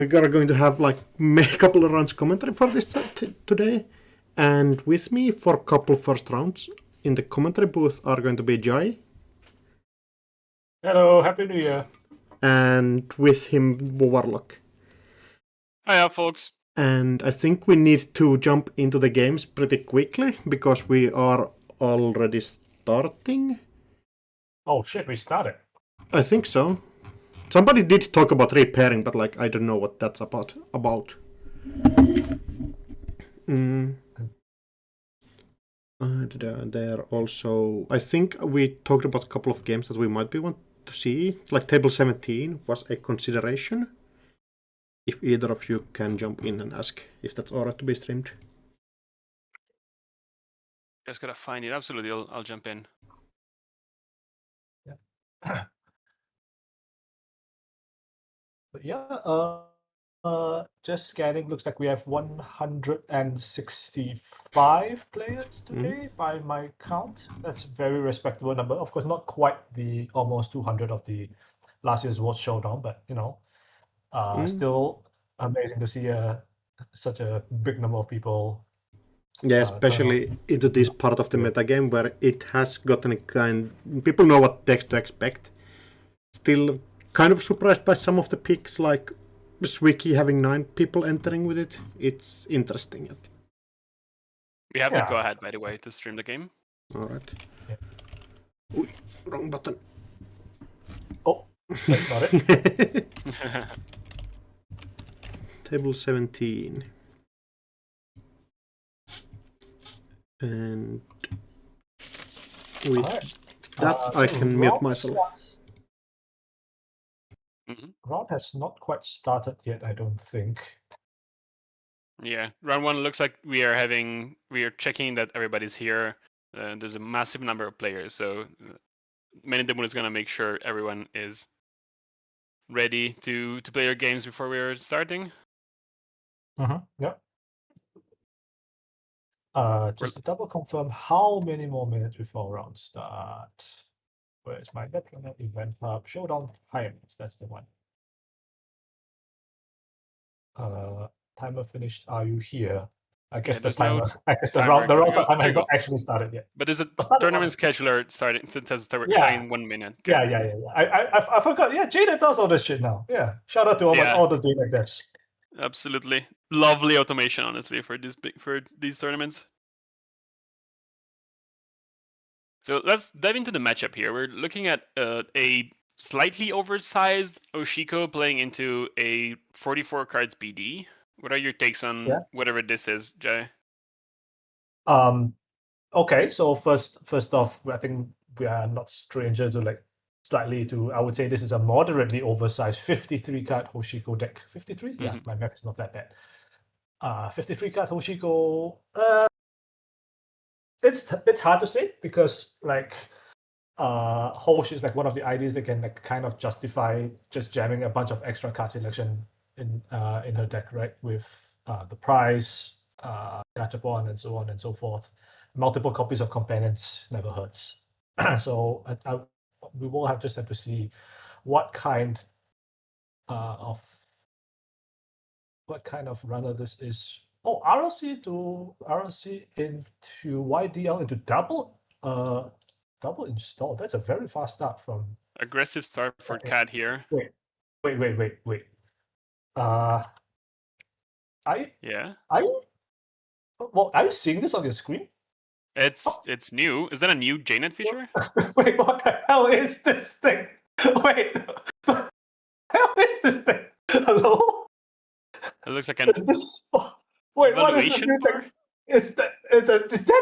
We are going to have like a couple of rounds commentary for this today, and with me for a couple first rounds in the commentary booth are going to be Jai. Hello, Happy New Year. And with him, Warlock. Hiya, folks. And I think we need to jump into the games pretty quickly because we are already starting. Oh shit, we started. I think so. Somebody did talk about repairing, but like I don't know what that's about. There also, I think we talked about a couple of games that we might be want to see. Like Table 17 was a consideration. If either of you can jump in and ask if that's alright to be streamed. Just gotta find it. Absolutely, I'll jump in. Yeah. But yeah, just scanning. Looks like we have 165 players today by my count. That's a very respectable number. Of course, not quite the almost 200 of the last year's World Showdown, but you know, still amazing to see such a big number of people. Yeah, especially into this part of the metagame where it has gotten people know what decks to expect. Still kind of surprised by some of the picks, like Zwicky having 9 people entering with it. It's interesting. We have the go-ahead, by the way, to stream the game. Alright. Yeah. Ooh, wrong button. Oh, that's not it. Table 17. And with that I can mute myself. Round has not quite started yet, I don't think. Yeah, round 1 looks like we are checking that everybody's here. There's a massive number of players, so Manindamul is gonna make sure everyone is ready to play your games before we're starting. Yeah. Just to double confirm, how many more minutes before round start? Where's my Netliner event hub? Showdown times, that's the one. Timer finished. Are you here? I guess the timer. I guess the round timer has not actually started yet. But there's a tournament scheduler starting. It says starting in 1 minute. Okay. Yeah. I forgot. Yeah, Jada does all this shit now. Yeah. Shout out to all the Jada devs. Absolutely, lovely automation, honestly, for these tournaments. So let's dive into the matchup here. We're looking at a slightly oversized Oshiko playing into a 44 cards BD. What are your takes on whatever this is, Jai? Okay, so first off, I think we are not strangers to I would say this is a moderately oversized 53 card Hoshiko deck. 53? Yeah, my math is not that bad. 53 card Hoshiko. It's hard to say because Hosh is one of the ideas that can kind of justify just jamming a bunch of extra card selection in her deck, right? With the price, gachapon, and so on and so forth. Multiple copies of companions never hurts. So we will have to see what kind of runner this is. Oh, RLC into YDL into double install. That's a very fast start from aggressive start for Cat here. Wait. Are you seeing this on your screen? It's new. Is that a new JNet feature? Wait, what the hell is this thing? Wait, what the hell is this thing? Hello? It looks like an Wait, what is this new thing? Is that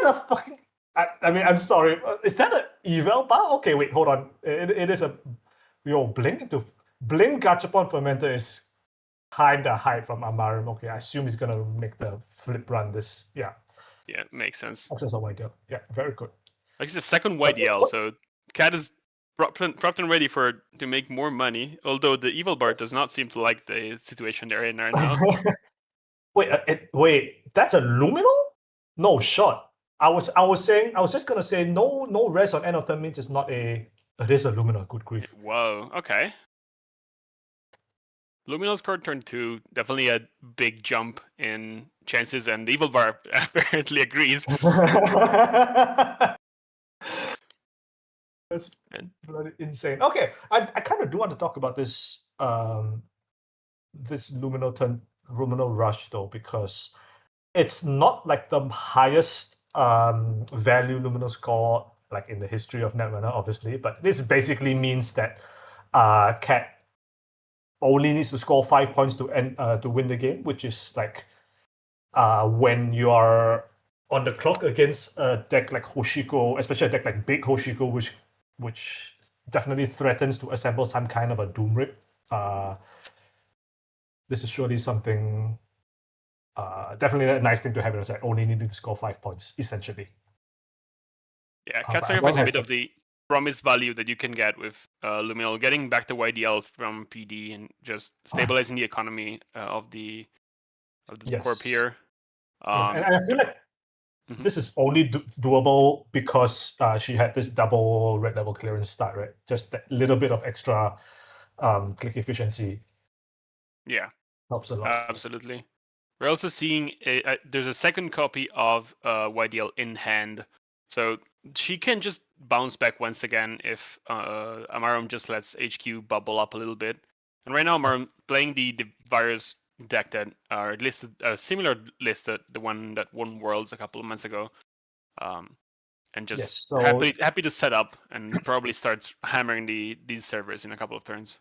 a fucking... I mean, I'm sorry. Is that an eval bar? Okay, wait, hold on. It is a... Blink Gachapon Fermenter is kinda high from Amarim. Okay, I assume he's gonna make the flip run this. Yeah. Yeah, makes sense. Access on YDL. Yeah, very good. It's the second YDL, so Cat is propped and ready to make more money, although the evil bar does not seem to like the situation they're in right now. Wait, that's a luminal? No shot. I was just gonna say no res on end of turn means it is a luminal. Good grief. Whoa, okay. Luminal scored turn 2, definitely a big jump in chances, and the Evil Bar apparently agrees. That's bloody insane. Okay, I kind of do want to talk about this this Luminal Rush though, because it's not like the highest value Luminal score like in the history of Netrunner, obviously, but this basically means that Cat only needs to score 5 points to win the game, which is like when you are on the clock against a deck like Hoshiko, especially a deck like Big Hoshiko, which definitely threatens to assemble some kind of a Doom Rip. This is surely something definitely a nice thing to have. It's like only needing to score 5 points, essentially. Yeah, Cat sacrifice a bit of the promise value that you can get with Luminal, getting back the YDL from PD and just stabilizing the economy of the corp here. And I feel like this is only doable because she had this double red level clearance start, right? Just that little bit of extra click efficiency. Yeah, helps a lot. Absolutely. We're also seeing there's a second copy of YDL in hand, so she can just bounce back once again if Amarum just lets HQ bubble up a little bit. And right now Amarum playing the virus deck that are listed a similar list that the one that won Worlds a couple of months ago, and just happy to set up and probably starts hammering these servers in a couple of turns.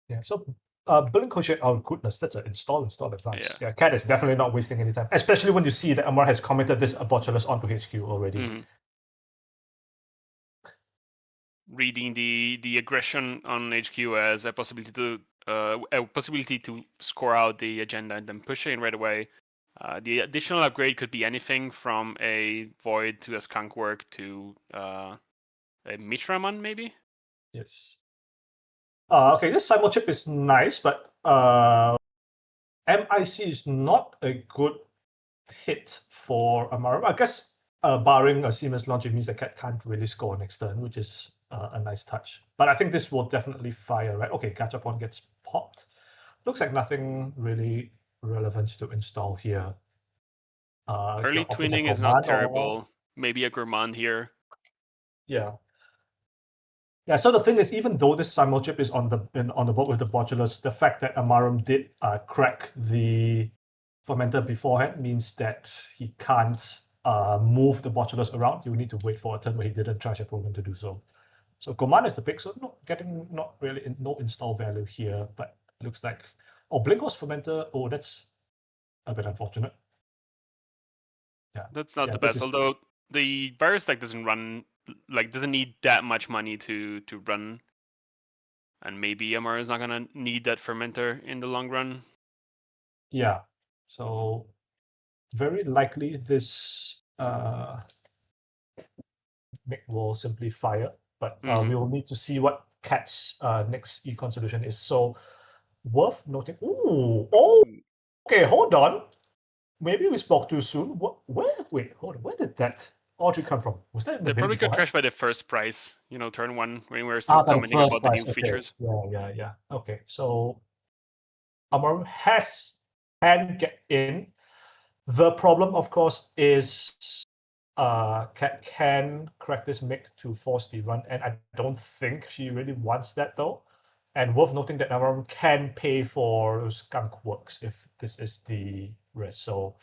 Yeah, so Building Crochet, oh goodness, that's an install advance. Yeah, Cat is definitely not wasting any time, especially when you see that Amar has committed this Botulus onto HQ already. Reading the aggression on HQ as a possibility to score out the agenda and then push it in right away. The additional upgrade could be anything from a Void to a Skunkwork to a Mitraman, maybe? Yes. Okay, this Simul chip is nice, but MIC is not a good hit for Amarum. I guess barring a seamless launch, it means the Cat can't really score next turn, which is a nice touch. But I think this will definitely fire, right? Okay, Gachapon gets popped. Looks like nothing really relevant to install here. Early twinning is not terrible. Maybe a Gourmand here. Yeah. Yeah, so the thing is, even though this Simul chip is on the board with the Botulus, the fact that Amarum did crack the Fermenter beforehand means that he can't move the Botulus around. You need to wait for a turn where he didn't charge a program to do so. So Gourmand is the pick, so not really no install value here, but it looks like Blinkos Fermenter. Oh, that's a bit unfortunate. Yeah, that's not the best. Although the virus deck doesn't need that much money to run, and maybe Amara is not gonna need that Fermenter in the long run. Yeah, so very likely this Mick will simply fire, but we will need to see what Cat's next econ solution is. So worth noting. Okay, hold on. Maybe we spoke too soon. Wait, hold on. Where did that R3 come from? Was that in the They probably got trashed by the first price, turn 1, when we were still commenting about the new features. Yeah. Okay, so Amarum can get in. The problem, of course, is Cat can crack this Mick to force the run, and I don't think she really wants that though. And worth noting that Amarum can pay for Skunk Works if this is the risk. So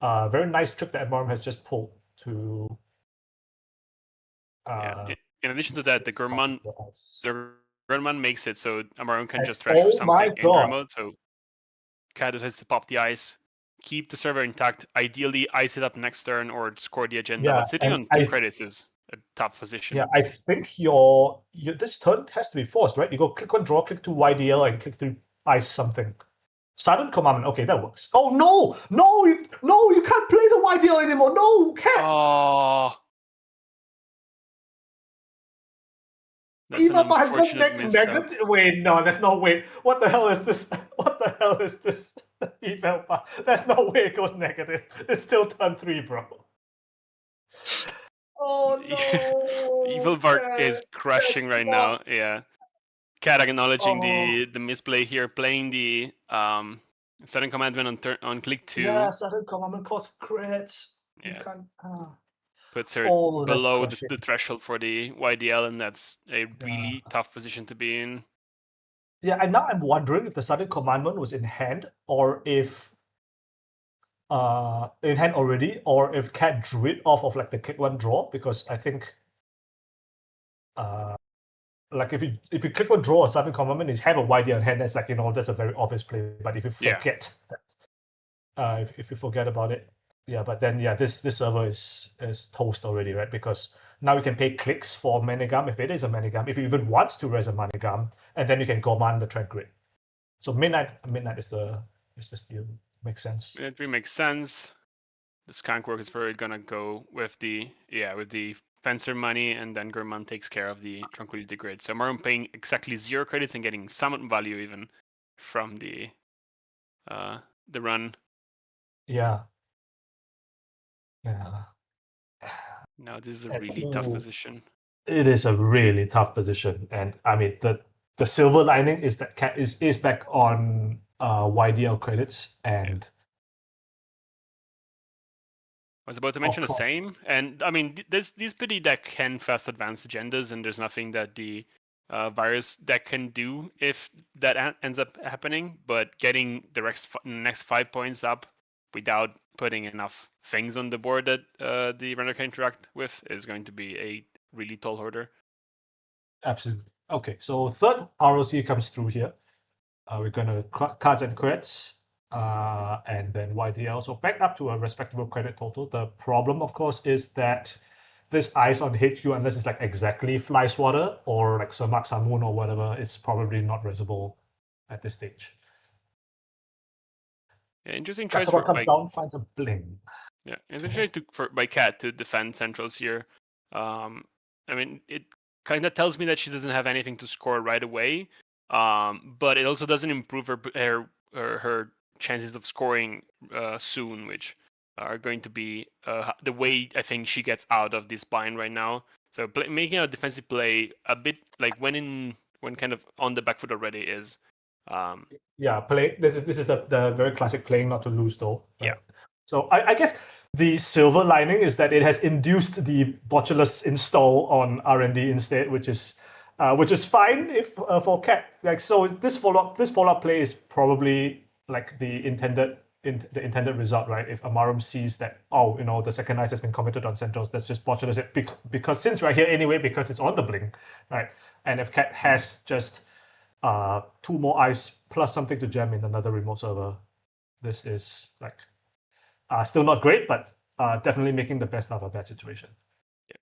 very nice trick that Amarum has just pulled to... In addition to that, the Gourmand makes it so Amarum can just thresh something in Gourmand mode. So Cat decides to pop the ice, keep the server intact, ideally ice it up next turn or score the agenda. But sitting on 2 credits is a tough position. Yeah, I think your this turn has to be forced, right? You go click 1 draw, click 2 YDL, and click 3 ice something. Sudden commandment. Okay, that works. Oh no! You can't play the YDL anymore. No, Cat. Oh. Eva has got negative. Wait, no, there's no way. What the hell is this? Eva, there's no way it goes negative. It's still turn 3, bro. Oh no! Evil Bart is crushing right now. Yeah. Cat acknowledging Oh. the misplay here, playing the sudden commandment on click 2. Yeah, sudden commandment costs crits. You Yeah. can't. Puts her Oh, that's below crushing. the threshold for the YDL, and that's a really Yeah. tough position to be in. Yeah, and now I'm wondering if the sudden commandment was in hand, or if in hand already, or if Cat drew it off of like the click 1 draw, because I think like if you click 1 draw a sudden commandment, you have a YD on hand, that's like, that's a very obvious play. But if you Yeah. forget if you forget about it, but then this server is toast already, right? Because now you can pay clicks for Manigam if it is a Manigam, if you even want to raise a Manigam, and then you can command the trend grid. So midnight is the steal. Makes sense. It really makes sense. The Skunkwork is probably gonna go with the Fencer money, and then Gurman takes care of the Tranquility Grid. So Marum paying exactly 0 credits and getting summon value even from the run. Yeah. Now this is a really tough position. It is a really tough position, and I mean the silver lining is that Cat is back on YDL credits, and I was about to mention the same, and I mean this pity deck can fast advance agendas, and there's nothing that the virus deck can do if that ends up happening. But getting the next 5 points up without putting enough things on the board that the runner can interact with is going to be a really tall order. Absolutely. Okay, so third ROC comes through here. We're gonna cards and credits, and then YDL. So back up to a respectable credit total. The problem, of course, is that this ice on HQ, unless it's like exactly Fly Swatter or like Samak Samun or whatever, it's probably not resible at this stage. Yeah, interesting choice. Comes down, finds a bling. Yeah, especially by Cat to defend centrals here. I mean, it kind of tells me that she doesn't have anything to score right away, but it also doesn't improve her chances of scoring soon, which are going to be the way I think she gets out of this bind right now. So making a defensive play a bit like when kind of on the back foot already is. This is the very classic playing not to lose though. Right? Yeah. So I guess the silver lining is that it has induced the botulus install on R&D instead, which is fine if for Cat. Like, so this follow up play is probably like the intended result, right? If Amarum sees that, the second ice has been committed on centrals, let's just botulus it because since we're here anyway, because it's on the blink, right? And if Cat has just 2 more ice plus something to jam in another remote server, this is like still not great, but definitely making the best out of that situation. Yeah.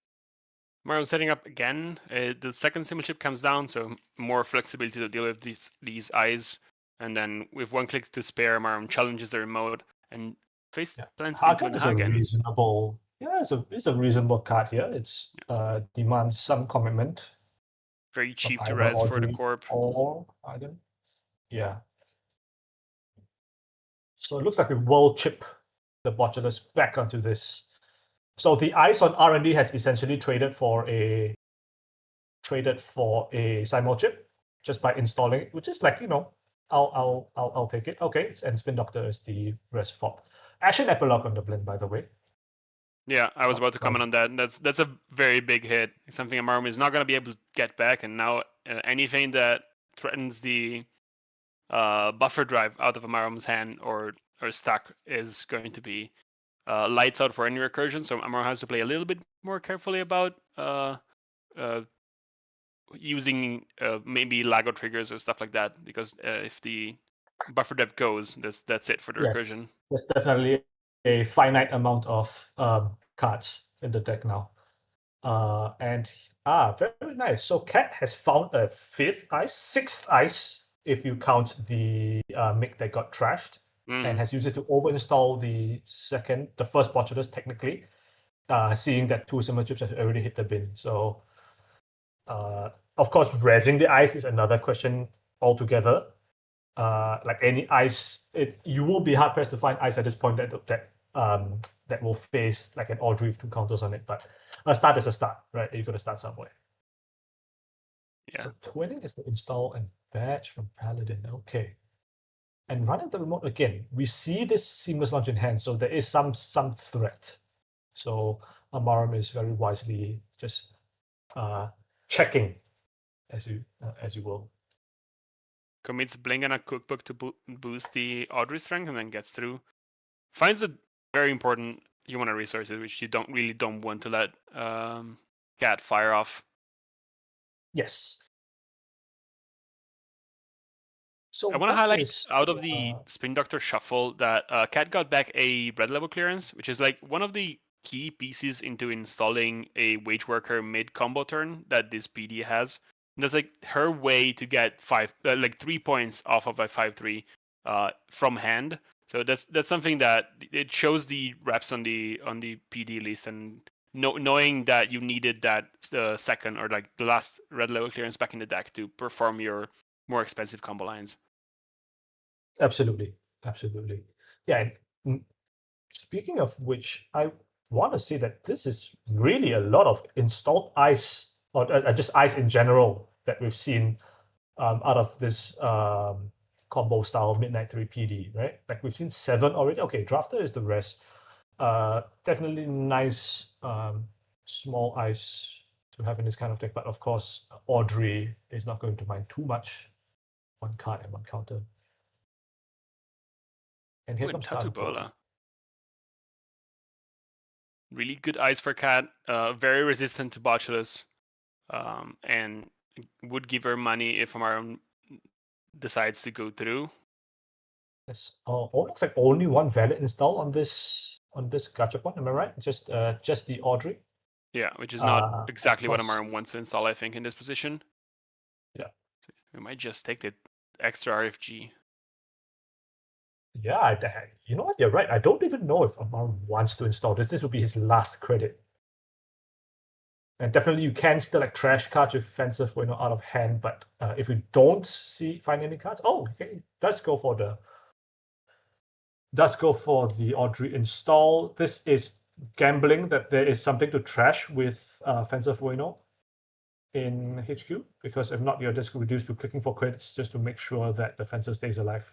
Mario setting up again. The second symbol chip comes down, so more flexibility to deal with these eyes. And then with 1 click to spare, Mario challenges the remote and face plants into an Hagen. It's a reasonable card here. It's demands some commitment. Very cheap to res for the corp. Or Hagen. Yeah. So it looks like we will chip the botulus back onto this. So the ice on R&D has essentially traded for a simul chip just by installing it, which is like, I'll take it. Okay, and Spin Doctor is the res fop. Ashen Epilogue on the blend, by the way. Yeah, I was about to comment on that. That's a very big hit. It's something Amarum is not going to be able to get back, and now anything that threatens the buffer drive out of Amarum's hand or stack is going to be lights out for any recursion. So Amarum has to play a little bit more carefully about using maybe Lago triggers or stuff like that, because if the buffer drive goes, that's it for the recursion. There's definitely a finite amount of cards in the deck now. And very nice. So Cat has found a 5th ice, 6th ice, if you count the mic that got trashed, and has used it to overinstall the first botulus technically, seeing that 2 symbol chips have already hit the bin. So, of course, rezzing the ice is another question altogether. Like any ice, you will be hard pressed to find ice at this point that will face like an Audrey with 2 counters on it. But a start is a start, right? You got to start somewhere. Yeah. So twinning is the install and batch from Paladin. Okay. And running the remote again, we see this seamless launch in hand, so there is some threat. So Amarum is very wisely just checking, as you will. Commits Blink and a Cookbook to boost the Audrey strength, and then gets through. Finds a very important human resources, which you don't want to let Cat fire off. Yes. So I want to highlight is, out of the Spin Doctor shuffle that Cat got back a red level clearance, which is like one of the key pieces into installing a Wage Worker mid combo turn that this PD has. And that's like her way to get 3 points off of a 5/3 from hand. So that's something that it shows the reps on the PD list, and knowing that you needed that second or like the last red level clearance back in the deck to perform your more expensive combo lines. Absolutely. Yeah. And speaking of which, I want to say that this is really a lot of installed ice, or just ice in general, that we've seen out of this combo style Midnight 3 PD, right? Like we've seen 7 already. Okay, Drafter is the rest. Definitely nice small ice to have in this kind of deck, but of course, Audrey is not going to mind too much. 1 card and 1 counter. And here comes Thunderbolt. Really good ice for Cat. Very resistant to Botulus. And would give her money if Amarum decides to go through. Yes. Oh, looks like only 1 valid install on this Gachapon. Am I right? Just the Audrey. Yeah, which is not exactly what Amarum wants to install, I think, in this position. Yeah. We might just take the extra RFG. Yeah, you know what? You're right. I don't even know if Amarum wants to install this. This would be his last credit. And definitely, you can still like trash cards with Offensive out of hand. But if you don't find any cards, okay, does go for the Audrey install. This is gambling that there is something to trash with Offensive in HQ, because if not, you're just reduced to clicking for credits just to make sure that the fencer stays alive.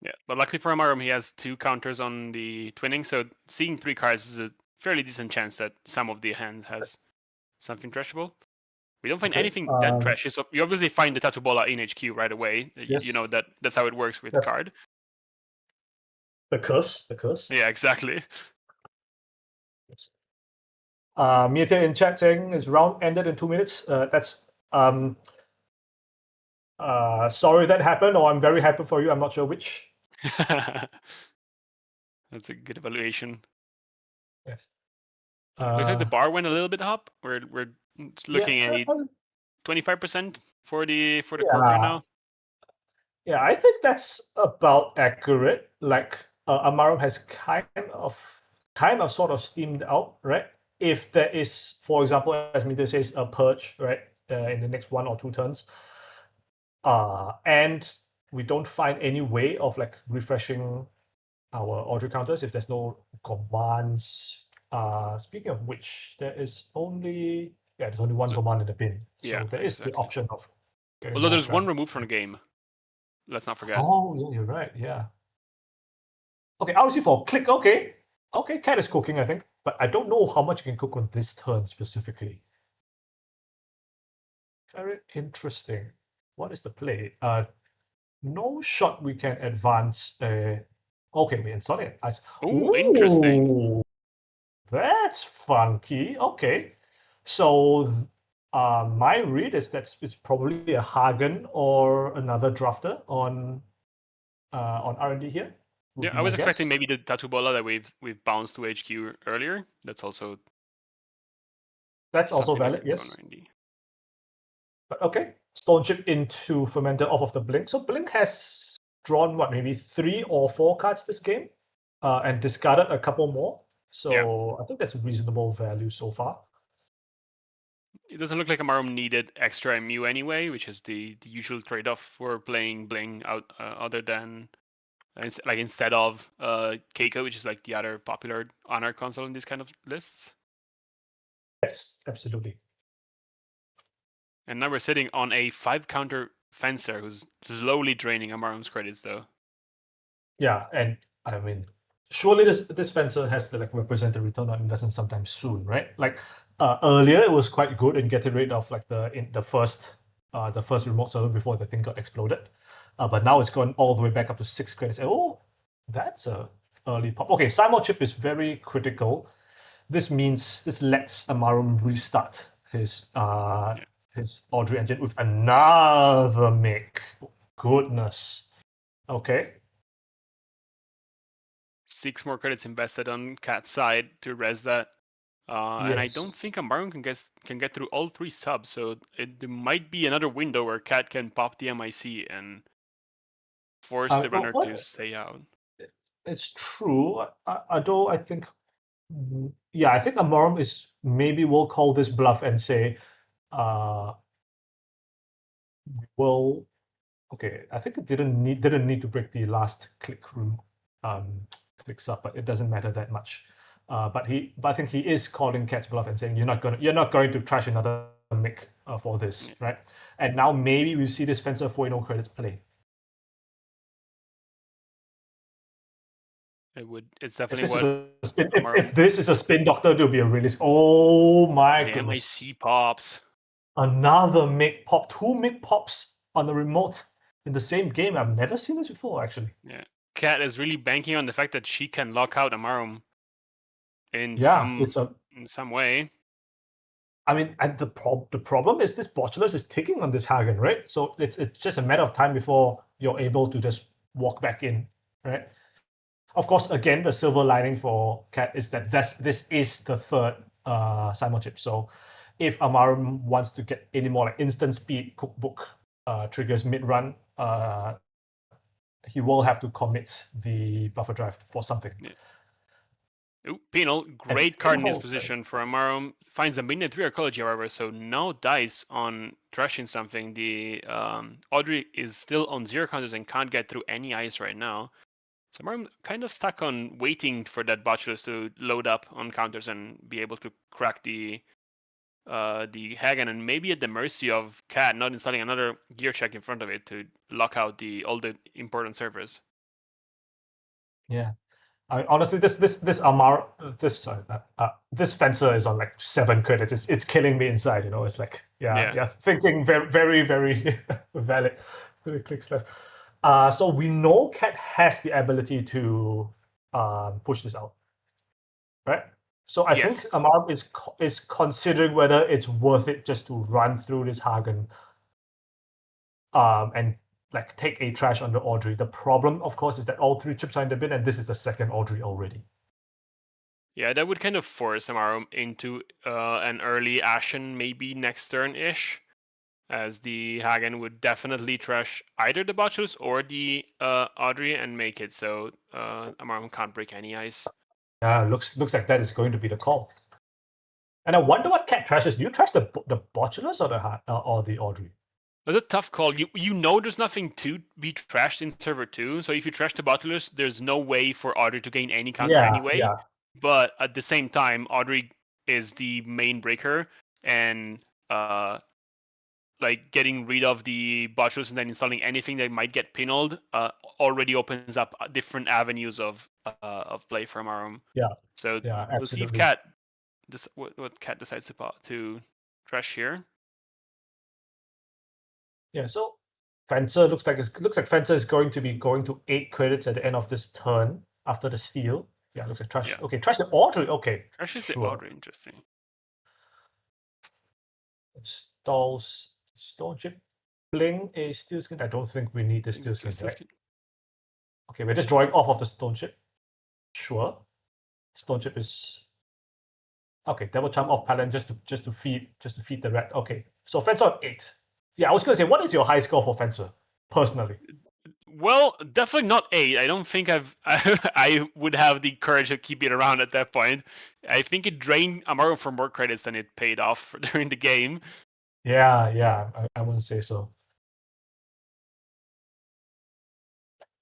Yeah, but luckily for Amarum, he has 2 counters on the twinning, so seeing 3 cards is a fairly decent chance that some of the hand has something trashable. We don't find anything that trashy, so you obviously find the Tattoo Bola in HQ right away. Yes. You know that's how it works with the card. The curse. Yeah, exactly. Yes. Mietia in chat saying his round ended in 2 minutes. That's sorry that happened, or I'm very happy for you. I'm not sure which. That's a good evaluation. Yes. Looks like the bar went a little bit up. We're looking at 25% for the quarter now. Yeah, I think that's about accurate. Like Amarum has kind of sort of steamed out, right? If there is, for example, as Mietia says, a purge, right, in the next 1 or 2 turns, and we don't find any way of like refreshing our Audrey counters if there's no commands. Speaking of which, there's only 1 command in the bin, so there is the option of. Although there's 1 removed from the game. Let's not forget. Oh, yeah, you're right. Yeah. Okay, RC for click. Okay, Cat is cooking, I think, but I don't know how much you can cook on this turn specifically. Very interesting. What is the play? No shot we can advance. Okay, we install it. Ooh, interesting. That's funky. Okay, so my read is that it's probably a Hagen or another drafter on R&D here. Yeah, I was expecting maybe the Tattoo Bola that we've bounced to HQ earlier. That's also valid. Yes. But okay, Stone Chip into Fermenter off of the Blink. So Blink has drawn maybe 3 or 4 cards this game, and discarded a couple more. So I think that's reasonable value so far. It doesn't look like Amarum needed extra MU anyway, which is the usual trade-off for playing Bling out, other than instead of Keiko, which is like the other popular honor console in these kind of lists. Yes, absolutely. And now we're sitting on a 5-counter Fencer who's slowly draining Amarum's credits, though. Yeah, and I mean, surely this Fencer has to like represent the return on investment sometime soon, right? Like earlier, it was quite good in getting rid of like the first remote server before the thing got exploded. But now it's gone all the way back up to 6 credits. Oh, that's a early pop. Okay, Simul chip is very critical. This lets Amarum restart his Audrey engine with another make. Goodness. Okay. 6 more credits invested on Cat's side to res that. And I don't Yes. think Amarum can get through all 3 subs, so there might be another window where Cat can pop the MIC and force the runner to stay out. It's true. Although I think, I think Amarum will call this bluff and say, well, okay, I think it didn't need to break the last click room clicks up, but it doesn't matter that much. But I think he is calling Cat's bluff and saying you're not going to trash another mic for this, right? And now maybe we see this Fencer 4-0 credits play. It's definitely if this is a spin doctor, there'll be a release. Oh my goodness! MIC pops. Another mic pop, 2 mic pops on the remote in the same game. I've never seen this before, actually. Yeah, Cat is really banking on the fact that she can lock out Amarum in some way. I mean, and the problem is this Botulus is ticking on this Hagen, right? So it's just a matter of time before you're able to just walk back in, right? Of course, again, the silver lining for Cat is that this is the third Simul chip. So if Amarum wants to get any more like instant speed cookbook triggers mid-run, he will have to commit the buffer drive for something. Yeah. Ooh, Penal, great card in this position for Amarum. Finds a minion 3 Arcology, however, so no dice on thrashing something. The Audrey is still on 0 counters and can't get through any ice right now. So Amarum kind of stuck on waiting for that Botulus to load up on counters and be able to crack the Hagen, and maybe at the mercy of Cat not installing another gear check in front of it to lock out all the important servers. Yeah. Honestly, this Fencer is on like 7 credits. It's killing me inside. You know, it's like thinking very very valid. 3 clicks left. So we know Cat has the ability to push this out, right? So I think Amarum is considering whether it's worth it just to run through this Hagen, and like take a trash on the Audrey. The problem, of course, is that all 3 chips are in the bin, and this is the second Audrey already. Yeah, that would kind of force Amarum into an early Ashen, maybe next turn-ish, as the Hagen would definitely trash either the Botulus or the Audrey and make it so Amarum can't break any ice. Yeah, looks like that is going to be the call. And I wonder what Cat trashes. Do you trash the Botulus or the Audrey? It's a tough call. You know there's nothing to be trashed in server 2, so if you trash the Botulus, there's no way for Audrey to gain any counter anyway. Yeah. But at the same time, Audrey is the main breaker, and like getting rid of the Botulus and then installing anything that might get pinned already opens up different avenues of play for Amarum. Yeah. So we'll see if Cat what Cat decides to trash here. Yeah, so Fencer looks like Fencer is going to be going to 8 credits at the end of this turn after the steal. Yeah, looks like trash. Yeah. Okay, trash the Audrey. Okay, trash is the Audrey. Interesting. Installs Stone Chip. Bling a Steel Skin. I don't think we need the Steel Skin. Right? Okay, we're just drawing off of the Stone Chip. Sure. Stone Chip is okay. Double Charm off Paladin just to feed the red. Okay, so Fencer on 8. Yeah, I was going to say, what is your high score for Fencer, personally? Well, definitely not 8. I don't think I would have the courage to keep it around at that point. I think it drained Amarum for more credits than it paid off during the game. Yeah, I wouldn't say so.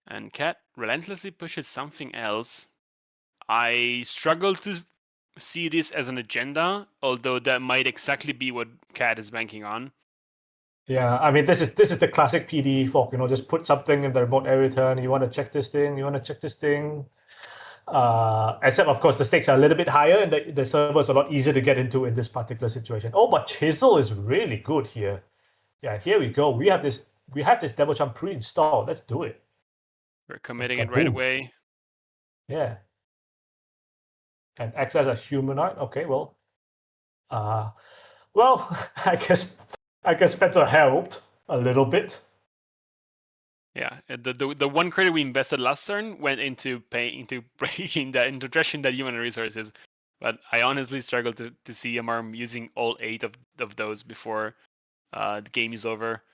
And Cat relentlessly pushes something else. I struggle to see this as an agenda, although that might exactly be what Cat is banking on. Yeah, I mean this is the classic PD fork. Just put something in the remote area turn. You want to check this thing. You want to check this thing. Except of course the stakes are a little bit higher, and the server is a lot easier to get into in this particular situation. Oh, but Chisel is really good here. Yeah, here we go. We have this Devil Charm pre-installed. Let's do it. We're committing it right Kaboom. away. Yeah. And X as a humanoid. Okay, well, I guess Spencer helped a little bit. Yeah, the one credit we invested last turn went into breaking that, into trashing that human resources. But I honestly struggle to see Amarm using all 8 of those before the game is over.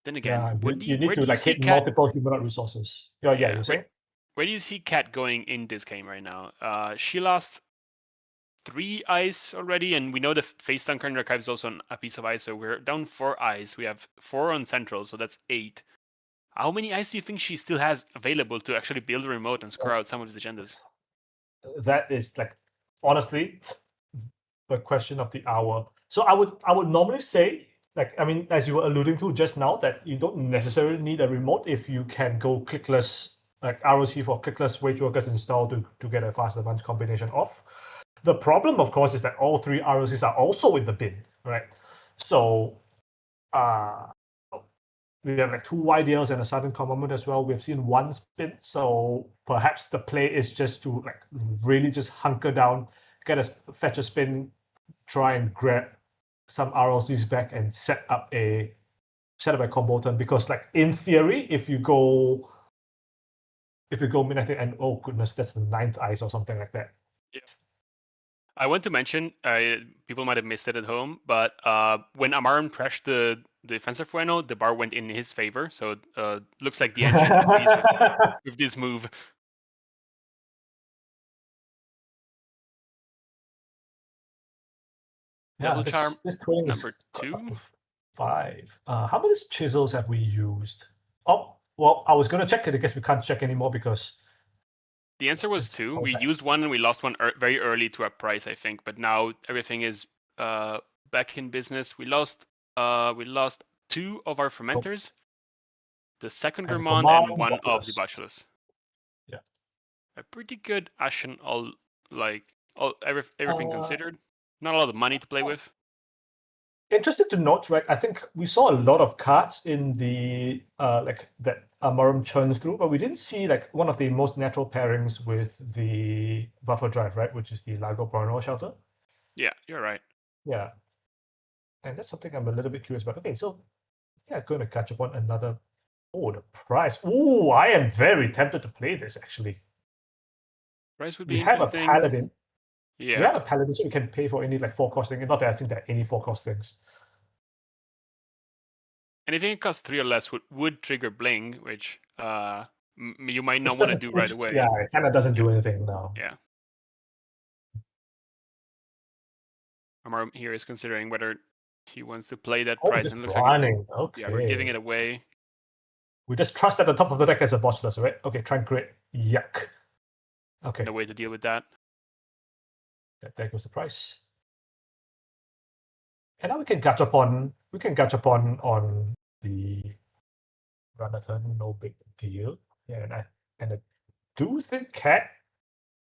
Then again, Yeah, you need to like hit multiple humanoid resources. Yeah, you're saying? Where do you see Cat going in this game right now? She lost 3 eyes already, and we know the face down current archive is also a piece of ice, so we're down 4 eyes. We have 4 on central, so that's 8. How many eyes do you think she still has available to actually build a remote and screw out some of these agendas? That is like honestly the question of the hour. So I would normally say, like, I mean, as you were alluding to just now, that you don't necessarily need a remote if you can go clickless, like ROC for clickless wage workers installed to get a fast advance combination off. The problem, of course, is that all 3 ROCs are also in the bin, right? So we have like 2 YDLs and a sudden commandment as well. We've seen 1 spin, so perhaps the play is just to like really just hunker down, fetch a spin, try and grab some RLCs back and set up a combo turn, because like in theory, if you go midnight and oh goodness, that's the 9th ice or something like that. Yeah. I want to mention, people might have missed it at home, but when Amarm trashed the defensive Fueno, the bar went in his favor, so looks like the engine with this move. Devil Charm, this twinning number is 2. 5. How many chisels have we used? Oh, well, I was going to check it. I guess we can't check anymore because... The answer was 2. We used 1 and we lost 1 very early to a price, I think. But now everything is back in business. We lost 2 of our fermenters, the second Gourmand, and 1 of the Bachelors. Yeah, a pretty good Ashen. Everything considered. Not a lot of money to play with. Interesting to note, right? I think we saw a lot of cards in the like that Amarum churns through, but we didn't see like one of the most natural pairings with the buffer drive, right? Which is the Lago Paranormal Shelter. Yeah, you're right. Yeah, and that's something I'm a little bit curious about. Okay, so yeah, going to catch up on another. Oh, the price. Oh, I am very tempted to play this actually. Price would be we have interesting. A Paladin. Yeah. We have a Paladin, so we can pay for any like 4-cost thing. Not that I think there are any 4-cost things. Anything that costs 3 or less would trigger Bling, which you might not want to do right away. Yeah, it kind of doesn't do anything now. Yeah. Amar here is considering whether he wants to play that price, and looks running. like Okay. Yeah, we're giving it away. We just trust at the top of the deck as a boss does, right? Okay, try and create yuck. Okay. No way to deal with that. There goes the price. And now we can catch up on the runner turn, no big deal. Yeah, and I do think Cat,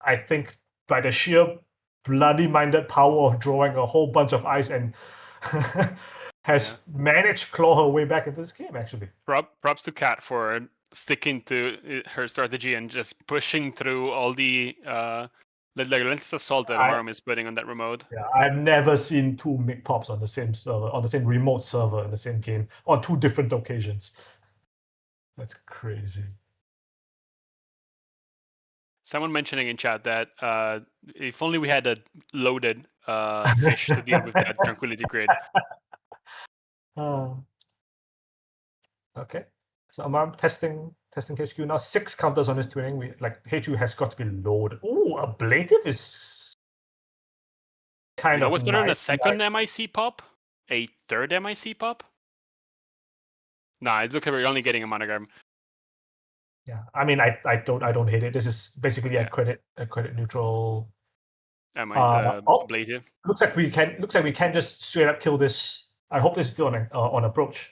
I think by the sheer bloody minded power of drawing a whole bunch of ice and has managed to claw her way back into this game actually. Props to Cat for sticking to her strategy and just pushing through all the relentless assault that Amarum is putting on that remote. Yeah, I've never seen 2 Mick Pops on the same server, on the same remote server in the same game, on 2 different occasions. That's crazy. Someone mentioning in chat that if only we had a loaded fish to deal with that Tranquility Grid. Okay. So I'm testing HQ now. 6 counters on this twinning. HQ has got to be loaded. Ooh, ablative is kind of. What's better than a second MIC pop? A third MIC pop? Nah, it looks like we're only getting a monogram. Yeah, I mean, I don't hate it. This is basically a credit neutral Ablative. Looks like we can just straight up kill this. I hope this is still on approach.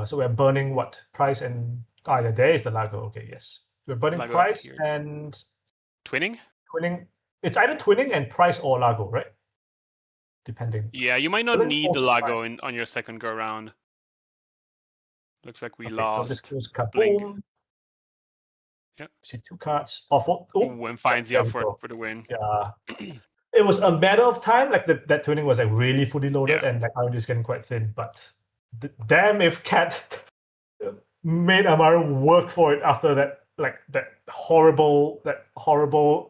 So we're burning what? Price and yeah, there is the Lago. Okay, yes. We're burning Lago Price appeared. and Twinning? Twinning. It's either Twinning and Price or Lago, right? Depending. Yeah, you might not Twinning need the forces Lago on your second go round. Looks like we lost. So this kills Blink. Kaboom. Yep. See 2 cards. Oh, and finds the for the win. Yeah. It was a matter of time. Like that Twinning was like really fully loaded, and like RNG is getting quite thin. But damn, if Cat made Amaru work for it after that horrible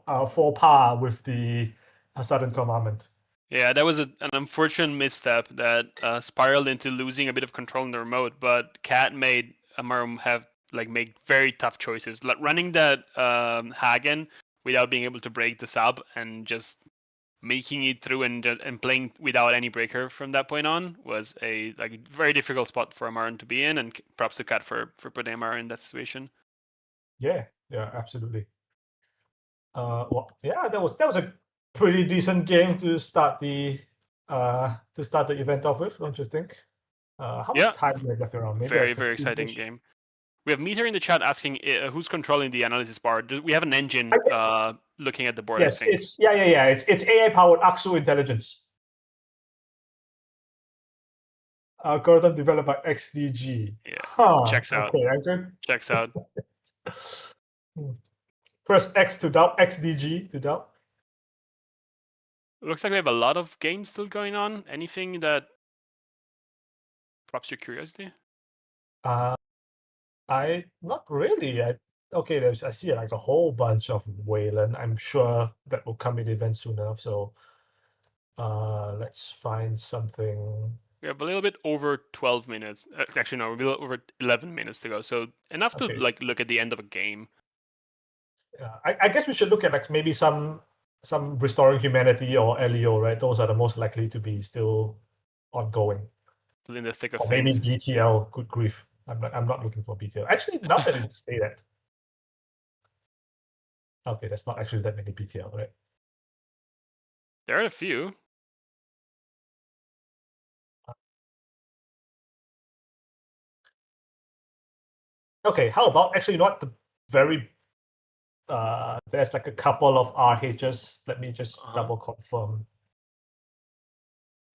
faux pas with the sudden commandment. Yeah, that was an unfortunate misstep that spiraled into losing a bit of control in the remote. But Cat made Amaru have make very tough choices, like running that Hagen without being able to break the sub and just making it through and playing without any breaker from that point on was a very difficult spot for Amaran to be in, and props to Cat for putting Amaran in that situation. Yeah, absolutely. That was a pretty decent game to start the event off with, don't you think? How much time do we have left around? Maybe very exciting game. We have Meter in the chat asking who's controlling the analysis bar. We have an engine looking at the board. Yes, I think. It's AI powered AuCo intelligence. Algorithm developed by XDG. Yeah. Checks out. Okay, I'm good. Checks out. Press X to doubt. XDG to doubt. It looks like we have a lot of games still going on. Anything that prompts your curiosity? Not really. I see like a whole bunch of Wayland. I'm sure that will come in the event soon enough. So let's find something. We have a little bit over 12 minutes. Actually, no, we're a little over 11 minutes to go. So enough to look at the end of a game. Yeah, I guess we should look at maybe some Restoring Humanity or LEO, right? Those are the most likely to be still ongoing. Still in the thick of or things. Maybe BTL. Good grief. I'm not looking for BTL. Actually, now that you say that. Okay, that's not actually that many BTL, right? There are a few. Okay, how about actually not the very there's like a couple of RHs. Let me just double confirm.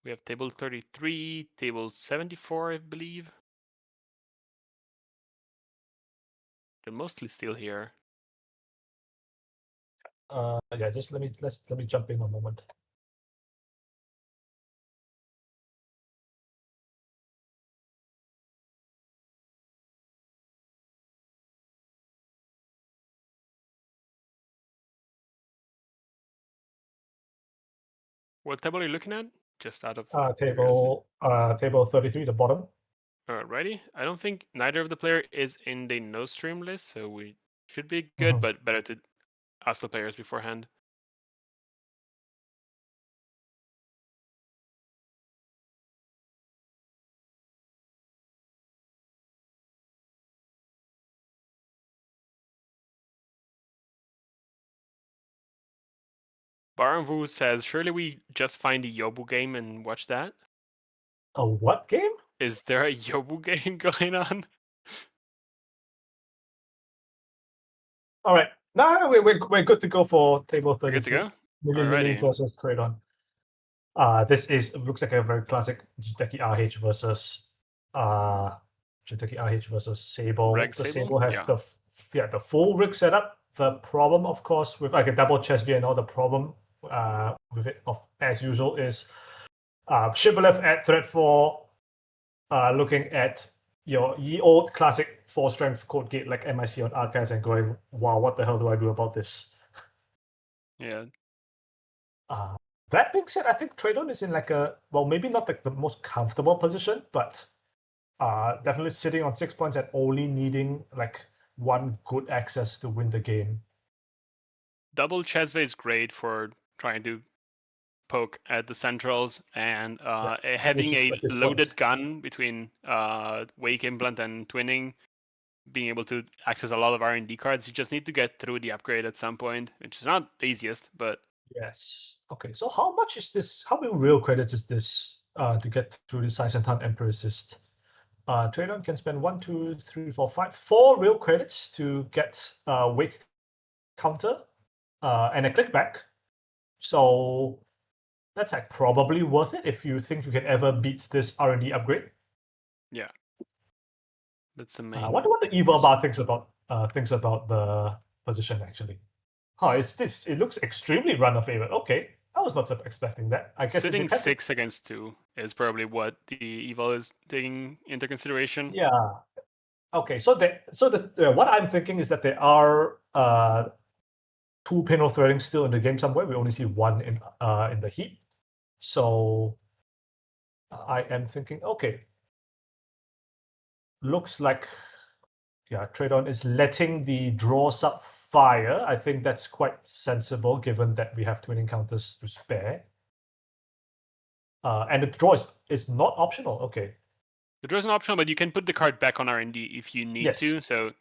We have table 33, table 74, I believe. They're mostly still here. Just let me jump in a moment. What table are you looking at? Just out of table 33, the bottom. Alrighty. I don't think neither of the player is in the no stream list, so we should be good, but better to ask the players beforehand. Baranvu says, surely we just find the Hyoubu game and watch that? A what game? Is there a Hyoubu game going on? All right. No, we're good to go for table 33. Good to go? Millie versus Trade-On. This looks like a very classic Jiteki RH versus Sable. Sable has the full rig setup. The problem, of course, with like a double chest V and all, the problem with it, as usual, is Shibboleth at threat 4, looking at your ye old classic 4-strength code gate like MIC on archives and going, wow, what the hell do I do about this? Yeah. That being said, I think Trade-On is in maybe not like the most comfortable position, but definitely sitting on 6 points and only needing like one good access to win the game. Double Chesve is great for trying to poke at the centrals, and having a loaded gun between Wake Implant and Twinning being able to access a lot of R&D cards. You just need to get through the upgrade at some point, which is not the easiest, but Yes. Okay. So how much is this? How many real credits is this to get through the Saisentan Emperor Assist? Tradon can spend 1, 2, 3, 4, 5, 4 real credits to get Wake Counter and a clickback. So that's like probably worth it if you think you can ever beat this R&D upgrade. yeah, that's the main. I wonder what the Evil Bar thinks about the position actually. It looks extremely runner favored. Okay, I was not expecting that. I guess Sitting 6 against 2 is probably what the Evil is taking into consideration. Yeah. Okay, so what I'm thinking is that there are 2 pinhole threading still in the game somewhere. We only see 1 in the heap. So I am thinking, okay, looks like Tradon is letting the draw sub fire. I think that's quite sensible given that we have twin encounters to spare. And the draw is not optional. Okay. The draw is not optional, but you can put the card back on R&D if you need to. So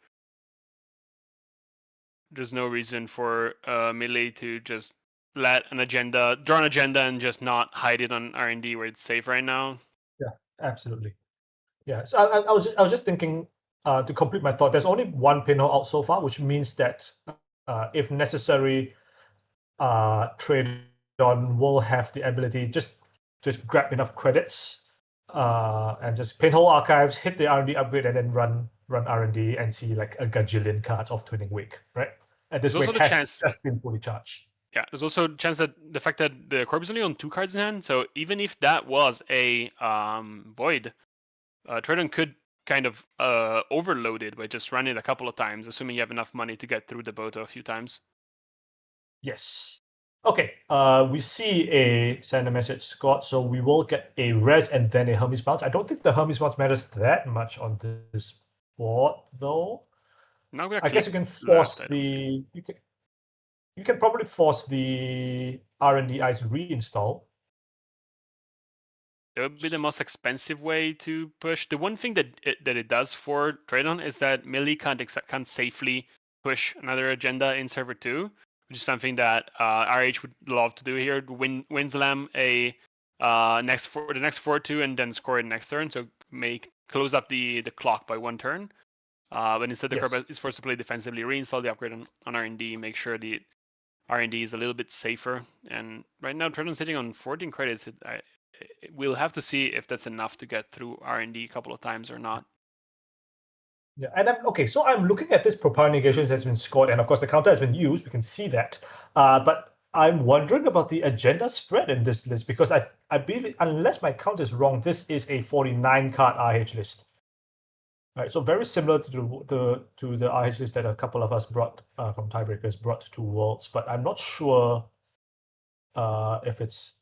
there's no reason for melee to just draw an agenda and just not hide it on R&D where it's safe right now. Yeah, absolutely. Yeah. So I was just thinking to complete my thought. There's only 1 pinhole out so far, which means that if necessary, Tradon will have the ability just grab enough credits and just pinhole archives, hit the R&D upgrade, and then run R&D and see like a gajillion cards of Twinning Wake, right? And this Wake has just been fully charged. Yeah, there's also a chance that the fact that the corp is only on 2 cards in hand, so even if that was a void, Tradon could kind of overload it by just running it a couple of times, assuming you have enough money to get through the Boto a few times. Yes. Okay, we see a send a message, Scott, so we will get a res and then a Hermes bounce. I don't think the Hermes bounce matters that much on this board, though. Now I guess you can force you can probably force the R&D Ice reinstall. That would be the most expensive way to push. The one thing that it does for Tradon is that melee can't safely push another agenda in server 2, which is something that RH would love to do here. Winslam the next 4-2 and then score it next turn. So close up the clock by 1 turn. But instead the corp is forced to play defensively, reinstall the upgrade on R&D, make sure the R&D is a little bit safer. And right now Tradon's sitting on 14 credits. We'll have to see if that's enough to get through R&D a couple of times or not. Yeah, and so I'm looking at this propel negation that's been scored, and of course the counter has been used. We can see that, but I'm wondering about the agenda spread in this list because I believe, unless my count is wrong, this is a 49 card RH list. Right, so very similar to the RH list that a couple of us brought from Tiebreakers brought to Worlds, but I'm not sure if it's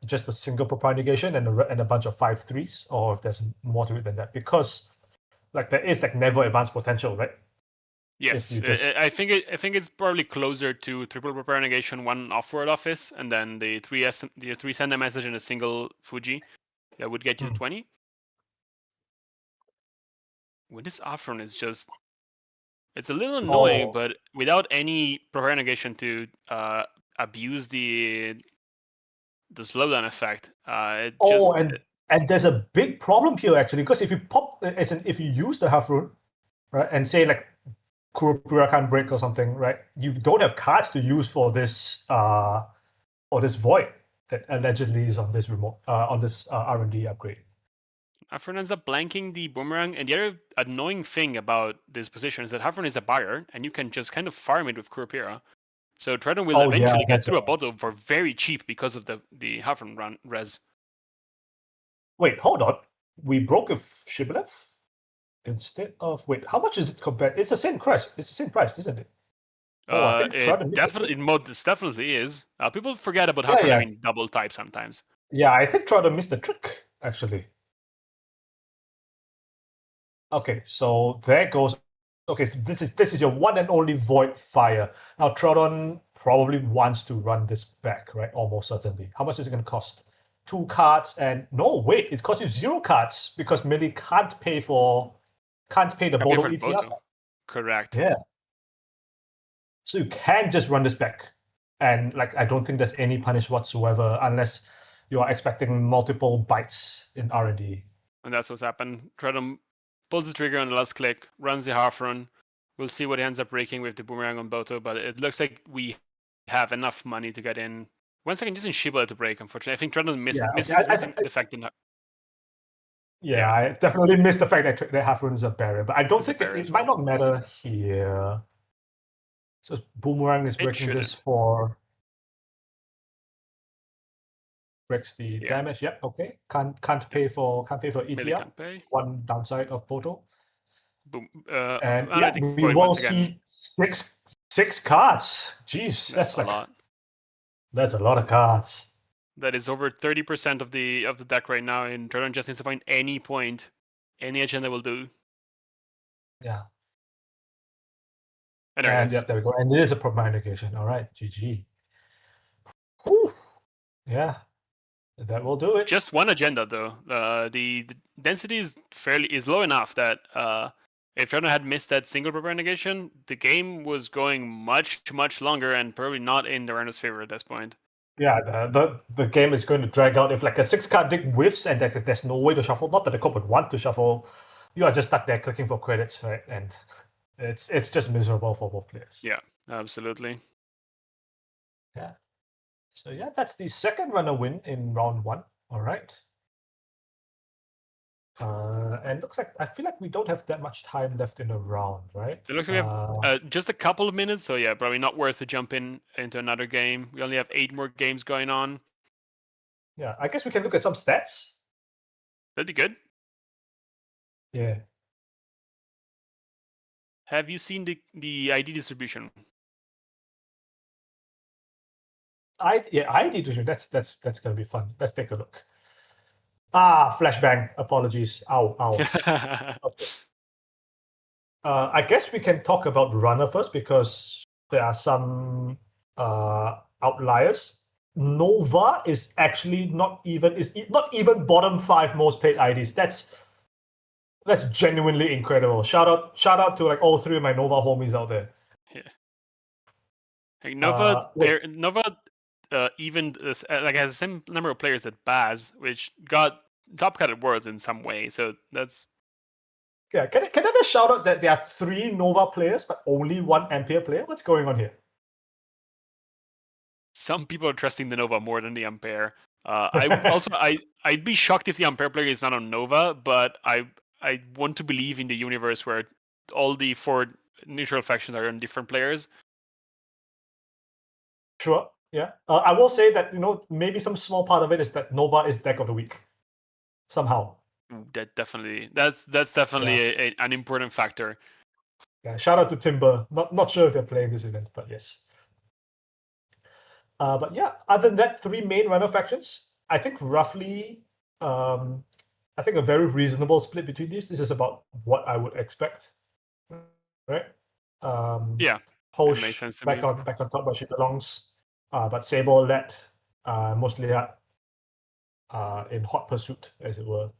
just a single propel negation and a bunch of 5/3s, or if there's more to it than that, because there is never advanced potential, right? Yes, I think it's probably closer to triple prepare negation, 1 off-world office, and then the 3 send a message and a single Fuji that would get you to 20. With this off-run is just, it's a little annoying, but without any prepare negation to abuse the slowdown effect, and there's a big problem here actually, because if you if you use the half rune, right, and say Kurapura can't break or something, right, you don't have cards to use for this void that allegedly is on this R&D upgrade. Hafren ends up blanking the boomerang, and the other annoying thing about this position is that Hafren is a buyer, and you can just kind of farm it with Kurapura. So Tradon will eventually get through a bottle for very cheap because of the Hafren run res. Wait, hold on. We broke a Shibboleth instead of how much is it compared? It's the same price. It's the same price, isn't it? It definitely is. People forget about Hafren having double type sometimes. Yeah, I think Tradon missed the trick actually. Okay, so there goes. Okay, so this is your one and only void fire. Now Tradon probably wants to run this back, right? Almost certainly. How much is it going to cost? 2 cards, and no, wait, it costs you 0 cards because melee can't pay for can't pay the Can't pay Bodo for the ETR Bodo. side. Correct. Yeah. So you can just run this back, and like I don't think there's any punish whatsoever unless you are expecting multiple bites in R&D. And that's what's happened. Treadum pulls the trigger on the last click, runs the half run. We'll see what he ends up breaking with the boomerang on Boto, but it looks like we have enough money to get in. 1 second, using Shiba to break, unfortunately. I think Treadum missed the fact that. Yeah, I definitely missed the fact that half run is a barrier, but I don't think it might not matter here. So boomerang is breaking this for breaks the damage. Yep, okay. Can't pay for ETR. One downside of Boto. Boom. And yeah, we will see six cards. Jeez, that's like a lot. That's a lot of cards. That is over 30% of the deck right now, and Jordan just needs to find any point, any agenda will do. Yeah. And yep, there we go. And it is a proper negation. All right, GG. Whew. Yeah, that will do it. Just one agenda though. The density is low enough that if Jordan had missed that single proper negation, the game was going much longer and probably not in the runner's favor at this point. Yeah, the game is going to drag out if like a 6-card deck whiffs and there's no way to shuffle. Not that the cop would want to shuffle. You are just stuck there clicking for credits, right? And it's just miserable for both players. Yeah, absolutely. Yeah. So yeah, that's the second runner win in round 1. All right. And looks like I feel like we don't have that much time left in a round, right? It looks like we have just a couple of minutes, so yeah, probably not worth to jump into another game. We only have 8 more games going on. Yeah, I guess we can look at some stats. That'd be good. Yeah. Have you seen the ID distribution? ID distribution. That's gonna be fun. Let's take a look. Flashbang. Apologies. Ow. Okay. I guess we can talk about runner first because there are some outliers. Nova is actually not even bottom 5 most played IDs. That's genuinely incredible. Shout out to like all 3 of my Nova homies out there. Yeah. Like Nova, even like has the same number of players at Baz, which got top cut at Worlds in some way. So that's Can I just shout out that there are 3 Nova players but only 1 Ampere player? What's going on here? Some people are trusting the Nova more than the Ampere. I'd be shocked if the Ampere player is not on Nova, but I want to believe in the universe where all the 4 neutral factions are on different players. Sure. Yeah. I will say that maybe some small part of it is that Nova is deck of the week somehow. That's definitely an important factor. Yeah. Shout out to Timber. Not sure if they're playing this event, but yes. But yeah, other than that, 3 main runner factions. I think roughly, I think a very reasonable split between these. This is about what I would expect, right? Yeah. Hosh back on top where she belongs, but Sable led mostly in hot pursuit, as it were.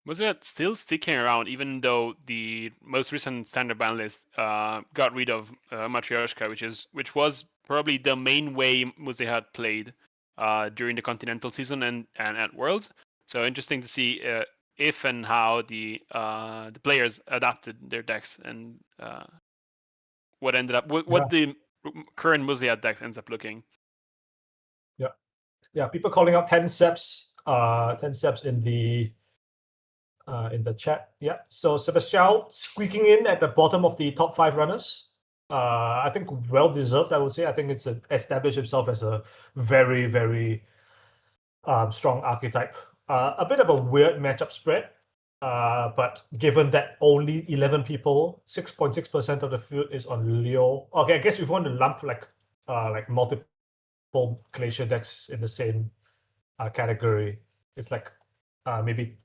Was it still sticking around, even though the most recent standard ban list got rid of Matryoshka, which was probably the main way Muzi had played during the Continental season and at Worlds. So interesting to see if and how the players adapted their decks and what ended up what the current Muzi deck ends up looking. Yeah. People calling out 10 Seps in the chat. Yeah. So Sebastian squeaking in at the bottom of the top 5 runners. I think well deserved, I would say. I think it's established himself as a very, very strong archetype. A bit of a weird matchup spread. But given that only 11 people, 6.6% of the field is on Leo. Okay, I guess if we want to lump like multiple Glacier decks in the same category, it's like maybe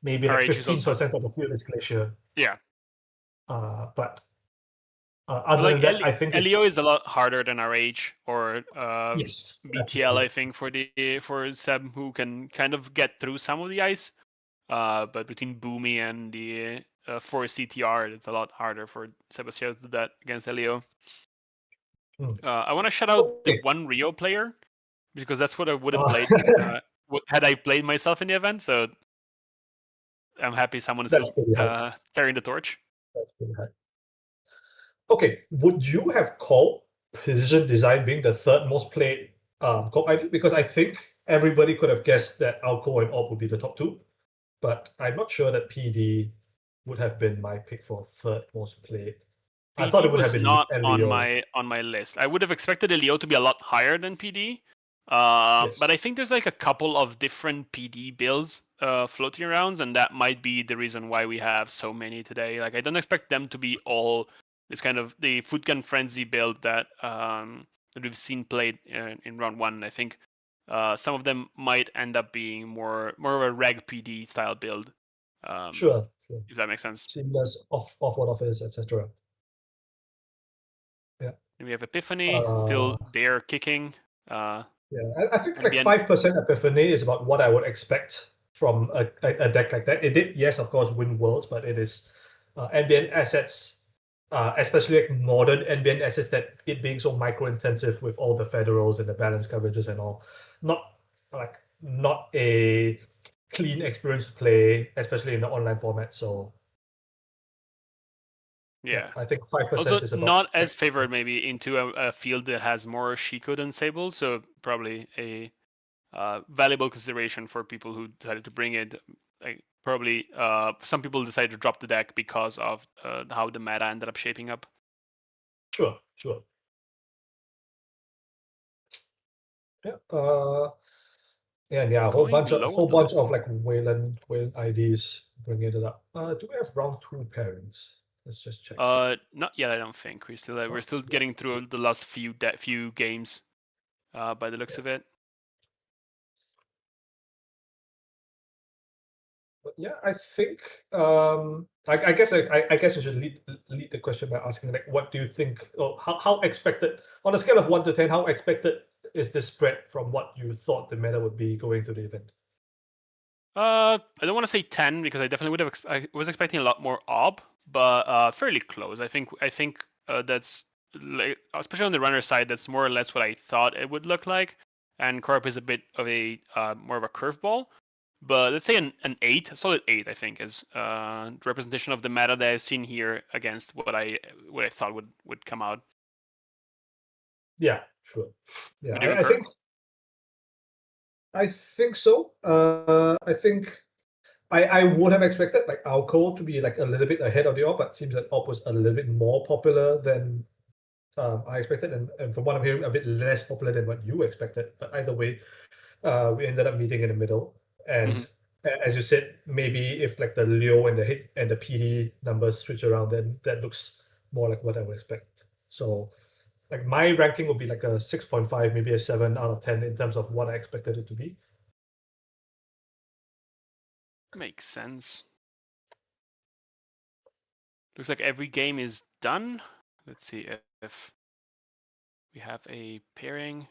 like 15% of the field is Glacier. Yeah. But other than that, I think Leo is a lot harder than RH or yes, BTL. I think for Seb, who can kind of get through some of the ice. But between Boomy and the 4 CTR, it's a lot harder for Sebastian to do that against Elio. I want to shout out the one Rio player because that's what I would have played had I played myself in the event. So I'm happy someone is still carrying the torch. That's pretty high. Okay, would you have called Precision Design being the third most played co-op ID? Because I think everybody could have guessed that AuCo and Op would be the top two, but I'm not sure that PD would have been my pick for third most played. I thought it would have been not Elio. on my list. I would have expected Elio to be a lot higher than PD. Yes. But I think there's like a couple of different PD builds floating around, and that might be the reason why we have so many today. Like I don't expect them to be all this kind of the Foot Gun Frenzy build that we've seen played in round one. I think some of them might end up being more of a reg PD style build. Sure. If that makes sense. Seamless off-world office, etc. Yeah. And we have Epiphany still there kicking. Yeah, I think like 5% Epiphany is about what I would expect from a deck like that. It did, yes, of course, win worlds, but it is NBN assets, especially like modern NBN assets, that it being so micro-intensive with all the federals and the balance coverages and all, not a clean experience to play, especially in the online format. So yeah, I think 5% also is about not as favored maybe into a field that has more Shiko than Sable, so probably a valuable consideration for people who decided to bring it. Like, probably some people decided to drop the deck because of how the meta ended up shaping up. Sure. Yeah. Yeah, a whole bunch of like Wayland IDs bringing it up. Do we have round 2 pairings? Let's just check. Not yet. I don't think we're still getting through the last few games, by the looks of it. But yeah, I think I guess I should lead the question by asking, like, what do you think, or how expected on a scale of 1 to 10, how expected is this spread from what you thought the meta would be going to the event? I don't want to say 10 because I definitely would have. I was expecting a lot more ob, but fairly close. I think that's like, especially on the runner side, that's more or less what I thought it would look like. And Corp is a bit of a more of a curveball, but let's say an 8, a solid 8. I think is the representation of the meta that I've seen here against what I thought would come out. Yeah, sure. Yeah, I think so. I think I would have expected like AuCo to be like a little bit ahead of the Op, but it seems that Op was a little bit more popular than I expected, and from what I'm hearing, a bit less popular than what you expected. But either way, we ended up meeting in the middle. And as you said, maybe if like the Leo and the hit and the PD numbers switch around, then that looks more like what I would expect. So like my ranking would be like a 6.5, maybe a 7 out of 10 in terms of what I expected it to be. Makes sense. Looks like every game is done. Let's see if we have a pairing.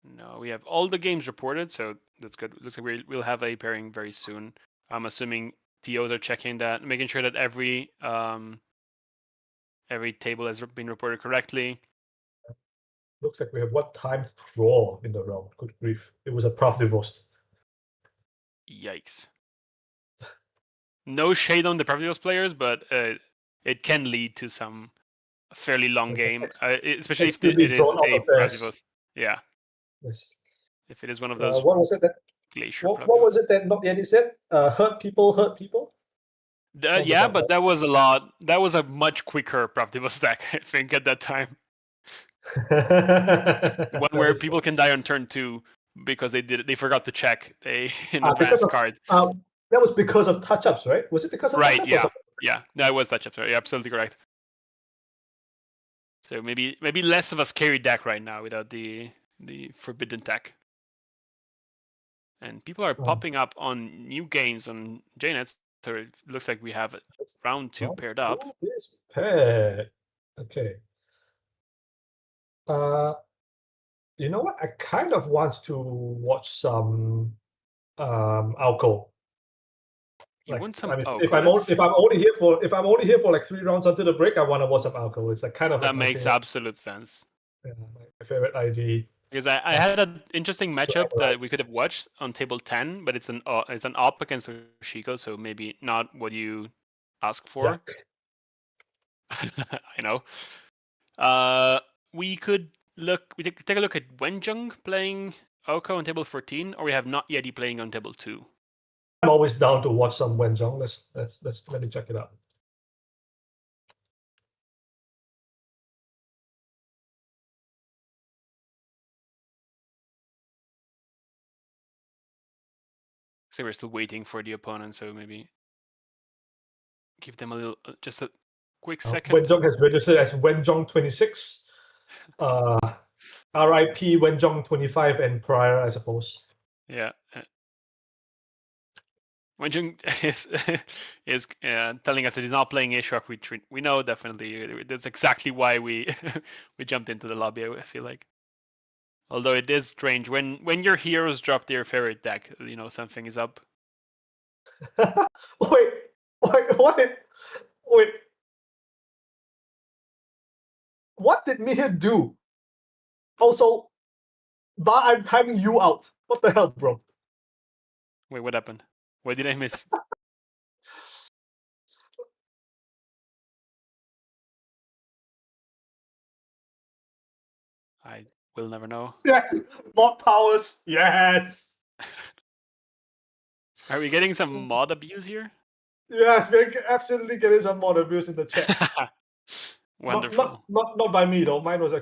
No, we have all the games reported, so that's good. Looks like we'll have a pairing very soon. I'm assuming TOs are checking that, making sure that every table has been reported correctly. Looks like we have one time draw in the round. Good grief. It was a Prof Divorced. Yikes. No shade on the Pravdivos players, but it can lead to some fairly long game, especially if it is a Pravdivos. Yeah. Yes. If it is one of those. What was it that? Glacier what was it that not yet said? Hurt people. Yeah, but that was a lot. That was a much quicker Pravdivos deck, I think, at that time. One where people can die on turn 2 because they forgot to check an advanced card. That was because of touch-ups, right? Was it because of touch-ups? Right, yeah. That was touch-ups. You're absolutely correct. So maybe less of a scary deck right now without the forbidden tech. And people are popping up on new games on JNet, so it looks like we have round 2 paired up. Is paired. Okay. You know what? I kind of want to watch some AuCo. You Like, want some I mean, AuCo? if I'm only here for like 3 rounds until the break, I want to watch some AuCo. It's like kind of like That makes absolute sense. my favorite ID. Because I had an interesting matchup that we could have watched on table 10, but it's an op against Oshiko, so maybe not what you ask for. I know. We could take a look at Wenjung playing AuCo on table 14, or we have not yet playing on table 2. I'm always down to watch some Wenjung. Let me check it out. So we're still waiting for the opponent, so maybe give them a little, just a quick second. Wenjung has registered as Wenjung 26. RIP Wenjung 25 and prior, I suppose. Yeah. Wenjung is telling us that he's not playing A-Shock. We know definitely. That's exactly why we we jumped into the lobby, I feel like. Although it is strange when your heroes drop their favorite deck, you know something is up. Wait. What did Mia do? Also, I'm timing you out. What the hell, bro? Wait, what happened? What did I miss? I will never know. Yes, mod powers. Yes. Are we getting some mod abuse here? Yes, we're absolutely getting some mod abuse in the chat. Wonderful. Not by me though. Mine was a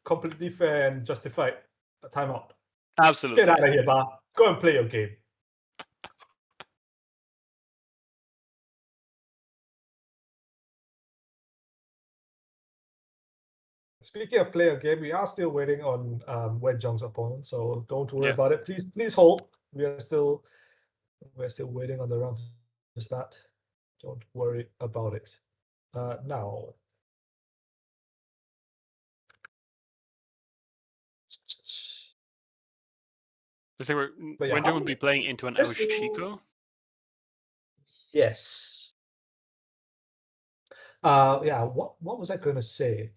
completely fair and justified timeout. Absolutely. Get out of here, Bar. Go and play your game. Speaking of play a game, we are still waiting on Wenjung's opponent, so don't worry about it. Please hold. We're still waiting on the round to start. Don't worry about it. Now. Looks like Wenjung will be playing into an Oshiko. Yes. Yeah. What was I going to say?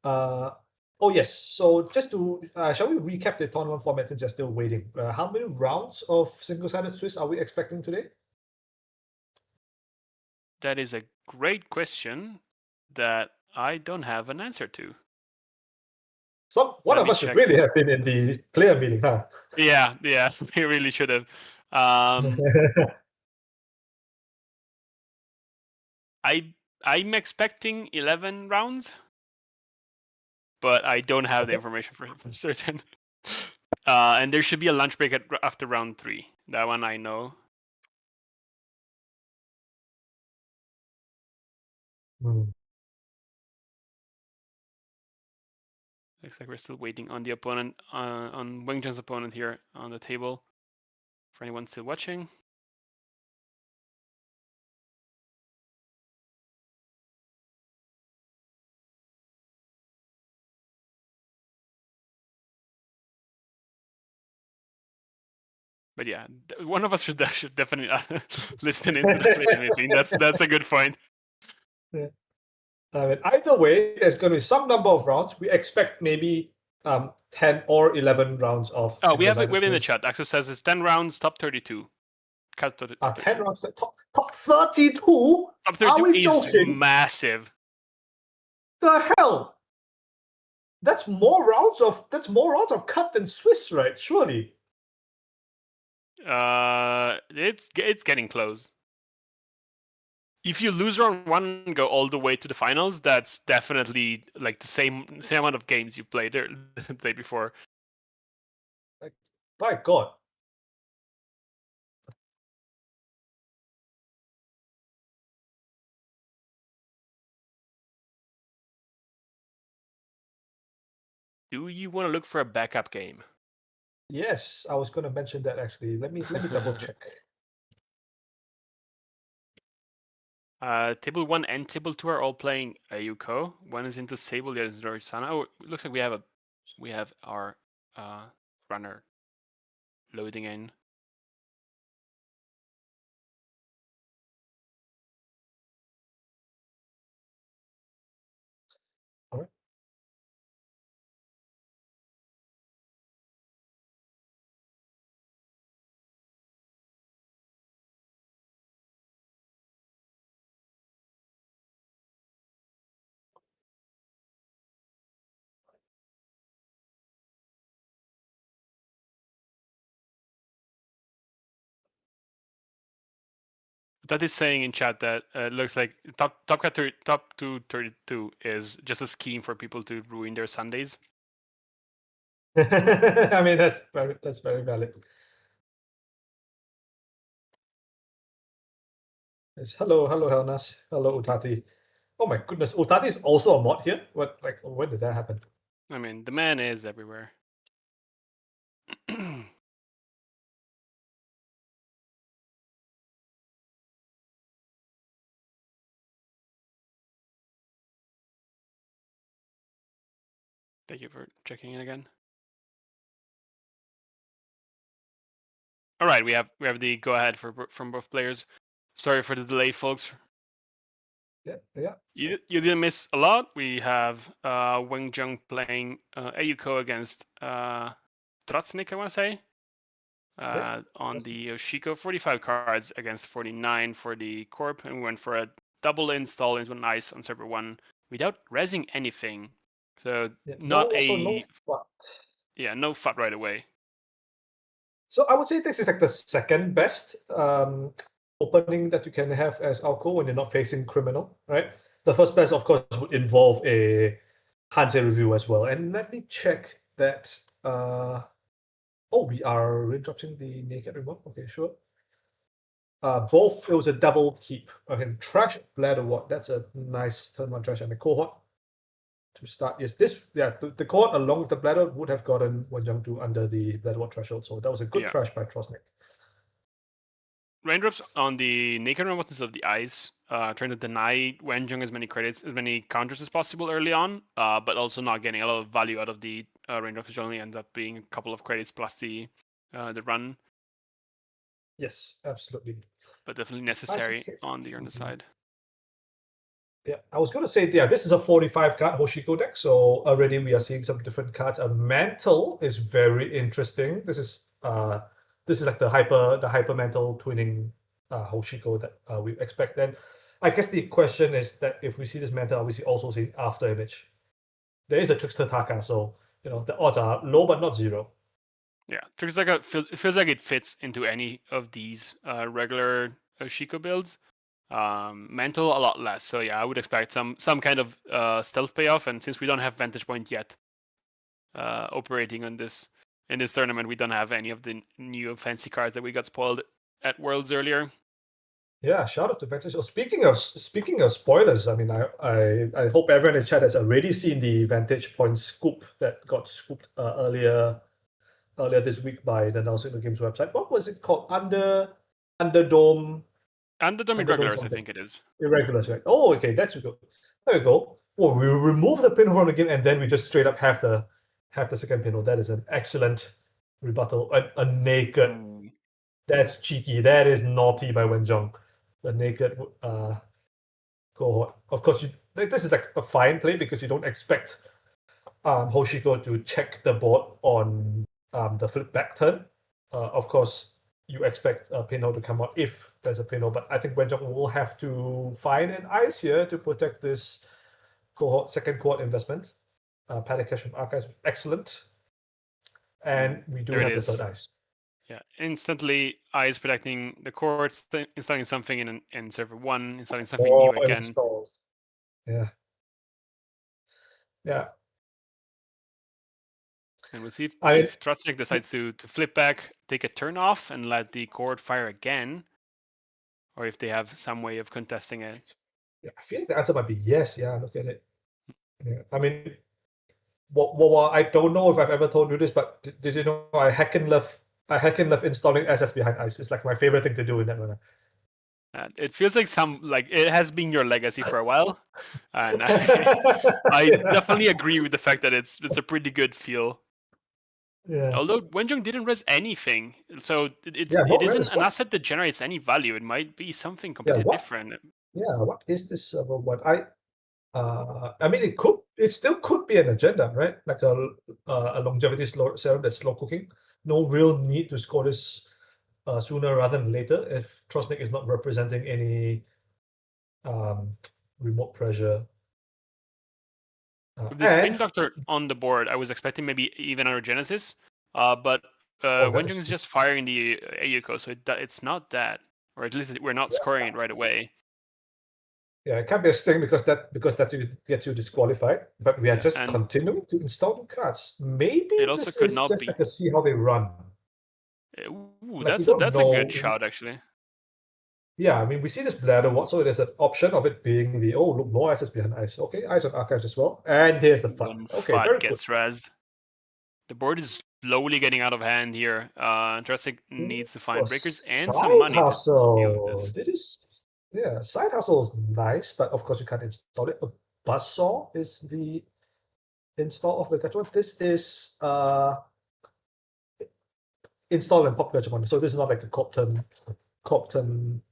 Oh yes. So just to shall we recap the tournament format since you're still waiting? How many rounds of single-sided Swiss are we expecting today? That is a great question that I don't have an answer to. One of us should really have been in the player meeting, huh? Yeah, we really should have. I'm expecting 11 rounds, but I don't have the information for certain. And there should be a lunch break after round 3. That one I know. Looks like we're still waiting on the opponent, on Wenjung's opponent here on the table. For anyone still watching. But yeah, one of us should definitely listen into the player meeting. That's a good point. Yeah. Either way, there's going to be some number of rounds. We expect maybe 10 or 11 rounds of. Oh, we have it in the chat. Axel says it's 10 rounds, top 32. Top 10 rounds, top 32. Top 32 is joking? Massive. The hell! That's more rounds of cut than Swiss, right? Surely. It's getting close. If you lose round 1 and go all the way to the finals, that's definitely like the same amount of games you played there the day before. Like, by God. Do you want to look for a backup game? Yes, I was going to mention that actually. Let me double check. Table 1 and table 2 are all playing AuCo. One is into Sable, the other is Dorisana. Oh, it looks like we have our runner loading in. That is saying in chat that it looks like top 232 is just a scheme for people to ruin their Sundays. I mean, that's very valid. Yes, hello, Helnas. Hello, Utati. Oh my goodness, Utati is also a mod here? What, like, when did that happen? I mean, the man is everywhere. Thank you for checking in again. All right, we have the go ahead from both players. Sorry for the delay, folks. Yeah. You didn't miss a lot. We have Wenjung playing AuCo against Tratsnik, I want to say. On the Yoshiko, 45 cards against 49 for the Corp, and we went for a double install into an ice on server 1 without rezzing anything. So no FUT. Yeah, no FUT right away. So I would say this is like the second best opening that you can have as AuCo when you're not facing criminal, right? The first best, of course, would involve a Hansei review as well. And let me check that. We are raindropping the naked remote. Okay, sure. Both, it was a double keep. Okay, trash bladder ward. That's a nice turn one trash and the cohort to start. Yes, the cohort along with the bladder would have gotten Wenjung 2 under the bladder ward threshold. So that was a good trash by Trosnik. Raindrops on the naked robots of the ice, trying to deny Wenjung as many counters as possible early on, but also not getting a lot of value out of the raindrops, which only end up being a couple of credits plus the run. Yes, absolutely. But definitely necessary on the Urna side. Yeah, I was going to say, this is a 45 card Hoshiko deck, so already we are seeing some different cards. A mantle is very interesting. This is like the hyper mantle twinning Hoshiko that we expect. Then I guess the question is that if we see this mantle, are we also seeing after image? There is a Trickster Taka, so the odds are low but not zero. Yeah, Trickster Taka it feels like it fits into any of these regular Hoshiko builds. Mental a lot less, so yeah, I would expect some kind of stealth payoff, and since we don't have Vantage Point yet operating on this in this tournament, we don't have any of the new fancy cards that we got spoiled at Worlds earlier. Yeah, shout out to Vantage. Speaking of spoilers, I mean, I hope everyone in chat has already seen the Vantage Point scoop that got scooped earlier this week by the Now Signal Games website. What was it called? Underdome Irregulars, I think it is. Irregulars, right? Oh, okay, there we go. Oh, we remove the pinhole from the game, and then we just straight up have the second pinhole. That is an excellent rebuttal. A naked. That's cheeky. That is naughty by Wenjung. The naked cohort. Of course, this is like a fine play because you don't expect Hoshiko to check the board on the flip back turn. Of course, you expect a pinhole to come out if there's a pinhole, but I think Wenjung will have to find an ice here to protect this second cohort investment. Paddock Cash from Archives, excellent. And we do have the third ice. Yeah, instantly ice protecting the court, installing something in server 1, installing something new again. Installs. Yeah. And we'll see if Tratsnik decides to flip back, take a turn off, and let the court fire again, or if they have some way of contesting it. Yeah, I feel like the answer might be yes. Yeah, look at it. Yeah, I mean, well, I don't know if I've ever told you this, but did you know I heckin' love installing SS behind ice. It's like my favorite thing to do in that manner. It feels like it has been your legacy for a while, and I definitely agree with the fact that it's a pretty good feel. Yeah. Although Wenjung didn't res anything, so it isn't an asset that generates any value. It might be something completely different. Yeah, what is this server one? I mean, it still could be an agenda, right? Like a longevity serum that's slow cooking. No real need to score this sooner rather than later if Trosnik is not representing any remote pressure. With the Spin Doctor on the board, I was expecting maybe even a Genesis, but Wenjung is just firing the AuCo, so it's not that. or at least we're not scoring it right away. Yeah, it can't be a sting because that gets you disqualified. But we are just and continuing to install new cards. Maybe it also this could is not just be. like a see how they run. Ooh, Like, we that's a don't know. good shout actually. Yeah, I mean, we see this bladder ward, so there's an option of it being the look, more assets behind ice. Okay, ice on archives as well. And here's the fun. When Okay, FUD very gets good. rezzed. The board is slowly getting out of hand here. Jurassic needs to find breakers and some money to deal with this. Did you? Yeah, side hustle is nice, but of course you can't install it. A buzzsaw is the install of the gadget. This is install and pop gadget. So this is not like a Copton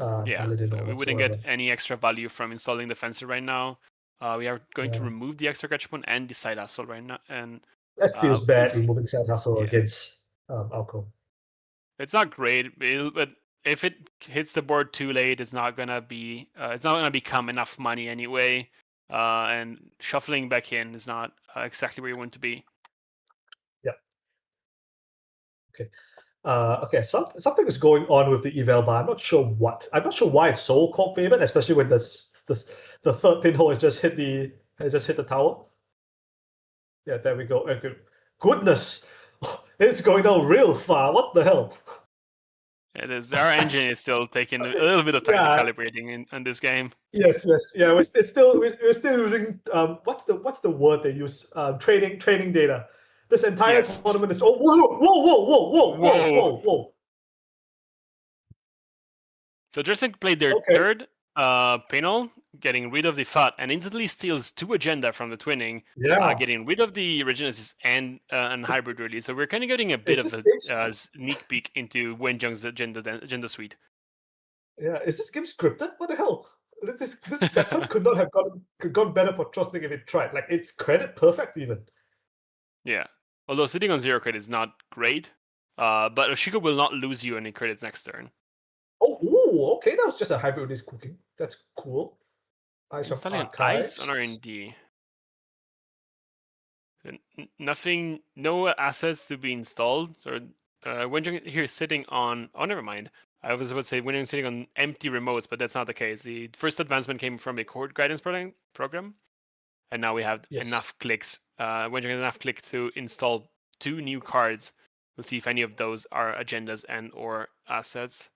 Yeah, paladin so or we wouldn't whatsoever. get any extra value from installing the fencer right now. We are going to Yeah. remove the extra gachapon and the side hustle right now, and That feels bad it's- removing side hustle yeah. against AuCo. It's not great, but if it hits the board too late, it's not gonna be. It's not gonna become enough money anyway. And shuffling back in is not exactly where you want to be. Yeah. Okay. Okay, something is going on with the eval bar. I'm not sure what. I'm not sure why it's so called favored, especially when the third pinhole has just hit the tower. Yeah, there we go. Okay. Goodness, it's going down real far. What the hell? It is. Our engine is still taking a little bit of time Yeah. calibrating in this game. Yes, yeah. We're still using what's the word they use? Training data. This entire Yes. tournament is whoa. So Dresden played their Okay. third panel, getting rid of the FUT, and instantly steals 2 agenda from the twinning, Yeah. getting rid of the Regenesis and hybrid release. So we're kind of getting a bit Is of this a sneak peek into Wenjung's agenda suite. Yeah, is this game scripted? What the hell? That turn could not have gone better for trusting if it tried. Like, it's credit perfect even. Yeah. Although sitting on 0 credit is not great, but Oshiko will not lose you any credits next turn. Oh, ooh, okay, that was just a hybrid release cooking. That's cool. Ice of Installing an Archives. ice on R&D. Nothing, no assets to be installed. So Wenjung here is sitting on. Oh, never mind. I was about to say Wenjung sitting on empty remotes, but that's not the case. The first advancement came from a court guidance program, and now we have enough clicks. Wenjung has enough click to install 2 new cards. We'll see if any of those are agendas and or assets.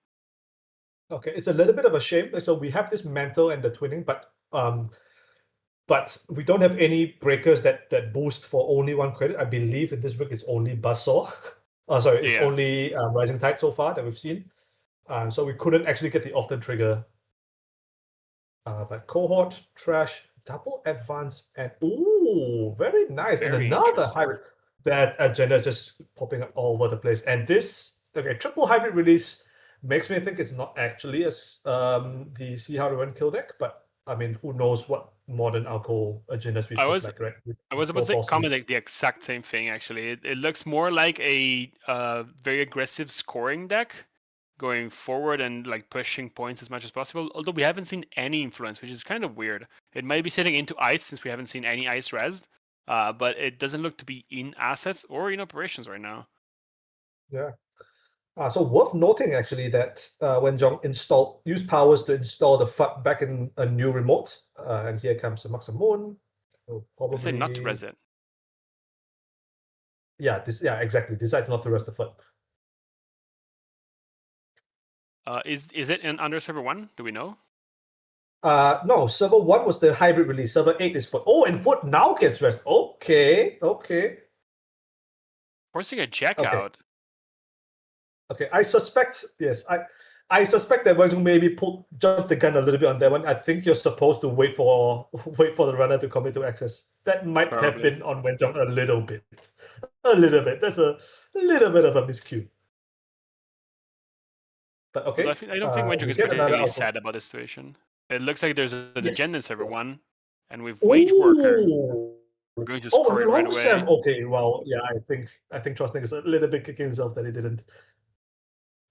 Okay, it's a little bit of a shame. So we have this mantle and the twinning, but we don't have any breakers that boost for only 1 credit. I believe in this rig it's only Buzzsaw. It's only Rising Tide so far that we've seen. So we couldn't actually get the often trigger. But cohort, trash, double advance, and ooh, very nice. Very and another hybrid. That agenda just popping up all over the place. And this triple hybrid release makes me think it's not actually as the see how to run kill deck, but I mean, who knows what modern AuCo agenda suites look like, right? I was about to comment the exact same thing, actually. It looks more like a very aggressive scoring deck going forward and like pushing points as much as possible, although we haven't seen any influence, which is kind of weird. It might be sitting into ice since we haven't seen any ice rezzed, but it doesn't look to be in assets or in operations right now. Yeah. So worth noting actually that when Jong used powers to install the FUT back in a new remote, and here comes the Maximum. Probably say not to res it. Yeah, exactly. Decides not to res the FUT. Is it in under server 1? Do we know? No, server 1 was the hybrid release. Server 8 is FUT. Oh, and FUT now gets rest. Okay. Forcing a jack out. Okay, I suspect that Wenjung maybe jumped the gun a little bit on that one. I think you're supposed to wait for the runner to commit to access. That might have been on Wenjung a little bit. That's a little bit of a miscue. But okay, I don't think Wenjung is particularly sad about the situation. It looks like there's an agenda in server 1, and we've Wage Worker. We're going to score it right away. Okay, well, yeah, I think Trostnik is a little bit kicking himself that he didn't.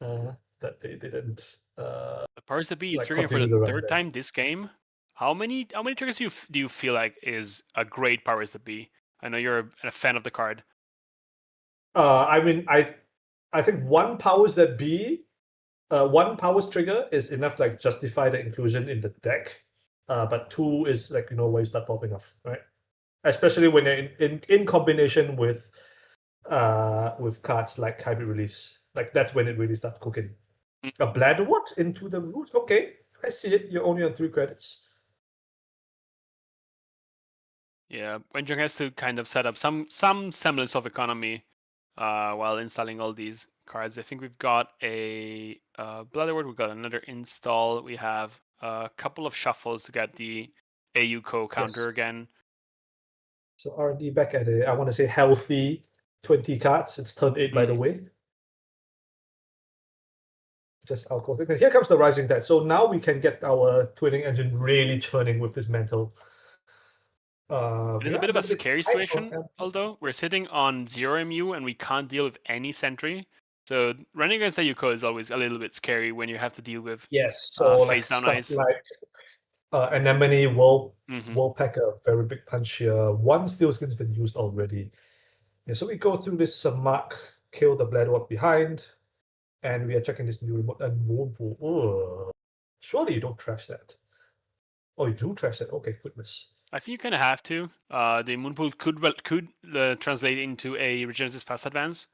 That they didn't. The powers that be is triggering for the third time this game. How many triggers do you feel like is a great powers that be? I know you're a fan of the card. I mean, I think 1 powers that be one powers trigger is enough to like justify the inclusion in the deck, but two is like where you start popping off, right? Especially when they're in combination with cards like Hybrid Release. Like that's when it really starts cooking. A Bladderwort into the root. Okay, I see it. You're only on 3 credits. Yeah, Wenjung has to kind of set up some semblance of economy while installing all these cards. I think we've got a Bladderwort, we've got another install, we have a couple of shuffles to get the AuCo counter again. So R&D back at I want to say healthy 20 cards. It's turn 8, by the way. Just AuCo. Here comes the Rising Tide. So now we can get our twinning engine really churning with this mantle. It is a bit of a scary situation, although we're sitting on 0 MU and we can't deal with any sentry. So running against AuCo is always a little bit scary when you have to deal with so face down stuff ice. Like Anemone, Woolpecker, very big punch here. 1 Steel Skin's been used already. Yeah, so we go through this mark, kill the Bladderwort behind, and we are checking this new remote and Moonpool. Surely you don't trash that. Oh, you do trash that. Okay, goodness. I think you kind of have to. The Moonpool could translate into a Regenesis Fast Advance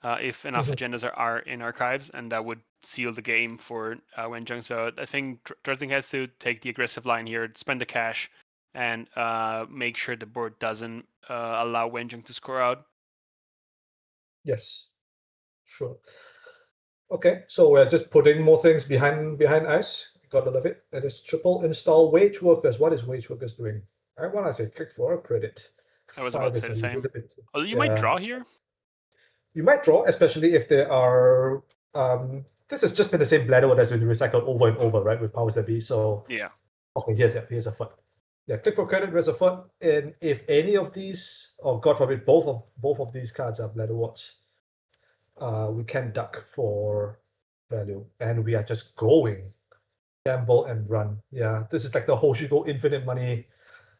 if enough agendas are in archives, and that would seal the game for Wenjung. So I think Dredging has to take the aggressive line here, spend the cash, and make sure the board doesn't allow Wenjung to score out. Yes, sure. Okay, so we're just putting more things behind ice. Gotta love it. That is triple install Wage Workers. What is Wage Workers doing? I want to say click for a credit. I was about to say the same. Although you might draw here. You might draw, especially if there are. This has just been the same Bladderwort that's been recycled over and over, right? With powers that be. So yeah. Okay, here's a foot. Yeah, click for credit. There's a foot, and if any of these, or God forbid, both of these cards are Bladderworts, we can duck for value, and we are just going gamble and run. Yeah, this is like the Hosh infinite money,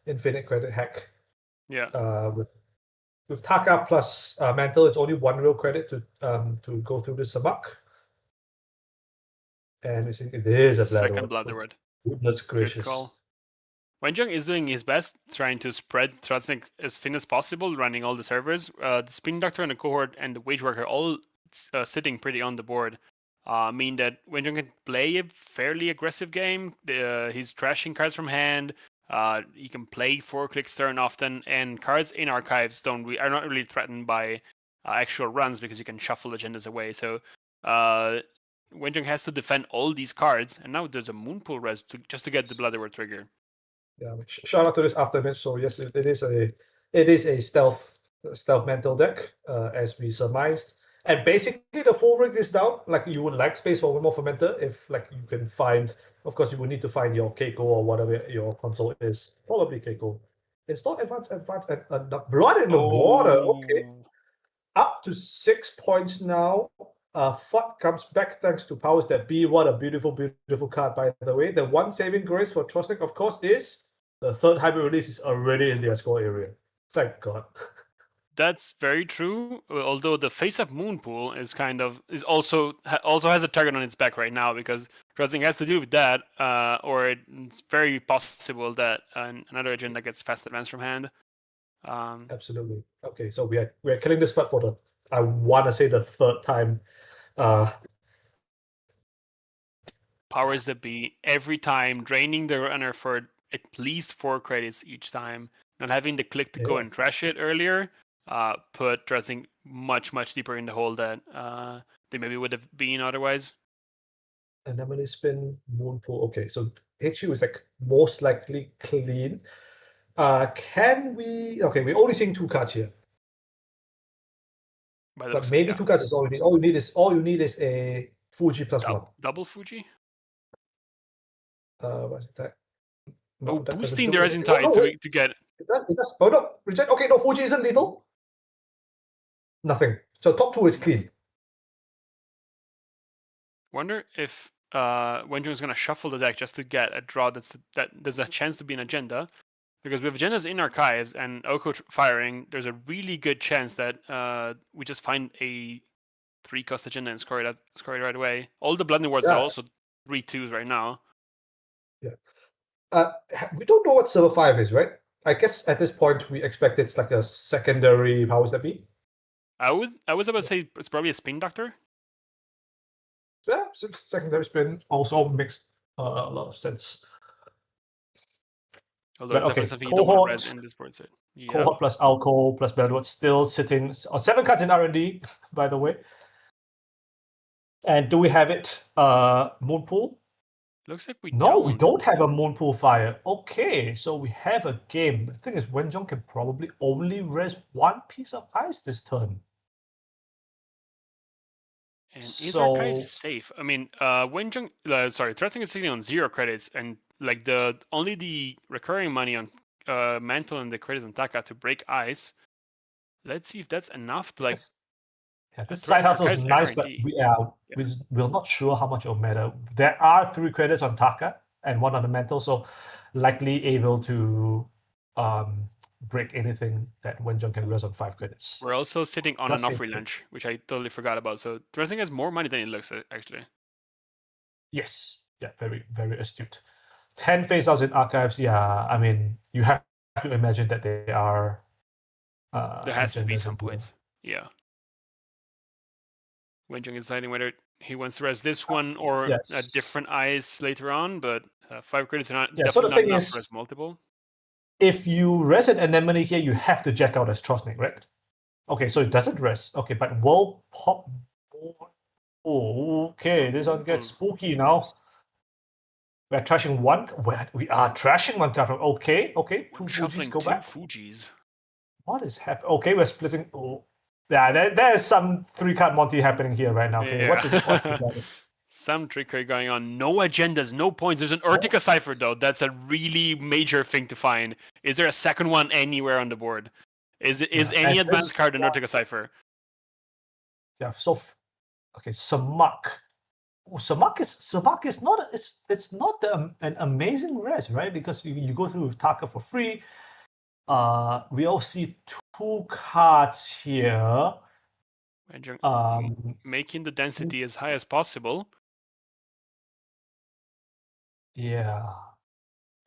infinite credit hack. Yeah. With Taka plus Mantle, it's only 1 real credit to go through this amok. And we think it is a Bladderwort. Second Bladderwort. Goodness gracious. Good call. Wenjung is doing his best, trying to spread Threatsnake as thin as possible, running all the servers. The Spin Doctor and the Cohort and the Wage Worker all sitting pretty on the board. Mean that Wenjung can play a fairly aggressive game. He's trashing cards from hand. He can play 4 clicks turn often, and cards in archives are not really threatened by actual runs because you can shuffle agendas away. So Wenjung has to defend all these cards, and now there's a Moonpool res just to get the Bladderwort trigger. Yeah, shout out to this aftermatch. So yes, it is a stealth mental deck, as we surmised. And basically, the full rig is down. Like you would like space for one more fermenter if like you can find. Of course, you would need to find your Keiko or whatever your console is. Probably Keiko. Install advance, and blood in the water. Okay, up to 6 points now. FUT comes back thanks to powers that be. What a beautiful, beautiful card, by the way. The one saving grace for Trostnik, of course, is the 3rd hybrid release is already in their score area. Thank God. That's very true. Although the face-up Moonpool is also has a target on its back right now because Trostnik has to deal with that, or it's very possible that another agenda gets fast advance from hand. Absolutely. Okay, so we are killing this FUT for I want to say the 3rd time. Powers that be every time, draining the runner for at least 4 credits each time, not having the click to go and trash it earlier, put Dressing much deeper in the hole that they maybe would have been otherwise. Anemone Spin, Moonpool. Okay, so HU is like most likely clean. Can we? Okay, we're only seeing 2 cards here. But maybe 2 cards is all you need. All you need is a Fuji plus 1. Double Fuji? What's that? No, boosting the Rising Tide to get it does. Oh no, reject. Okay, no, Fuji isn't lethal. Nothing. So top 2 is clean. Wonder if Wenjung is gonna shuffle the deck just to get a draw that there's a chance to be an agenda. Because with agendas in archives and AuCo firing, there's a really good chance that we just find a 3-cost agenda and score it right away. All the Blood Wards are also 3/2s right now. Yeah. We don't know what Silver 5 is, right? I guess at this point we expect it's like a secondary powers that be. I was about to say it's probably a Spin Doctor. Yeah, secondary spin also makes a lot of sense. Although it's definitely something you don't want to res in this board set. Yep. Cohort plus AuCo plus Bloodwood still sitting on 7 cards in R&D, by the way. And do we have it Moonpool? Looks like we we don't have a Moonpool Fire. Okay, so we have a game. The thing is, Wenjong can probably only res 1 piece of ice this turn. And is Archive safe? I mean, Wenjong, Threatening is sitting on 0 credits, and like only the recurring money on Mantle and the credits on Taka to break ice. Let's see if that's enough to like. Yeah, this side hustle is nice, but we're not sure how much it'll matter. There are 3 credits on Taka and 1 on the Mantle, so likely able to break anything that Wenjong can res on 5 credits. We're also sitting on an off-free lunch, which I totally forgot about. So Threatening has more money than it looks, actually. Yes. Yeah, very, very astute. 10 face outs in archives. Yeah, I mean, you have to imagine that they are. There has to be some points. Yeah. Wenjong is deciding whether he wants to res this one or a different ice later on, but 5 credits are definitely not enough to res multiple. If you res an anemone here, you have to jack out as Trostnik, right? Okay, so it doesn't res. Okay, but will pop. Oh, okay, this one gets spooky now. We're trashing one. We are trashing one card from. Okay. 2 Fujis go back. 2 Fujis. What is happening? Okay, we're splitting. Oh, yeah, there's some 3-card Monty happening here right now. Okay, yeah. Some trickery going on. No agendas, no points. There's an Urtica Cipher, though. That's a really major thing to find. Is there a second one anywhere on the board? Is any advanced card an Urtica Cipher? Yeah, so... Okay, Samak. Samak is not... It's not an amazing res, right? Because you go through with Taka for free. We all see 2 cards here. Making the density as high as possible. Yeah.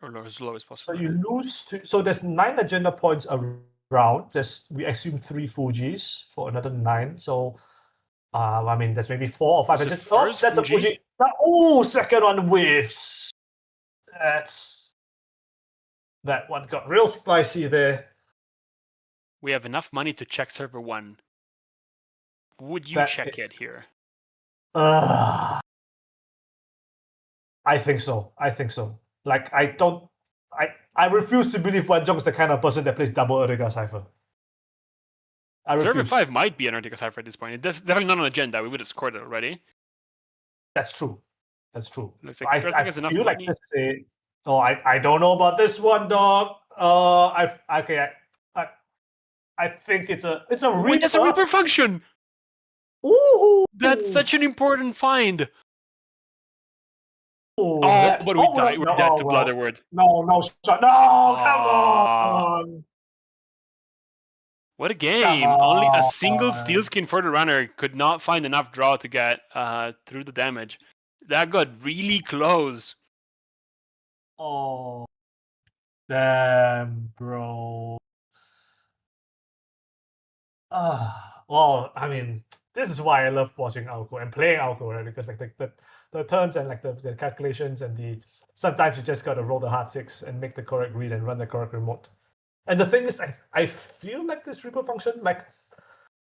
Or as low as possible. So you lose so there's 9 agenda points around. We assume 3 Fujis for another 9. So I mean there's maybe 4 or 5 agendas. Oh, that's Fuji. A Fuji. Oh, second one whiffs. That one got real spicy there. We have enough money to check server 1. Would you check it here? I think so. Like, I refuse to believe Wenjong is the kind of person that plays double Urtica Cipher. Server 5 might be an Urtica Cipher at this point. It's definitely not on agenda. We would have scored it already. That's true. Looks like I feel like this is I don't know about this one, dog. I think it's a Reaper. Wait, that's a Reaper function! Ooh! That's such an important find! But we died. We're dead to Bloodward. No, come on! What a game! Only a single steel skin for the runner could not find enough draw to get through the damage. That got really close. Oh, damn, bro. Well, I mean, this is why I love watching AuCo and playing AuCo, right? Because like the turns and like the calculations and sometimes you just gotta roll the hard 6 and make the correct read and run the correct remote. And the thing is, I feel like this Reaper function, like,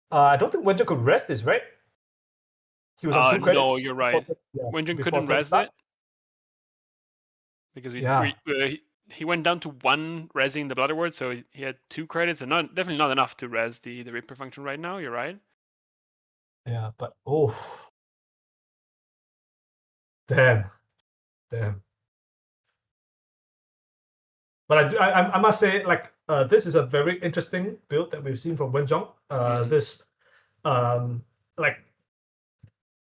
I don't think Wenjong could rest this, right? He was on 2 credits. No, you're right. Wenjong couldn't rest it. Because he went down to 1 resing the Bloodward, so he had 2 credits, and definitely not enough to res the Reaper function right now. You're right. Yeah, but damn. But I must say, like, this is a very interesting build that we've seen from Wenjong. This, like,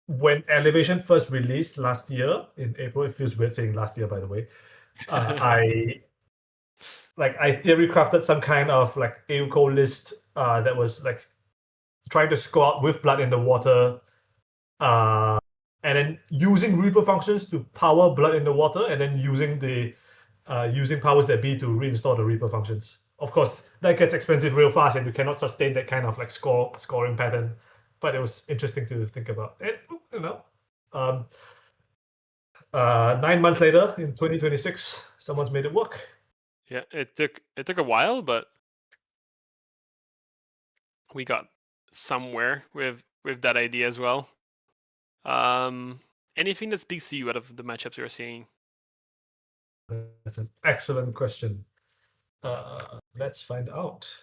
when Elevation first released last year in April, it feels weird saying last year, by the way. I theory crafted some kind of like AuCo list that was like trying to score out with Blood in the Water and then using Reaper functions to power Blood in the Water, and then using the using powers that be to reinstall the Reaper functions. Of course, that gets expensive real fast, and you cannot sustain that kind of like scoring pattern. But it was interesting to think about. And you know, 9 months later, in 2026, someone's made it work. Yeah, it took a while, but we got somewhere with that idea as well. Anything that speaks to you out of the matchups you're seeing? That's an excellent question. Let's find out.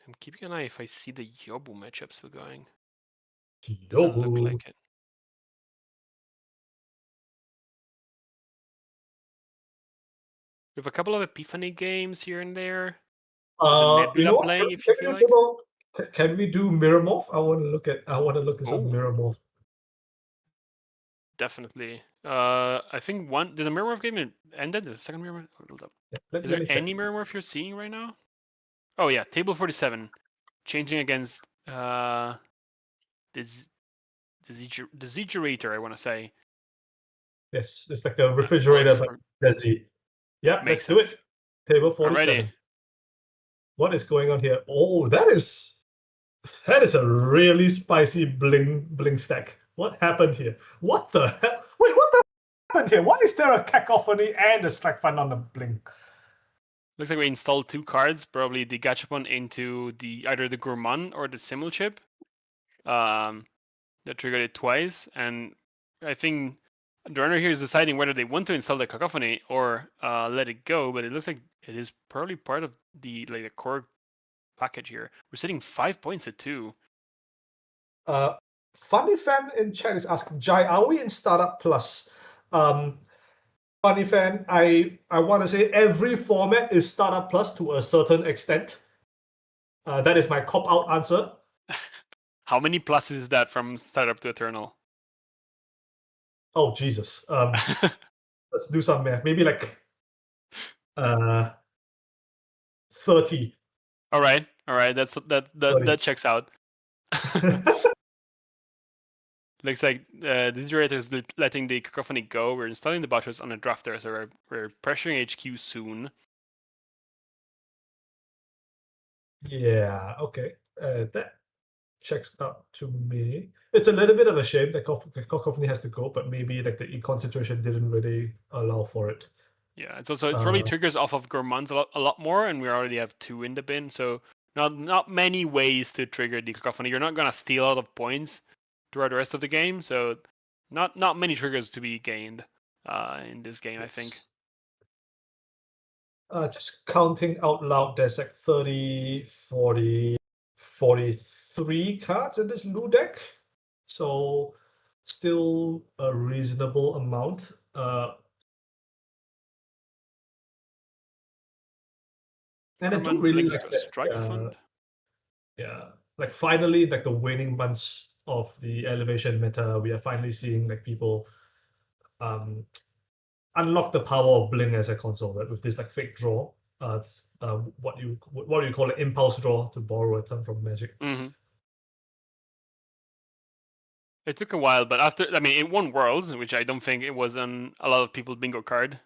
I'm keeping an eye if I see the Hyoubu matchup still going. Doesn't look Hyoubu. like it. We have a couple of Epiphany games here and there. There's a You Nebula know what? playing if you feel like. Can we do Mirror Morph? I want to look at some Oh. Mirror Morph. Definitely. I think there's a Mirror Morph game that ended. There's a second Mirror Morph. Hold up. Yeah, Is there any Mirror Morph you're seeing right now? Oh yeah, table 47, changing against the Zigurator, I want to say. Yes, it's like a refrigerator, but desi. Yeah, let's do it. Table 47. Alrighty. What is going on here? Oh, that is a really spicy bling stack. What happened here? What the hell? Wait, what the happened here? Why is there a cacophony and a strike fund on the bling? Looks like we installed 2 cards, probably the Gachapon into either the Gourmand or the Simul chip. That triggered it twice, and I think the runner here is deciding whether they want to install the cacophony or let it go. But it looks like it is probably part of the core package here. We're sitting 5 points at 2. Funny fan in chat is asking, Jai, are we in Startup Plus? Funny fan, I want to say every format is Startup Plus to a certain extent. That is my cop-out answer. How many pluses is that from Startup to Eternal? Oh, Jesus. Let's do some math. Maybe like 30. All right. That checks out. Looks like the generator is letting the cacophony go. We're installing the botchers on a drafter, so we're pressuring HQ soon. Yeah, okay. That checks out to me. It's a little bit of a shame that cacophony has to go, but maybe like the concentration didn't really allow for it. Yeah, it's also it probably triggers off of Gourmands a lot more, and we already have 2 in the bin, so not many ways to trigger the cacophony. You're not gonna steal a lot of points throughout the rest of the game, so not many triggers to be gained in this game, I think. Just counting out loud, there's like 30, 40, 43 cards in this Loup deck. So still a reasonable amount. And I do really like that. Strike Fund. Yeah, like finally, like the waning months of the elevation meta, we are finally seeing like people unlock the power of Bling as a console, right? With this like fake draw. It's what do you call it? Impulse draw, to borrow a term from Magic. Mm-hmm. It took a while, but it won Worlds, which I don't think it was on a lot of people's bingo card.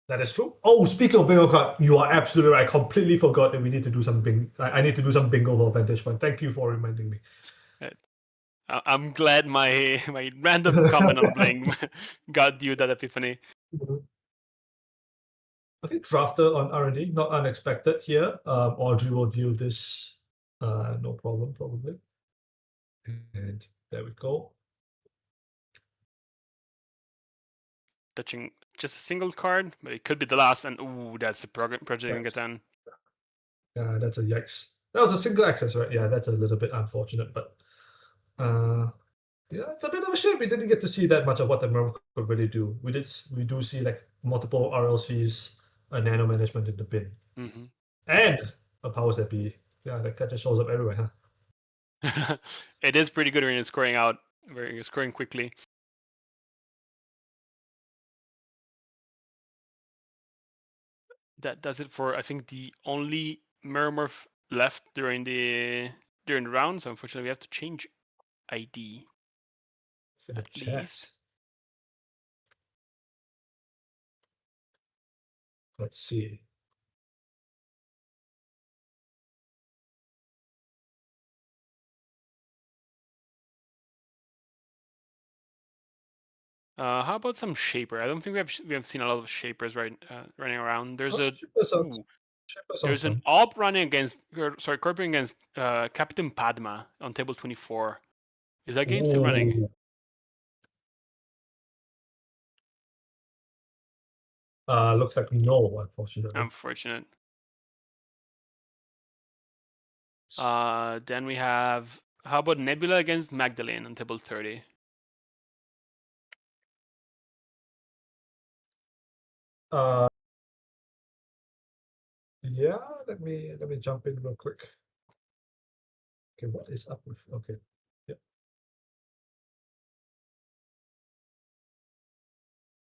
That is true. Oh, speaking of bingo card, you are absolutely right. I completely forgot that we need to do some bingo. I need to do some bingo for Vantage Point. Thank you for reminding me. I'm glad my random comment on Bling got you that epiphany. Okay, drafter on R&D, not unexpected here. Audrey will deal with this, no problem, probably. And there we go. Touching just a single card, but it could be the last, and ooh, that's a project didn't get done. Yeah, that's a yikes. That was a single access, right? Yeah, that's a little bit unfortunate, but yeah, it's a bit of a shame we didn't get to see that much of what the Merv could really do. We do see like multiple RLCs, a nano management in the bin, and a powers that be. Yeah, that just shows up everywhere, huh? It is pretty good when you're scoring out, where you're scoring quickly. that does it for, I think, the only mirror morph left during the round. So unfortunately, we have to change ID It's in the at chat. least. Let's see. How about some shaper? I don't think we have seen a lot of shapers running around. There's There's an AuP running against, corping against Captain Padma on table 24. Is that game still running? Looks like no, unfortunately. Unfortunate. Then we have, how about Nebula against Magdalene on table 30? Yeah, let me jump in real quick. Okay, what is up with? Okay, yeah.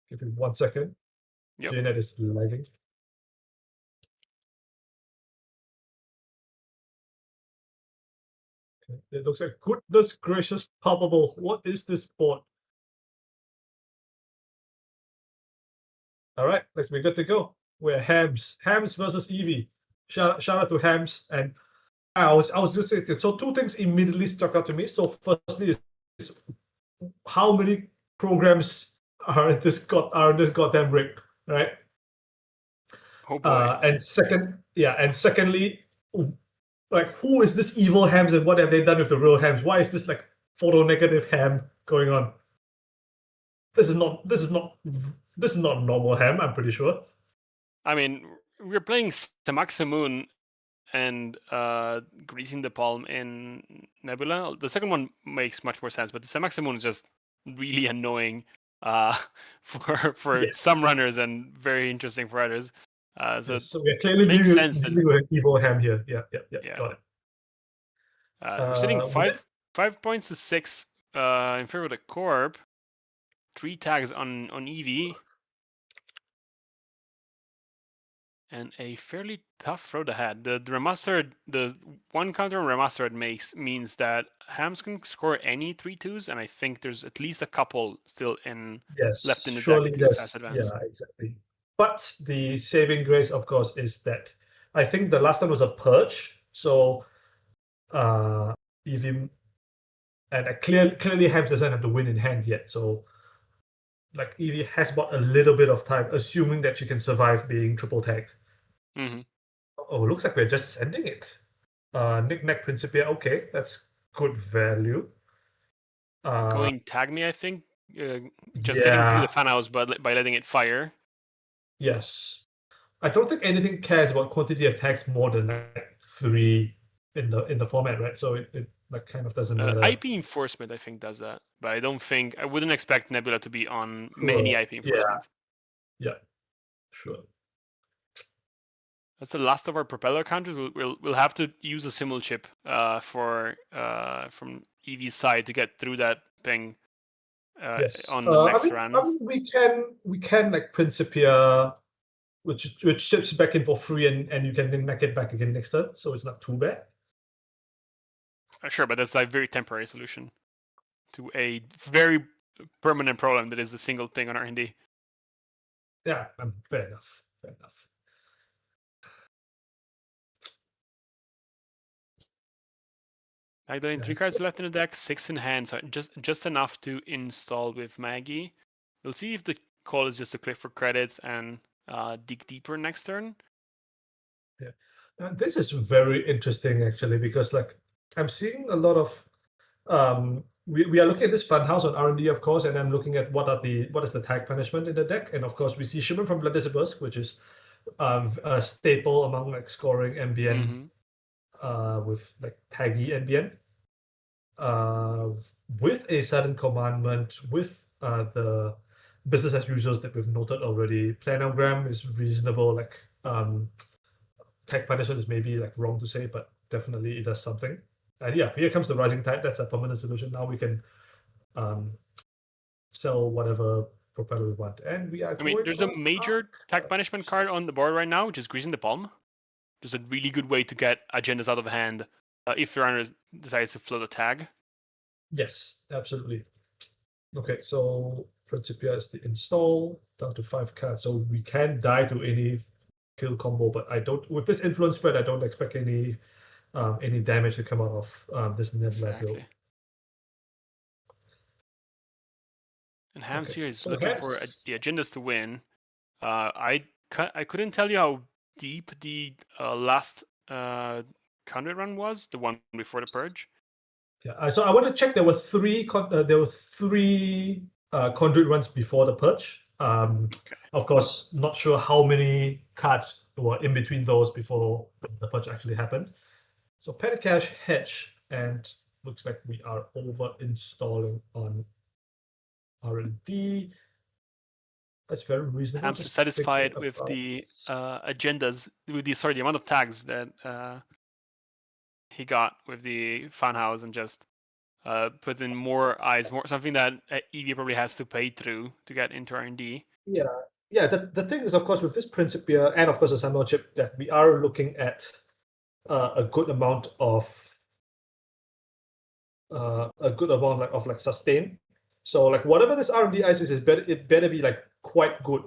Give me 1 second. Yep. JNet is lagging. Okay. It looks like goodness gracious palpable. What is this board? All right, let's be good to go. We're Hams versus Eevee. Shout out to Hams. And I was just saying, so two things immediately stuck out to me. So firstly is how many programs are in this goddamn rig, right? Oh boy. And secondly, like, who is this evil Hams and what have they done with the real Hams? Why is this like photo negative Ham going on? This is not normal Ham, I'm pretty sure. I mean, we're playing Samaxamoon and Greasing the Palm in Nebula. The second one makes much more sense, but the Samaxamoon is just really annoying for Yes. some runners and very interesting for others. So we're clearly makes dealing sense with an evil Ham here. Yeah. Yeah. Got it. We're sitting 5 points to 6 in favor of the Corp. 3 tags on Eevee. And a fairly tough road ahead. The remastered, the one counter remastered means that Hams can score any 3-2s, and I think there's at least a couple still left in the surely deck. there's, yeah, exactly. But the saving grace, of course, is that I think the last one was a purge. So Eevee and clearly Hams doesn't have the win in hand yet. So like Eevee has bought a little bit of time, assuming that she can survive being triple tagged. Mm-hmm. Oh, looks like we're just sending it. Knick-knack Principia, okay, that's good value. Going tag me, I think. Just getting through the fan house by letting it fire. Yes. I don't think anything cares about quantity of tags more than like 3 in the format, right? So it like kind of doesn't matter. IP enforcement, I think, does that, but I wouldn't expect Nebula to be on many IP enforcement. Yeah, sure. That's the last of our propeller counters. We'll have to use a simul chip from Eevee's side to get through that thing on the next run. I mean, we can like Principia, which ships back in for free, and you can then knack it back again next turn, so it's not too bad. Sure, but that's like very temporary solution to a very permanent problem that is the single thing on R&D. Yeah, fair enough. Magdalene, 3 cards left in the deck, 6 in hand, so just enough to install with Maggie. We'll see if the call is just to click for credits and dig deeper next turn. Yeah, this is very interesting actually, because like I'm seeing a lot of we are looking at this funhouse on R&D, of course, and I'm looking at what is the tag punishment in the deck, and of course we see Shimmer from Blood Disperse, which is a staple among like scoring NBN with like taggy NBN. With a sudden commandment, with the business as usual that we've noted already, planogram is reasonable. Like tag punishment is maybe like wrong to say, but definitely it does something. And yeah, here comes the Rising Tide. That's a permanent solution. Now we can sell whatever propeller we want. And we are going there's a on major tag punishment card on the board right now, which is Greasing the Palm. Just a really good way to get agendas out of hand if the runner decides to float a tag. Yes, absolutely. Okay, so Principia is the install, down to 5 cards. So we can die to any kill combo, but I don't. With this influence spread, I don't expect any damage to come out of this Nebula build. Exactly. And Hams Okay, here is so looking Hams- for the agendas to win. I couldn't tell you how deep the last Conduit run was, the one before the purge. Yeah, so I want to check. There were three conduit runs before the purge. Okay. Of course, not sure how many cards were in between those before the purge actually happened. So petty cash hedge, and looks like we are over installing on R&D. That's very reasonable. Hams is Just satisfied thinking with about- the agendas, with the amount of tags that he got with the Funhouse, and just put in more eyes, something that EV probably has to pay through to get into R&D. Yeah. The thing is, of course, with this Principia and of course the Samuel chip, that we are looking at a good amount of sustain. So like whatever this R&D ice is, it better be like quite good.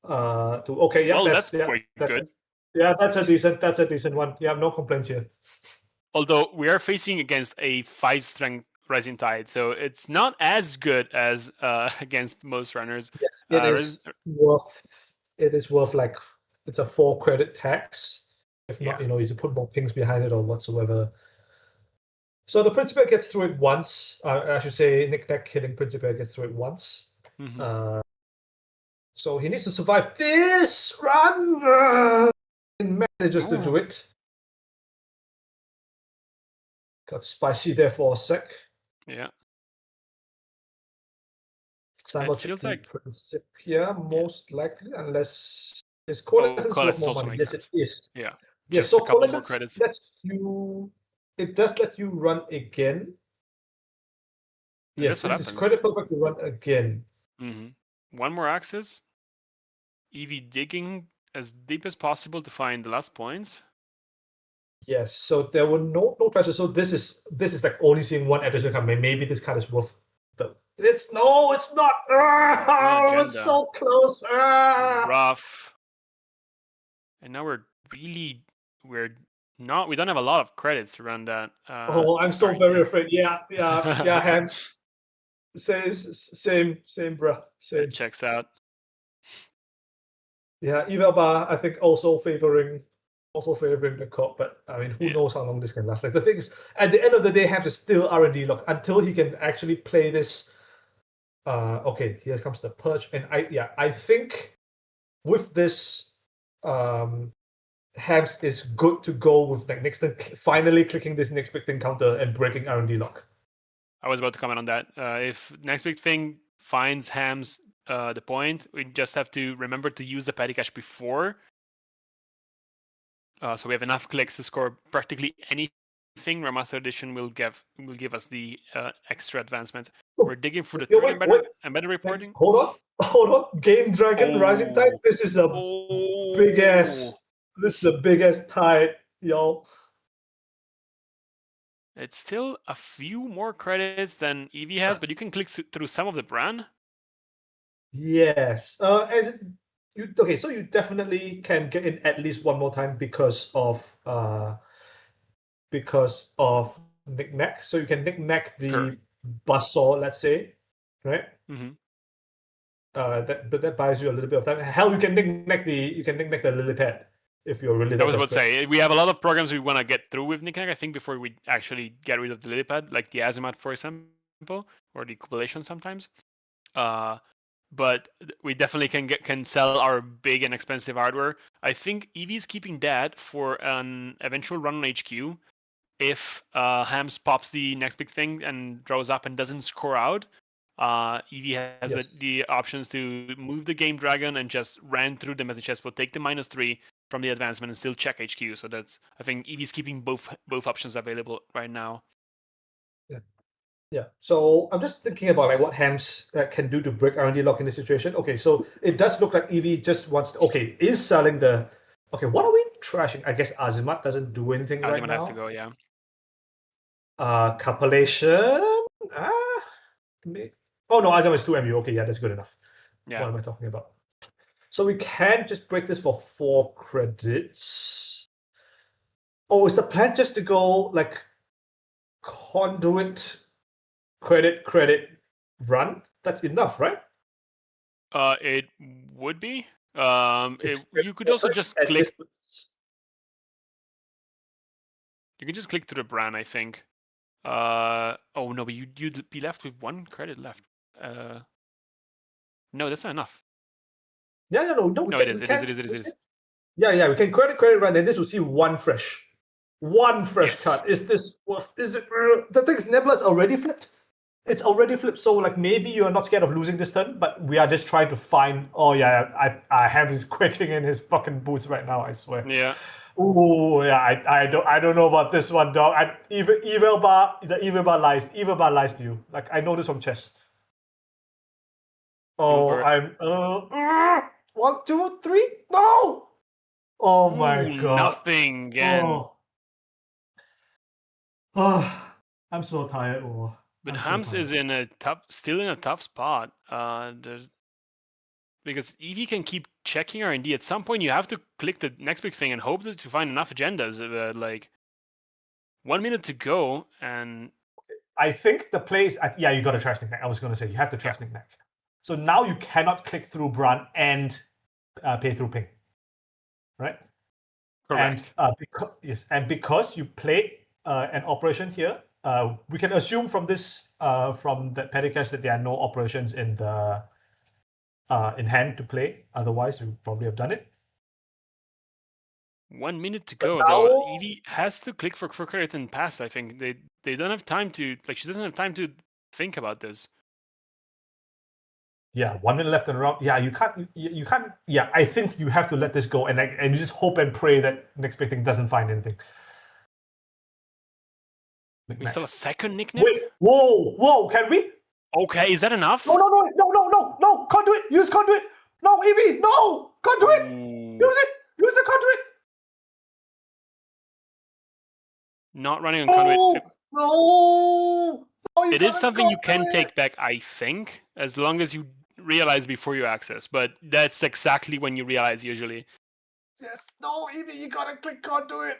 That's quite good. Yeah, that's a decent one. Yeah, no complaints here. Although we are facing against a 5-strength Rising Tide, so it's not as good as against most runners. Yes, it is worth like it's a 4 credit tax. If not, you put more pings behind it or whatsoever. So the Principia gets through it once. I should say Knick-Knack hitting Principia gets through it once. Mm-hmm. So he needs to survive this run and manages to do it. Got spicy there for a sec. Yeah. Simon feels chip like Principia, most likely, unless his coalescence worth more money. Yes, sense. it is. Yeah. Yes, Just so a couple more coalescence credits. it does let you run again. Yes, this is credit perfect to run again. Mm-hmm. One more access. EV digging as deep as possible to find the last points. Yes, so there were no treasures. So this is like only seeing one additional card. Maybe this card is worth the. It's not. Oh, it's so close. Rough. And now we don't have a lot of credits around that. I'm so very afraid. Yeah, Hans. Same, bruh. Same. That checks out. Yeah, Evelbar, I think also favoring the cop, but I mean, who knows how long this can last? Like the thing is, at the end of the day, Hans is still R&D locked until he can actually play this. Okay, here comes the purge, and I think with this, Hams is good to go with like next thing, finally clicking this next big thing counter and breaking R&D lock. I was about to comment on that. If next big thing finds Hams the point, we just have to remember to use the petty cash before. So we have enough clicks to score practically anything. Remastered Edition will give us the extra advancement. We're digging for the third embedded reporting. Hold on. Game Dragon Rising Tide. This is a big ass. This is a big ass tide, y'all. It's still a few more credits than EV has, but you can click through some of the brand. Yes. So you definitely can get in at least one more time because of Knick-Knack. So you can Knick-Knack the buzzsaw, let's say, right? Mm-hmm. That buys you a little bit of time. Hell, you can Knick-Knack the lily pad if you're really. I was about to say we have a lot of programs we want to get through with Knick-Knack, I think, before we actually get rid of the lily pad, like the Azimuth, for example, or the Copulation sometimes. But we definitely can sell our big and expensive hardware. I think EV is keeping that for an eventual run on HQ. If Hams pops the next big thing and draws up and doesn't score out, EV has the options to move the Game Dragon and just ran through the message chest. Will take the -3 from the advancement and still check HQ. So I think EV is keeping both options available right now. Yeah. So I'm just thinking about like what Hams can do to break R&D lock in this situation. Okay, so it does look like EV just wants to, is selling the. Okay, what are we trashing? I guess Azimat doesn't do anything right Azimuth now. has to go, yeah. Compilation. Oh no, Azimat is 2 MU. Okay, yeah, that's good enough. Yeah. What am I talking about? So we can just break this for 4 credits. Oh, is the plan just to go like conduit, credit, run? That's enough, right? It would be. It's You could also just and click. this- You can just click to the brand, I think. Oh no, but you'd be left with 1 credit left. No, that's not enough. Yeah, no. No, it is. Yeah, we can credit, run, and this will see 1 fresh. 1 fresh Yes. card. Is this worth? Is it? The thing is, Nebula's already flipped. It's already flipped. So like maybe you're not scared of losing this turn, but we are just trying to find. Oh yeah, I have his quaking in his fucking boots right now. I swear. Yeah. Ooh, yeah. I don't know about this one, dog. The evil bar lies. Evil bar lies to you. Like I know this from chess. Oh, Uber. I'm 1, 2, 3. No. Oh my Ooh, god. nothing again. Oh, I'm so tired. Oh, But I'm Hams so is still in a tough spot. Because EV can keep checking R&D. At some point, you have to click the next big thing and hope to find enough agendas. Like 1 minute to go, and I think the play is yeah, you got a trash knick-knack. I was going to say you have to trash knick-knack. So now you cannot click through Bran and pay through ping, right? correct. And because you played an operation here, we can assume from this from that petty cache that there are no operations in the in hand to play. Otherwise, you probably have done it. 1 minute to But go, now- though. Evie has to click for credit and pass. I think they don't have time to she doesn't have time to think about this. Yeah, 1 minute left in the round. Yeah, you can't. Yeah, I think you have to let this go and you just hope and pray that next big thing doesn't find anything. We still a second nickname. Wait, whoa! Can we? Okay, is that enough? No! Conduit, use conduit. No, Evie, no, conduit. Ooh. Use it. Use the conduit. Not running on conduit. No. It is something you can take back, I think, as long as you realize before you access. But that's exactly when you realize usually. Yes. No, Evie, you gotta click conduit.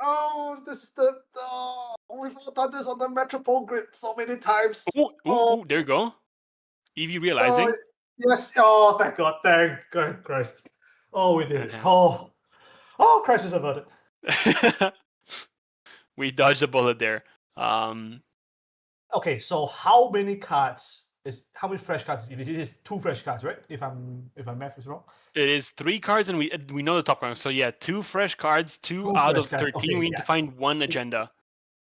Oh, this is the. Oh, we've all done this on the Metropole grid so many times. Ooh, there you go. Evie realizing. Oh, yes. Oh, thank God. Thank God, Christ. Oh, we did it. Oh, crisis averted. We dodged a bullet there. Okay, so how many fresh cards is it? It is 2 fresh cards, right? If my math is wrong. It is 3 cards, and we know the top rank. So yeah, 2 fresh cards, 2 out of 13. Okay, we need to find 1 agenda.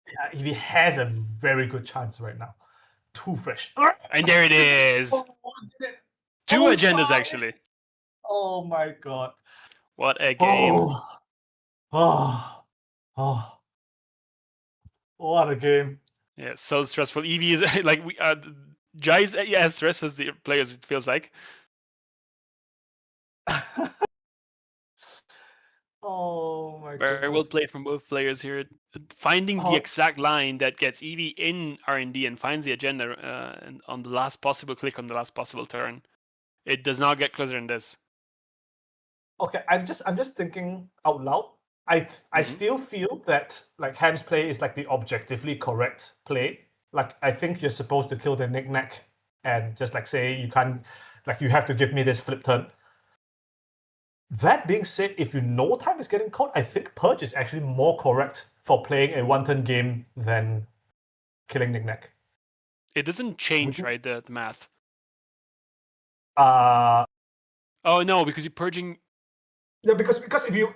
Yeah, he has a very good chance right now. 2 fresh. And there it is. 2 agendas actually. Oh my God! What a game! What a game! Yeah, so stressful. Evie is like Jai's as stressed as the players. It feels like. Oh my God! Very well played from both players here. Finding the exact line that gets Evie in R&D and finds the agenda and on the last possible click on the last possible turn. It does not get closer than this. Okay, I'm just thinking out loud. I still feel that like Ham's play is like the objectively correct play. Like I think you're supposed to kill the knick-knack and just like say you can't, like you have to give me this flip turn. That being said, if you know time is getting caught, I think Purge is actually more correct for playing a 1-turn game than killing knick-knack. It doesn't change, right? The math. Oh no, because you're purging. Yeah, because if you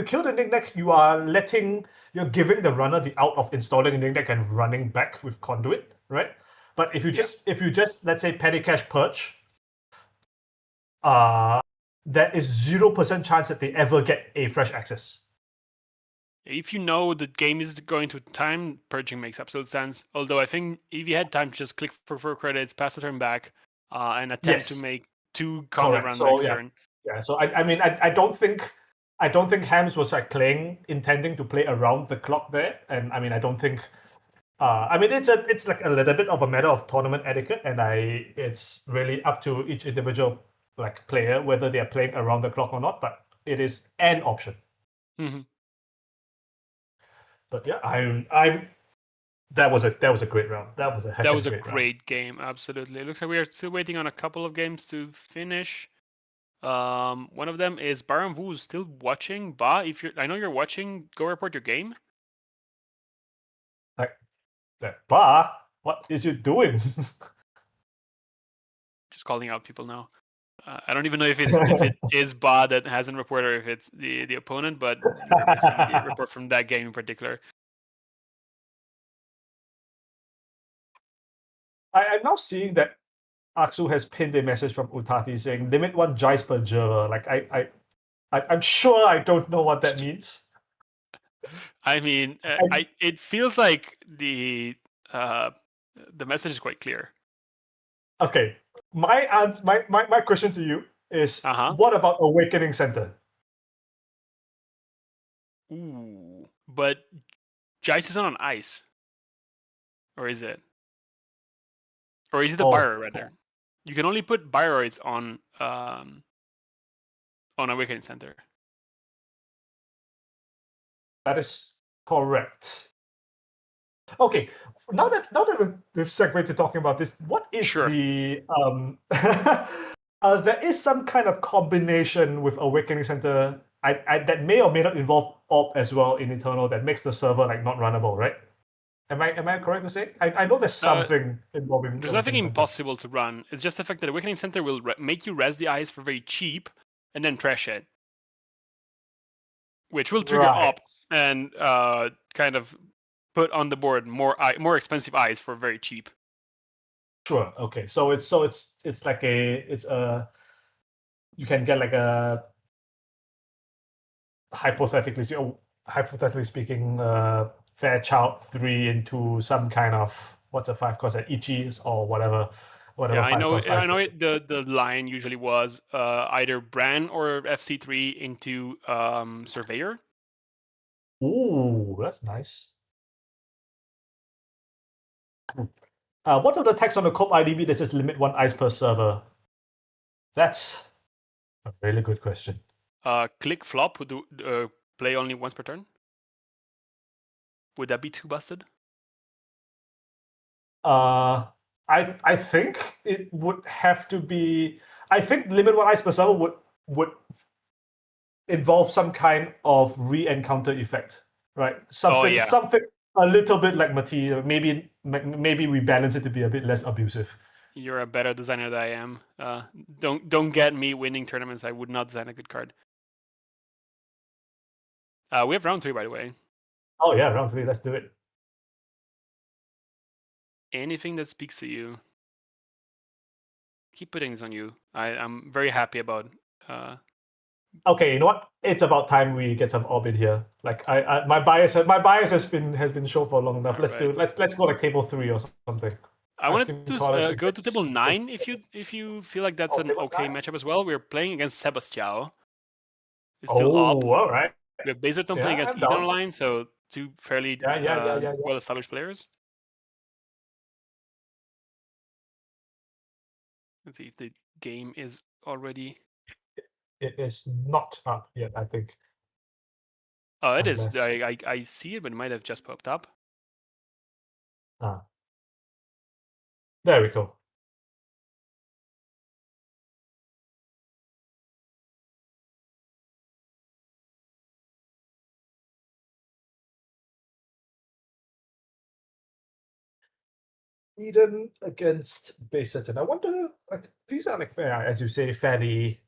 kill the knick-knack, you're giving the runner the out of installing a knick-knack and running back with conduit, right? But if you just let's say petty cache purge, there is 0% chance that they ever get a fresh access. If you know the game is going to time, purging makes absolute sense. Although I think if you had time to just click for credits, pass the turn back, and attempt to Yes. make 2 combat Correct. rounds So next yeah, turn. yeah. So I mean I don't think Hams was like intending to play around the clock there, and I mean I don't think. I mean it's like a little bit of a matter of tournament etiquette, and it's really up to each individual like player whether they are playing around the clock or not. But it is an option. Mhm. But yeah, I'm that was a great round. That was a That was a great round. great game, absolutely. It looks like we are still waiting on a couple of games to finish. One of them is Baron Wu is still watching. Ba, I know you're watching, go report your game. Bah, what is you doing? Just calling out people now. I don't even know if it is Ba that hasn't reported or if it's the opponent, but we're missing the report from that game in particular. I'm now seeing that Aksu has pinned a message from Utati saying limit 1 Jice per juror. Like I'm sure I don't know what that means. I mean, it feels like the message is quite clear. Okay, my question to you is what about Awakening Center? Ooh, but Jice is not on ice, or is it? Or is it the Pyro rather? You can only put Pyroids on Awakening Center. That is correct. Okay, now that we've segued to talking about this, what is the there is some kind of combination with Awakening Center that may or may not involve AWP as well in Eternal that makes the server like not runnable, right? Am I correct to say? I know there's something involving. There's nothing impossible to run. It's just the fact that Awakening Center will make you res the ice for very cheap and then trash it, which will trigger AWP and kind of put on the board more expensive eyes for very cheap. Sure. Okay. So it's like you can get like a hypothetically speaking Fairchild 3 into some kind of what's a 5 cost at Ichis or whatever. Yeah, I know. I know. The line usually was either Bran or FC3 into Surveyor. Ooh, that's nice. What are the text on the COP IDB that says limit 1 ice per server? That's a really good question. Click flop would play only once per turn. Would that be too busted? I think it would have to be. I think limit 1 ice per server would involve some kind of re-encounter effect, right? Something a little bit like Mati. Maybe we balance it to be a bit less abusive. You're a better designer than I am. Don't get me winning tournaments. I would not design a good card. We have round 3, by the way. Oh yeah, round 3. Let's do it. Anything that speaks to you. Keep putting this on you. I'm very happy about. Okay, you know what? It's about time we get some orbit here. Like my bias has been shown for long enough. Let's go like table 3 or something. I wanted to go to table 9 if you feel like that's an okay matchup as well. We're playing against Sebastião. It's still up. All right. We have Bezerton playing against Eden Line, so two fairly well-established players. Let's see if the game is already. It is not up yet, I think. Oh, it is. I see it, but it might have just popped up. There we go. Eden against Bezerton. I wonder, like, these are like as you say, fairly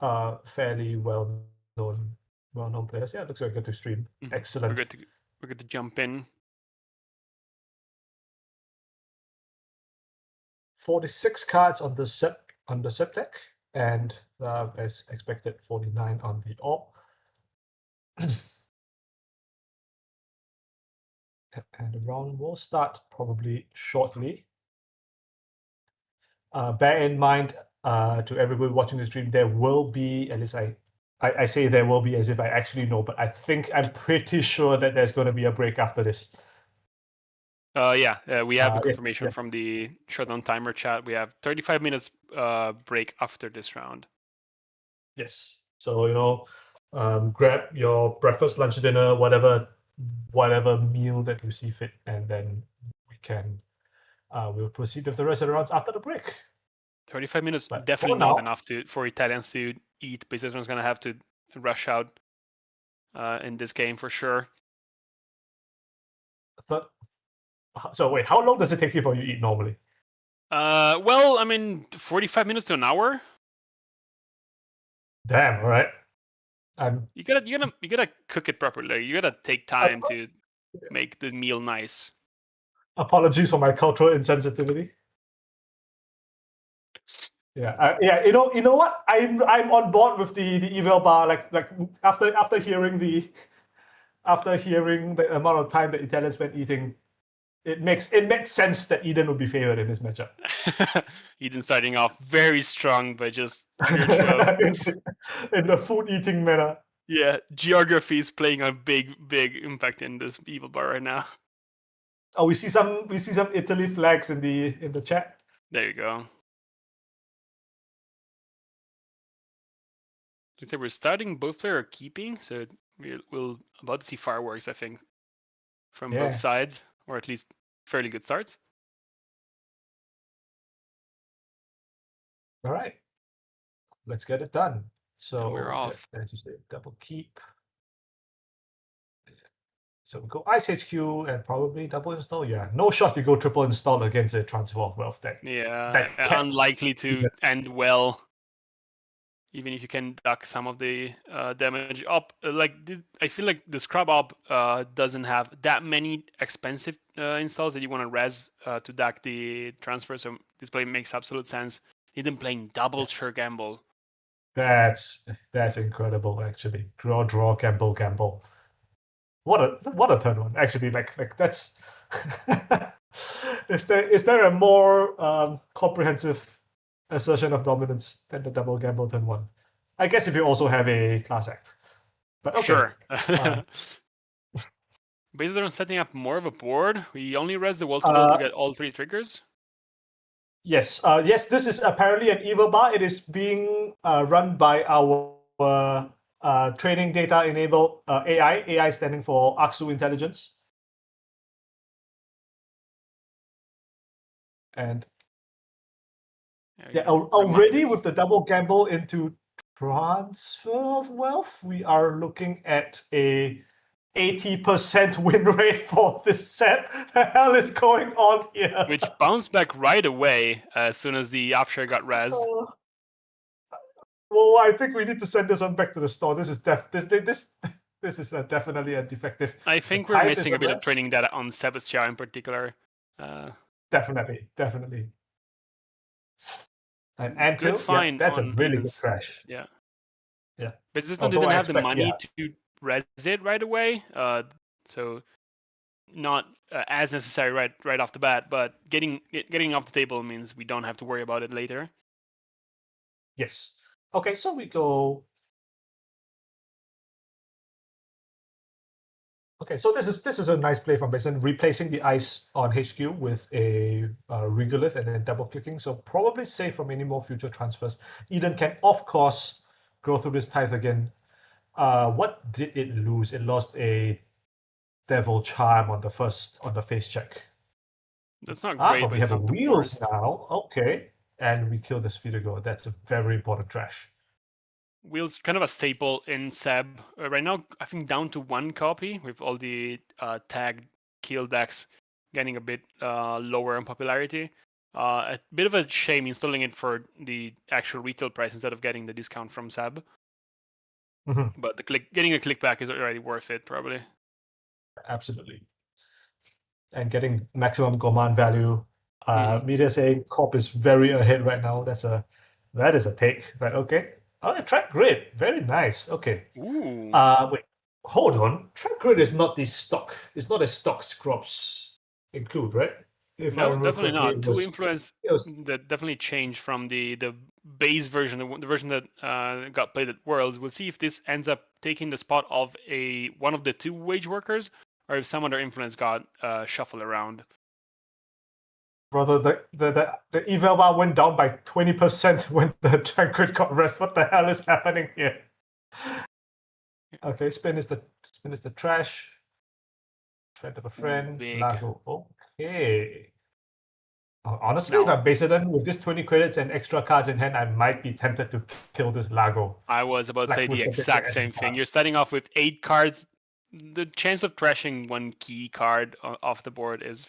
well-known players. Yeah, it looks very good to stream. Excellent. We're good to jump in. 46 cards on the Sep deck, and as expected, 49 on the AWP. And the round will start probably shortly. Bear in mind, to everybody watching the stream, there will be, at least I say there will be as if I actually know, but I'm pretty sure that there's going to be a break after this. We have a Yes, confirmation yeah. from the Showdown timer chat. We have 35 minutes break after this round. Yes. So, grab your breakfast, lunch, dinner, whatever meal that you see fit, and then we'll proceed with the rest of the rounds after the break. 35 minutes, But definitely for not now- enough for Italians to eat, because everyone's going to have to rush out in this game for sure. So wait, how long does it take you before you eat normally? Well, I mean, 45 minutes to an hour. Damn, all right. You gotta cook it properly. You gotta take time to make the meal nice. Apologies for my cultural insensitivity. Yeah, you know what? I'm on board with the eval bar. Like after hearing the amount of time that Italians spent eating, it makes sense that Eden would be favored in this matchup. Eden starting off very strong, but just virtue in the food eating manner. Yeah, geography is playing a big impact in this evil bar right now. Oh, we see some Italy flags in the chat. There you go. Looks like we're starting, both players are keeping, so we'll about to see fireworks, I think, from both sides, or at least fairly good starts. All right, let's get it done. So and we're off. As you say, double keep. So we go Ice HQ and probably double install. Yeah, no shot you go triple install against a Transfer of Wealth deck. Yeah, unlikely to end well. Even if you can duck some of the damage up, I feel like the Scrub Up doesn't have that many expensive installs that you want to res to duck the transfer. So this play makes absolute sense. Even playing double Sure Gamble. That's incredible, actually. Draw, gamble. What a turn one. Actually, like that's. Is there a more comprehensive assertion of dominance than the double gamble turn one? I guess if you also have a class act. But okay. Sure. Based on setting up more of a board, we only res the wall-to-wall to get all 3 triggers. Yes. Yes, this is apparently an evil bar. It is being run by our training data enabled AI. AI standing for Aksu Intelligence. And already with the double gamble into Transfer of Wealth, we are looking at a 80% win rate for this set. The hell is going on here? Which bounced back right away as soon as the after got rezzed. Well, I think we need to send this one back to the store. This is this is definitely a defective. I think we're missing a bit of training data on Sebastian in particular. Definitely. And good find. That's a really Eden's. good crash. Yeah. Yeah. But just didn't have the money to res it right away. So not as necessary right off the bat, but getting off the table means we don't have to worry about it later. Yes. Okay, so we go. Okay, so this is a nice play from Basin, replacing the ice on HQ with a regolith and then double clicking. So probably safe from any more future transfers. Eden can of course go through this tithe again. What did it lose? It lost a Devil Charm on the face check. That's not great. But we have wheels now. Okay, and we kill this Fidago. That's a very important trash. Wheels kind of a staple in Seb. Right now, I think down to 1 copy with all the tagged kill decks getting a bit lower in popularity. A bit of a shame installing it for the actual retail price instead of getting the discount from Seb. Mm-hmm. But getting a click back is already worth it, probably. Absolutely. And getting maximum Goman value. Media saying Corp is very ahead right now. That is a take. But okay. Oh, track grid. Very nice. Okay. Ooh. Wait. hold on. Track grid is not the stock. It's not a stock scrubs include, right? If I No, remember definitely correctly, not. Two influence it was that definitely changed from the base version, the version that got played at Worlds. We'll see if this ends up taking the spot of one of the two wage workers, or if some other influence got shuffled around. brother. The eval bar went down by 20% when the track grid got rest. What the hell is happening here? Okay, spin is the trash. Friend of a friend. big. Lago. Okay. Honestly, if I base it on with this 20 credits and extra cards in hand, I might be tempted to kill this Lago. I was about to say the exact same thing. You're starting off with 8 cards. The chance of trashing one key card off the board is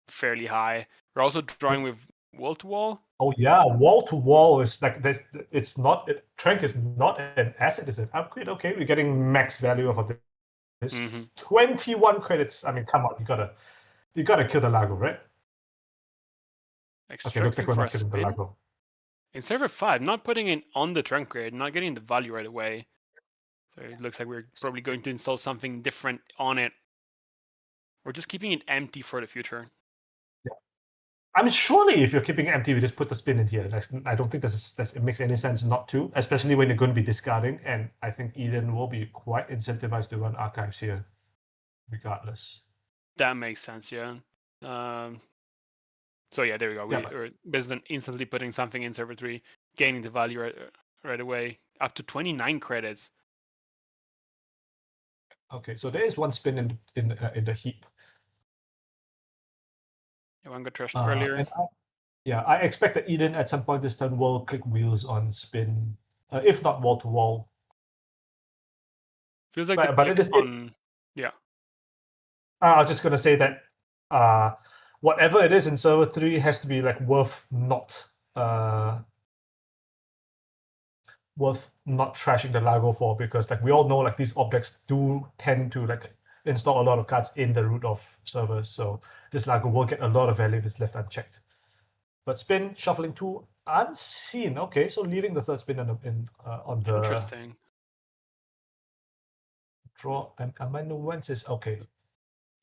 fairly high. We're also drawing with wall to wall. Oh yeah, wall to wall is like this. It's not. Trank is not an asset. It's an upgrade. Okay, we're getting max value of this. 21 credits. I mean, come on, you gotta kill the Lago, right? Okay, looks like we're not killing the Lago. In server 5, not putting it on the trunk grid, not getting the value right away. So it looks like we're probably going to install something different on it. We're just keeping it empty for the future. Yeah. I mean, surely if you're keeping it empty, we just put the spin in here. I don't think it makes any sense not to, especially when you're going to be discarding. And I think Eden will be quite incentivized to run archives here, regardless. That makes sense, yeah. So yeah, there we go. We're basically instantly putting something in server 3, gaining the value right away, up to 29 credits. Okay, so there is one spin in the heap. Yeah, one got trashed earlier. I expect that Eden at some point this turn will click wheels on spin, if not wall to wall. Feels like but it is on. Yeah. I was just gonna say that whatever it is in server 3 has to be like worth not trashing the Lago for, because like we all know, like these objects do tend to like install a lot of cards in the root of servers, so this Lago will get a lot of value if it's left unchecked. But spin, shuffling 2, unseen. Okay, so leaving the third spin on the interesting draw and amanuensis. Okay.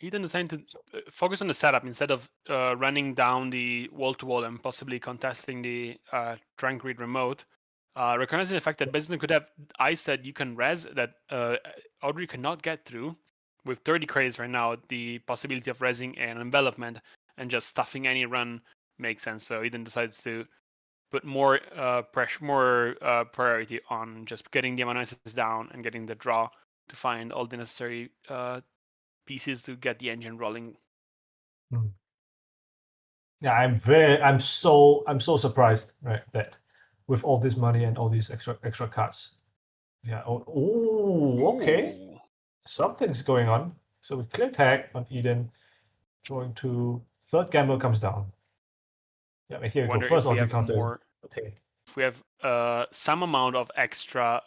Eden decided to focus on the setup instead of running down the wall-to-wall and possibly contesting the trunk grid remote. Recognizing the fact that Bezden could have ice that you can res that Audrey cannot get through. With 30 credits right now, the possibility of resing an envelopment and just stuffing any run makes sense. So Eden decides to put more priority on just getting the amanuensis down and getting the draw to find all the necessary pieces to get the engine rolling. Yeah, I'm so surprised, right, that with all this money and all these extra cards. Yeah. Oh, okay. Ooh. Something's going on. So we clear tag on Eden, drawing 2. Third gamble comes down. Yeah, here we go. First Audrey counter. If we have some amount of extra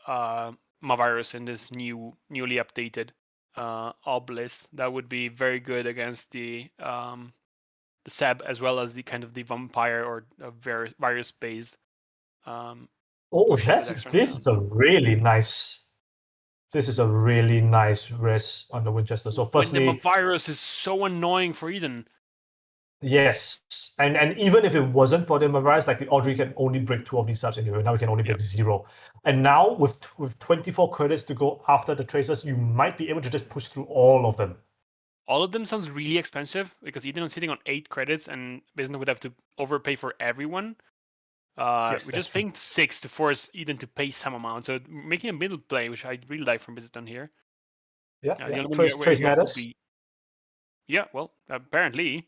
Mavirus in this newly updated obelisk, that would be very good against the Seb, as well as the kind of the vampire or virus based. This is a really nice. This is a really nice res on the Winchester. So firstly, the virus is so annoying for Eden. Yes, and even if it wasn't for the virus, like Audrey can only break 2 of these subs anyway. Now we can only break 0. And now with 24 credits to go after the tracers, you might be able to just push through all of them. All of them sounds really expensive because Eden is sitting on 8 credits and Bizden would have to overpay for everyone. We just pinged 6 to force Eden to pay some amount. So making a middle play, which I really like from Bizden here. Trace matters. Yeah, well, apparently.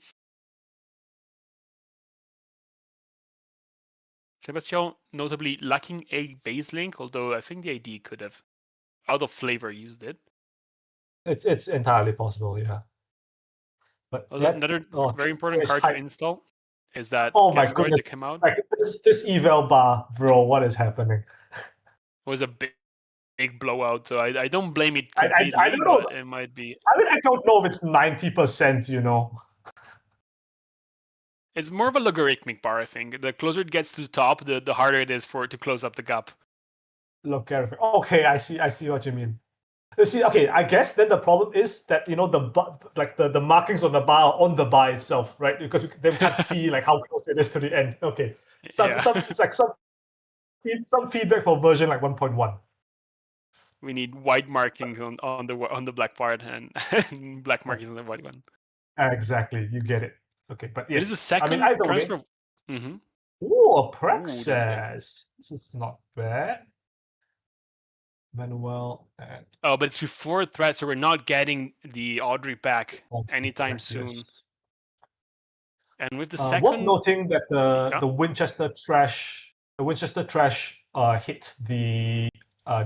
Sebastian notably lacking a base link, although I think the ID could have, out of flavor, used it. It's entirely possible, yeah. But another very important card to install is that my goodness, that came out. Like this eval bar, bro, what is happening? Was a big blowout, so I don't blame it completely. I don't know. It might be. I mean, I don't know if it's 90%, you know. It's more of a logarithmic bar, I think. The closer it gets to the top, the harder it is for it to close up the gap. Logarithmic. Okay, I see what you mean. You see, okay, I guess then the problem is that the markings on the bar are on the bar itself, right? Because then we can't see like how close it is to the end. Okay, Yeah. it's like some feedback for version like 1.1. We need white markings on the black part and black markings on the white one. Exactly, you get it. Okay, but yes, It is a second I mean either way. transfer. Mm-hmm. Oh, a Ooh, Praxis. This is not bad. Manuel and Oh, but it's before threat, so we're not getting the Audrey back anytime soon. yes. And with the Worth second, noting that Yeah. the Winchester Trash hit the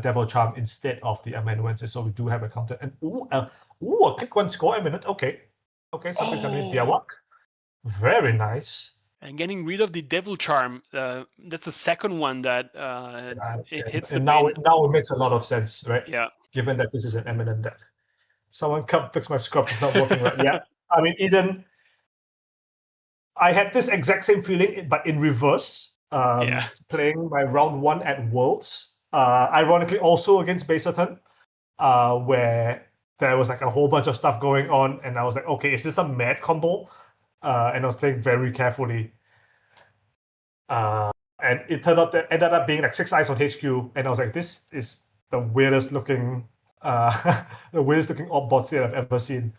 Devil Charm instead of the amanuensis, so we do have a counter. And a click one score eminent. Okay, something's happening. Biawak. Very nice. and getting rid of the Devil Charm, that's the second one that it hits the And now bin. it makes a lot of sense, right? Yeah. Given that this is an eminent deck. Someone come fix my scrub. It's not working right. Yeah. I mean, Eden. I had this exact same feeling, but in reverse. Playing my round 1 at Worlds, ironically also against Baserton, where there was like a whole bunch of stuff going on, and I was like, okay, is this a mad combo? And I was playing very carefully. And it ended up being like 6 eyes on HQ, and I was like, this is the weirdest looking op bot state I've ever seen.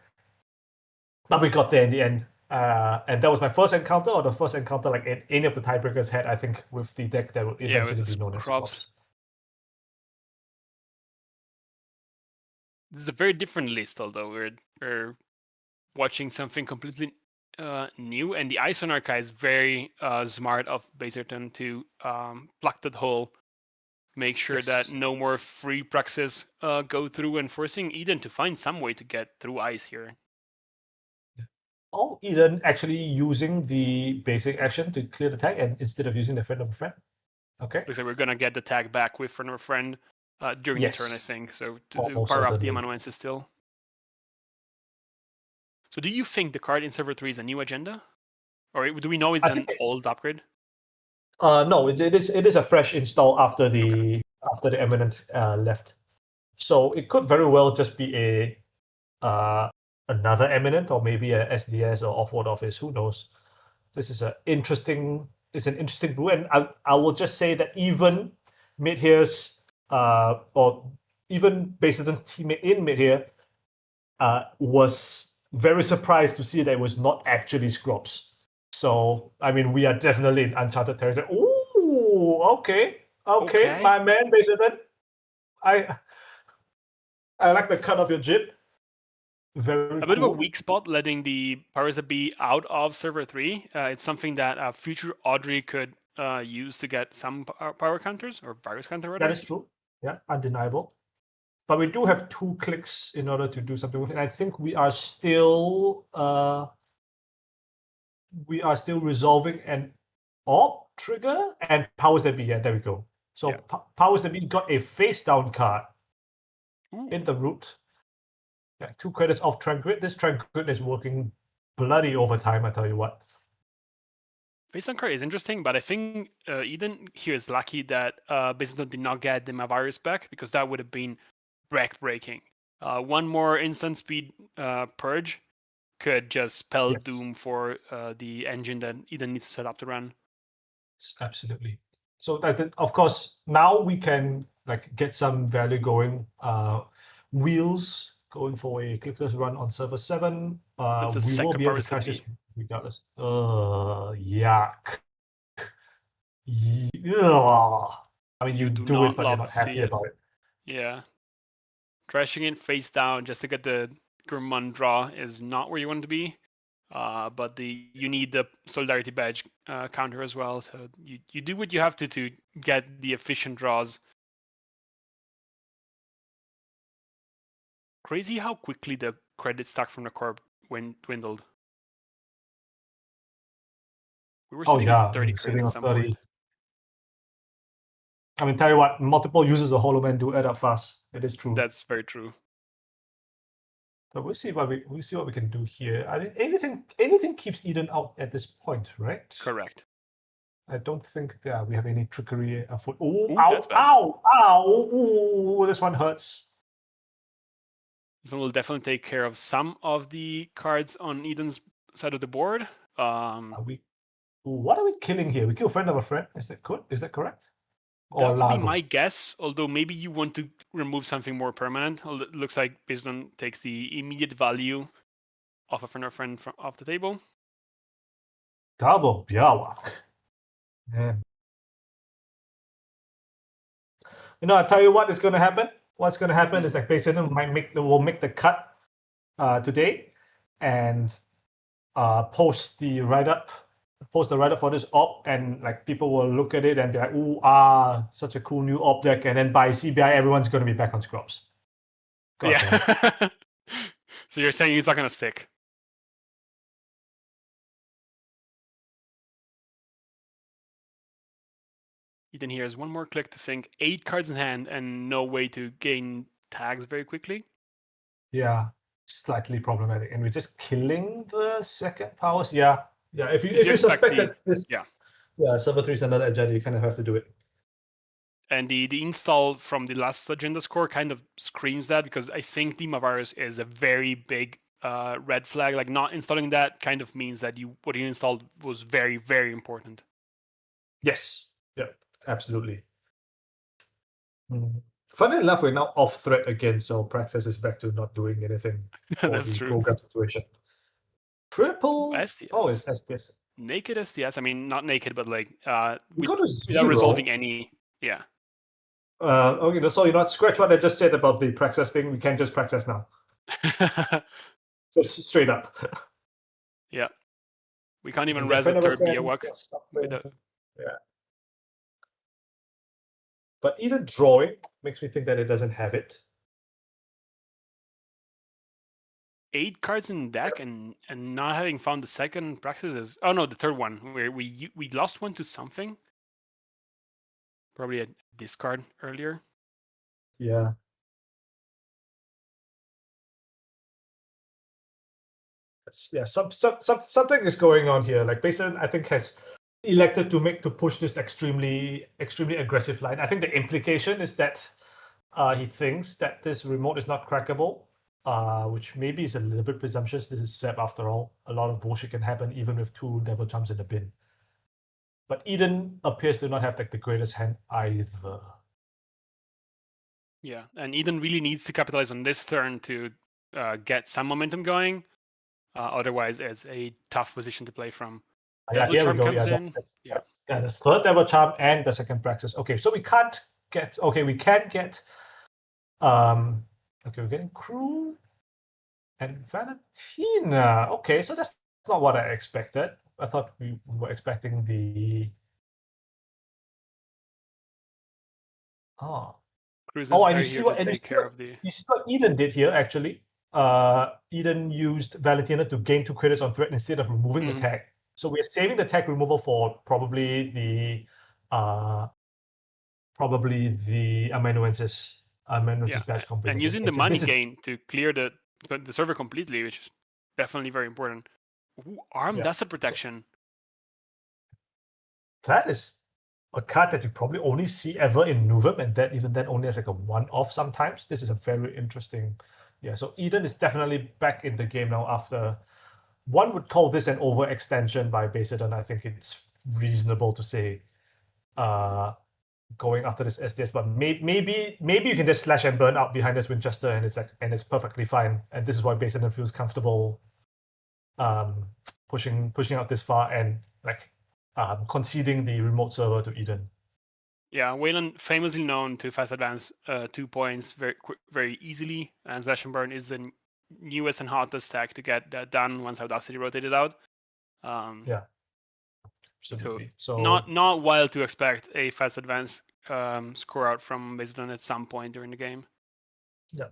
But we got there in the end. And that was my first encounter, or the first encounter like any of the tiebreakers had, I think, with the deck that would eventually be known as Crops. This is a very different list, although we're watching something completely new, and the Ison Archive is very smart of Baserton to plug that hole, make sure that no more free praxis go through, and forcing Eden to find some way to get through ice here. Oh, Eden actually using the basic action to clear the tag, and instead of using the friend of a friend. Okay. Looks like we're gonna get the tag back with friend of a friend during the turn, I think. So to power up the amanuensis still. So do you think the card in server 3 is a new agenda? Or do we know it's an old upgrade? No, it is a fresh install after the eminent left. So it could very well just be a another eminent, or maybe a SDS or off-world office. Who knows? This is an interesting brew, and I will just say that even mid here's or even Baserton's teammate in mid here was very surprised to see that it was not actually Scrubs. So I mean, we are definitely in uncharted territory. Ooh, okay, my man Baserton. I like the cut of your jib. Very a bit of a weak spot letting the powers that be out of server 3. It's something that future Audrey could use to get some power counters, or virus counter. That is true. Yeah, undeniable. But we do have 2 clicks in order to do something with it. And I think we are still resolving an orb trigger and powers that be. Yeah, there we go. So powers that be got a face down card in the root. Yeah, 2 credits off Tranquil. This Tranquil is working bloody overtime, I tell you what. Face down card is interesting, but I think Eden here is lucky that Baserton did not get the Mavirus back, because that would have been breaking. One more instant speed purge could just spell doom for the engine that Eden needs to set up to run. Absolutely. So that, of course, now we can like get some value going. Wheels going for a clickless run on server 7. We will be able to crash it regardless. Yuck. Ugh. I mean, you do it, but you're not happy about it. Yeah. Crashing it face down just to get the Grimmun draw is not where you want to be. But you need the Solidarity Badge counter as well. So you do what you have to get the efficient draws. Crazy how quickly the credit stack from the corp dwindled. We were sitting on 30 credits at some point. I mean, tell you what, multiple users of Holoman do add up fast. It is true. That's very true. But we'll see what we can do here. I mean, anything keeps Eden out at this point, right? Correct. I don't think we have any trickery afoot. Ooh, Ooh, ow, ow, ow! Ooh, this one hurts. This one will definitely take care of some of the cards on Eden's side of the board. What are we killing here? We kill friend of a friend. Is that good? Is that correct? That Or would be Lago? my guess, although maybe you want to remove something more permanent. It looks like Bisdon takes the immediate value of a friend or friend off the table. Double Biawak. Man. I'll tell you what is going to happen. What's going to happen is like Bisdon will make the cut today and post the write-up for this op, and like people will look at it and be like, ooh, such a cool new op deck, and then by CBI everyone's going to be back on Scrubs. God yeah. So you're saying he's not going to stick? Eden here has one more click to think, 8 cards in hand and no way to gain tags very quickly. Yeah, slightly problematic, and we're just killing the second powers. Yeah. If you suspect that this, server 3 is another agenda, you kind of have to do it. And the install from the last agenda score kind of screams that, because I think Dima Virus is a very big red flag. Like, not installing that kind of means that what you installed was very, very important. Yes. Yeah. Absolutely. Funny enough, we're now off thread again, so Praxis is back to not doing anything for That's the true. program situation. Triple STS. Oh, it's STS. Naked STS. I mean, not naked, but like we go to 0 without resolving any. Yeah. Okay, so scratch what I just said about the Praxis thing. We can just Praxis now. Just straight up. Yeah. We can't even res the third Biawak. Yeah. But even drawing makes me think that it doesn't have it. 8 cards in deck and not having found the second Praxis is... Oh no, the third one, where we lost one to something. Probably a discard earlier. Yeah. Yeah, something is going on here. Like Basin, I think, has elected to push this extremely aggressive line. I think the implication is that he thinks that this remote is not crackable, which maybe is a little bit presumptuous. This is Seb after all. A lot of bullshit can happen even with 2 Devil Jumps in the bin. But Eden appears to not have like the greatest hand either. Yeah, and Eden really needs to capitalize on this turn to get some momentum going. Otherwise, it's a tough position to play from. Devil Here Charm we go. comes That's, in. there's third Devil Charm and the second Praxis. Okay, so we can't get. Okay, we can get. Okay, we're getting Crew and Valentina. Okay, so that's not what I expected. I thought we were expecting the. And you see what Eden did here actually. Eden used Valentina to gain 2 credits on threat instead of removing the tag. So we're saving the tag removal for probably the amanuensis badge combination. And using the money gain to clear the server completely, which is definitely very important. Armed Asset Protection. That is a card that you probably only see ever in Nuvem, and that even then only as like a one-off sometimes. This is a very interesting. Yeah, so Eden is definitely back in the game now after. One would call this an overextension by Basidon. I think it's reasonable to say going after this SDS, but maybe you can just slash and burn out behind this Winchester, and it's perfectly fine. And this is why Basidon feels comfortable pushing out this far and like conceding the remote server to Eden. Yeah, Wayland famously known to fast advance 2 points very easily, and Slash and Burn is the newest and hottest tag to get that done once Audacity rotated out. Yeah, absolutely. So not wild to expect a fast advance score out from Basidon at some point during the game. Yeah.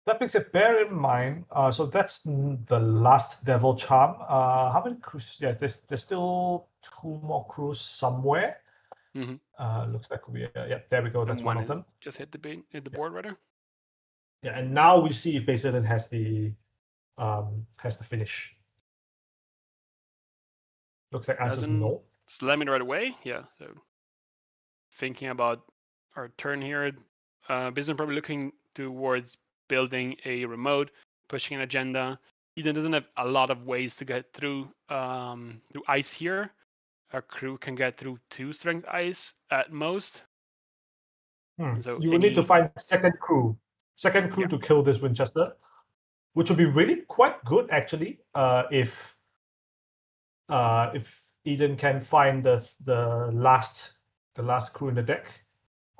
That being said, bear in mind, so that's the last Devil Charm. How many crews? Yeah, there's still 2 more crews somewhere. Looks like there we go. That's one of them. Just hit the board rather. Yeah, and now we see if Basidon has the finish. Looks like answer's no. Slam it right away. Yeah. So thinking about our turn here, Basidon probably looking towards building a remote, pushing an agenda. Eden doesn't have a lot of ways to get through ice here. Our crew can get through 2 strength ice at most. So you will need to find second crew to kill this Winchester, which would be really quite good actually. If Eden can find the last crew in the deck,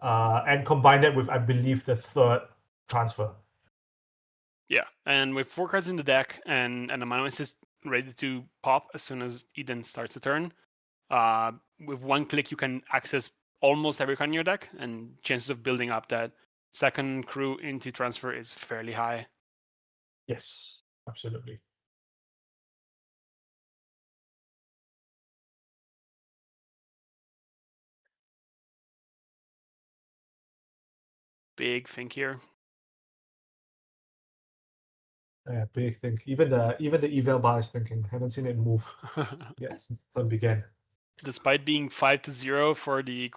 and combine that with, I believe, the third transfer. Yeah, and with 4 cards in the deck and a mana assist ready to pop as soon as Eden starts a turn, with 1 click you can access almost every card in your deck, and chances of building up that second crew into transfer is fairly high. Yes, absolutely. Big think here. Yeah, big thing. Even the eval bar is thinking. Haven't seen it move yet since the turn began. Despite being 5-0 for the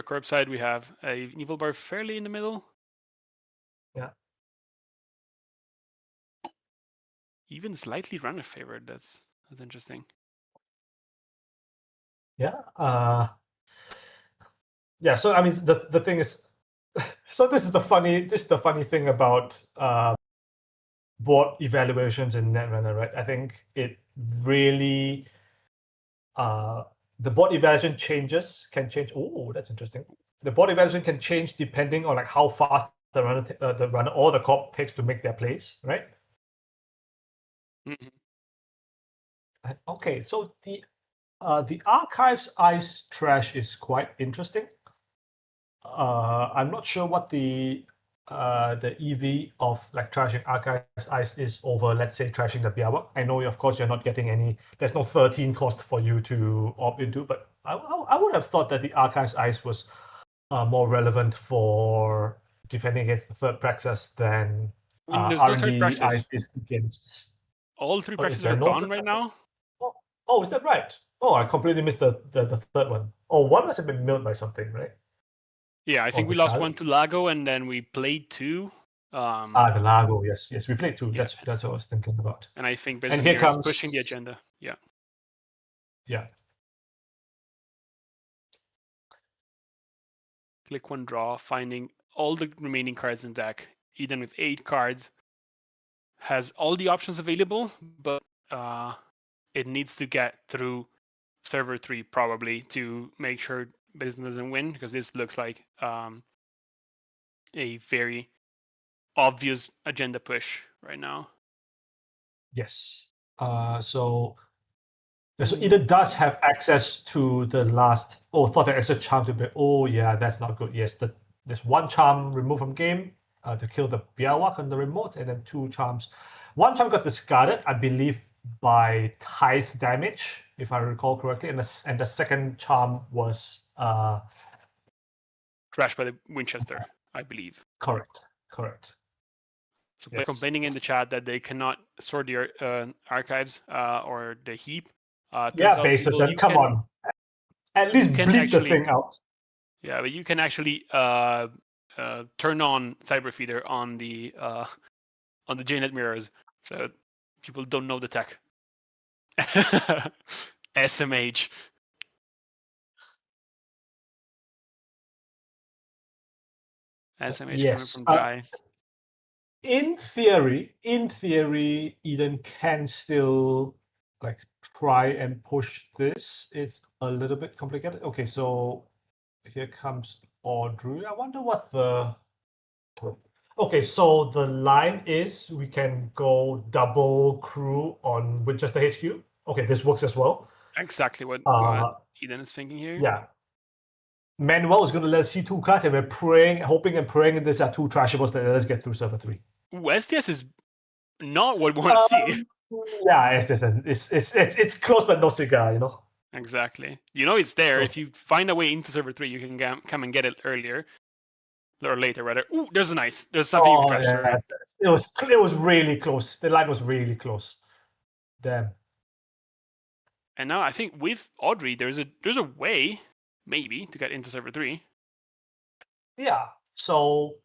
corp side, we have a evil bar fairly in the middle. Yeah. Even slightly runner favored. That's interesting. Yeah. Yeah. So I mean, the thing is, so this is the funny thing about board evaluations in Netrunner, right? I think it really the board evaluation can change. Oh, that's interesting. The board evaluation can change depending on like how fast the runner or the corp takes to make their plays, right? Mm-hmm. Okay, so the archives ice trash is quite interesting. I'm not sure what the EV of like trashing archives ice is over, let's say, trashing the Biawak. I know, of course, you're not getting any. There's no 13 cost for you to opt into, but I would have thought that the archives ice was more relevant for defending against the third Praxis than There's no third R&D Praxis. ice is against. All 3 Praxis are gone right now. Oh, is that right? Oh, I completely missed the third one. Oh, one must have been milled by something, right? Yeah, I think we lost 1 to Lago, and then we played 2. The Lago, yes, we played 2. Yeah. That's what I was thinking about. And I think and here comes pushing the agenda. Yeah. Yeah. Click 1 draw, finding all the remaining cards in deck. Eden with 8 cards has all the options available, but it needs to get through server 3 probably to make sure business doesn't win, because this looks like a very obvious agenda push right now. Yes. So Eden does have access to the last. Oh, thought that extra charm to be. Oh, yeah, that's not good. Yes, there's 1 charm removed from game to kill the Biawak on the remote, and then 2 charms. 1 charm got discarded, I believe, by tithe damage, if I recall correctly, and the second charm was Crashed by the Winchester, I believe. Correct. So yes. Complaining in the chat that they cannot sort the archives or the heap. Yeah, basically, come on. At least bleed the thing out. Yeah, but you can actually turn on Cyberfeeder on the JNet mirrors, so people don't know the tech. SMH. SMH yes. coming from Jai. In theory, Eden can still like try and push this. It's a little bit complicated. Okay, so here comes Audrey. I wonder what the. Okay, so the line is we can go double crew on Winchester HQ. Okay, this works as well. Exactly what Eden is thinking here. Yeah. Manuel is going to let us see 2 cards, and we're praying, hoping and praying that these are 2 trashables that let us get through server 3. STS is not what we want to see. Yeah, it's close but no cigar, you know. Exactly. You know it's there. If you find a way into server 3, you can come and get it earlier. Or later, rather. Ooh, there's something you can press. Right? It was really close. The line was really close. Damn. And now I think with Audrey, there's a way, maybe, to get into server 3. Yeah. So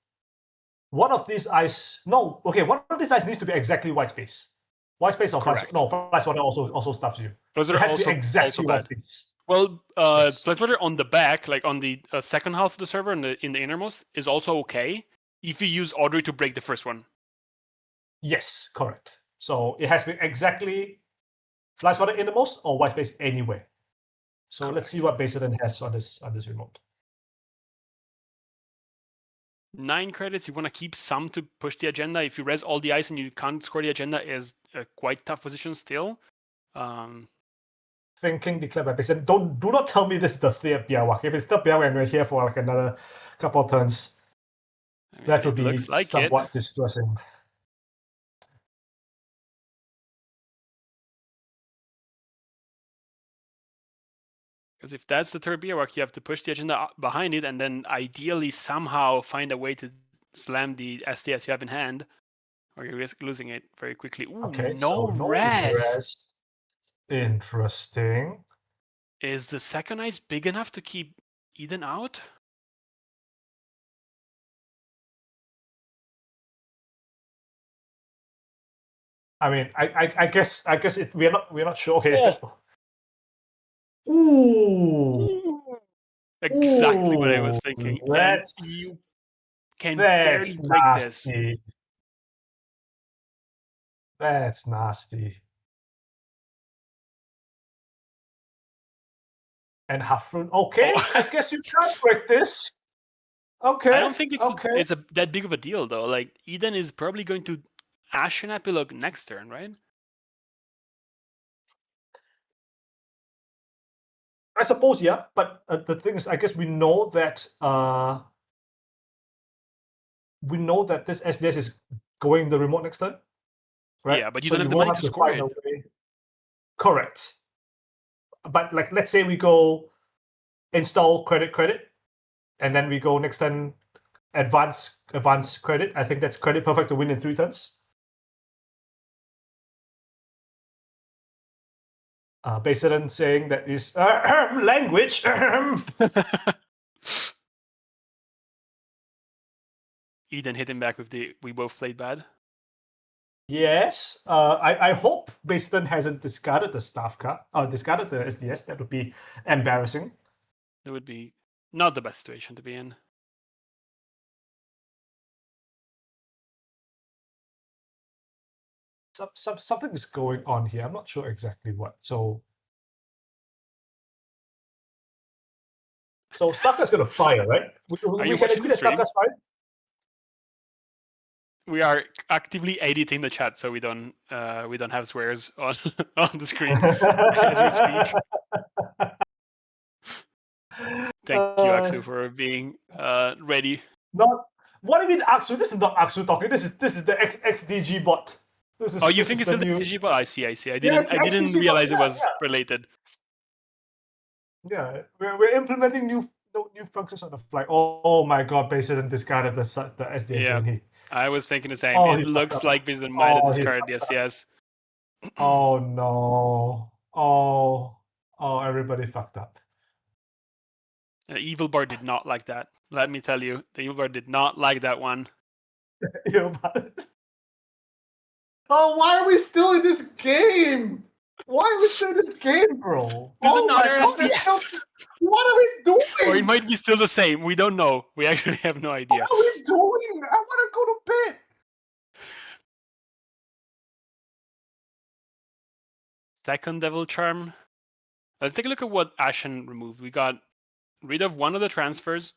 one of these eyes. No, okay. One of these eyes needs to be exactly white space. White space or flash. Correct. No, flash water also stuffs you. Those It are has to also be exactly also white bad. space. Well, Yes. Flatwater on the back, like on the second half of the server in the innermost, is also okay if you use Audrey to break the first one. Yes, correct. So it has to be exactly flash water innermost or white space anywhere. So let's see what Basedon has on this remote. 9 credits. You want to keep some to push the agenda. If you res all the ice and you can't score the agenda, is a quite tough position still. Thinking declared by Basedon. Do not tell me this is the third Biawak. If it's the Biawak and we're here for like another couple of turns, I mean, that would be looks like somewhat distressing. Because if that's the third Biawak, you have to push the agenda behind it and then ideally somehow find a way to slam the SDS you have in hand, or you risk losing it very quickly. Ooh, Okay, no so no res. res. Interesting. Is the second ice big enough to keep Eden out? I mean, I guess we're not sure. Okay, Oh. it's just... Ooh. Exactly what I was thinking. And you can barely break this. That's nasty. And Hafrun, okay, I guess you can't break this. Okay. I don't think it's that big of a deal though. Like Eden is probably going to Ashen Epilogue next turn, right? I suppose, yeah. But the thing is, I guess we know that this SDS is going the remote next turn, right? Yeah, but you don't have the money to score it. Correct. But like, let's say we go install credit, and then we go next turn advance credit. I think that's credit perfect to win in 3 turns. Basedon saying that is language. Eden hit him back with we both played bad. Yes. I hope Basedon hasn't discarded the staff card, discarded the SDS. That would be embarrassing. It would be not the best situation to be in. Something is going on here. I'm not sure exactly what. So Stavka's going to fire, right? We can agree that Stavka's fire? We are actively editing the chat so we don't have swears on the screen as we speak. Thank you, Aksu, for being ready. What do you mean, Aksu? This is not Aksu talking. This is the XDG bot. You think it's still the XDG bot? I see. I didn't realize it was related. Yeah, we're implementing new functions on the fly. Oh my god, Basedon discarded the SDS. Yeah, I was thinking the same. It looks like Basedon might have discarded the SDS. Oh no! Oh, everybody fucked up. Evil Bar did not like that. Let me tell you, the Evil Bar did not like that one. Oh, why are we still in this game? Why are we still in this game, bro? There's another SDS. What are we doing? Or it might be still the same. We don't know. We actually have no idea. What are we doing? I want to go to bed. Second Devil Charm. Let's take a look at what Ashen removed. We got rid of one of the transfers,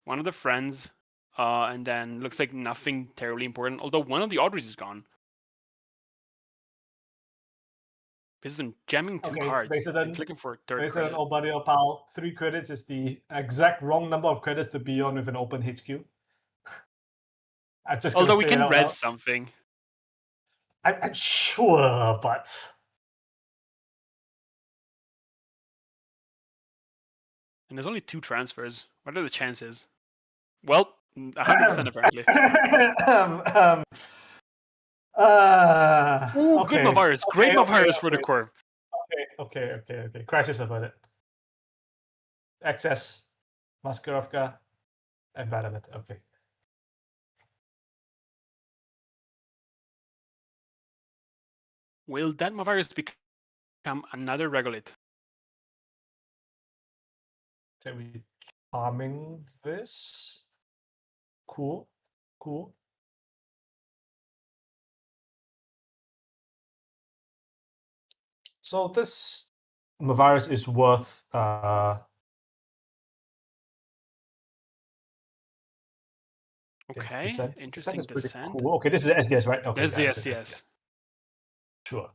one of the friends, and then looks like nothing terribly important. Although one of the Audreys is gone. Basedon jamming 2 cards. Basedon, clicking for third Basedon, credit. oh buddy, oh pal, 3 credits is the exact wrong number of credits to be on with an open HQ. Although we can res something. I'm sure, but... And there's only 2 transfers. What are the chances? Well, 100% apparently. Ooh, good Mavirus. Great Mavirus for the core. Okay. Crisis averted. Access, Maskarovka, environment. Okay. Will that virus become another regolith? Okay, we farming this. Cool. So this virus is worth Okay, descent. interesting Descent is pretty descent. cool. Okay, this is SDS, right? Okay, There's the this is SDS. Sure.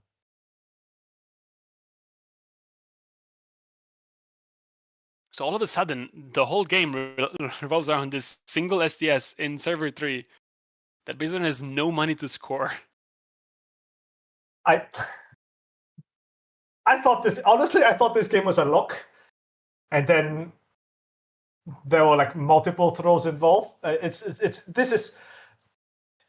So all of a sudden, the whole game revolves around this single SDS in server 3 that basically has no money to score. I thought this game was a lock, and then there were like multiple throws involved. This is,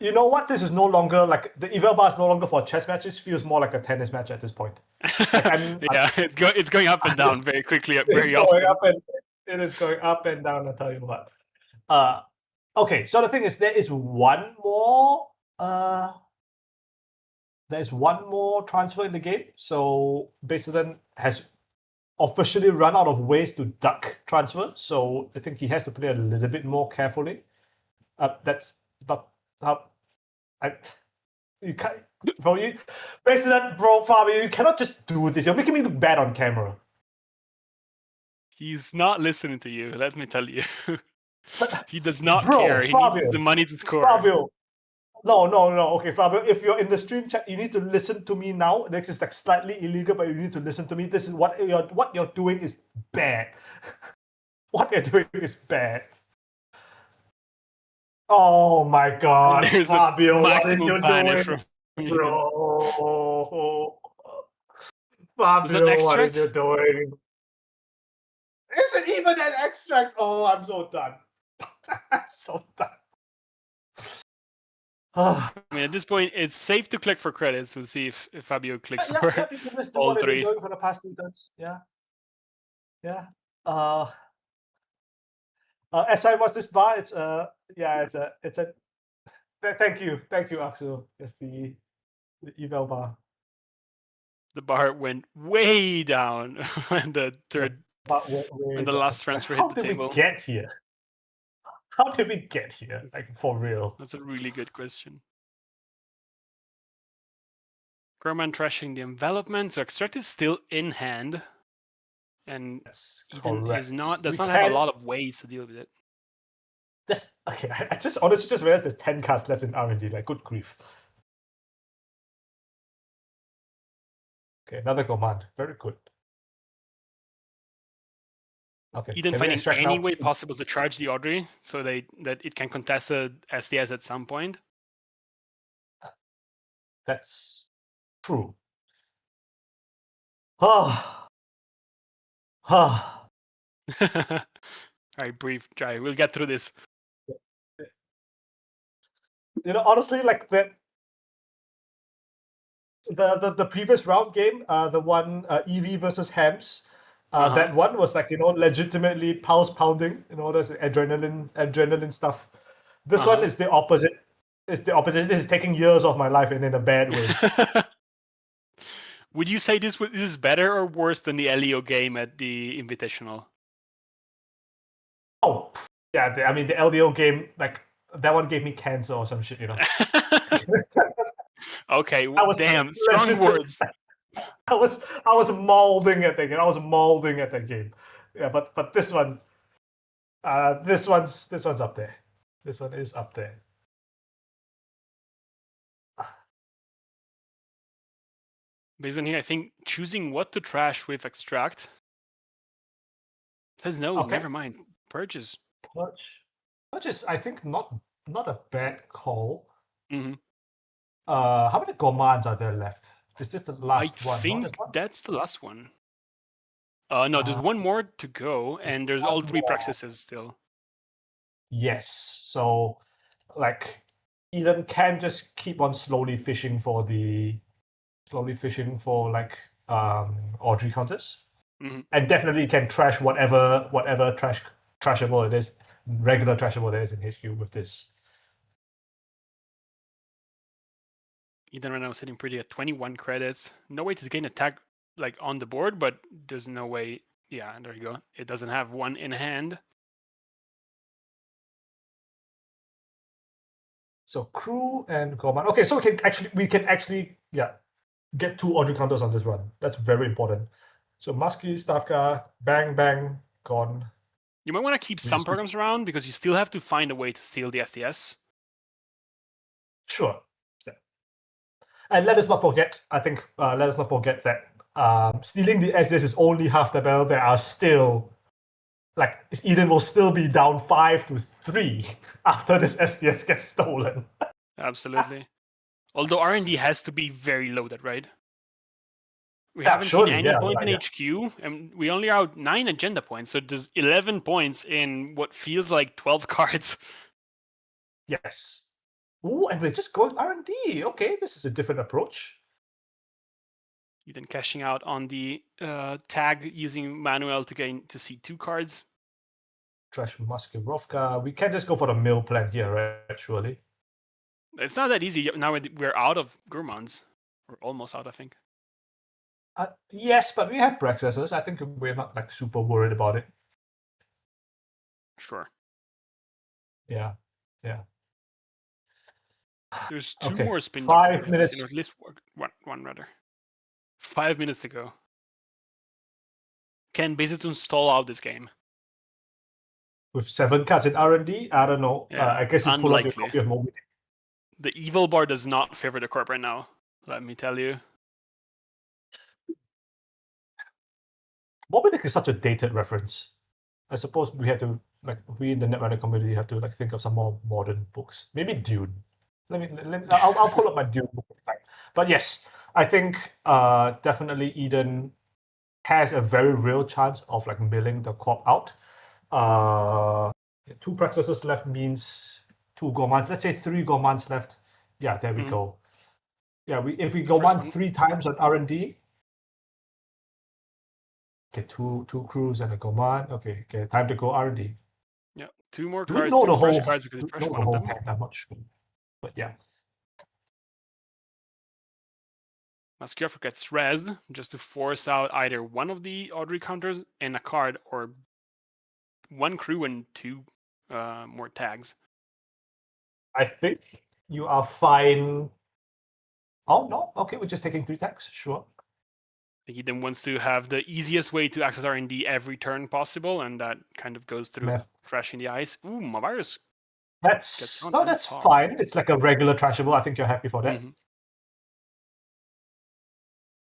you know what? This is no longer like the evil bar is no longer for chess matches. Feels more like a tennis match at this point. It's going up and down very quickly, very often. It is going up and down. I'll tell you what. Okay, so the thing is, there is one more. There's one more transfer in the game. So basically, has officially run out of ways to duck transfer. So I think he has to play a little bit more carefully. That's not how you can't. Bro, Fabio, you cannot just do this. You're making me look bad on camera. He's not listening to you, let me tell you. He does not care. He needs the money to score. Fabio. No. Okay, Fabio, if you're in the stream chat, you need to listen to me now. This is like slightly illegal, but you need to listen to me. This is what you're doing is bad. What you're doing is bad. Oh my God, Fabio, what is you doing? Bro. Fabio, what is you doing? Is it even an extract? Oh, I'm so done. I'm so done. I mean, at this point, it's safe to click for credits. We'll see if Fabio clicks for all three. Doing for the past 2 turns. Yeah. SI, what's this bar? It's a. Thank you, Axel. It's the eval bar. The bar went way down when the third, when the last transfer hit the table. How did we get here? How did we get here? Like, for real? That's a really good question. Gorman trashing the envelopment. So Extract is still in hand. And Eden does not have a lot of ways to deal with it. Okay, I just honestly just realized there's 10 cards left in R&D. Like, good grief. Okay, another command. Very good. Okay. Eden finding any way possible to charge the Audrey so that it can contest the SDS at some point. That's true. All right, breathe, Jai. We'll get through this. You know, honestly, like the previous round game, the one EV versus Hams, that one was like, you know, legitimately pulse pounding. You know, there's adrenaline stuff. This one is the opposite. It's the opposite. This is taking years of my life and in a bad way. Would you say this is better or worse than the LEO game at the Invitational? Oh, yeah. I mean, the LDO game, like, that one gave me cancer or some shit, you know. Okay, damn, strong words. I was moulding at that game. I was moulding at that game. Yeah, but this one, this one's up there. This one is up there. Based on here, I think choosing what to trash with Extract. Says no, never mind. Purges. Purge is, I think, not a bad call. Mm-hmm. How many commands are there left? Is this the last one? I think that's the last one. No, there's one more to go, and there's all 3 practices still. Yes, so like Eden can just keep on slowly fishing for like Audrey counters, and definitely can trash whatever trashable it is, regular trashable there is in HQ with this. Eden right now is sitting pretty at 21 credits. No way to gain attack like on the board, but there's no way. Yeah, there you go. It doesn't have one in hand. So crew and command. Okay, so we can actually get 2 Audrey counters on this run. That's very important. So Muskie, Stavka, bang, bang, gone. You might want to keep some programs around because you still have to find a way to steal the SDS. Sure. Yeah. And let us not forget, I think, let us not forget that stealing the SDS is only half the battle. There are still, like, Eden will still be down 5-3 after this SDS gets stolen. Absolutely. Although R&D has to be very loaded, right? We haven't seen any point in HQ, and we only are out 9 agenda points, so there's 11 points in what feels like 12 cards. Yes. Ooh, and we're just going R&D. Okay, this is a different approach. Eden cashing out on the tag using Manuel to see 2 cards. Trash Maskirovka. We can't just go for the mill plan here, right? Surely. It's not that easy. Now we're out of Gourmands. We're almost out, I think. Yes, but we have Praxis's. I think we're not like super worried about it. Sure. Yeah. There's 2 more spin 5 minutes. at least one rather. 5 minutes to go. Can Bezatun stall out this game? With 7 cards in R&D? I don't know. I guess you pull up your copy of Moby Dick. The evil bar does not favor the corp right now, let me tell you. Moby Dick is such a dated reference. I suppose we have to, like, we in the Netrunner community have to, like, think of some more modern books. Maybe Dune. I'll pull up my Dune book. But yes, I think definitely Eden has a very real chance of like milling the corp out. 2 Praxis's left means 2 Gourmands. Let's say 3 Gourmands left. Yeah, there we go. Yeah, if we Gourmand 3 times on R&D. Okay, two crews and a Gourmand. Okay, time to go R&D. Yeah, 2 more Do cards. we know the whole cards because know one the of whole them. hand? I'm not sure, but yeah. Maskirovka gets rezzed just to force out either one of the Audrey counters and a card, or 1 crew and 2 more tags. I think you are fine. Oh no, okay, we're just taking 3 tags. Sure. He then wants to have the easiest way to access R&D every turn possible, and that kind of goes through thrashing the ice. Ooh, Mavirus. That's fine. It's like a regular trashable. I think you're happy for that.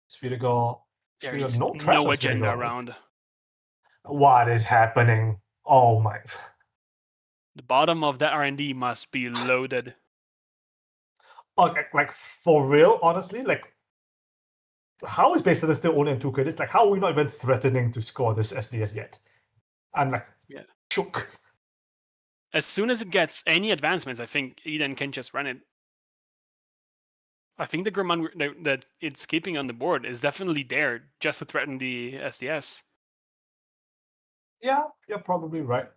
Spherical. There is no trash no agenda around. What is happening? Oh my. The bottom of that R&D must be loaded. Okay, like for real, honestly, like how is Bayside still only on 2 credits? Like how are we not even threatening to score this SDS yet? I'm like shook. As soon as it gets any advancements, I think Eden can just run it. I think the Gourmand that it's keeping on the board is definitely there just to threaten the SDS. Yeah, you're probably right.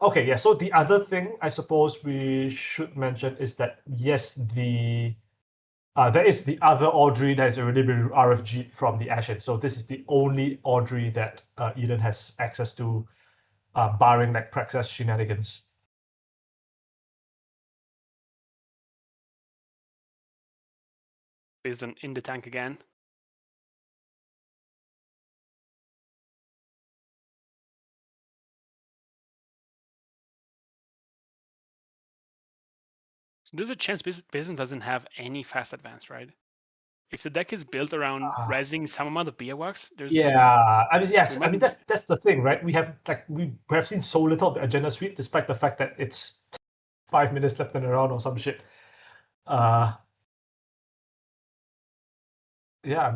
Okay, yeah. So the other thing I suppose we should mention is that yes, there is the other Audrey that has already been RFG'd from the Ashen. So this is the only Audrey that Eden has access to, barring like Praxis shenanigans. Based on in the tank again. So there's a chance Bizon doesn't have any fast advance, right? If the deck is built around rezzing some amount of Biawax, there's I mean that's the thing, right? We have seen so little of the agenda suite, despite the fact that it's 5 minutes left in the round or some shit. Yeah,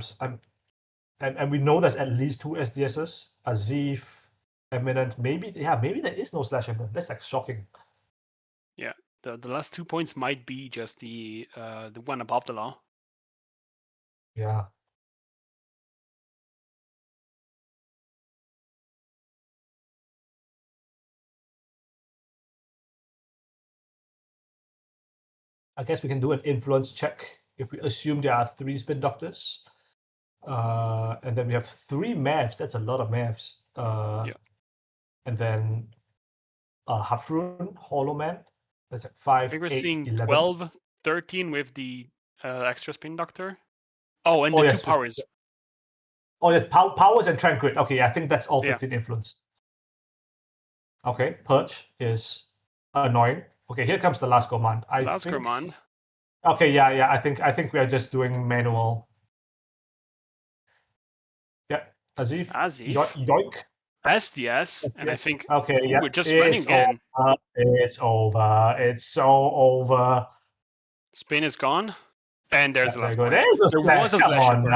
and we know there's at least 2 SDSs, Azif, Eminent. Maybe there is no slash Eminent. That's like shocking. Yeah, the last 2 points might be just the one above the law. Yeah. I guess we can do an influence check if we assume there are 3 spin doctors, and then we have 3 mavs. That's a lot of mavs. And then Hafrun, Hollow Man. That's like 5, I think we're 8, seeing 11. 12, 13 with the extra spin doctor. Oh, and the 2 powers. Oh, there's powers and Tranquil. Okay, I think that's all 15 influence. Okay, Purge is annoying. Okay, here comes the last command. Command. Okay, yeah. I think we are just doing manual. Yeah, Azif. Yoink. SDS, and I think we're just running again. It's over. It's so over. Spin is gone, and there's the last point. There was a splash point.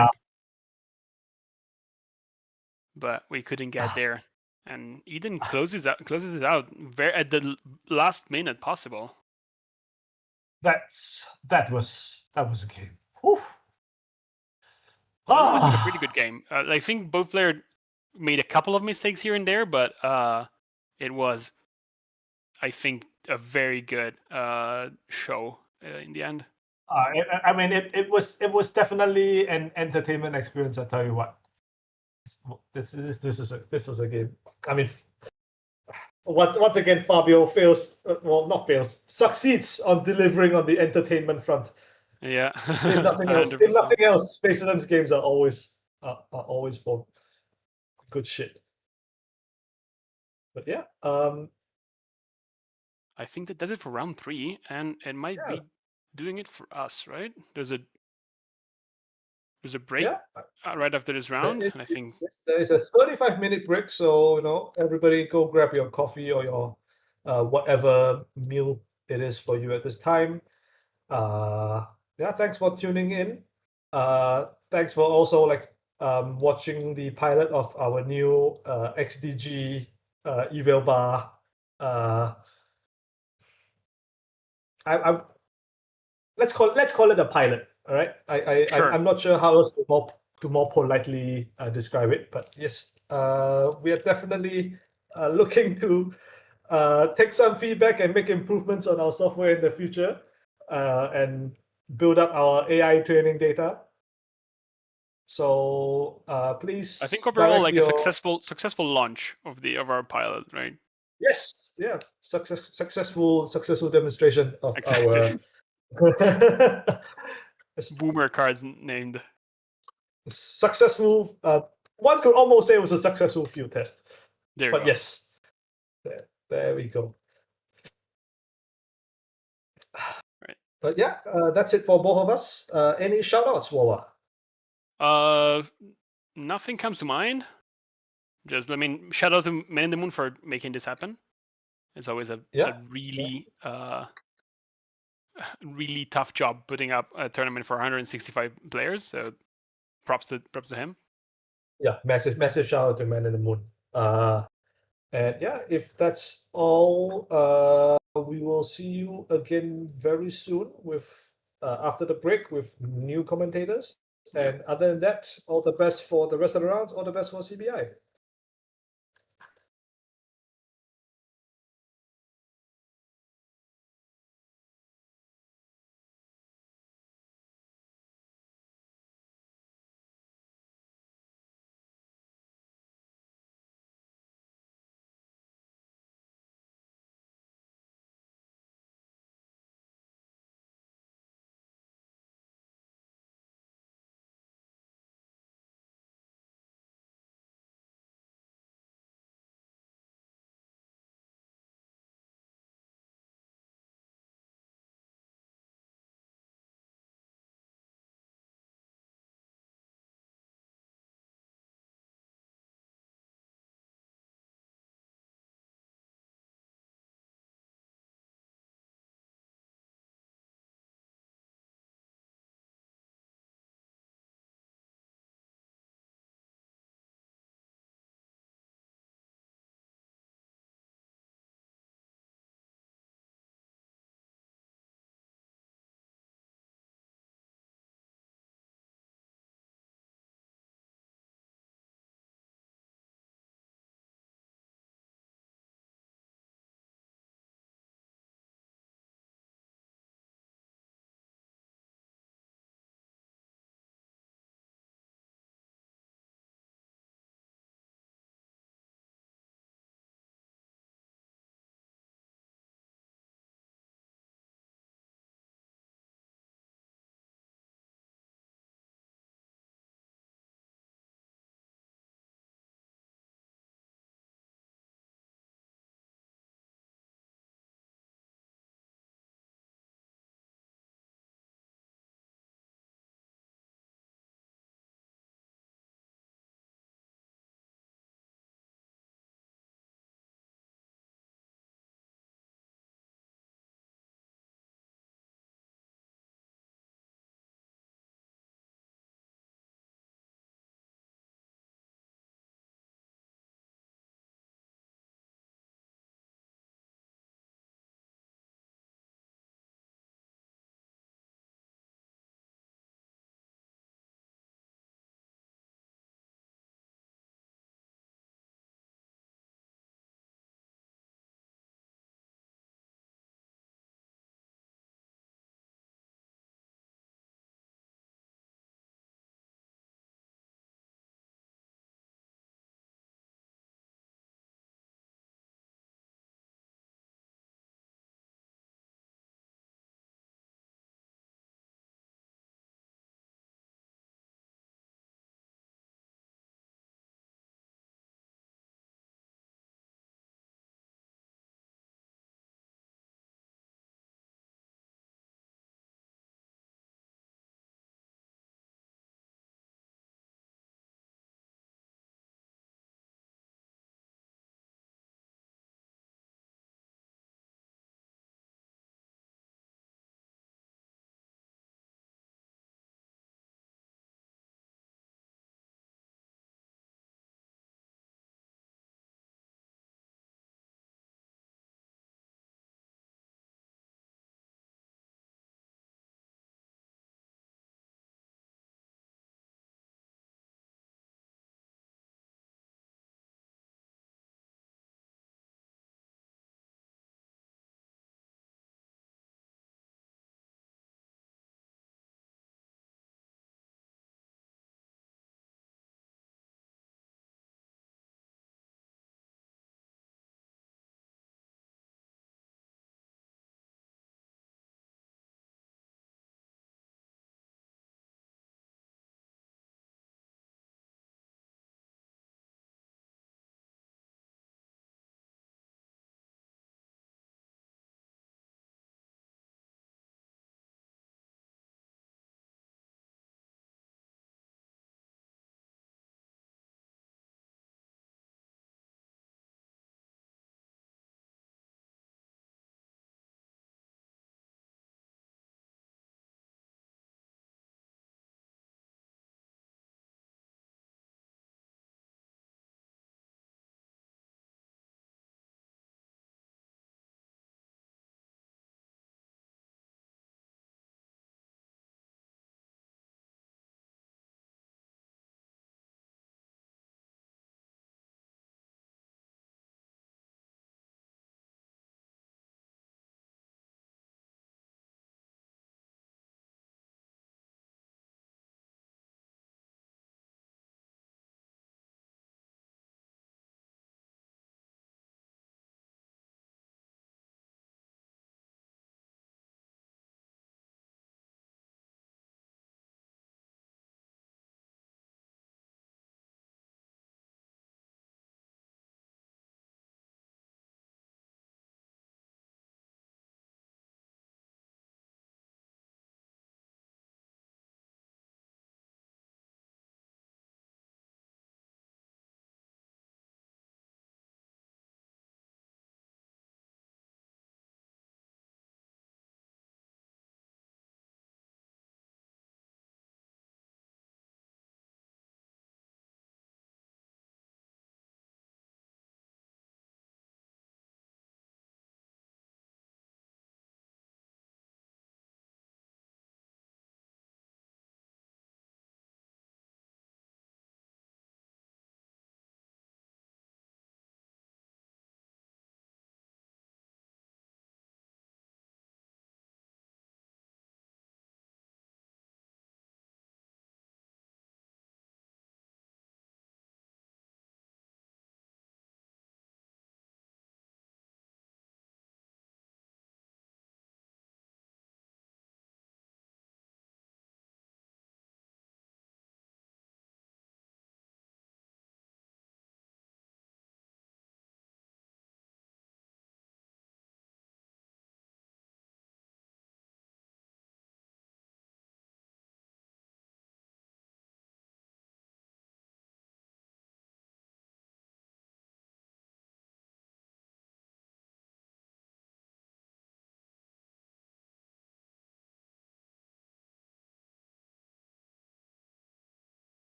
But we couldn't get there, and Eden closes it out very at the last minute possible. That was a game. It was a pretty good game. I think both players made a couple of mistakes here and there, but it was, I think, a very good show in the end. I mean, it was definitely an entertainment experience. I tell you what, this was a game. I mean, once again, Fabio succeeds on delivering on the entertainment front. Yeah. If nothing else, Space Invaders games are always for good shit. But yeah, I think that does it for round 3, and it might be doing it for us, right? There's a break right after this round, and I think there is a 35-minute break. So everybody go grab your coffee or your whatever meal it is for you at this time. Thanks for tuning in. Thanks for also watching the pilot of our new XDG Evil Bar. Let's call it a pilot. All right. I'm not sure how else to more politely describe it, but yes, we are definitely looking to take some feedback and make improvements on our software in the future, and build up our AI training data. So please. I think overall, a successful launch of our pilot, right? Yes. Yeah. Successful demonstration of our. Boomer cards named. Successful. One could almost say it was a successful field test. But yes, there we go. Right. But yeah, that's it for both of us. Any shoutouts, Wawa? Nothing comes to mind. Just shout out to Men in the Moon for making this happen. It's always a really really tough job putting up a tournament for 165 players. So props to him. Yeah, massive shout out to Men in the Moon. And yeah, if that's all, we will see you again very soon with after the break with new commentators. And other than that, all the best for the rest of the rounds. All the best for CBI.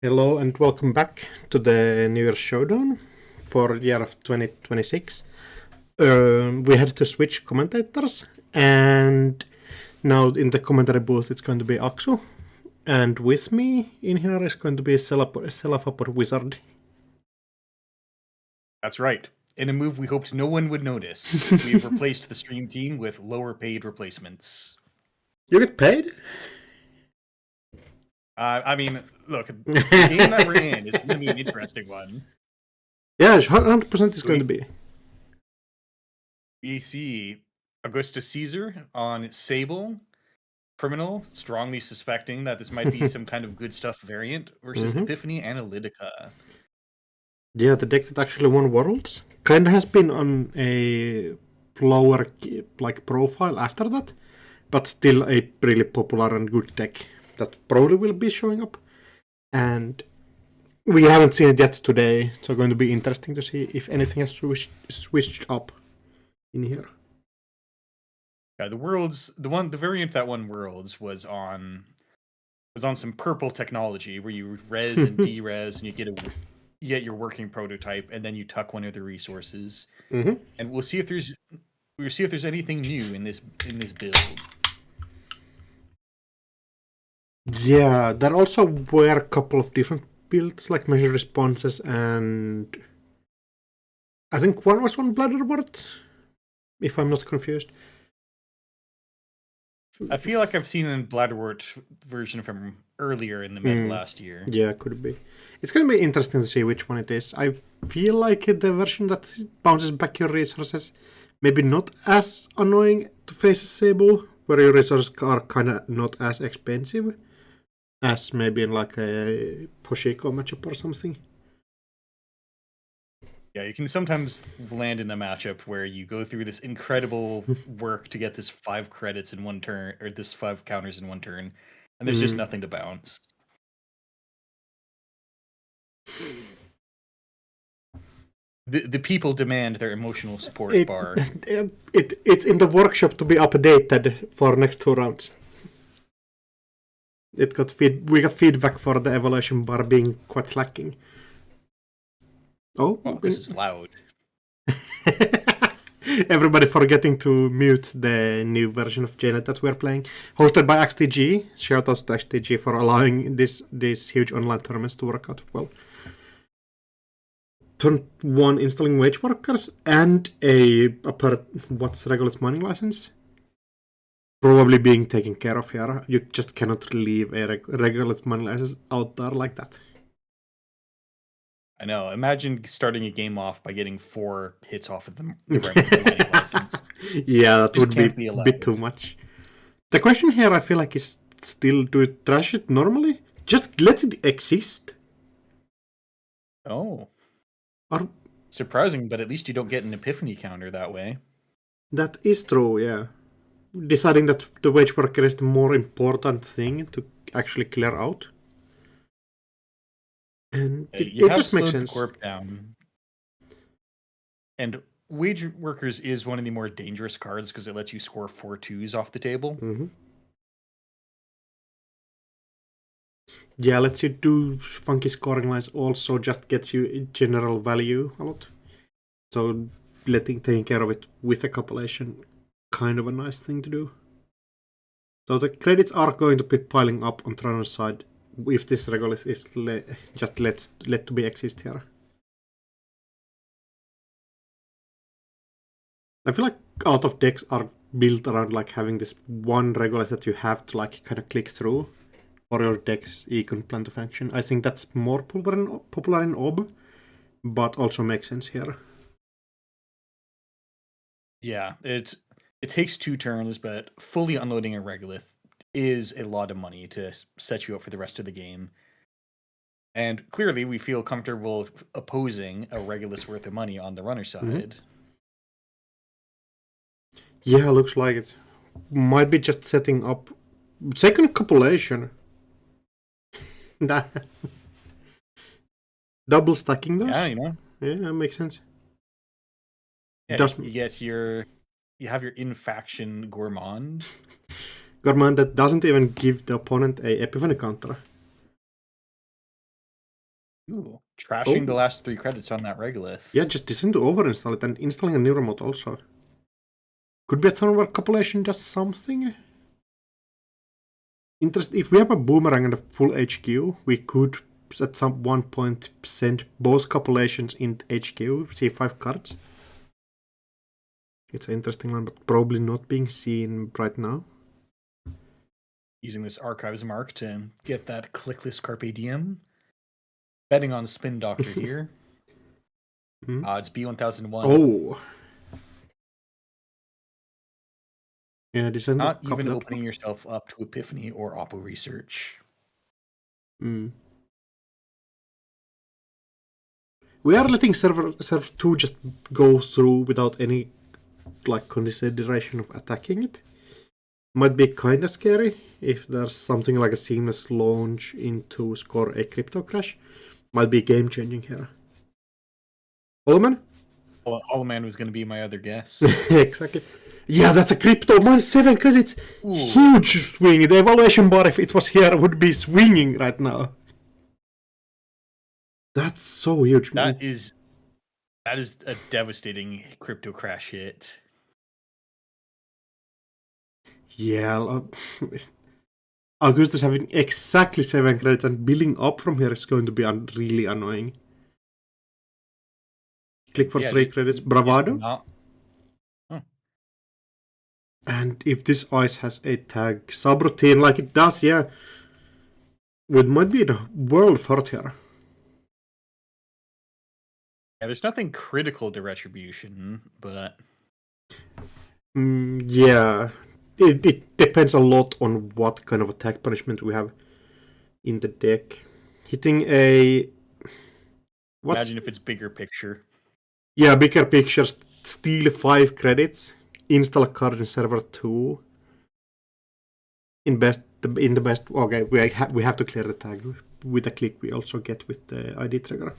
Hello and welcome back to the New Year's Showdown for the year of 2026. We had to switch commentators, and now in the commentary booth it's going to be AuCo, and with me in here is going to be Selafapor Wizard. That's right. In a move we hoped no one would notice, we've replaced the stream team with lower paid replacements. You get paid? I mean, look, the game that we're in is going to be an interesting one. Yeah, 100% is going to be. We see Augustus Caesar on Sable, Criminal, strongly suspecting that this might be some kind of good stuff variant, versus Epiphany Analytica. Yeah, the deck that actually won Worlds kind of has been on a lower profile after that, but still a really popular and good deck that probably will be showing up. And we haven't seen it yet today, so going to be interesting to see if anything has switched up in here. Yeah, the variant that won Worlds was on some purple technology where you res and de-res and you get your working prototype, and then you tuck one of the resources. And we'll see if there's anything new in this build. Yeah, there also were a couple of different builds, like measured responses, and I think one was on Bladderwort, if I'm not confused. I feel like I've seen a Bladderwort version from earlier in the meta last year. Yeah, could be. It's going to be interesting to see which one it is. I feel like the version that bounces back your resources maybe not as annoying to face as Sable, where your resources are kind of not as expensive as maybe in like a Hoshiko matchup or something. Yeah, you can sometimes land in a matchup where you go through this incredible work to get this 5 credits in one turn, or this 5 counters in one turn, and there's just nothing to bounce. The people demand their emotional support bar. It's in the workshop to be updated for next 2 rounds. We got feedback for the evaluation bar being quite lacking. Oh, this is loud. Everybody forgetting to mute the new version of JNet that we're playing. Hosted by XTG. Shout out to XTG for allowing these huge online tournaments to work out well. Turn 1 installing wage workers and what's Regulus mining license? Probably being taken care of here. You just cannot leave a Regulus mining license out there like that. I know. Imagine starting a game off by getting 4 hits off of the regular mining license. Yeah, that would be a bit too much. The question here, I feel like, is still, do we trash it normally? Just let it exist. Oh. Surprising, but at least you don't get an Epiphany counter that way. That is true, yeah. Deciding that the wage worker is the more important thing to actually clear out. And it just makes sense. Corp down. And wage workers is one of the more dangerous cards because it lets you score 4 2s off the table. Yeah, lets you do funky scoring lines, also just gets you general value a lot. So taking care of it with a compilation, kind of a nice thing to do. So the credits are going to be piling up on Traner's side if this Regulus is just let to be exist here. I feel like a lot of decks are built around like having this one Regulus that you have to like kind of click through for your deck's econ plan to function. I think that's more popular in OB, but also makes sense here. Yeah, it takes 2 turns, but fully unloading a Regolith is a lot of money to set you up for the rest of the game. And clearly, we feel comfortable opposing a Regulus worth of money on the runner side. Yeah, looks like it. Might be just setting up second compilation. Double stacking those? Yeah, you know. Yeah, that makes sense. Yeah, you have your in-faction Gourmand. Gourmand that doesn't even give the opponent a Epiphany counter. Ooh, trashing the Oh. last 3 credits on that regolith. Yeah, just deciding to overinstall it and installing a new remote also. Could be a turn where compilation does something. If we have a boomerang and a full HQ, we could at some one point send both compilations in HQ, C5 cards. It's an interesting one, but probably not being seen right now. Using this archives mark to get that clickless Carpe Diem. Betting on Spin Doctor here. It's B1001. Oh. Yeah, this is Not even opening yourself up to Epiphany or AuCo research. We are letting server 2 just go through without any consideration of attacking it. Might be kinda scary if there's something like a seamless launch into score a crypto crash. Might be game changing here. Holloman? Holloman was going to be my other guess. Exactly. Yeah, that's a crypto. Minus 7 credits. Ooh. Huge swing. The evaluation bar, if it was here, would be swinging right now. That's so huge. That is a devastating crypto crash hit. Yeah. Augustus having exactly 7 credits and building up from here is going to be really annoying. Click for 3 credits. Bravado. And if this ice has a tag subroutine like it does, yeah, it might be the world first here. Yeah, there's nothing critical to retribution, but yeah, it depends a lot on what kind of attack punishment we have in the deck. Hitting a imagine if it's bigger picture. Yeah, bigger picture. Steal 5 credits. Install a card in server 2. In the best. Okay, we have to clear the tag with a click. We also get with the ID trigger.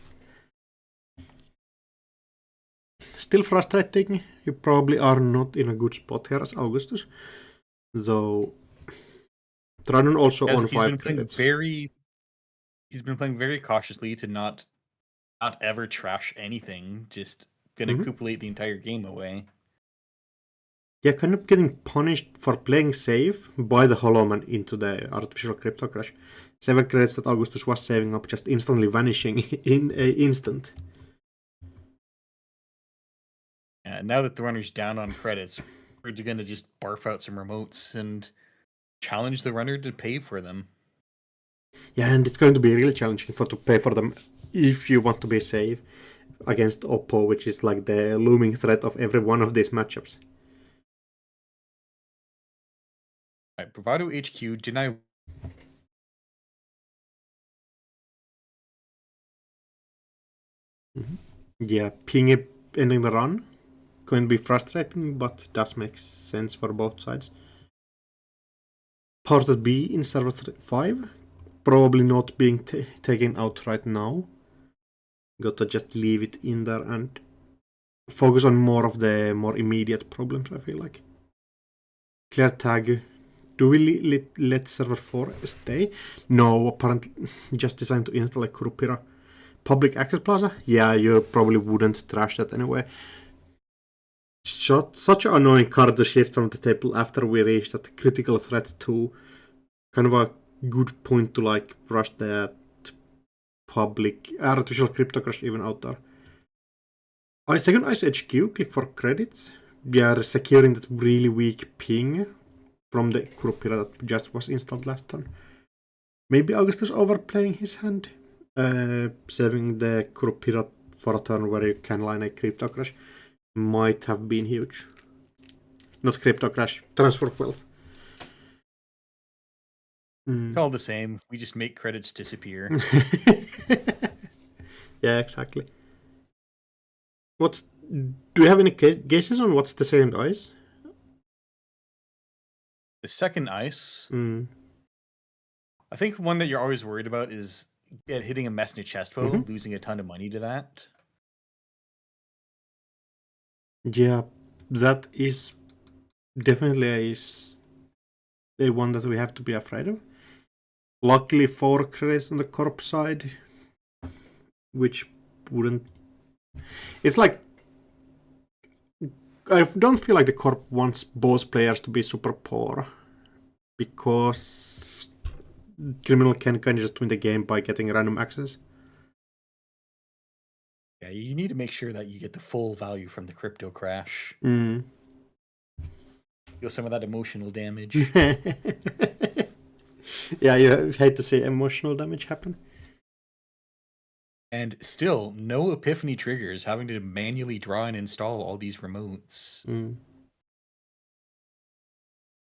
Still frustrating. You probably are not in a good spot here as Augustus. Though Tranon also on 5 credits. He's been playing very cautiously to not ever trash anything. Just gonna cupulate the entire game away. Yeah, kind of getting punished for playing safe by the Hollowman into the artificial crypto crash. 7 credits that Augustus was saving up just instantly vanishing in an instant. Now that the runner's down on credits, we're going to just barf out some remotes and challenge the runner to pay for them. Yeah, and it's going to be really challenging to pay for them if you want to be safe against AuCo, which is like the looming threat of every one of these matchups. Alright, Bravado HQ, deny. Yeah, ping it ending the run. Going to be frustrating, but does make sense for both sides. Ported B in server 5. Probably not being taken out right now. Gotta just leave it in there and focus on more of the more immediate problems, I feel like. Clear tag. Do we let server 4 stay? No, apparently just designed to install a Kurupira. Public access plaza? Yeah, you probably wouldn't trash that anyway. Such an annoying card to shift from the table after we reach that critical threat to kind of a good point to rush that public artificial crypto crash even out there. Second Ice HQ, click for credits. We are securing that really weak ping from the Kurupira that just was installed last turn. Maybe Augustus overplaying his hand. Saving the Kurupira for a turn where you can line a crypto crash might have been huge. Not crypto crash, transfer of wealth. It's all the same. We just make credits disappear. Yeah, exactly. Do you have any guesses on what's the second ice? The second ice? I think one that you're always worried about is hitting a mess in a chest foe, losing a ton of money to that. Yeah, that is definitely a one that we have to be afraid of. Luckily, 4 credits on the corp side. which wouldn't. It's like I don't feel like the corp wants both players to be super poor, because criminal can kind of just win the game by getting random access. Yeah, you need to make sure that you get the full value from the crypto crash. Mm. Feel some of that emotional damage. Yeah, you hate to see emotional damage happen. And still, no Epiphany triggers, having to manually draw and install all these remotes. Mm.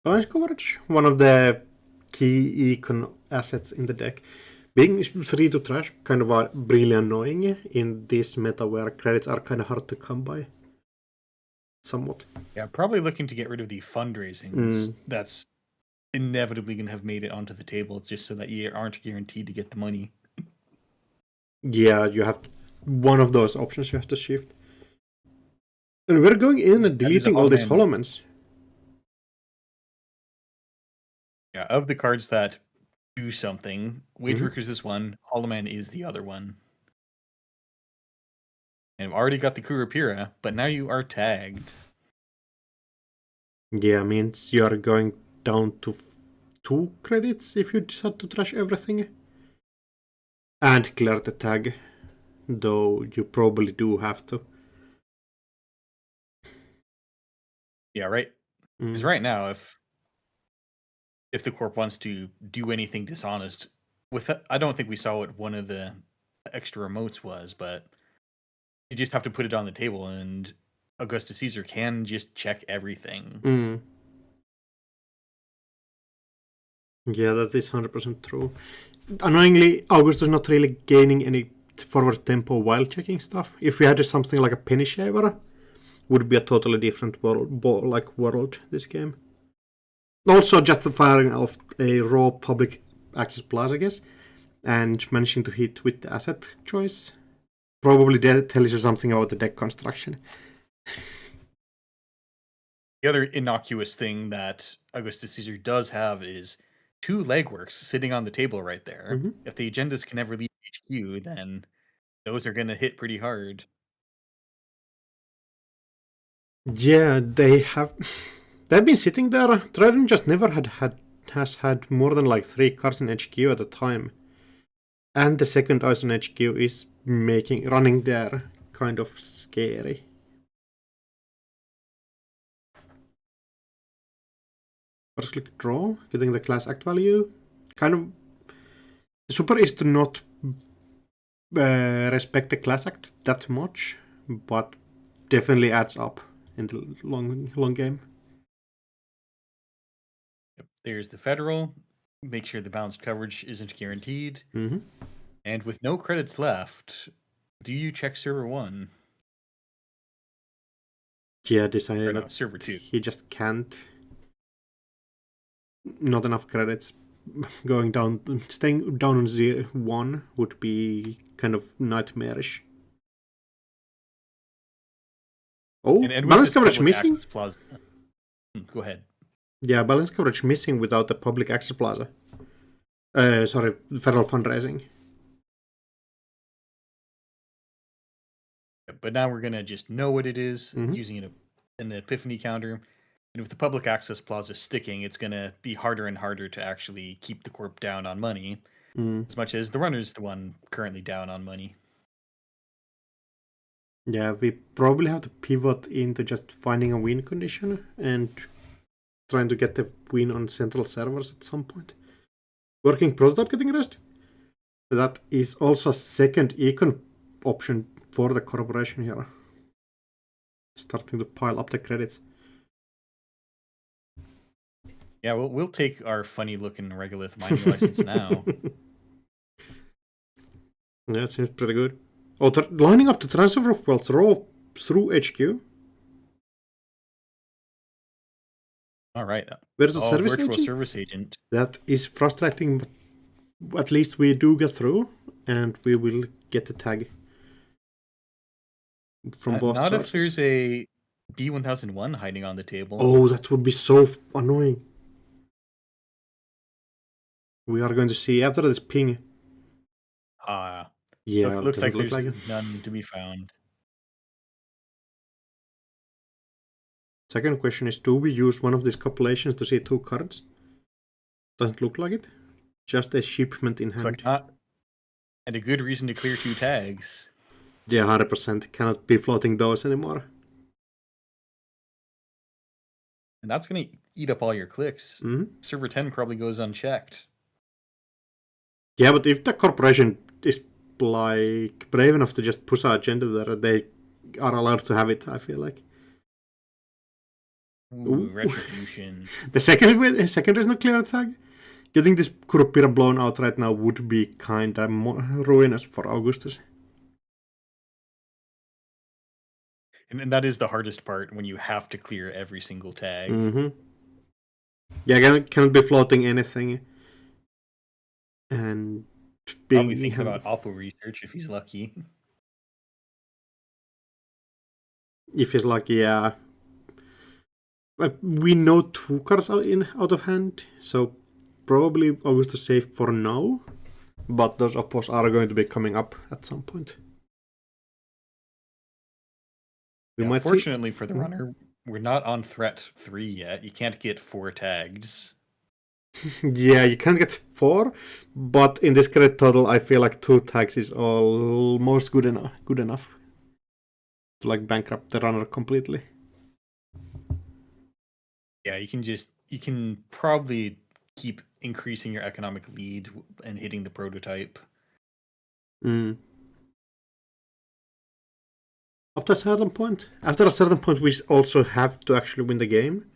Balance coverage, one of the key econ assets in the deck. Being 3 to trash, kind of really annoying in this meta where credits are kind of hard to come by. Somewhat. Yeah, probably looking to get rid of the fundraisings. That's inevitably going to have made it onto the table just so that you aren't guaranteed to get the money. Yeah, you have one of those options you have to shift. And we're going in and deleting all these holomans. Yeah, of the cards that do something, Wage Workers is one, Holoman is the other one. And we've already got the Kurapira, but now you are tagged. Yeah, means you are going down to 2 credits if you decide to trash everything. And clear the tag, though you probably do have to. Yeah, right. Because right now, if the corp wants to do anything dishonest, I don't think we saw what one of the extra remotes was, but you just have to put it on the table, and Augustus Caesar can just check everything. Yeah, that is 100% true. Annoyingly, Augustus not really gaining any forward tempo while checking stuff. If we had something like a Penny Shaver, would be a totally different world this game. Also, just firing off a raw public access plus, I guess, and managing to hit with the asset choice probably tells you something about the deck construction. The other innocuous thing that Augustus Caesar does have is 2 legworks sitting on the table right there. If the agendas can never leave HQ, then those are going to hit pretty hard. Yeah, they've been sitting there. Trident just never has had more than like 3 cards in HQ at a time. And the second ice on HQ is running there kind of scary. First click draw, getting the class act value. Kind of super is to not respect the class act that much, but definitely adds up in the long game. Yep. There's the federal. Make sure the balanced coverage isn't guaranteed. And with no credits left, do you check server 1? Yeah, decided that server 2. He just can't. Not enough credits. Staying down on 1 would be kind of nightmarish. Oh, and balance coverage missing? Go ahead. Yeah, balance coverage missing without the public access plaza. Sorry, federal fundraising. But now we're going to just know what it is using an Epiphany counter. And with the public access plaza sticking, it's going to be harder and harder to actually keep the corp down on money. As much as the runner's the one currently down on money. Yeah, we probably have to pivot into just finding a win condition and trying to get the win on central servers at some point. Working prototype getting rest. That is also a second econ option for the corporation here. Starting to pile up the credits. Yeah, we'll take our funny looking Regolith mining license now. Yeah, seems pretty good. Oh, lining up the transfer of wealth through HQ. All right. Virtual service agent. That is frustrating, but at least we do get through, and we will get the tag from both Not sources. if there's a B1001 hiding on the table. Oh, that would be so annoying. We are going to see after this ping. Yeah, Looks like doesn't look there's like it. none to be found. Second question is, do we use one of these compilations to see 2 cards? Doesn't look like it. Just a shipment in Looks hand. like not. And a good reason to clear 2 tags. Yeah, 100%. Cannot be floating those anymore. And that's going to eat up all your clicks. Mhm. Server 10 probably goes unchecked. Yeah, but if the corporation is like brave enough to just push our agenda there, they are allowed to have it, I feel like. Ooh, Retribution. The second is not clear tag. Getting this Kurupira blown out right now would be kind of ruinous for Augustus. And that is the hardest part, when you have to clear every single tag. Mm-hmm. Yeah, cannot be floating anything. And being Probably thinking about AuCo research if he's lucky. If he's lucky, yeah. But we know 2 cards out of hand, so probably Augustus safe for now. But those oppos are going to be coming up at some point. We might Fortunately for the runner, we're not on threat 3 yet. You can't get 4 tags. Yeah, you can't get 4, but in this credit total, I feel like 2 tags is almost good enough to like bankrupt the runner completely. Yeah, you can probably keep increasing your economic lead and hitting the prototype. Up to a certain point. After a certain point, we also have to actually win the game.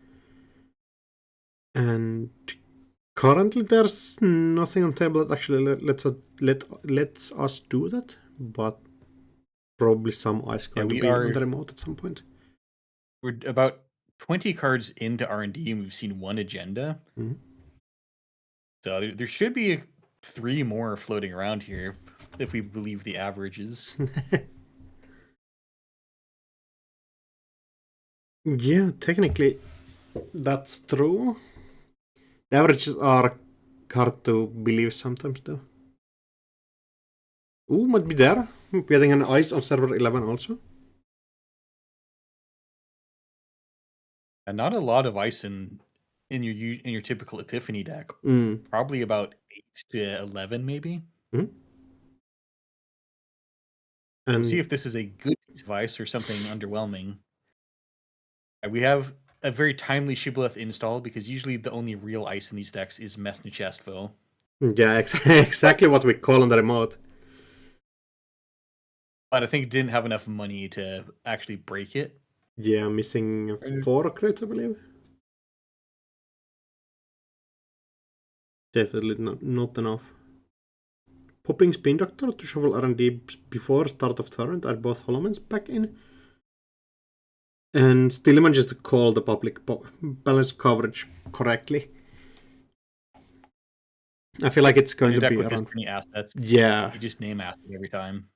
And currently, there's nothing on the table that actually lets us do that. But probably some ice going to be on the remote at some point. We're about 20 cards into R&D, and we've seen 1 agenda. Mm-hmm. So there should be 3 more floating around here, if we believe the averages. Yeah, technically, that's true. The averages are hard to believe sometimes, though. Ooh, might be there. We're getting an ice on server 11 also. And not a lot of ice in your typical Epiphany deck. Probably about 8 to 11, maybe. And we'll see if this is a good piece of ice or something underwhelming. We have a very timely Shibboleth install, because usually the only real ice in these decks is Mesnichestvo. Yeah, exactly what we call on the remote. But I think it didn't have enough money to actually break it. Yeah, missing 4 crits, I believe. Definitely not enough. Popping Spin Doctor to shuffle R&D before start of turn are both Holomans back in. And still manages to call the public balance coverage correctly. I feel like it's going to be around... assets. Yeah. You just name asset every time.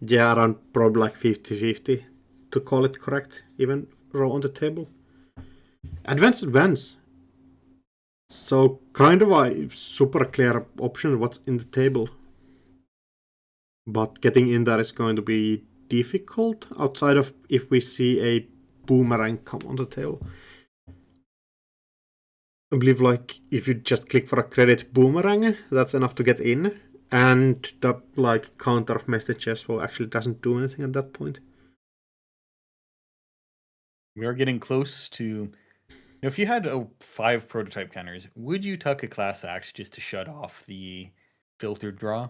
Yeah, around probably like 50-50 to call it correct. Even row on the table. Advance. So kind of a super clear option what's in the table. But getting in there is going to be difficult outside of if we see a boomerang come on the table. I believe like if you just click for a credit boomerang, that's enough to get in. And the like counter of messages actually doesn't do anything at that point. We are getting close to... If you had 5 prototype counters, would you tuck a class axe just to shut off the filtered draw?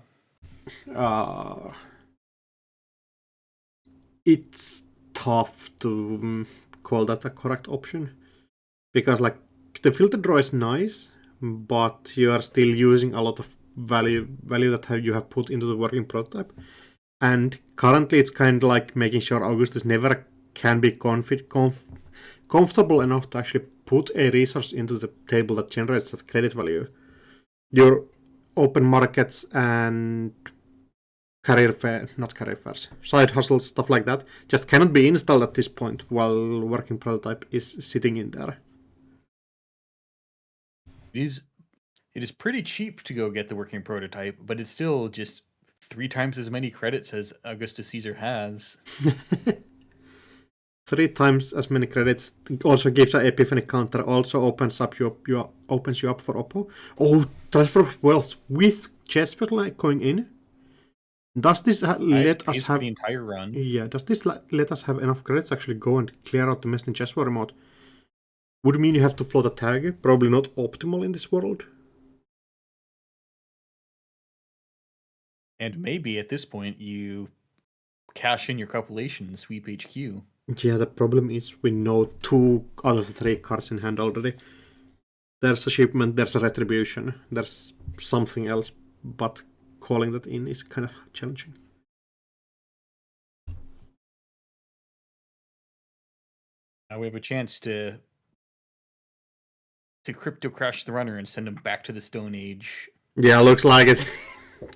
It's tough to call that a correct option, because like the filter draw is nice, but you are still using a lot of value that you have put into the working prototype, and currently it's kind of like making sure Augustus never can be comfortable enough to actually put a resource into the table that generates that credit value. Your open markets and side hustles, stuff like that, just cannot be installed at this point while working prototype is sitting in there. It is pretty cheap to go get the working prototype, but it's still just 3 times as many credits as Augustus Caesar has. 3 times as many credits. Also gives an Epiphany counter. Also opens up you up for AuCo. Oh, transfer of wealth with Chessboard going in. Does this let us have the entire run? Yeah. Does this let us have enough credits to actually go and clear out the mess in Chessboard remote? Would mean you have to float a tag. Probably not optimal in this world. And maybe at this point you cash in your copulation and sweep HQ. Yeah, the problem is we know 2 out of the 3 cards in hand already. There's a shipment, there's a retribution, there's something else, but calling that in is kind of challenging. Now we have a chance to crypto crash the runner and send him back to the Stone Age. Yeah, looks like it.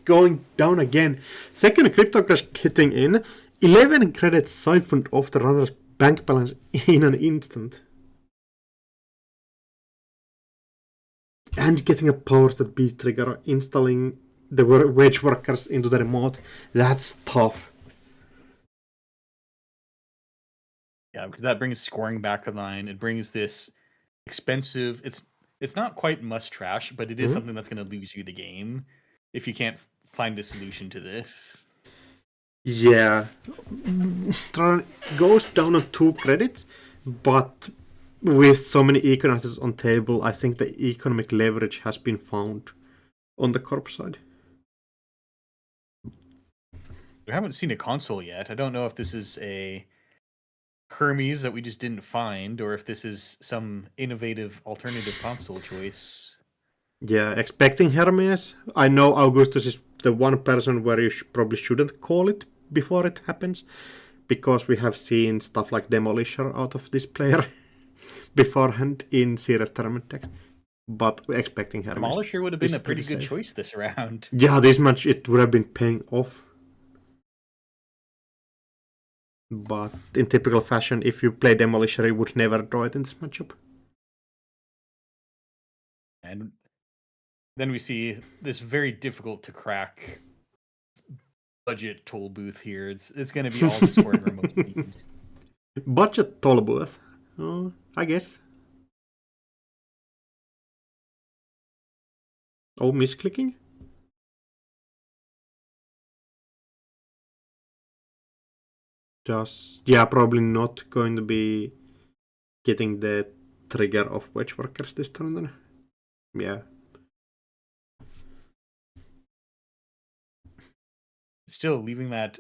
Going down again. Second crypto crash hitting in. 11 credits siphoned off the runner's bank balance in an instant. And getting a powers that be trigger, installing the wage workers into the remote. That's tough. Yeah, because that brings scoring back online. It brings this expensive. It's not quite must trash, but it is something that's going to lose you the game if you can't find a solution to this. Yeah, goes down on 2 credits, but with so many economics on table, I think the economic leverage has been found on the corp side. We haven't seen a console yet. I don't know if this is a Hermes that we just didn't find, or if this is some innovative alternative console choice. Yeah, expecting Hermes. I know Augustus is the one person where you probably shouldn't call it before it happens, because we have seen stuff like Demolisher out of this player beforehand in serious tournament decks. But we're expecting Hermes. Demolisher would have been a pretty good choice this round. Yeah, this match it would have been paying off. But in typical fashion, if you play Demolisher, you would never draw it in this matchup. And then we see this very difficult to crack budget toll booth here. It's going to be all the scoring remote themed. Budget toll booth? I guess. Oh, misclicking? Yeah, probably not going to be getting the trigger of wedge workers this turn then. Yeah. Still leaving that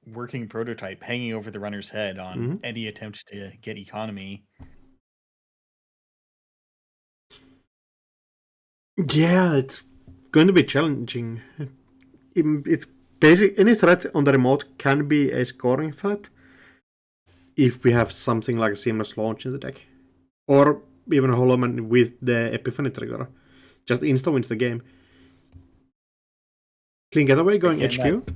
working prototype hanging over the runner's head on any attempt to get economy. Yeah, it's going to be challenging. It's basically any threat on the remote can be a scoring threat if we have something like a seamless launch in the deck, or even a Hollow Man with the Epiphany trigger. Just insta wins the game. Clean getaway going HQ.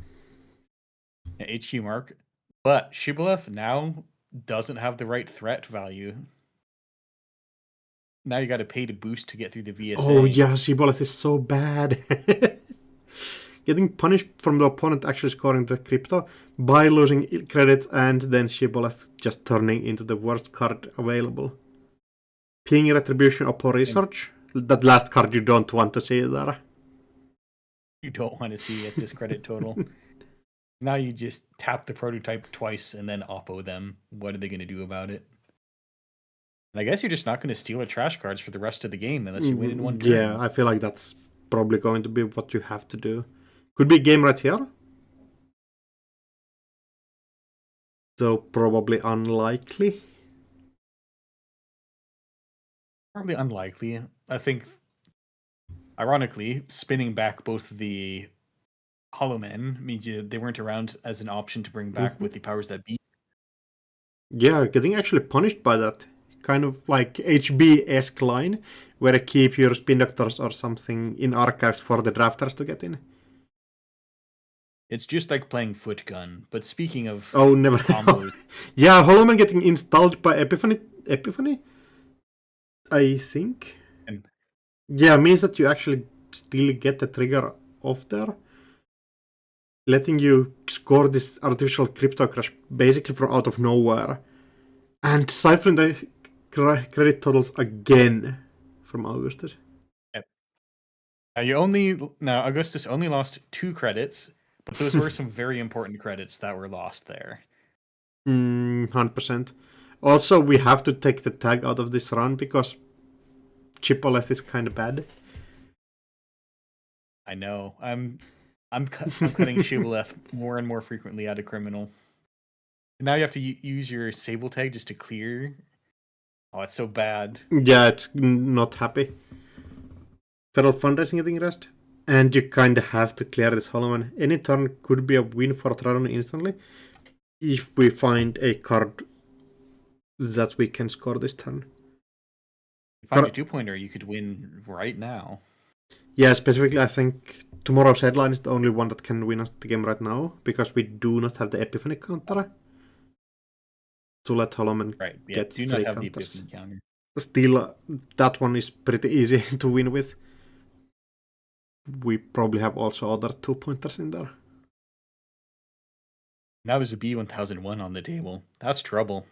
HQ mark, but Shibboleth now doesn't have the right threat value. Now you got to pay to boost to get through the VSA. Oh yeah, Shibboleth is so bad. Getting punished from the opponent actually scoring the crypto by losing credits, and then Shibboleth just turning into the worst card available. Ping Retribution Oppo Research. That last card you don't want to see there. You don't want to see at this credit total. Now you just tap the prototype twice and then oppo them. What are they going to do about it? And I guess you're just not going to steal a trash cards for the rest of the game unless you win in one turn. Yeah, I feel like that's probably going to be what you have to do. Could be a game right here. So probably unlikely. Probably unlikely. I think, ironically, spinning back both the Hollow Men means they weren't around as an option to bring back with the powers that be. Yeah, getting actually punished by that. Kind of like HB-esque line, where you keep your spin doctors or something in archives for the drafters to get in. It's just like playing Foot Gun. But speaking of never. combos, Yeah, Hollow Man getting installed by Epiphany? I think. Yeah, means that you actually still get the trigger off there. letting you score this artificial crypto crash basically from out of nowhere, and ciphering the credit totals again from Augustus. Now Augustus only lost 2 credits, but those were some very important credits that were lost there. 100%. Also, we have to take the tag out of this run because Chipolet is kind of bad. I know. I'm cutting Shibboleth more and more frequently out of criminal. Now you have to use your Sable tag just to clear. Oh, it's so bad. Yeah, it's not happy. Federal fundraising getting rest. And you kind of have to clear this hollow one. Any turn could be a win for Tradon instantly if we find a card that we can score this turn. If you find a 2-pointer, you could win right now. Yeah, specifically, I think tomorrow's headline is the only one that can win us the game right now because we do not have the Epiphany counter to let Holloman get do 3 not have counters. the Epiphany counter. Still, that one is pretty easy to win with. We probably have also other 2-pointers in there. Now there's a B1001 on the table. That's trouble.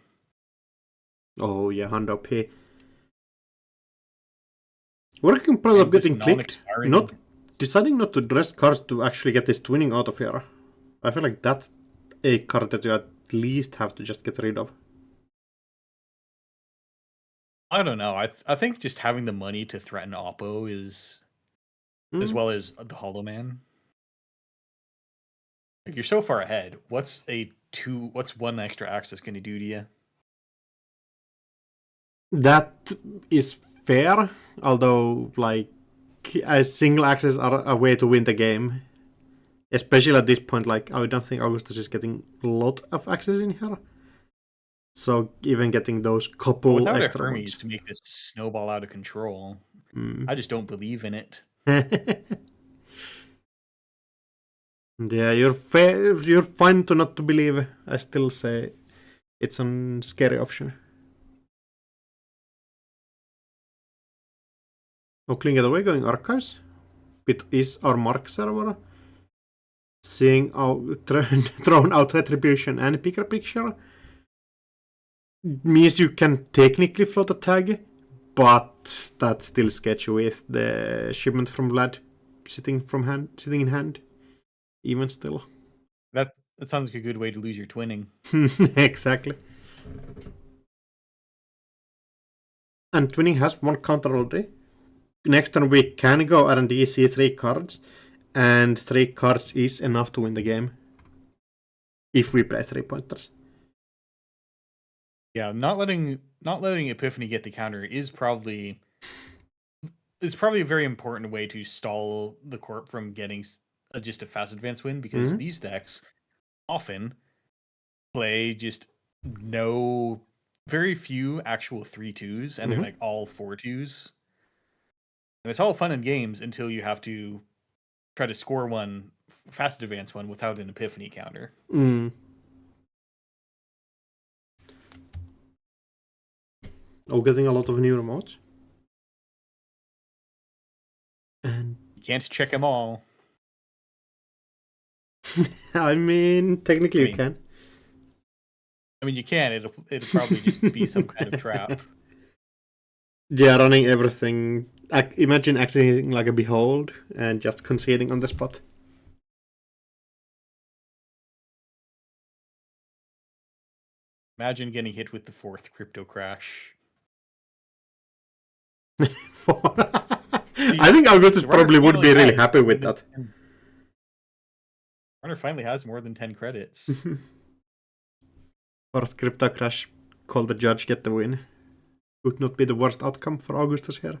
Oh yeah, hand up here. Working probably getting clicked, not deciding not to dress cards to actually get this twinning out of here. I feel like that's a card that you at least have to just get rid of. I don't know. I think just having the money to threaten AuCo is, as well as the Hollow Man. Like, you're so far ahead. What's 1 extra access going to do to you? That is fair, although like a single access are a way to win the game. Especially at this point, like I don't think Augustus is getting a lot of access in here. So even getting those couple without extra a Hermes ones to make this snowball out of control, I just don't believe in it. Yeah, you're fine to not to believe. I still say it's a scary option. Oakling it away, going archives. It is our mark server. Seeing out thrown out retribution and picker picture means you can technically float a tag, but that's still sketchy with the shipment from Vlad sitting in hand. Even still. That sounds like a good way to lose your twinning. Exactly. And twinning has 1 counter already. Next turn we can go R&D, see 3 cards, and 3 cards is enough to win the game. If we play 3-pointers. Yeah, not letting Epiphany get the counter is probably a very important way to stall the Corp from getting just a fast advance win, because these decks often play just very few actual 3-2s, and they're like all 4-2s. And it's all fun and games until you have to try to score one fast advance one without an Epiphany counter. Oh, getting a lot of new remotes. And you can't check them all. I mean, technically you can. I mean, you can. It'll probably just be some kind of trap. Yeah, running everything. Imagine acting like a behold and just conceding on the spot. Imagine getting hit with the 4th crypto crash. I think Augustus probably would be really happy with that. Runner finally has more than 10 credits. Fourth crypto crash, call the judge, get the win. Would not be the worst outcome for Augustus here.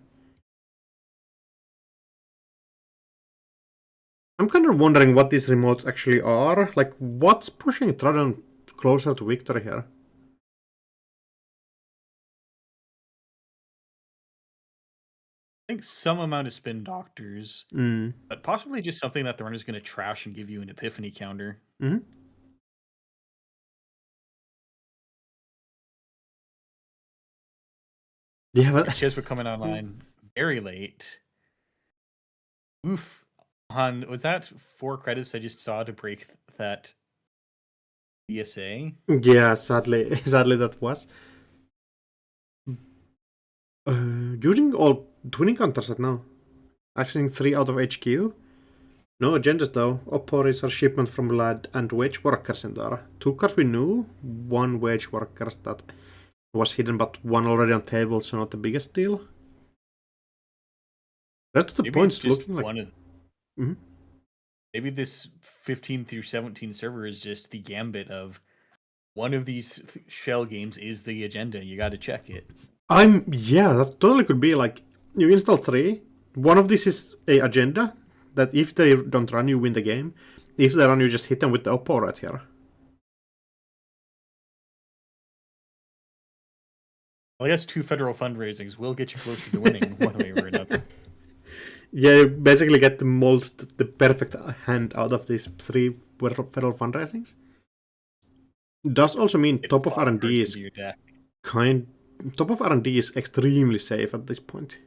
I'm kind of wondering what these remotes actually are. Like, what's pushing Tradon closer to victory here? I think some amount of spin doctors, but possibly just something that the runner's going to trash and give you an Epiphany counter. Yeah, but Cheswick coming online very late. Oof. Han, was that 4 credits I just saw to break that BSA? Yeah, sadly that was. Using all twinning counters right now. Accessing 3 out of HQ. No agendas though. Opporis are shipment from lad and wage workers in there. 2 cards we knew, 1 wage workers that was hidden, but 1 already on table, so not the biggest deal. Rest of the Maybe points it's just looking like... one of... Mhm. Maybe this 15 through 17 server is just the gambit of one of these shell games is the agenda. You got to check it. Yeah, that totally could be like you install 3. One of these is a agenda that if they don't run, you win the game. If they run, you just hit them with the Oppo right here. Well, I guess 2 federal fundraisings will get you closer to winning one way or another. Yeah, you basically get the perfect hand out of these 3 federal fundraisings. Does also mean top of R&D is top of R&D is extremely safe at this point.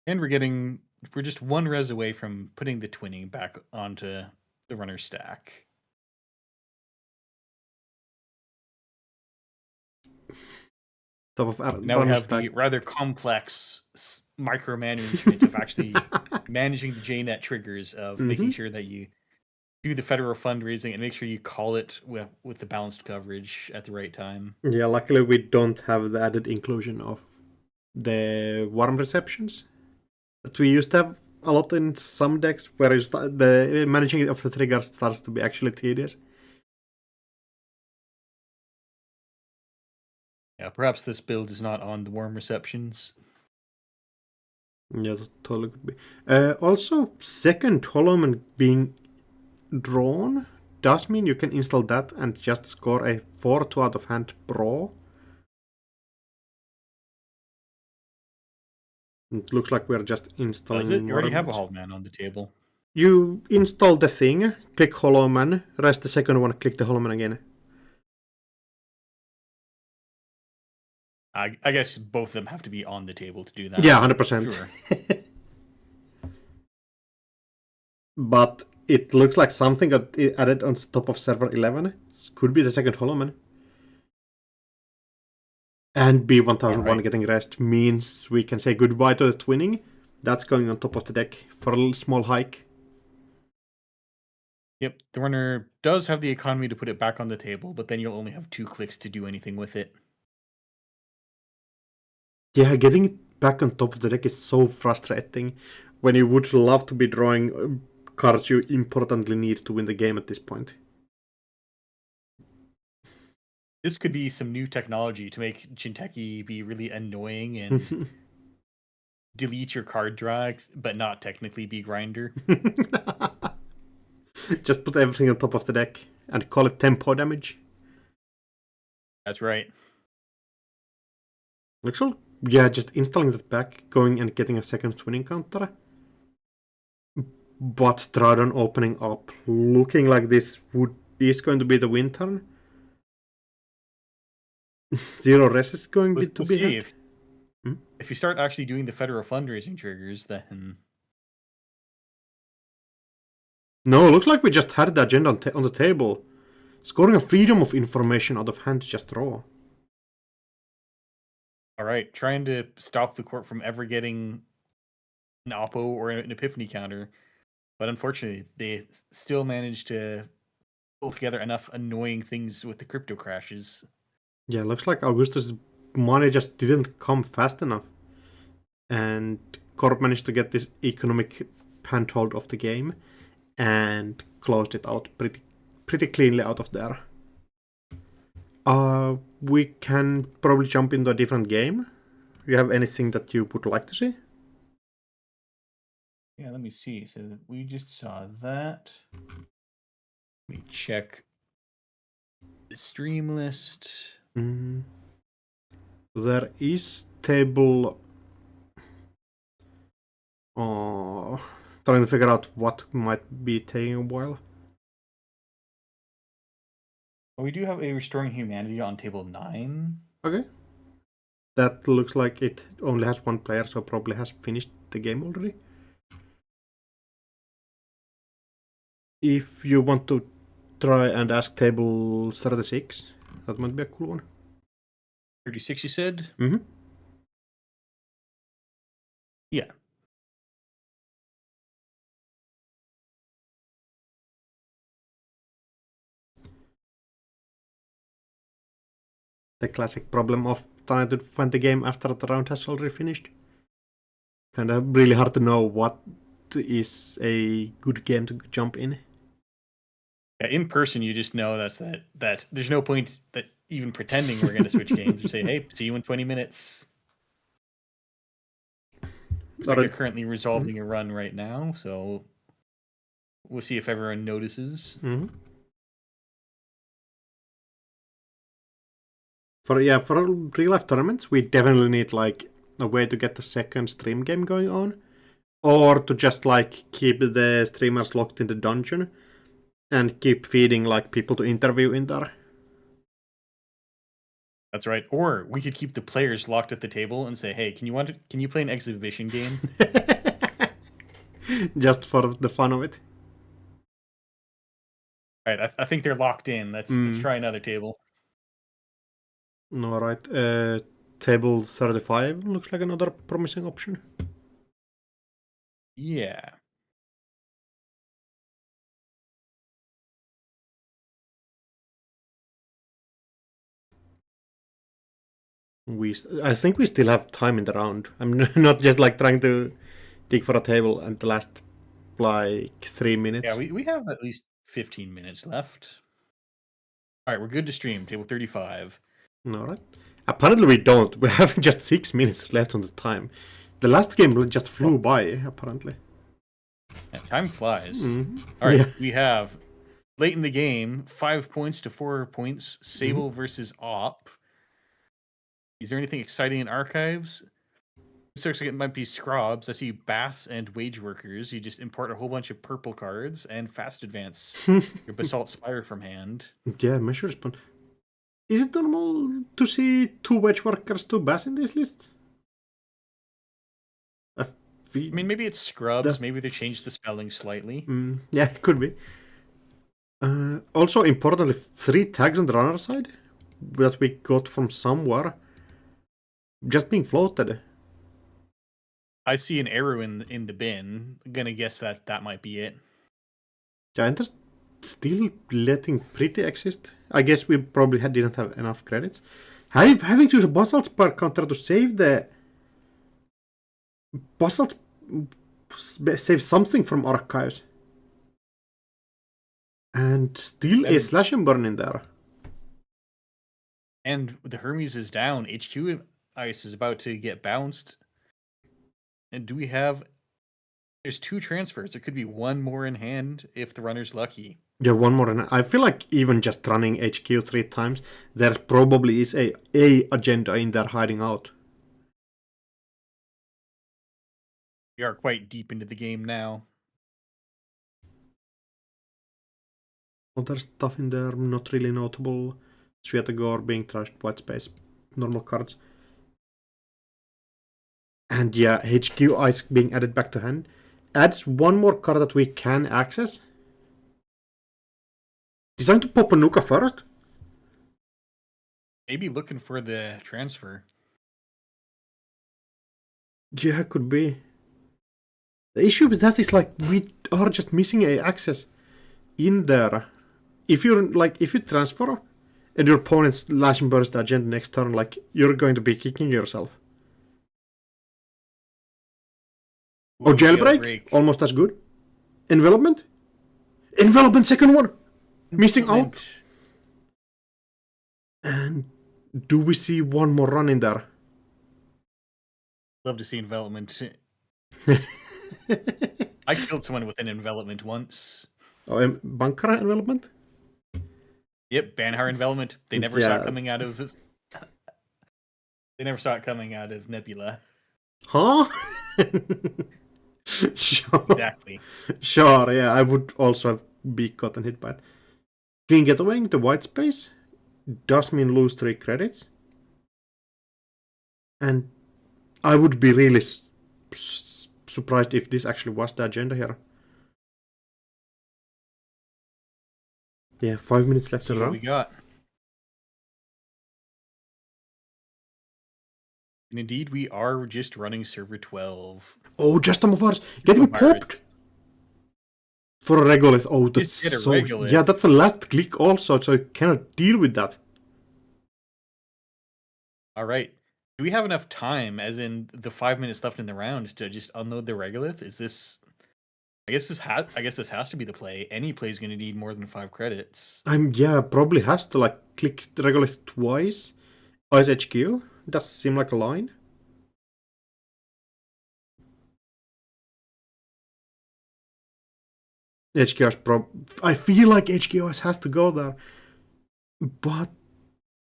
And we're just 1 res away from putting the twinning back onto the runner stack. Top of R&D. Now we have the rather complex micromanagement of actually managing the JNet triggers of making sure that you do the federal fundraising and make sure you call it with the balanced coverage at the right time. Yeah, luckily we don't have the added inclusion of the warm receptions that we used to have a lot in some decks, where the managing of the triggers starts to be actually tedious. Yeah, perhaps this build is not on the warm receptions. Yeah, that totally could be. Also, second Holoman being drawn does mean you can install that and just score a 4-2 out of hand pro. It looks like we're just installing. Does it? You already have a Holoman on the table. You install the thing, click Holoman, rest the second one, click the Holoman again. I guess both of them have to be on the table to do that. Yeah, 100%. Sure. But it looks like something got added on top of server 11. This could be the second Holoman. And B1001 Right. getting rest means we can say goodbye to the twinning. That's going on top of the deck for a little small hike. Yep, the runner does have the economy to put it back on the table, but then you'll only have 2 clicks to do anything with it. Yeah, getting it back on top of the deck is so frustrating when you would love to be drawing cards you importantly need to win the game at this point. This could be some new technology to make Jinteki be really annoying and delete your card drags, but not technically be grinder. Just put everything on top of the deck and call it tempo damage. That's right. Actually, yeah, just installing that back, going and getting a second twinning counter. But Tridon opening up, looking like this is going to be the win turn. 0 res is going We'll to be see had. if you start actually doing the federal fundraising triggers, then No, looks like we just had the agenda on the table. Scoring a freedom of information out of hand to just draw. all right, trying to stop the court from ever getting an AuCo or an Epiphany counter, but unfortunately, they still managed to pull together enough annoying things with the crypto crashes. Yeah, looks like Augustus' money just didn't come fast enough. And Corp managed to get this economic handhold of the game and closed it out pretty cleanly out of there. We can probably jump into a different game. You have anything that you would like to see? Yeah, let me see. So we just saw that. Let me check the stream list. There is table. Trying to figure out what might be taking a while. We do have a Restoring Humanity on table 9. Okay. That looks like it only has one player, so probably has finished the game already. If you want to try and ask table 36, that might be a cool one. 36, you said? Mm-hmm. Yeah. The classic problem of trying to find the game after the round has already finished. Kind of really hard to know what is a good game to jump in. Yeah, in person, you just know that there's no point that even pretending we're going to switch games. You say, hey, see you in 20 minutes. Looks like they're currently resolving a run right now, so we'll see if everyone notices. Mm-hmm. For real life tournaments, we definitely need like a way to get the second stream game going on, or to just like keep the streamers locked in the dungeon and keep feeding like people to interview in there. That's right. Or we could keep the players locked at the table and say, hey, can you play an exhibition game? Just for the fun of it. All right, I think they're locked in. Let's try another table. All right. Table 35 looks like another promising option. Yeah. I think we still have time in the round. I'm not just like trying to dig for a table at the last like 3 minutes. Yeah, we have at least 15 minutes left. All right, we're good to stream. Table 35. All right. Apparently we don't. We have just 6 minutes left on the time. The last game just flew by, apparently. Yeah, time flies. Mm-hmm. All right, we have late in the game, 5 points to 4 points. Sable versus Op. Is there anything exciting in archives? This looks like it might be Scrobs. I see Bass and Wage Workers. You just import a whole bunch of purple cards and fast advance your Basalt Spire from hand. Yeah, measure response. Is it normal to see 2 Wage Workers, 2 Bass in this list? I mean, maybe it's Scrubs. Maybe they changed the spelling slightly. Yeah, it could be. Also, importantly, 3 tags on the runner side that we got from somewhere. Just being floated. I see an arrow in the bin. I'm gonna guess that might be it. Yeah, and they're still letting pretty exist. I guess we probably didn't have enough credits. Having to use a Basalt Spire counter to save the Basalt, save something from archives. And still a slash and burn in there. And the Hermes is down. HQ Ice is about to get bounced. And do we have... There's 2 transfers. There could be 1 more in hand if the runner's lucky. Yeah, 1 more. And I feel like even just running HQ 3 times, there probably is a agenda in there hiding out. We are quite deep into the game now. Other stuff in there, not really notable. Sviatagor being trashed, white space, normal cards. And yeah, HQ Ice being added back to hand. Adds 1 more card that we can access. Deciding to pop a Nuka first? Maybe looking for the transfer. Yeah, could be. The issue with that is like we are just missing a access in there. If you transfer and your opponent's slash and burns the agenda next turn, like you're going to be kicking yourself. Or jailbreak, almost as good. Envelopment, second one, missing out. And do we see 1 more run in there? Love to see envelopment. I killed someone with an envelopment once. Oh, bunker envelopment? Yep, Banhar envelopment. They never saw it coming out of. They never saw it coming out of Nebula. Huh? Sure. Exactly. Sure, yeah, I would also be caught and hit by it. Clean getaway into white space does mean lose 3 credits. And I would be really surprised if this actually was the agenda here. Yeah, 5 minutes left See in a what row. we got. And indeed, we are just running server 12. Oh, just some of ours getting popped for a regolith. Oh, that's Just get a so. regolith. Yeah, that's a last click also, so I cannot deal with that. All right. Do we have enough time, as in the 5 minutes left in the round, to just unload the regolith? Is this? I guess this has to be the play. Any play is going to need more than 5 credits. Yeah, probably has to like click the regolith twice. Ice HQ does seem like a line. HQS I feel like HQS has to go there, but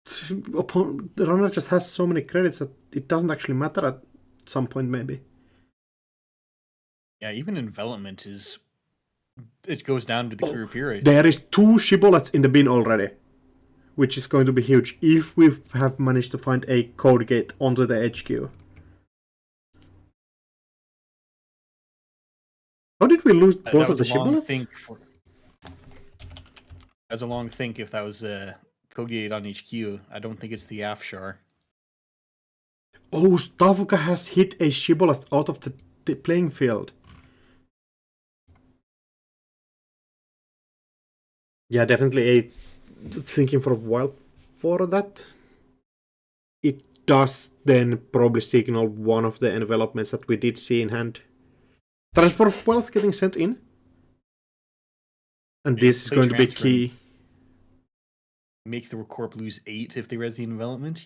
the runner just has so many credits that it doesn't actually matter at some point, maybe. Yeah, even envelopment is. It goes down to the crew period. There is 2 shibboleths in the bin already, which is going to be huge if we have managed to find a code gate onto the HQ. How did we lose both of the shibboleths? That's a long think if that was a code gate on HQ. I don't think it's the Afshar. Oh, Stavuka has hit a shibboleth out of the playing field. Yeah, definitely thinking for a while for that. It does then probably signal one of the envelopments that we did see in hand. Transport of wealth getting sent in. And this is going to be key. Make the corp lose 8 if they res the envelopment.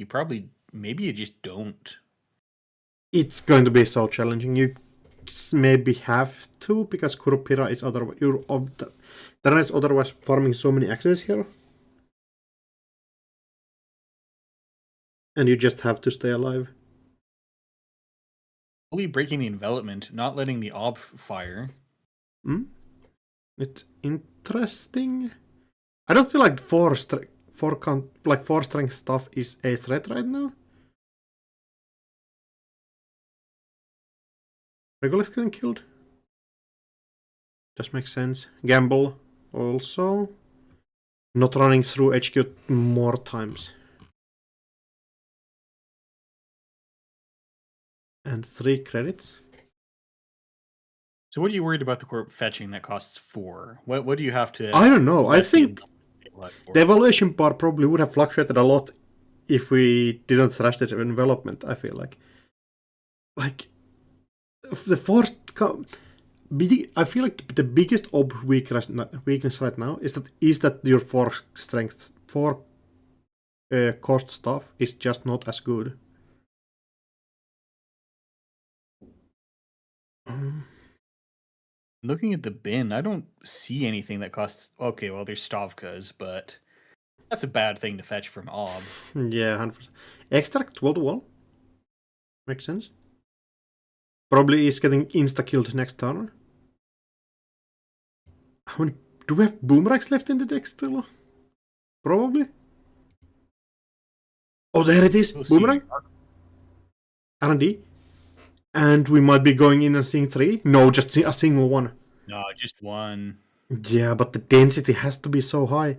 Maybe you just don't. It's going to be so challenging. You maybe have to, because Kurupira is otherwise farming so many axes here. And you just have to stay alive. Only breaking the envelopment, not letting the ob fire. It's interesting. I don't feel like 4 strength stuff is a threat right now. Regulus getting killed. Does make sense. Gamble also. Not running through HQ more times. And 3 credits. So what are you worried about the corp fetching that costs 4? What do you have to... I don't know. I think the evaluation bar probably would have fluctuated a lot if we didn't thrash the envelopment, I feel like. Like, the first... I feel like the biggest weakness right now is that your 4 strength, 4 cost stuff is just not as good. Looking at the bin, I don't see anything that costs... Okay, well, there's Stavkas, but that's a bad thing to fetch from Ob. Yeah, 100%. Extract wall-to-wall. Makes sense. Probably is getting insta-killed next turn. How many... Do we have boomerangs left in the deck still? Probably. Oh, there it is! We'll boomerang! R&D. And we might be going in and seeing 3? No, just a single one. No, just 1. Yeah, but the density has to be so high.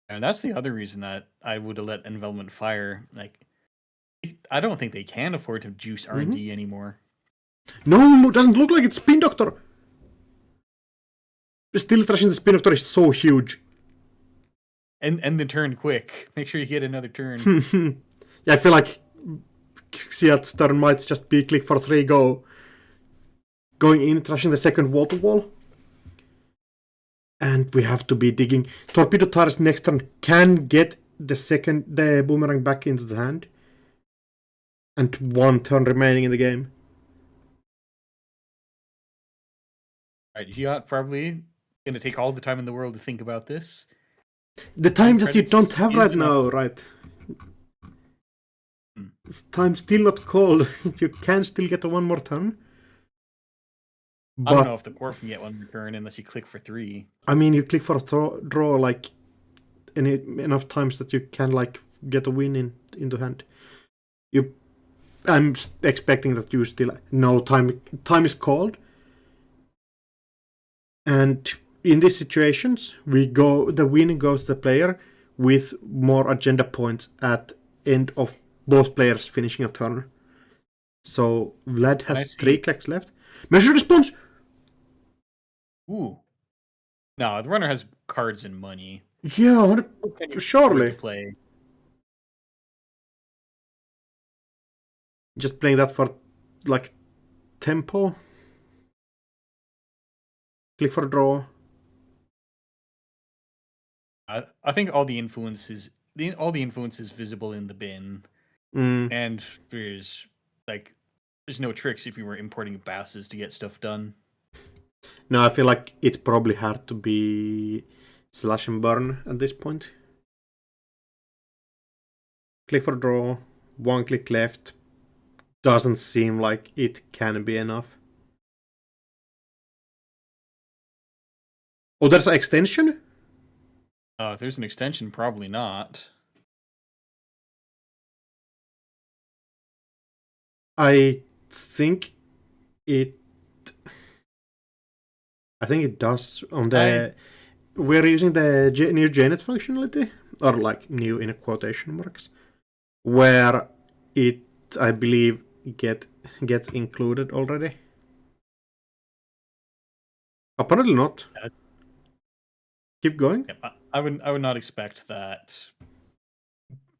And that's the other reason that I would have let envelopment fire. Like, I don't think they can afford to juice R&D anymore. No, it doesn't look like it's Spin Doctor. Still trashing the Spin Doctor is so huge. And the turn quick. Make sure you get another turn. Yeah, I feel like Xiat's turn might just be click for 3, go. Going in, trashing the second wall-to-wall. And we have to be digging. Torpedo Tires next turn can get the boomerang back into the hand. And 1 turn remaining in the game. Alright, Giat probably going to take all the time in the world to think about this. The time that you don't have right now, right? This time's still not called. You can still get 1 more turn. I don't know if the corp can get 1 more turn unless you click for 3. I mean, you click for a draw like enough times that you can like get a win into hand. I'm expecting that you still know time is called. And in these situations, the win goes to the player with more agenda points at end of both players finishing a turn. So Vlad has 3 clicks left. Measure response! Ooh. No, the runner has cards and money. Yeah, surely. Play. Just playing that for like tempo. Click for draw. I think all the influences visible in the bin, and there's no tricks if you were importing basses to get stuff done. No, I feel like it probably had to be slash and burn at this point. Click for draw, 1 click left. Doesn't seem like it can be enough. Oh, there's an extension? If there's an extension, probably not. I think it does on the. We're using the new JNet functionality, or like new in quotation marks, where it, I believe, gets included already. Apparently not. Keep going. Yeah, I would not expect that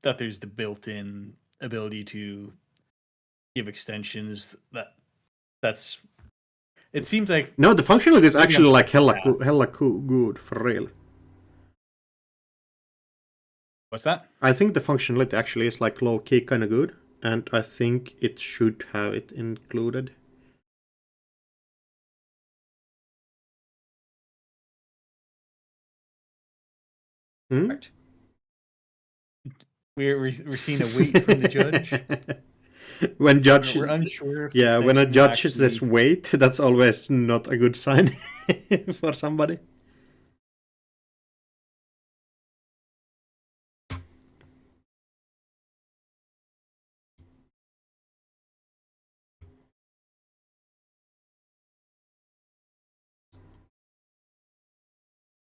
there's the built-in ability to give extensions. That's. It seems like no, the functionality is actually like hella good for real. What's that? I think the functionality actually is like low key kind of good, and I think it should have it included. Right. We're seeing a wait from the judge. When judge, we're unsure. Yeah, when a judge says wait, that's always not a good sign for somebody.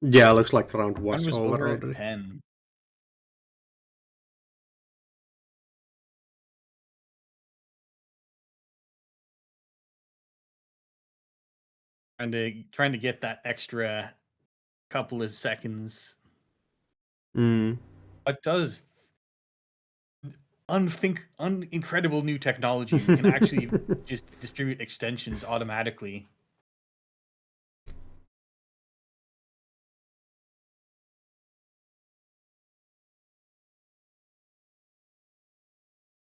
Yeah, looks like round was over already. 10. Trying to get that extra couple of seconds. What does incredible new technology? You can actually just distribute extensions automatically.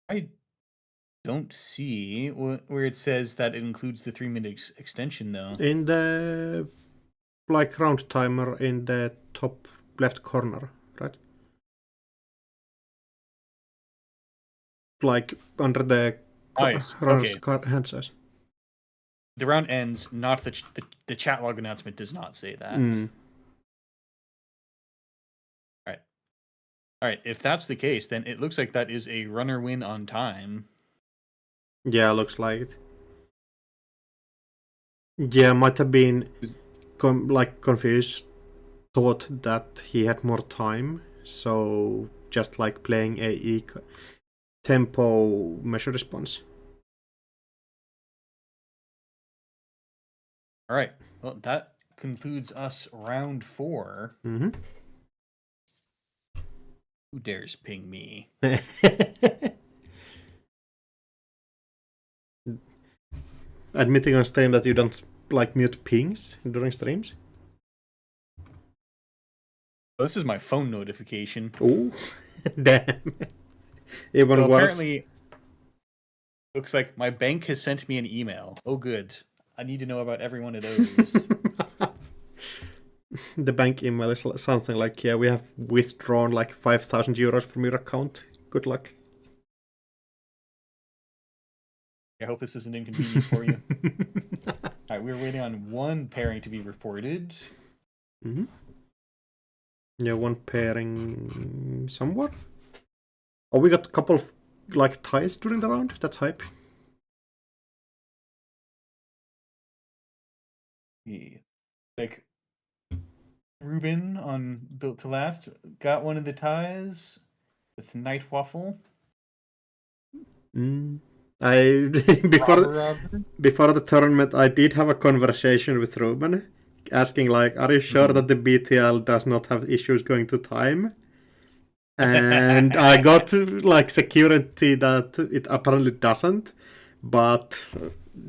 I don't see where it says that it includes the 3-minute extension, though. In the round timer in the top left corner, right? Like under the hand size. The round ends. Not the chat log announcement does not say that. All right. If that's the case, then it looks like that is a runner win on time. Yeah, looks like it. Yeah, might have been confused. Thought that he had more time, so just like playing a tempo measure response. All right. Well, that concludes us round 4. Mm-hmm. Who dares ping me? Admitting on stream that you don't mute pings during streams. Well, this is my phone notification. Oh, damn. Even well, worse. Apparently, looks like my bank has sent me an email. Oh, good. I need to know about every one of those. The bank email is something like, yeah, we have withdrawn 5,000 euros from your account. Good luck. I hope this isn't inconvenient for you. All right, we're waiting on one pairing to be reported. Mm-hmm. Yeah, one pairing somewhere. Oh, we got a couple of like ties during the round. That's hype. Yeah. Like Ruben on Built to Last got one of the ties with Night Waffle. I Robber. before the tournament, I did have a conversation with Ruben, asking like, "Are you sure that the BTL does not have issues going to time?" And I got like security that it apparently doesn't, but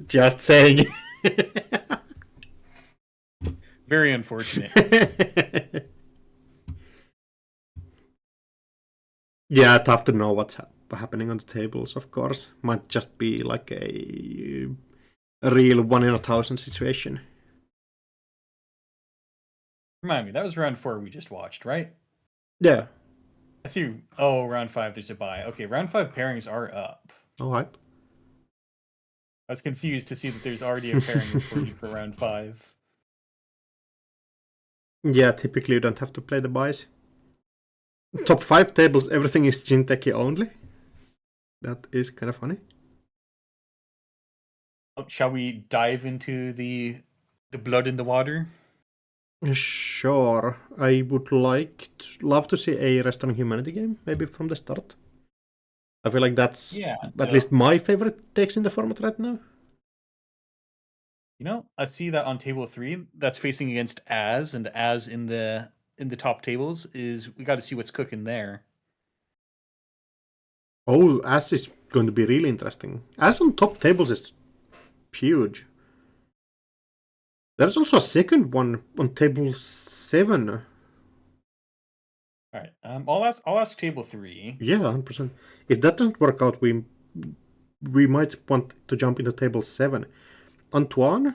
just saying. Very unfortunate. Yeah, tough to know what's happening on the tables, of course. Might just be like a real 1 in 1,000 situation. Remind me, that was round 4 we just watched, right? Yeah. I see. Oh, round 5, there's a bye. Okay, round 5 pairings are up. Oh, hype. I was confused to see that there's already a pairing reported for round 5. Yeah, typically you don't have to play the buys. Top 5 tables, everything is Jinteki only. That is kind of funny. Shall we dive into the blood in the water? Sure. I would love to see a Restoring Humanity game, maybe from the start. I feel like that's at least my favorite decks in the format right now. You know, I see that on table 3 that's facing against Az, and Az in the top tables is we got to see what's cooking there. Oh, As is going to be really interesting. As on top tables is huge. There's also a second one on table 7. All right, I'll ask table 3. Yeah, 100%. If that doesn't work out, we might want to jump into table 7. Antoine,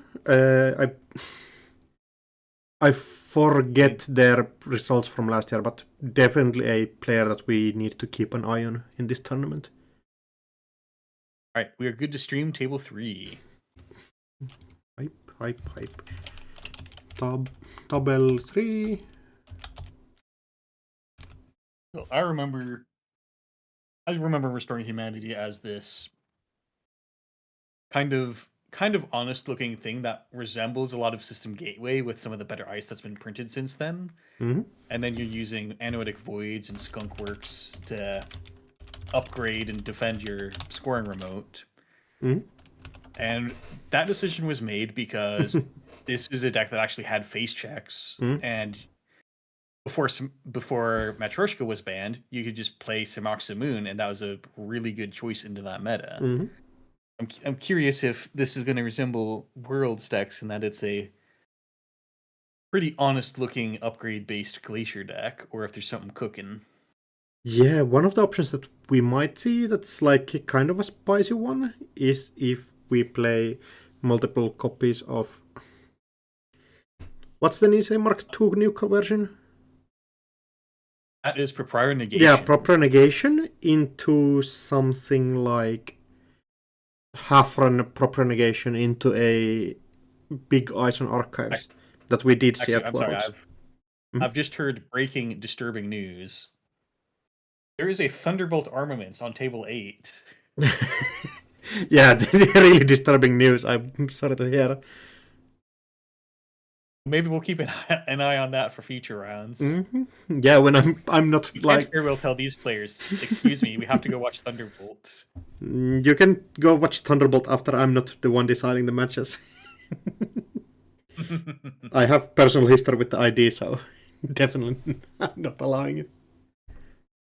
I forget their results from last year, but definitely a player that we need to keep an eye on in this tournament. All right, we are good to stream table 3. Hype. Table 3. So I remember Restoring Humanity as this kind of honest looking thing that resembles a lot of System Gateway with some of the better ice that's been printed since then. Mm-hmm. And then you're using Anoetic Voids and Skunkworks to upgrade and defend your scoring remote. Mm-hmm. And that decision was made because this is a deck that actually had face checks. Mm-hmm. And before Matryoshka was banned, you could just play Samoon, and that was a really good choice into that meta. Mm-hmm. I'm curious if this is going to resemble Worlds decks in that it's a pretty honest-looking upgrade-based Glacier deck, or if there's something cooking. Yeah, one of the options that we might see that's like kind of a spicy one is if we play multiple copies of... What's the Nisei Mark II new version? That is Proprietary Negation. Yeah, Proper Negation into something like half-run Proper Negation into a big Ice on Archives that we did see at Worlds. I've just heard breaking, disturbing news. There is a Thunderbolt Armaments on table 8. Yeah, really disturbing news. I'm sorry to hear. Maybe we'll keep an eye on that for future rounds. Mm-hmm. Yeah, when I'm not you like... can't very well tell these players, excuse me, we have to go watch Thunderbolt. You can go watch Thunderbolt after I'm not the one deciding the matches. I have personal history with the ID, so definitely I'm not allowing it.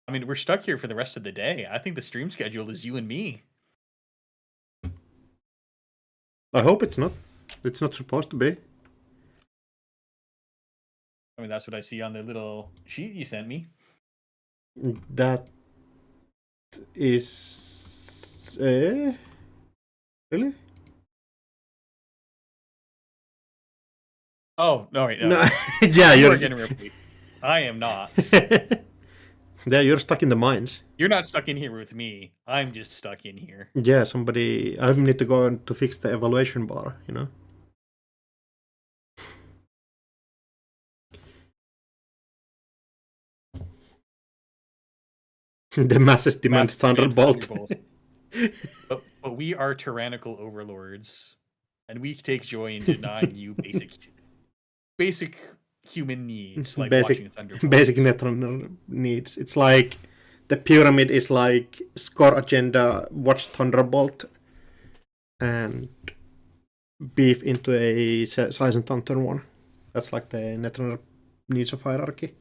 I mean, we're stuck here for the rest of the day. I think the stream schedule is you and me. I hope it's not. It's not supposed to be. I mean, that's what I see on the little sheet you sent me. That is... Really? Oh, no, wait. No. Yeah, you're getting repeat. I am not. Yeah, you're stuck in the mines. You're not stuck in here with me. I'm just stuck in here. Yeah, somebody... I need to go to fix the evaluation bar, you know? The masses demand Masses demand Thunderbolt. But we are tyrannical overlords, and we take joy in denying you basic human needs, like watching Thunderbolt. Basic Netrunner needs. It's like the pyramid is like score agenda, watch Thunderbolt, and beef into a size and Thunder one. That's like the Netrunner needs of hierarchy.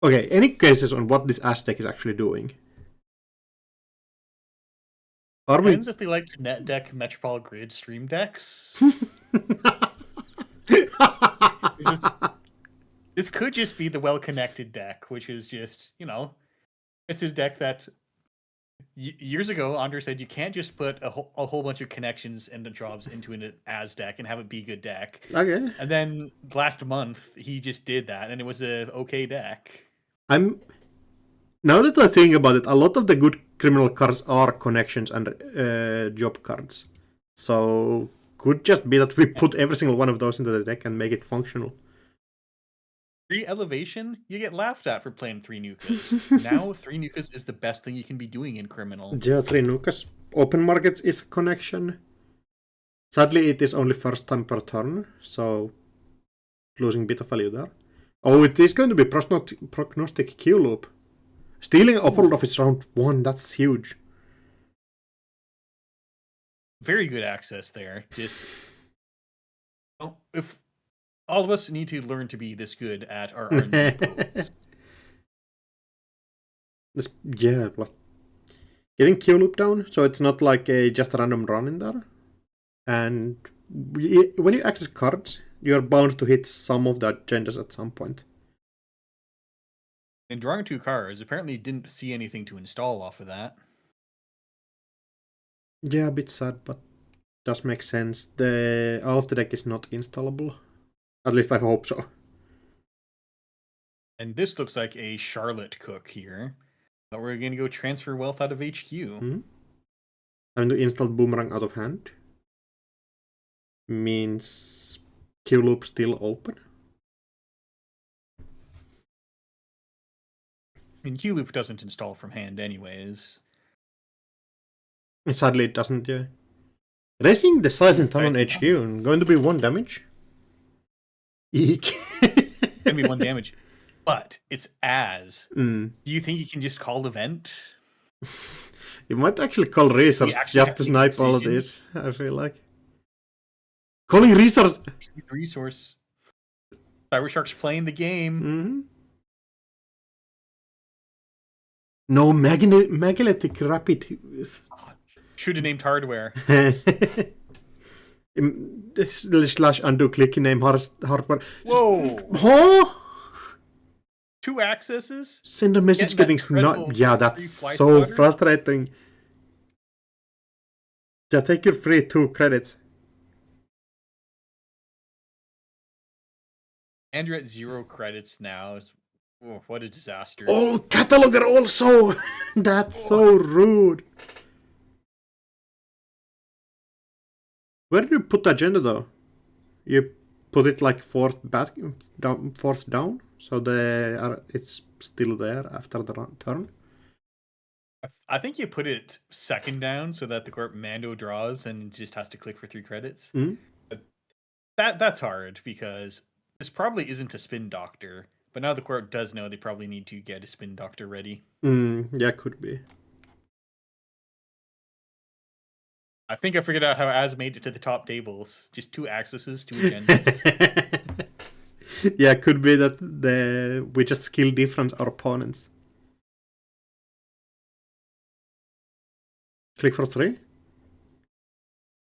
Okay, any guesses on what this Ash deck is actually doing? Are we... Depends if they like to net deck Metropole Grid stream decks. This could just be the well-connected deck, which is just, it's a deck that years ago, Andre said you can't just put a whole bunch of connections and the jobs into an As deck and have it be a good deck. Okay. And then last month, he just did that, and it was a okay deck. Now that I think about it, a lot of the good criminal cards are connections and job cards. So could just be that we put every single one of those into the deck and make it functional. 3 elevation, you get laughed at for playing 3 Nukas. Now 3 Nukas is the best thing you can be doing in criminal. Yeah, 3 Nukas. Open markets is a connection. Sadly, it is only first time per turn, so losing a bit of value there. Oh, it is going to be prognostic Q loop. Stealing Opal Office round 1, that's huge. Very good access there. Just if all of us need to learn to be this good at our R&D. Yeah, like getting Q loop down, so it's not like just a random run in there. And when you access cards, you're bound to hit some of the agendas at some point. And drawing 2 cards, apparently didn't see anything to install off of that. Yeah, a bit sad, but does make sense. All of the deck is not installable. At least I hope so. And this looks like a Charlotte cook here. But we're going to go transfer wealth out of HQ. Mm-hmm. Having to install Boomerang out of hand means Q loop still open. And Q loop doesn't install from hand anyways. Sadly, it doesn't, yeah. Raising the size and turn on HQ and going to be 1 damage. Eek. Gonna be 1 damage. But it's As. Mm. Do you think you can just call the vent? You might actually call Resource just to snipe all of this, I feel like. Calling Resource! Resource. Cyber Shark's playing the game. Mm-hmm. No, Megalithic Rapid. Should have named hardware. Slash undo click name hardware. Whoa! Huh? 2 accesses? Send a message getting sniped. Yeah, that's so frustrating. Yeah, take your free 2 credits. And you're at 0 credits now. Oh, what a disaster. Oh, cataloger also! That's so rude. Where do you put the agenda though? You put it like fourth down, so it's still there after the turn. I think you put it second down so that the corp Mando draws and just has to click for 3 credits. Mm-hmm. But that's hard because this probably isn't a spin doctor. But now the corp does know they probably need to get a spin doctor ready. Yeah, could be. I think I figured out how Az made it to the top tables. Just 2 accesses, 2 agendas. Yeah, could be that we just skill difference our opponents. Click for 3.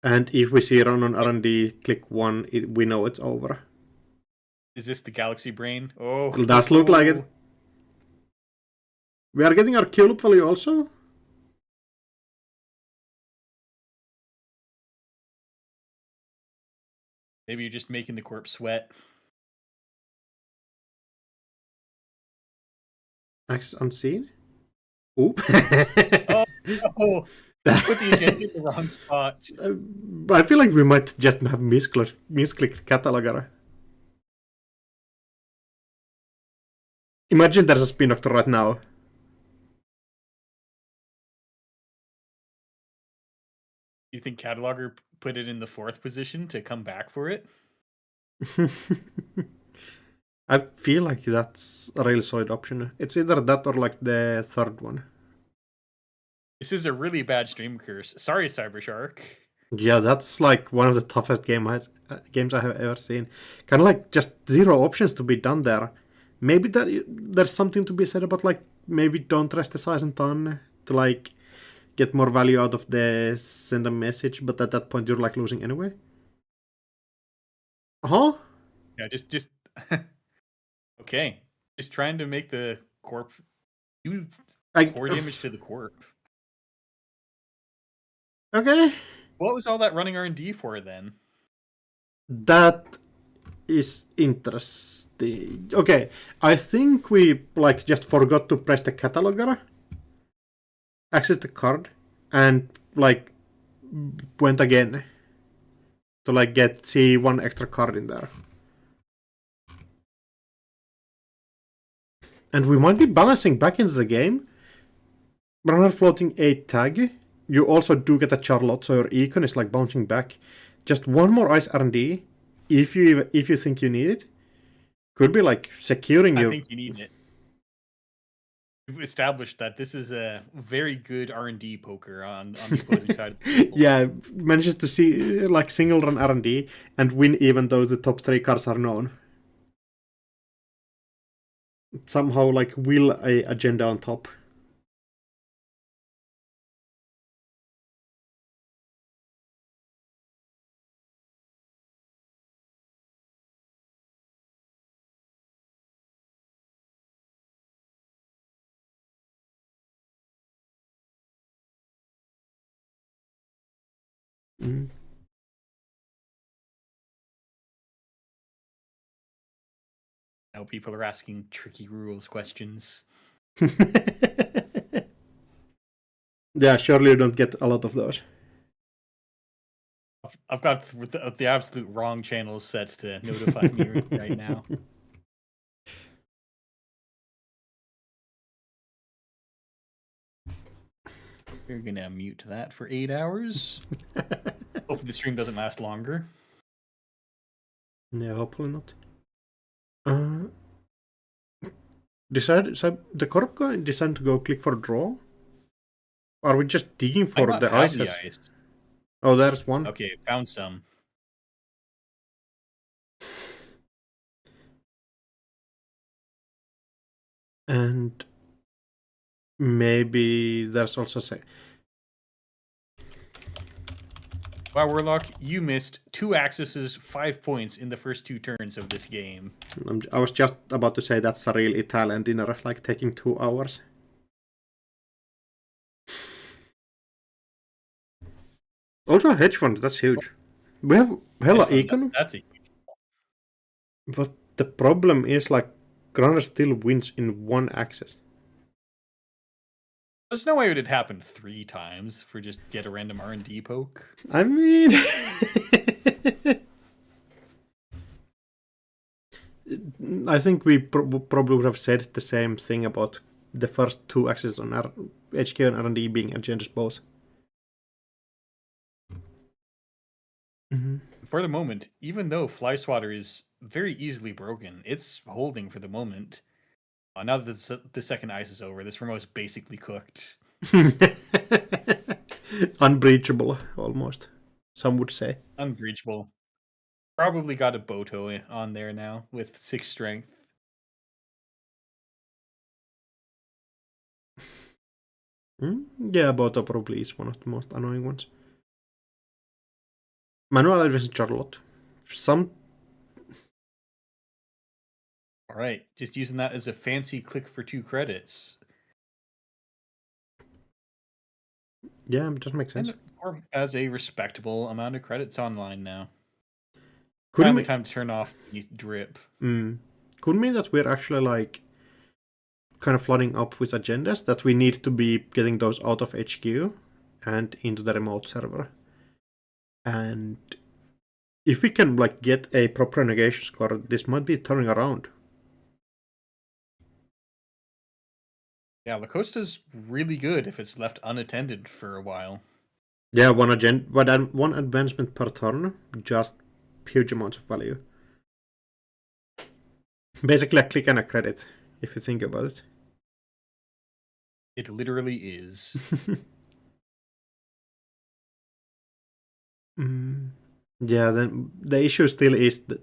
And if we see run on R&D, click 1, we know it's over. Is this the Galaxy Brain? Oh, it does look like it. We are getting our Q loop value also. Maybe you're just making the corp sweat. Access unseen. Oop. Oh, Put the agenda in the wrong spot. I feel like we might just have misclicked cataloger. Imagine there's a spin doctor right now. You think cataloger put it in the 4th position to come back for it? I feel like that's a really solid option. It's either that or like the 3rd one. This is a really bad stream curse. Sorry, Cybershark. Yeah, that's like one of the toughest games I have ever seen. Kind of like just 0 options to be done there. Maybe there's something to be said about like maybe don't rest the size and ton to like get more value out of the send a message, but at that point you're like losing anyway. Yeah, just okay. Just trying to make the corp do core damage to the corp. Okay. What was all that running R&D for then? That is interesting. Okay, I think we like just forgot to press the cataloger, access the card, and like went again to like see one extra card in there. And we might be balancing back into the game. Runner floating 8 tag. You also do get a Charlotte, so your econ is like bouncing back. Just one more ice R&D, if you think you need it. Could be like securing your... I think you need it. We've established that this is a very good R&D poker on the opposing side of the table. Yeah, manages to see like single run R&D and win even though the top 3 cards are known. Somehow like will a agenda on top. Mm. Now people are asking tricky rules questions. Yeah, surely you don't get a lot of those. I've got the absolute wrong channels set to notify me right now. We're gonna mute that for 8 hours. Hopefully the stream doesn't last longer. Yeah, hopefully not. The corp guy decided to go click for draw? Are we just digging for the ices? Ice. Oh, there's one. Okay, found some. And maybe there's also Wow, Warlock, you missed 2 accesses, 5 points in the first 2 turns of this game. I was just about to say that's a real Italian dinner, like taking 2 hours. Also a hedge fund, that's huge. We have hella econ. That's a huge one. But the problem is like Grunner still wins in 1 access. There's no way it would happen 3 times for just get a random R&D poke. I mean... I think we probably would have said the same thing about the first 2 accesses on HQ and R&D being agendas both. Mm-hmm. For the moment, even though Fly Swatter is very easily broken, it's holding for the moment. Now that the second ice is over, this remote is basically cooked. Unbreachable, almost. Some would say. Unbreachable. Probably got a Boto on there now with 6 strength. Yeah, Boto probably is one of the most annoying ones. Manual advance Charlotte. Alright, just using that as a fancy click for 2 credits. Yeah, it does make sense. Or has a respectable amount of credits online now. Finally time to turn off the drip. Could mean that we're actually like kind of flooding up with agendas that we need to be getting those out of HQ and into the remote server. And if we can like get a proper negation score, this might be turning around. Yeah, La Costa's really good if it's left unattended for a while. Yeah, one advancement per turn, just huge amounts of value. Basically a click and a credit, if you think about it. It literally is. Yeah, then the issue still is that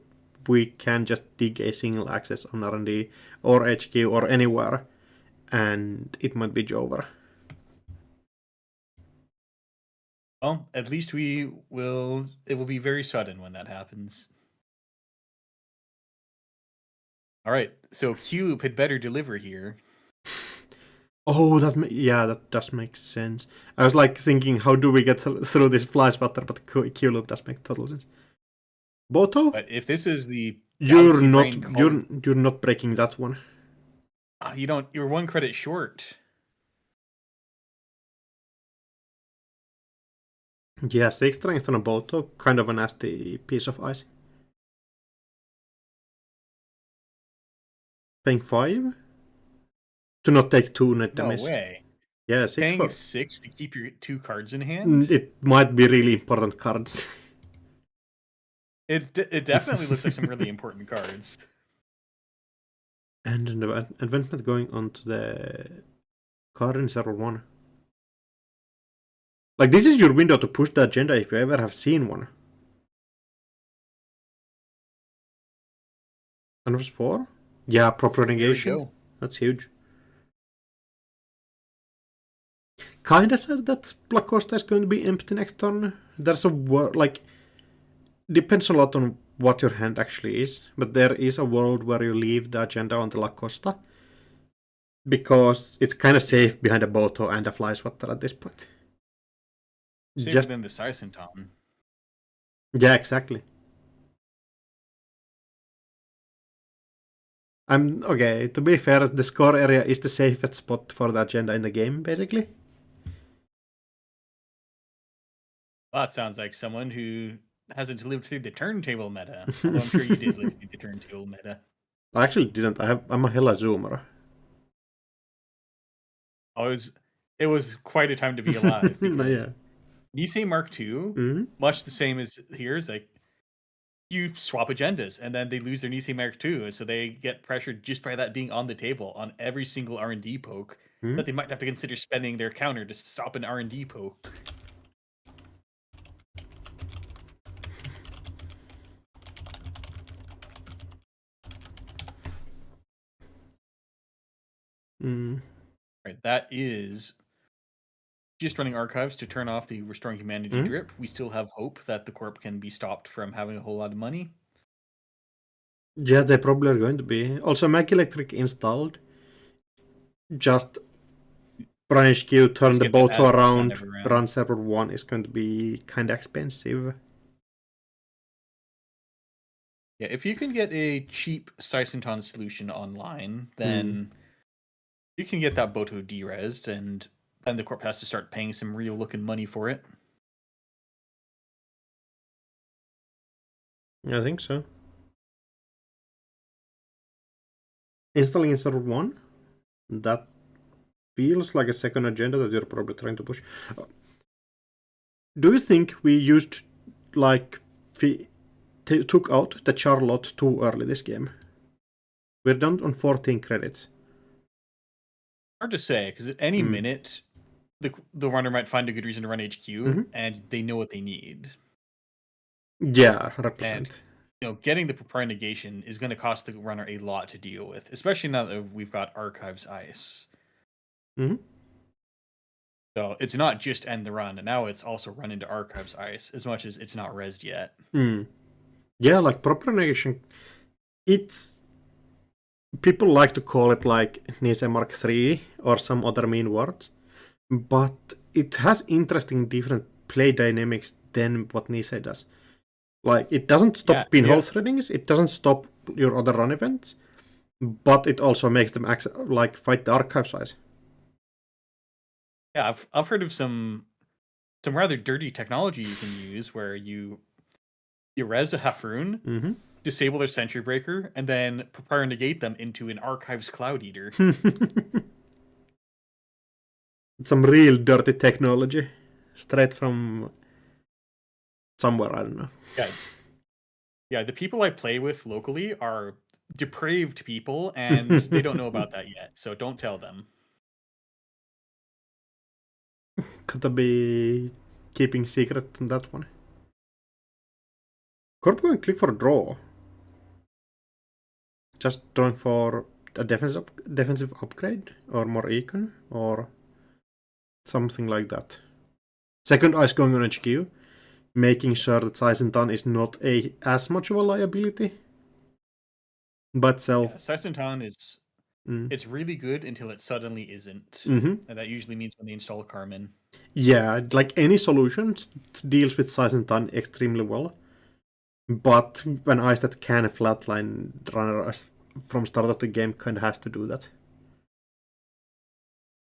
we can just dig a single access on R&D or HQ or anywhere, and it might be over. Well, at least it will be very sudden when that happens. All right, so Loup had better deliver here. Oh, that does make sense. I was like thinking, how do we get through this fly spotter? But Q-Loop does make total sense. Boto? But if this is the You're Galaxy not Brain you're not breaking that one. you're 1 credit short. Yeah, 6 strength on a Boto, kind of a nasty piece of ice. Paying 5? To not take 2 net No damage. way. Yeah, 6 Paying for... 6 to keep your 2 cards in hand? It might be really important cards. It definitely looks like some really important cards. And an advancement going on to the card in server 1. Like, this is your window to push the agenda if you ever have seen one. And was 4? Yeah, proper negation. That's huge. Kinda said that Black Costa is going to be empty next turn. There's a like, depends a lot on what your hand actually is, but there is a world where you leave the agenda on the La Costa because it's kind of safe behind a Boto and a Fly Swatter at this point. Safer than the Saisenton. Yeah, exactly. Okay, to be fair, the score area is the safest spot for the agenda in the game, basically. Well, that sounds like someone who hasn't lived through the turntable meta. Although I'm sure you did live through the turntable meta. I actually didn't. I'm a hella zoomer. Oh, it was quite a time to be alive. Yeah. Nisei Mark II, much the same as here, is like you swap agendas and then they lose their Nisei Mark II, and so they get pressured just by that being on the table on every single R&D poke that they might have to consider spending their counter to stop an R&D poke. Right, that is just running archives to turn off the Restoring Humanity drip. We still have hope that the Corp can be stopped from having a whole lot of money. Yeah, they probably are going to be. Also, Mac Electric installed. Just branch Q, turn the Boto around, run server 1 is going to be kind of expensive. Yeah, if you can get a cheap Saisenton solution online, then you can get that Boto derezzed, and then the Corp has to start paying some real looking money for it. I think so. Installing in server 1? That feels like a second agenda that you're probably trying to push. Do you think we used, like, took out the Charlotte too early this game? We're down on 14 credits. Hard to say, because at any minute, the runner might find a good reason to run HQ, and they know what they need. Yeah, 100%. And, getting the proper negation is going to cost the runner a lot to deal with, especially now that we've got Archives Ice. So it's not just end the run, and now it's also run into Archives Ice, as much as it's not rezzed yet. Yeah, like proper negation, it's... People like to call it like Nisei Mark III or some other mean words, but it has interesting different play dynamics than what Nisei does. Like, it doesn't stop pinhole threadings, it doesn't stop your other run events, but it also makes them fight the archive size. Yeah, I've heard of some some rather dirty technology you can use where you res a Hafrun, Mm-hmm. disable their Sentry Breaker, and then prepare negate them into an Archives Cloud Eater. Some real dirty technology. Straight from somewhere, I don't know. Yeah, the people I play with locally are depraved people, and they don't know about that yet, so don't tell them. Gotta be keeping secret on that one. Corp going click for draw. Just drawing for a defensive upgrade or more econ or something like that. Second ice going on HQ, making sure that Saisentan is not as much of a liability. But Saisentan is it's really good until it suddenly isn't. Mm-hmm. And that usually means when they install Carmen. Yeah, like any solution deals with Saisentan extremely well. But when ice that can flatline runner from start of the game kind of has to do that.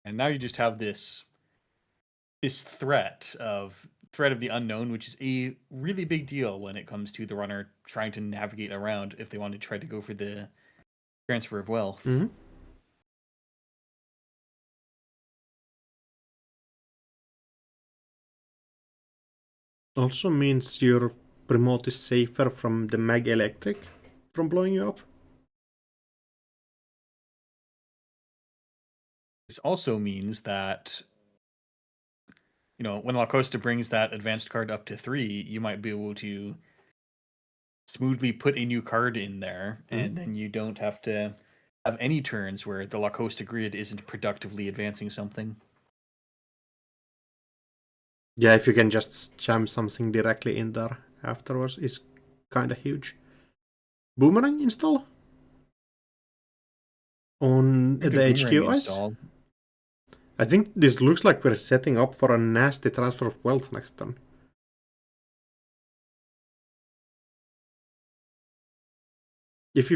And now you just have this threat of the unknown, which is a really big deal when it comes to the runner trying to navigate around if they want to try to go for the transfer of wealth. Mm-hmm. Also means your promote is safer from the mag electric from blowing you up. This also means that, you know, when La Costa brings that advanced card up to 3, you might be able to smoothly put a new card in there, and then you don't have to have any turns where the La Costa grid isn't productively advancing something. Yeah, if you can just jam something directly in there afterwards is kind of huge. Boomerang install? On the HQ ice? I think this looks like we're setting up for a nasty transfer of wealth next turn. If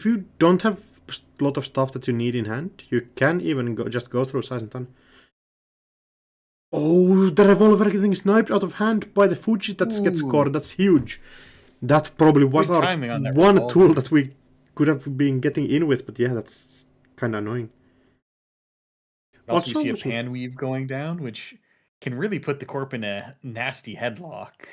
you don't have a lot of stuff that you need in hand, you can even just go through Saisentan. Oh, the revolver getting sniped out of hand by the Fuji that gets scored. That's huge. That probably was our one tool that we could have been getting in with, but yeah, that's kind of annoying. Also, we see a pan weave going down, which can really put the Corp in a nasty headlock.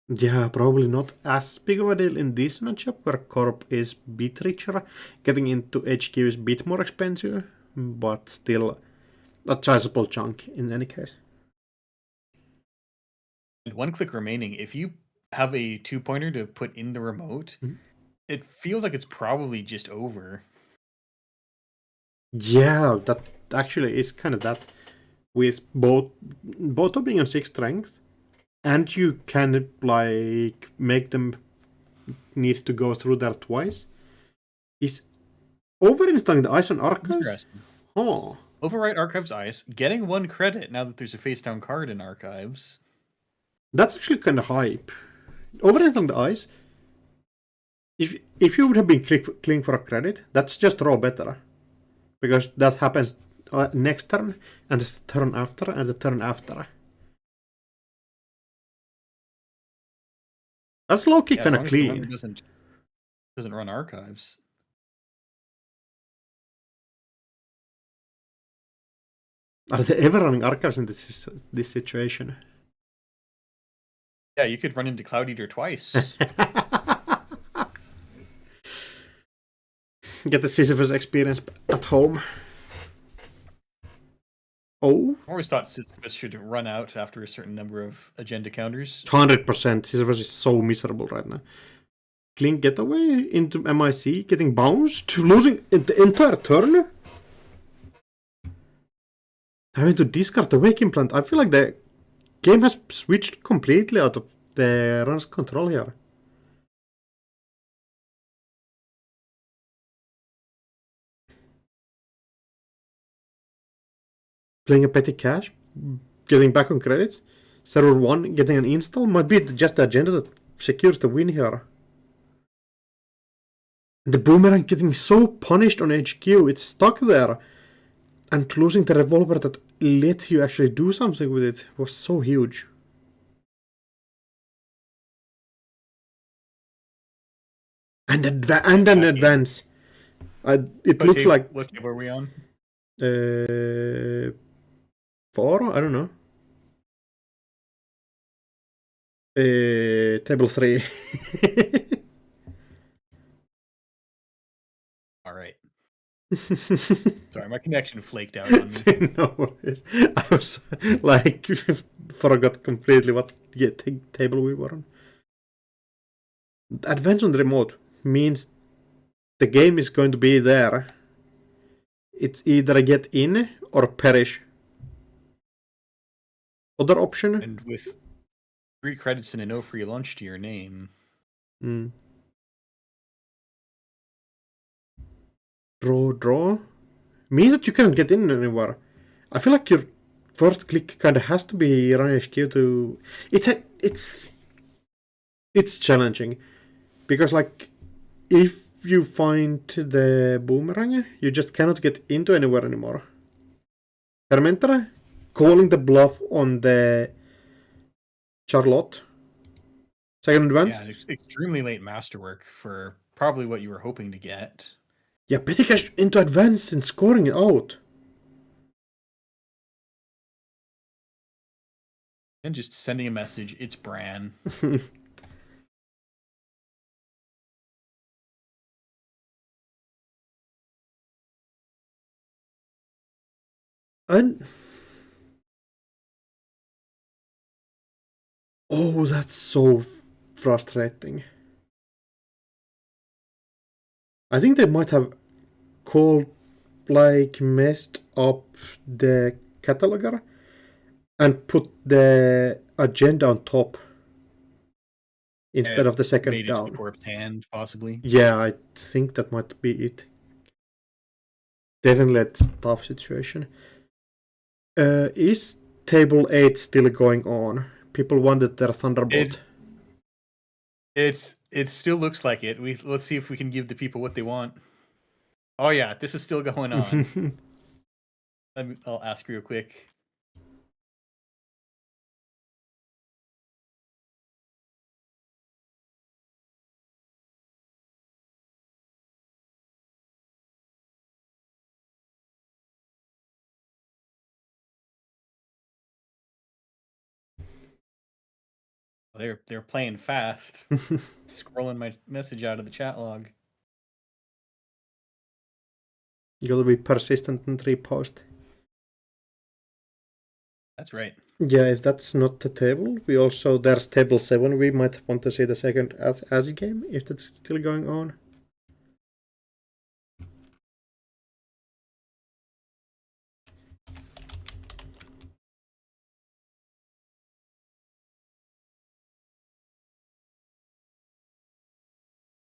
Yeah, probably not as big of a deal in this matchup, where Corp is bit richer. Getting into HQ is a bit more expensive, but still a sizable chunk in any case. And 1 click remaining. If you have a 2-pointer to put in the remote, it feels like it's probably just over. Yeah, that actually is kind of that. With both being on 6 strength, and you can like make them need to go through there twice. Is overinstalling the ice on Archives? Interesting. Oh. Overwrite Archives Ice, getting 1 credit now that there's a face down card in Archives. That's actually kind of hype. Overinstalling the ice. If you would have been clicking for a credit, that's just raw better. Because that happens next turn, and the turn after, and the turn after. That's low-key kind of clean. Doesn't run Archives. Are they ever running Archives in this situation? Yeah, you could run into Cloud Eater twice. Get the Sisyphus experience at home. Oh. I always thought Sisyphus should run out after a certain number of agenda counters. 100%. Sisyphus is so miserable right now. Clean getaway into MIC, getting bounced, losing the entire turn. Having to discard the wake implant. I feel like the game has switched completely out of the run's control here. Playing a petty cash, getting back on credits. Server 1 getting an install might be just the agenda that secures the win here. The boomerang getting so punished on HQ, it's stuck there. And losing the revolver that let you actually do something with it was so huge. And an advance. It looks like what table are we on? 4. I don't know. Table 3. All right. Sorry, my connection flaked out on me. No, I was like forgot completely what table we were on. Advance on the remote means the game is going to be there. It's either get in or perish. Other option? And with 3 credits and a no free lunch to your name. Draw means that you can't get in anywhere. I feel like your first click kind of has to be run HQ to. It's challenging because like if you find the boomerang, you just cannot get into anywhere anymore. Fermenter calling the bluff on the Charlotte. Second advance? Yeah, extremely late masterwork for probably what you were hoping to get. Yeah, petty cash into advance and scoring it out. And just sending a message, it's Bran. And oh, that's so frustrating. I think they might have messed up the cataloger and put the agenda on top instead of the second made down. Made it corpse hand, possibly. Yeah, I think that might be it. Definitely a tough situation. Is table 8 still going on? People wanted their Thunderbolt. It still looks like it. Let's see if we can give the people what they want. Oh yeah, this is still going on. I'll ask real quick. They're playing fast. Scrolling my message out of the chat log. You gotta be persistent and repost. That's right. Yeah, if that's not the table, there's table 7. We might want to see the second as game if that's still going on.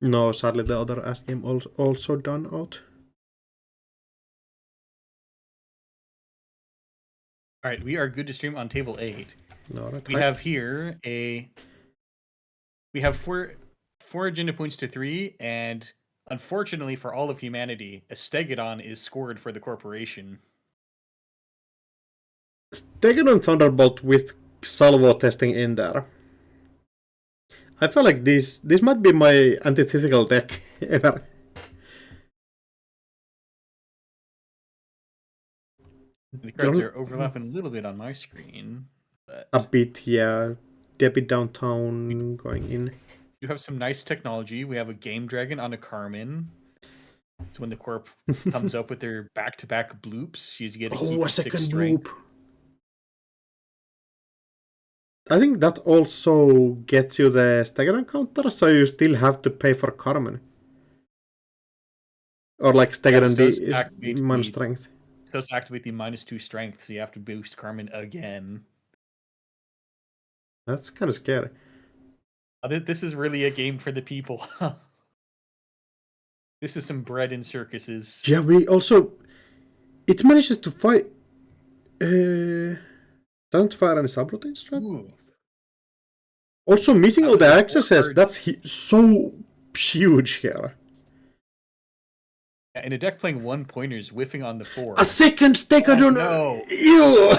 No, sadly the other as game also done out. All right, we are good to stream on table 8. No, we have here we have four agenda points to 3, and unfortunately for all of humanity, a Stegodon is scored for the corporation. Stegodon Thunderbolt with Salvo testing in there. I feel like this might be my antithetical deck ever. The cards are overlapping a little bit on my screen. But a bit, yeah. Debit downtown going in. You have some nice technology. We have a Game Dragon on a Carmen. So when the corp comes up with their back-to-back bloops, you get a second loop. I think that also gets you the Stegodon counter, so you still have to pay for Carmen. Or like Stegodon is strength. It does activate the -2 strength, so you have to boost Carmen again. That's kind of scary. This is really a game for the people. This is some bread in circuses. Yeah, we also... It manages to fight... doesn't fire any subroutines, right? Ooh. Also missing all the accesses, that's so huge here. In a deck playing 1 pointers, whiffing on the 4. A second Stegadon! no. You!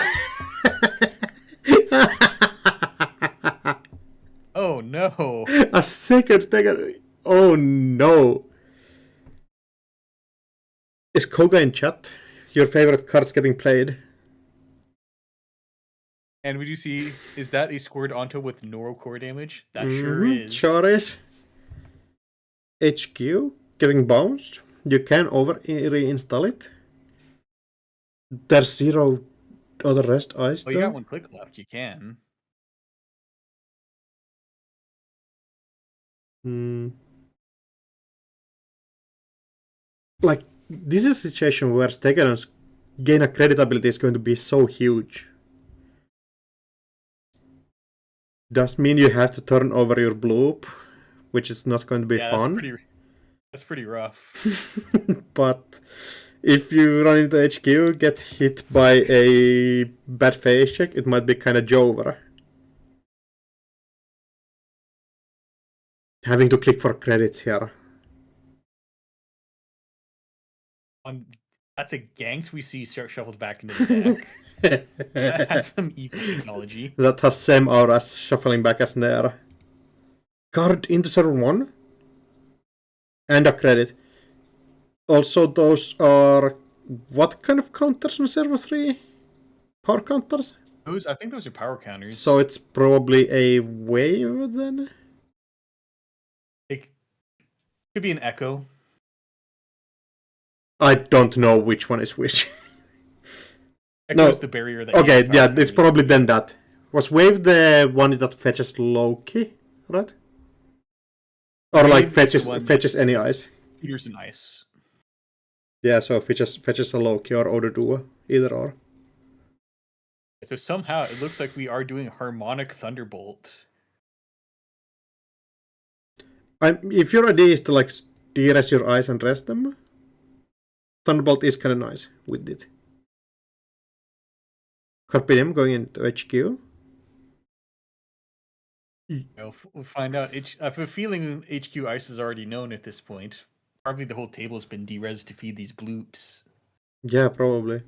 Oh no! A second Stegadon! Oh no! Is Koga in chat? Your favorite cards getting played? And we do see, is that a scored onto with Noro core damage? That sure is. Sure is. HQ getting bounced. You can reinstall it. There's 0 other rest ice. Oh, you got 1 click left. You can. Like, this is a situation where Stegadon's gain of creditability is going to be so huge. Does mean you have to turn over your Loup, which is not going to be fun. That's pretty rough. But if you run into HQ, get hit by a bad face check, it might be kind of jover. Having to click for credits here. That's a ganked we see shuffled back into the deck. That's some evil technology. That has same aura as shuffling back as Nair. Card into server 1. And a credit. Also, those are what kind of counters on server 3? Power counters? I think those are power counters. So it's probably a wave then? It could be an echo. I don't know which one is which. Echo is the barrier that. Okay, yeah, it's probably then that. Was wave the one that fetches Loki, right? Or like fetches any ice. Here's an ice. Yeah, so fetches a Loki or Ododuo, either or. So somehow it looks like we are doing harmonic Thunderbolt. If your idea is to like de-res your eyes and rest them, Thunderbolt is kind of nice with it. Carpe Diem going into HQ. We'll find out. I have a feeling HQ Ice is already known at this point. Probably the whole table has been de-res to feed these bloops. Yeah, probably.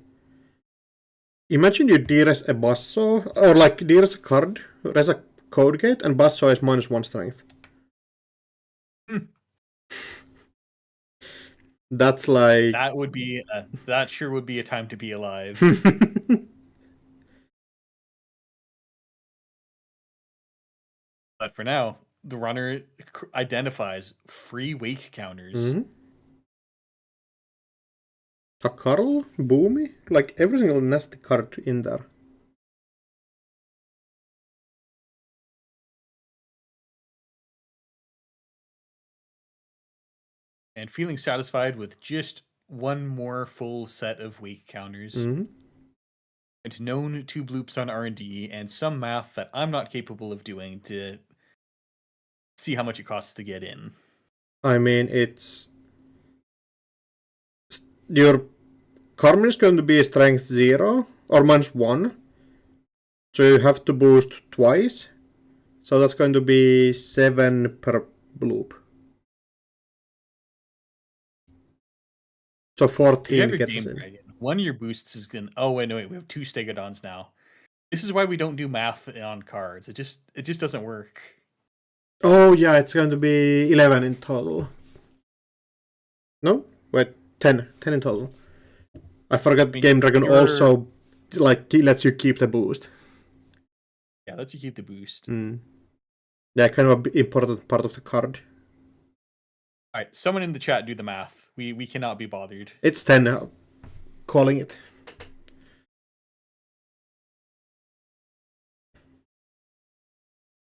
Imagine you de-res a Basso, or like de-res a card, res a code gate, and Basso is -1 strength. That's like... That sure would be a time to be alive. But for now, the runner identifies free wake counters. A Carl? Boomy? Like every single nasty card in there. And feeling satisfied with just 1 more full set of wake counters. And known 2 bloops on R&D and some math that I'm not capable of doing to see how much it costs to get in. I mean, it's... Your Carmen is going to be strength 0 or -1. So you have to boost twice. So that's going to be 7 per bloop. So 14 gets us in. Dragon. 1 of your boosts is going to... Oh, wait, no, wait. We have 2 Stegodons now. This is why we don't do math on cards. It just doesn't work. Oh, yeah, it's going to be 11 in total. No? Wait, 10. 10 in total. I forgot Game Dragon also like lets you keep the boost. Yeah, lets you keep the boost. Yeah, kind of an important part of the card. Alright, someone in the chat do the math. We cannot be bothered. It's 10 now. Calling it.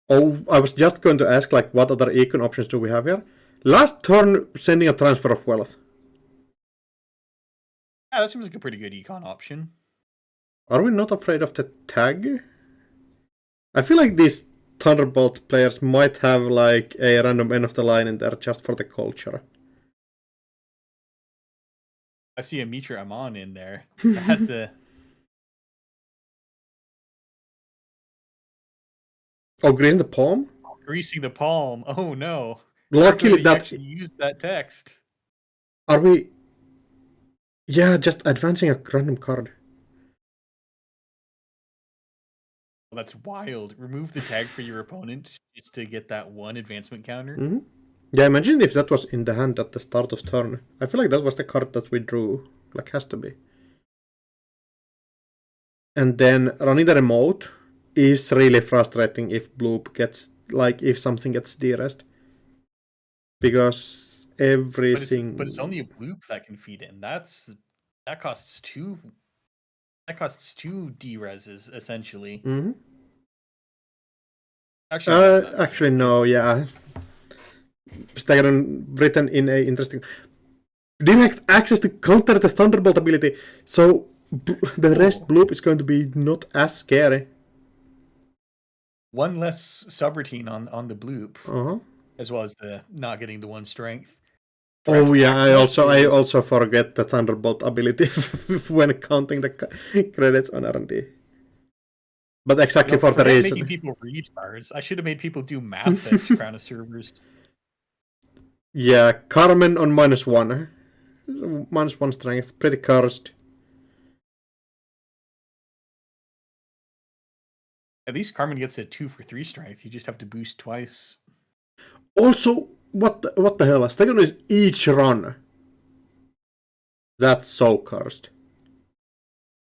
Oh, I was just going to ask, like, what other econ options do we have here? Last turn, sending a transfer of wealth. Yeah, that seems like a pretty good econ option. Are we not afraid of the tag? I feel like these Thunderbolt players might have, like, a random end of the line in there just for the culture. I see a Mitra Amon in there. That's a... Oh, greasing the palm? Greasing the palm. Oh no. Luckily that... actually used that text. Are we... Yeah, just advancing a random card. Well, that's wild. Remove the tag for your opponent just to get that one advancement counter. Mm-hmm. Yeah, imagine if that was in the hand at the start of turn. I feel like that was the card that we drew. Like, has to be. And then running the remote is really frustrating if Bloop gets, like, if something gets de-rest. Because everything... But it's only a bloop that can feed in. That costs two D-reses, essentially. Mm-hmm. Actually, no, yeah. Staggeron written in a interesting... Direct access to counter the Thunderbolt ability. So the rest Bloop is going to be not as scary. One less subroutine on the bloop, Uh-huh. as well as the not getting the one strength. Oh yeah, I also forget the Thunderbolt ability when counting the credits on R&D. But exactly for the reason. Making people read cards. I should have made people do math at Crown of Servers. Yeah, Carmen on -1. -1 strength, pretty cursed. At least Carmen gets a 2 for 3 strength. You just have to boost twice. Also, what the hell? Staggeron is each run. That's so cursed.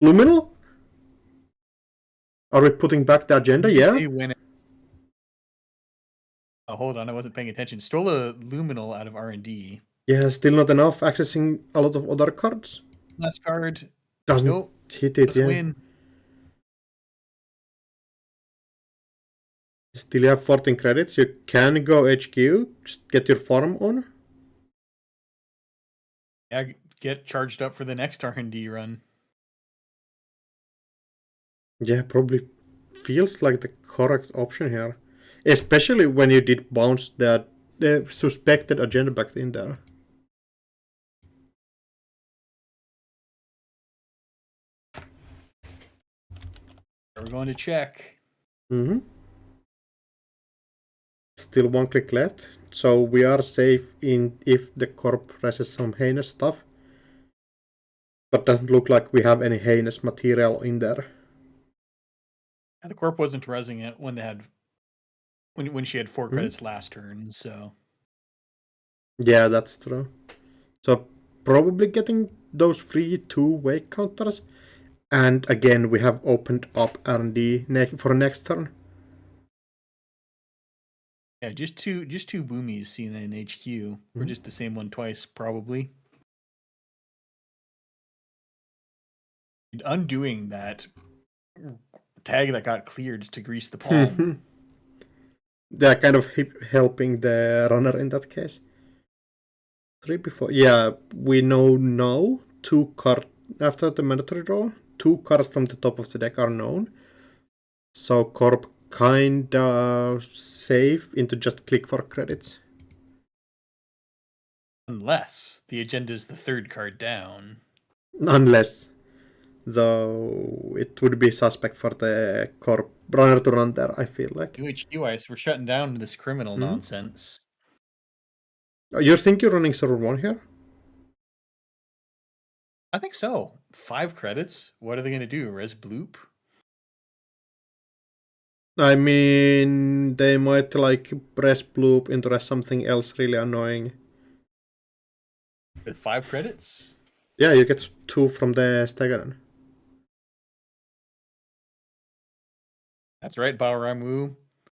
Luminal? Are we putting back the agenda? Yeah. Oh, hold on, I wasn't paying attention. Stole a Luminal out of R&D. Yeah, still not enough. Accessing a lot of other cards. Last card. Doesn't hit it, yeah. Win. Still have 14 credits. You can go HQ. Just get your farm on. Yeah, get charged up for the next R&D run. Yeah, probably feels like the correct option here. Especially when you did bounce the suspected agenda back in there. We're going to check. Mm-hmm. Still 1 click left. So we are safe in if the corp presses some heinous stuff. But doesn't look like we have any heinous material in there. And the corp wasn't resing it when they had when she had 4 credits last turn, so yeah, that's true. So probably getting those free 2-way counters. And again, we have opened up R&D for next turn. Yeah, just two boomies seen in HQ. Or just the same one twice, probably. And undoing that tag that got cleared to grease the palm. They're kind of helping the runner in that case. 3 before. Yeah, we know now 2 cards after the mandatory draw. 2 cards from the top of the deck are known. So Corp kinda safe into just click for credits. Unless the agenda is the 3rd card down. Unless. Though it would be suspect for the Corp runner to run there, I feel like. UHQ ice, we're shutting down this criminal nonsense. You think you're running server 1 here? I think so. 5 credits. What are they going to do? Res bloop? I mean, they might like press bloop into something else really annoying. With 5 credits? Yeah, you get 2 from the Staggeron. That's right, Balramu.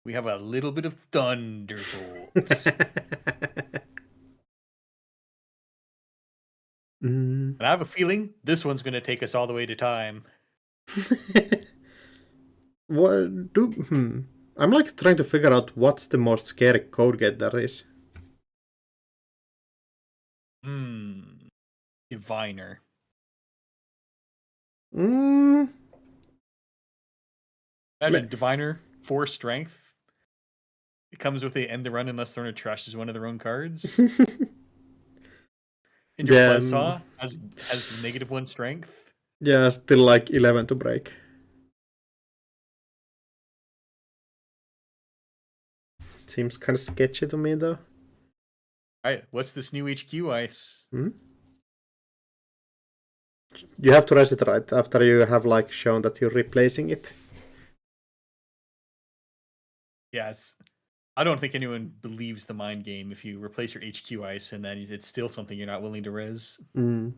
We have a little bit of Thunderbolt. And I have a feeling this one's going to take us all the way to time. I'm like trying to figure out what's the most scary code gate there is. Diviner. Imagine Diviner, 4 strength. It comes with the end the run unless Thorner trashes one of their own cards. And your Buzzsaw has -1 strength. Yeah, still like 11 to break. Seems kind of sketchy to me though. Alright, what's this new HQ ice? you have to res it right after you have like shown that you're replacing it. Yes. I don't think anyone believes the mind game if you replace your HQ ice and then it's still something you're not willing to res. Mm.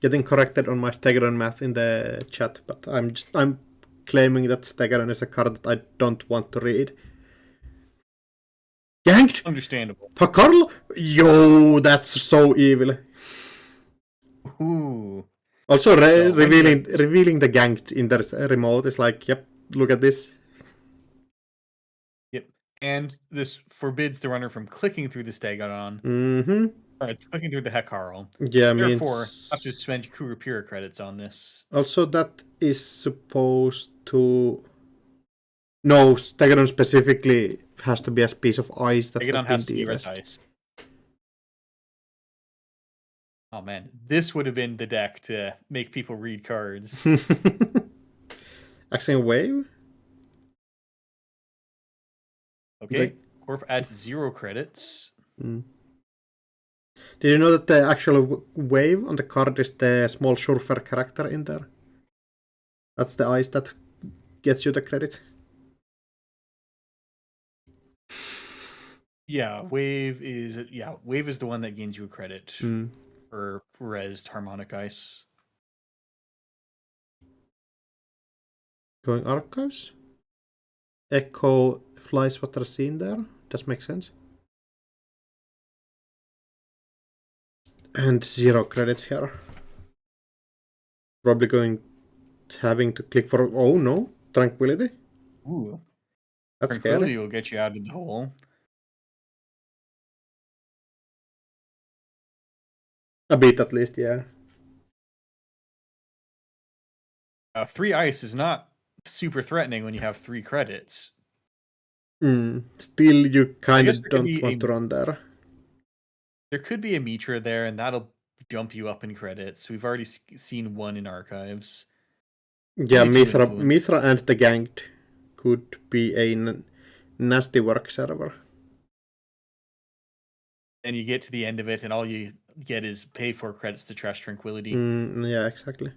Getting corrected on my Stegadon math in the chat, but I'm claiming that Stegadon is a card that I don't want to read. Ganked? Understandable. Takarl? Yo, that's so evil. Ooh. Also, So, revealing the ganked in the remote is like, yep, look at this. Yep. And this forbids the runner from clicking through the Stegadon. Mm-hmm. Or clicking through the Hekarl. Yeah, Therefore, means... have to spend Kurapira credits on this. Also, that is supposed to... No, Stegadon specifically has to be a piece of ice that Stegadon has has to been be red de-rest. ice. Oh man, this would have been the deck to make people read cards. Axing Wave? Okay, Corp adds 0 credits. Mm. Did you know that the actual wave on the card is the small surfer character in there? That's the ice that gets you the credit. Yeah, Wave is the one that gains you a credit for res harmonic ice. Going Archives? Echo flies what are seen there. Does make sense. And 0 credits here. Probably having to click for, oh no, Tranquility. Ooh. That's Tranquility scary. will get you out of the hole. A bit at least, yeah. 3 ice is not super threatening when you have 3 credits. Still, you kind of there could don't be want to run there. There could be a Mitra there, and that'll jump you up in credits. We've already seen one in archives. Yeah, Only 2 Mithra influence. and the Ganked could be a nasty work server. And you get to the end of it, and all you get is pay 4 credits to trash Tranquility. Yeah, exactly.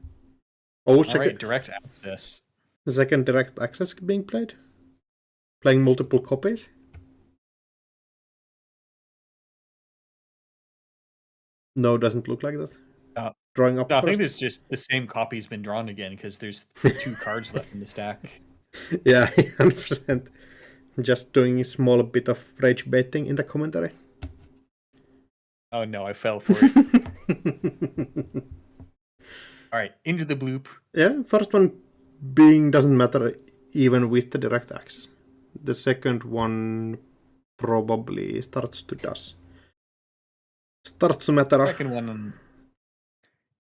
Oh, Alright, direct access. The second direct access being played? Playing multiple copies? No, doesn't look like that. Drawing up No, I first. think there's just the same copy's been drawn again because there's 2 cards left in the stack. Yeah, 100%. Just doing a small bit of rage baiting in the commentary. Oh no, I fell for it. Alright, into the bloop. Yeah, first one being doesn't matter even with the direct access. The second one probably starts to does. Starts to matter. Second one,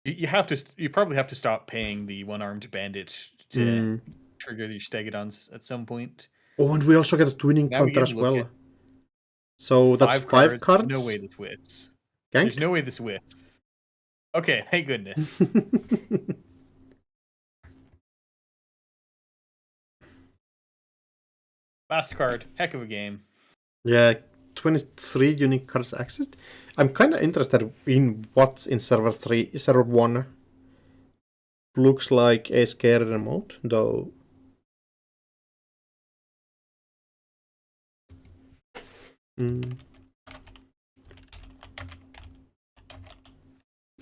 you probably have to stop paying the one-armed bandit to trigger your Stegadons at some point. Oh, and we also get a twinning counter as well. So that's 5 cards. There's no way this whips. Ganked? There's no way this whips. Okay, thank goodness. Last card, heck of a game. Yeah, 23 unique cards accessed. I'm kind of interested in what's in server 3, server 1. Looks like a scary remote, though.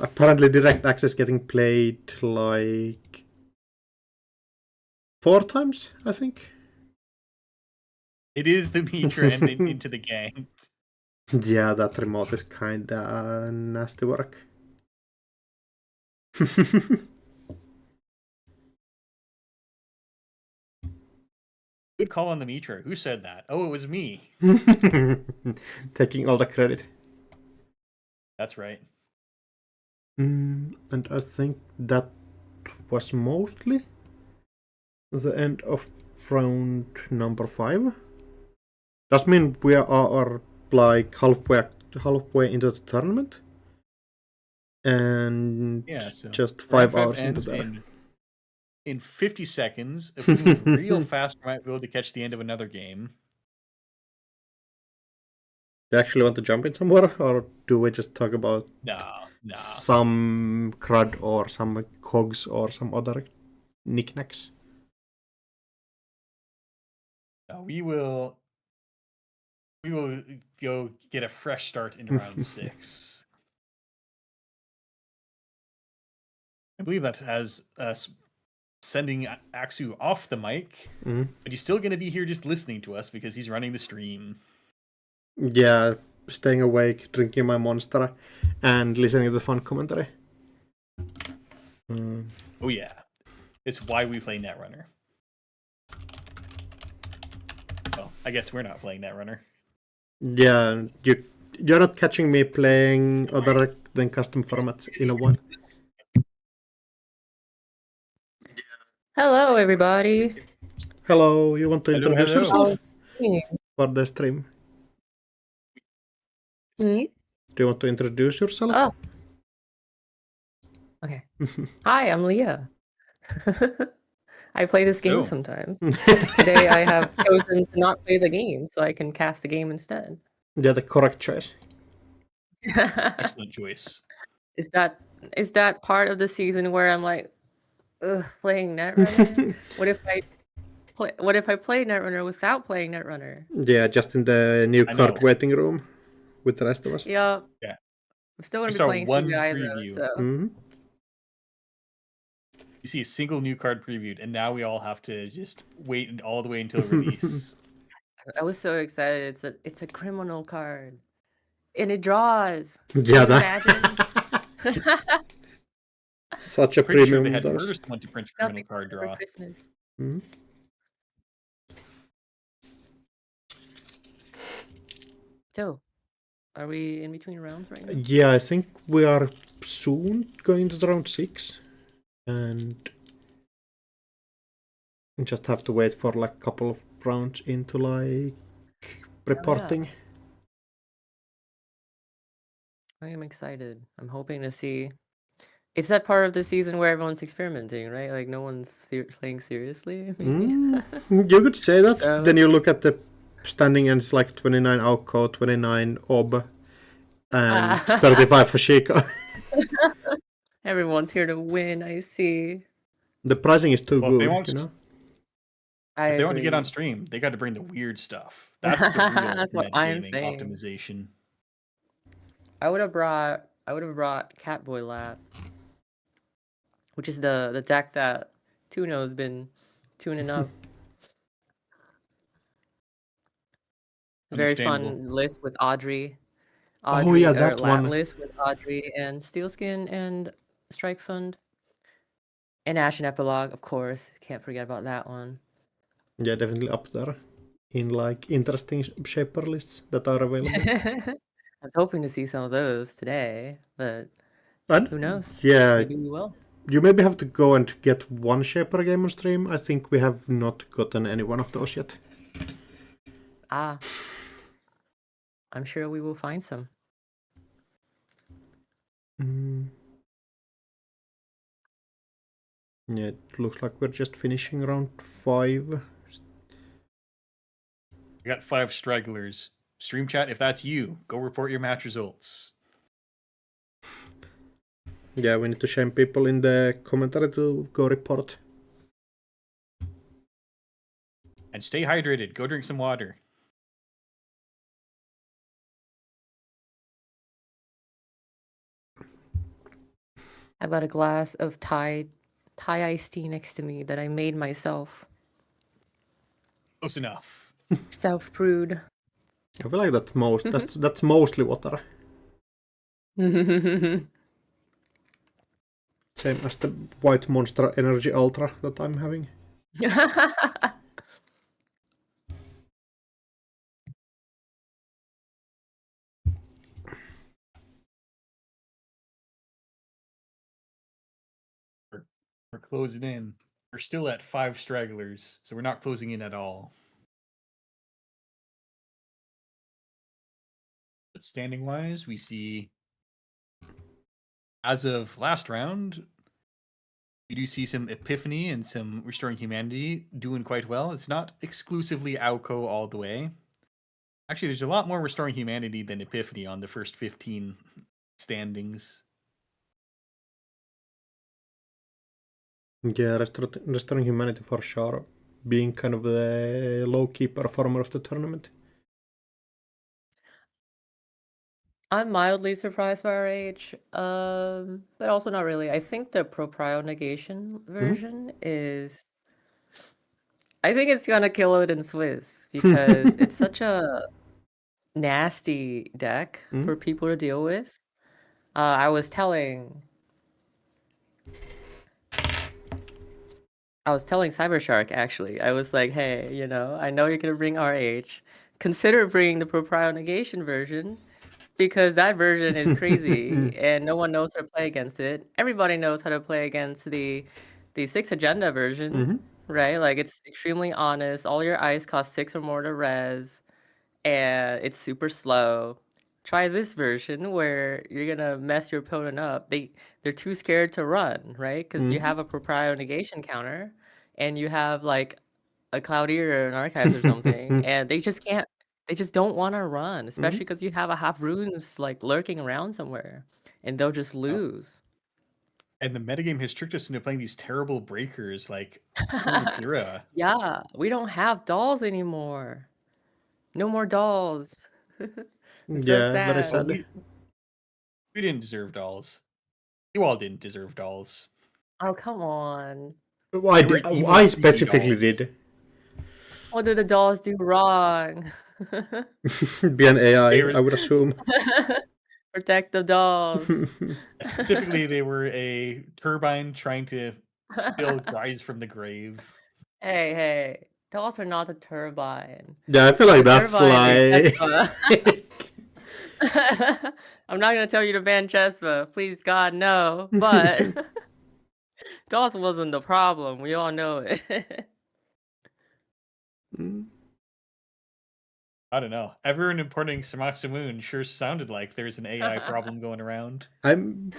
Apparently direct access getting played like 4 times, I think. It is the Mitra and then into the gang. Yeah, that remote is kinda nasty work. Good call on the Mitra. Who said that? Oh, it was me. Taking all the credit. That's right. And I think that was mostly the end of round number 5. Does mean we are like halfway into the tournament, and Yeah, so just 5 round 5 hours into ends that. in 50 seconds. If we move real fast, we might be able to catch the end of another game. Do you actually want to jump in somewhere, or do we just talk about No. some crud or some cogs or some other knickknacks? No, we will go get a fresh start in round 6. I believe that has us sending Axu off the mic, but he's still going to be here just listening to us because he's running the stream. Yeah, staying awake, drinking my monster, and listening to the fun commentary. Oh yeah, it's why we play Netrunner. Well, I guess we're not playing Netrunner. Yeah, you're not catching me playing other than custom formats in a while. Hello, everybody. Hello, you want to Hello, introduce hello. yourself for the stream? Hmm? Do you want to introduce yourself? Oh. Okay. Hi, I'm Leah. I play this game Oh. sometimes. Today I have chosen to not play the game so I can cast the game instead. Yeah, the correct choice. Excellent choice. Is that part of the season where I'm like, ugh, playing Netrunner? What if I play Netrunner without playing Netrunner? Yeah, just in the new I card know. waiting room with the rest of us. Yeah. Yeah. I'm still gonna We be saw playing one CBI preview. though, so Mhm. You see a single new card previewed, and now we all have to just wait all the way until release. I was so excited. It's a criminal card. And it draws. Yeah, Can you imagine? Such a Pretty sure premium they had those. first one to print a criminal Nothing card for draw. Christmas. Mhm. So, are we in between rounds right now? Yeah, I think we are soon going to round 6, and just have to wait for like a couple of rounds into like reporting. I am excited. I'm hoping to see. It's that part of the season where everyone's experimenting, right? Like no one's playing seriously. Maybe. You could say that. So- Then you look at the standing and it's like 29 AuCo, 29 Ob, and 35 for Chico. Everyone's here to win. I see. The pricing is too Well, if they good, want you know. I If they want to get on agree. stream, they got to bring the weird stuff. That's the real That's what I'm gaming saying. optimization. I would have brought Catboy Lat, which is the deck that Tuno's been tuning up. Very Understandable. fun list with Audrey. Oh, yeah, or that Lat one. list with Audrey and Steelskin and Strike Fund. And Ash and Epilogue, of course. Can't forget about that one. Yeah, definitely up there in like interesting shaper lists that are available. I was hoping to see some of those today, but And who knows? yeah, Maybe we will. you maybe have to go and get one shaper game on stream. I think we have not gotten any one of those yet. Ah. I'm sure we will find some. Yeah, it looks like we're just finishing round 5. We got 5 stragglers. Stream chat, if that's you, go report your match results. Yeah, we need to shame people in the commentary to go report. And stay hydrated. Go drink some water. I've got a glass of Thai iced tea next to me that I made myself. Close enough. Self-brewed. I feel like that's mostly water. Same as the White Monster Energy Ultra that I'm having. We're closing in. We're still at 5 stragglers, so we're not closing in at all. But standing wise, we see, as of last round, You do see some Epiphany and some Restoring Humanity doing quite well. It's not exclusively AuCo all the way. Actually, there's a lot more Restoring Humanity than Epiphany on the first 15 standings. Yeah, Restoring Humanity for sure, being kind of the low-key performer of the tournament. I'm mildly surprised by our age, but also not really. I think the Proprio Negation version is. I think it's gonna kill it in Swiss because it's such a nasty deck for people to deal with. I was telling Cybershark actually. I was like, hey, you know, I know you're gonna bring RH. Consider bringing the Proprio Negation version because that version is crazy and no one knows how to play against it. Everybody knows how to play against the 6 agenda version, right? Like it's extremely honest. All your ice cost 6 or more to res, and it's super slow. Try this version where you're gonna mess your opponent up. They're too scared to run, right? Because you have a Proprio Negation counter, and you have like a Cloudier or an Archives or something, and they just can't. They just don't want to run, especially because you have a half runes like lurking around somewhere, and they'll just lose. And the metagame has tricked us into playing these terrible breakers like Kira. Yeah, we don't have dolls anymore. No more dolls. It's so Yeah, very sad. sad. We didn't deserve dolls. You all didn't deserve dolls. Oh, come on. Why They were evil, I creepy specifically dolls. did? What did the dolls do wrong? Be an AI, They were- I would assume. Protect the dolls. Specifically, they were a turbine trying to build rise from the grave. Hey, dolls are not a turbine. Yeah, I feel like The that's turbine is like. I'm not gonna tell you to ban Chespa, please God no. But dolls wasn't the problem. We all know it. I don't know. Everyone importing Samasamoon sure sounded like there's an AI problem going around. I'm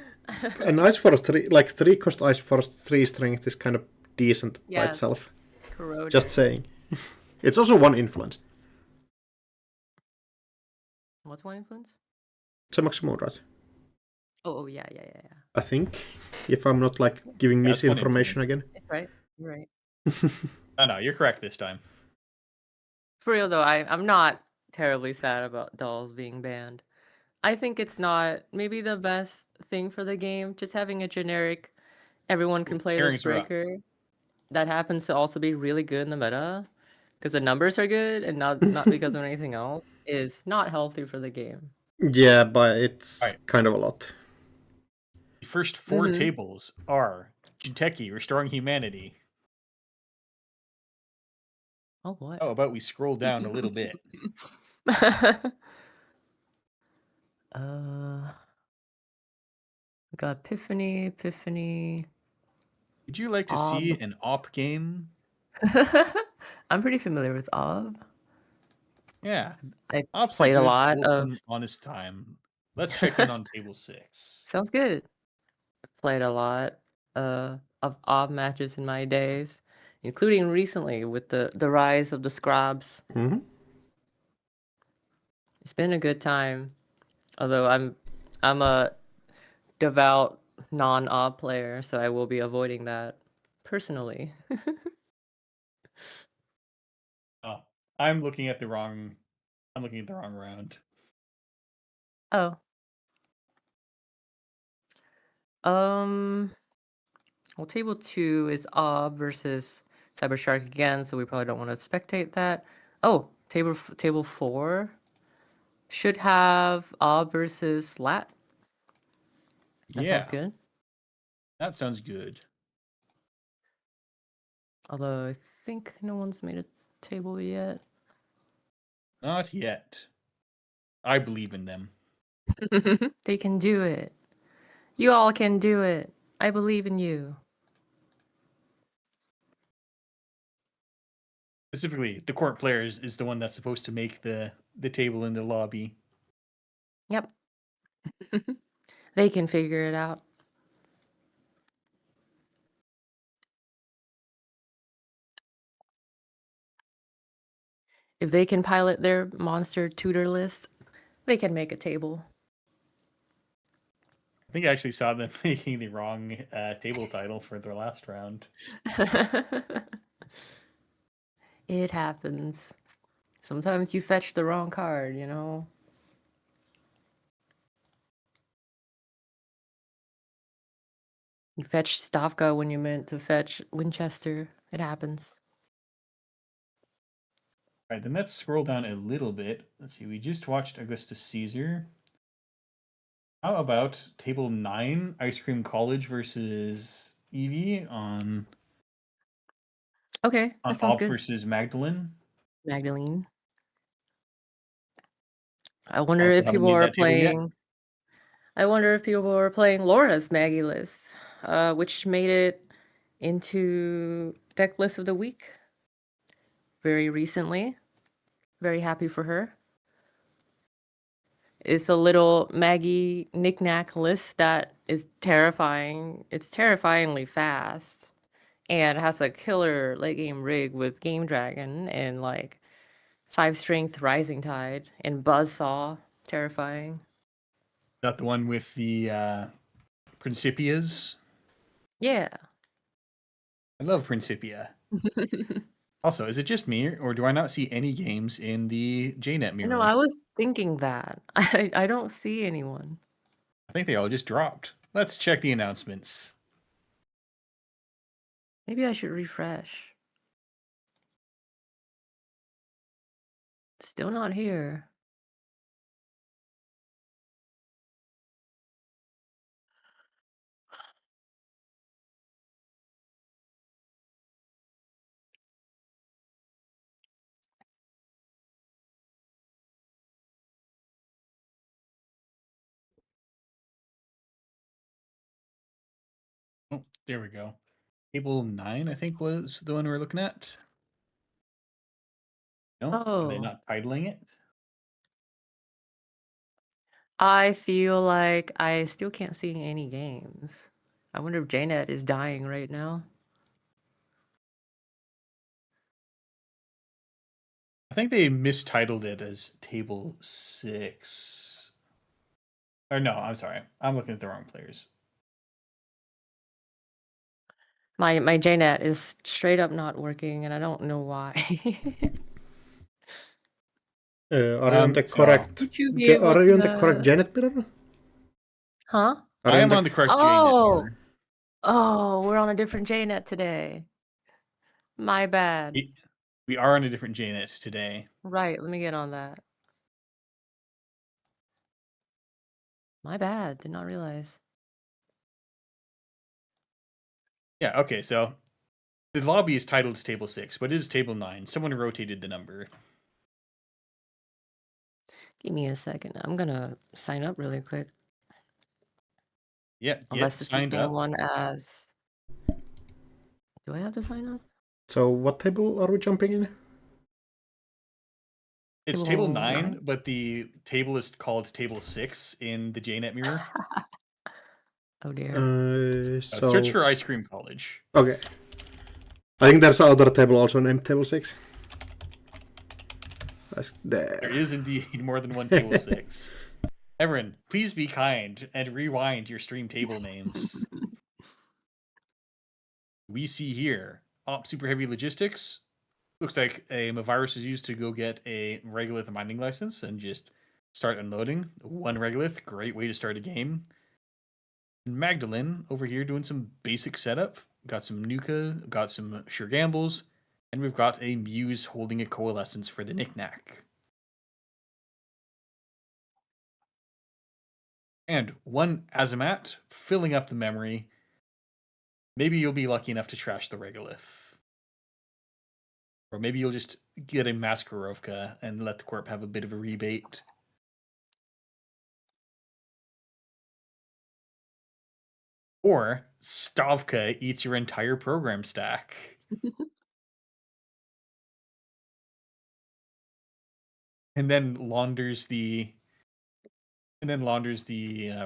an Ice Force 3, like 3 cost Ice Force 3 strength is kind of decent by Yes. itself. Corroded. Just saying. It's also 1 influence. What's one influence? It's a maximum, right? Oh yeah. I think. If I'm not like giving That's 1 misinformation again. It's right. You're right. Oh no, you're correct this time. For real though, I'm not terribly sad about dolls being banned. I think it's not maybe the best thing for the game. Just having a generic, everyone can play this Earrings are up. breaker that happens to also be really good in the meta because the numbers are good and not because of anything else is not healthy for the game. Yeah, but it's Right. kind of a lot. The first 4 tables are Jinteki, Restoring Humanity. Oh what? How about we scroll down a little bit? We got Epiphany. Would you like to see an op game? I'm pretty familiar with Ob. Yeah. I Op's played a good, lot wholesome, of. honest time. Let's check in on table 6. Sounds good. Played a lot of Ob matches in my days, including recently with the rise of the Scrubs. It's been a good time. Although I'm a devout non-Ob player, so I will be avoiding that personally. Oh, I'm looking at the wrong round. Oh. Well, table 2 is Ob versus Cybershark again, so we probably don't want to spectate that. Oh, table 4 should have Ob versus Lat. That sounds good. That sounds good. Although I think no one's made a table yet. Not yet. I believe in them. They can do it. You all can do it. I believe in you. Specifically, the court players is the one that's supposed to make the table in the lobby. Yep. They can figure it out. If they can pilot their monster tutor list, they can make a table. I think I actually saw them making the wrong table title for their last round. It happens. Sometimes you fetch the wrong card, you know? You fetch Stavka when you meant to fetch Winchester. It happens. All right, then let's scroll down a little bit. Let's see, we just watched Augustus Caesar. How about table 9, Ice Cream College versus Evie on Okay, that sounds Op good. versus Magdalene? Magdalene. I wonder Also if haven't people made are that table yet. playing. I wonder if people are playing Laura's Maggie list, which made it into deck list of the week very recently. Very happy for her. It's a little Maggie knick-knack list that is terrifying. It's terrifyingly fast and has a killer late game rig with Game Dragon and like 5 strength Rising Tide and Buzzsaw. Terrifying. That the one with the Principias? Yeah. I love Principia. Also, is it just me, or do I not see any games in the JNet mirror? No, I was thinking that. I don't see anyone. I think they all just dropped. Let's check the announcements. Maybe I should refresh. Still not here. Oh, there we go. Table 9, I think, was the one we were looking at. No, are they Oh. not titling it? I feel like I still can't see any games. I wonder if JNet is dying right now. I think they mistitled it as Table 6. Or no, I'm sorry. I'm looking at the wrong players. My JNet is straight up not working, and I don't know why. Are you on the So- correct? Would you be able Are you on the to- correct Janet mirror? Huh? Are I you am on the correct JNet Oh! mirror. Oh, we're on a different JNet today. My bad. We are on a different JNet today. Right, let me get on that. My bad, did not realize. Yeah, okay, so the lobby is titled Table 6, but it is Table 9. Someone rotated the number. Give me a second. I'm gonna sign up really quick. Yeah, Unless get this is signed being up. one as. Do I have to sign up? So what table are we jumping in? It's Table Table 9, 9? but the table is called Table 6 in the JNet mirror. Oh dear. So Search for Ice Cream College. Okay. I think there's another table also named Table 6. That's there. There is indeed more than one Table 6. Everyone, please be kind and rewind your stream table names. We see here Op Super Heavy Logistics. Looks like a virus is used to go get a Regolith mining license and just start unloading. One Regolith, great way to start a game. And Magdalene over here doing some basic setup. Got some Nuka, got some Sure Gambles, and we've got a Muse holding a Coalescence for the knickknack. And one Azamat filling up the memory. Maybe you'll be lucky enough to trash the Regolith. Or maybe you'll just get a Maskarovka and let the Corp have a bit of a rebate. Or Stavka eats your entire program stack. and then launders the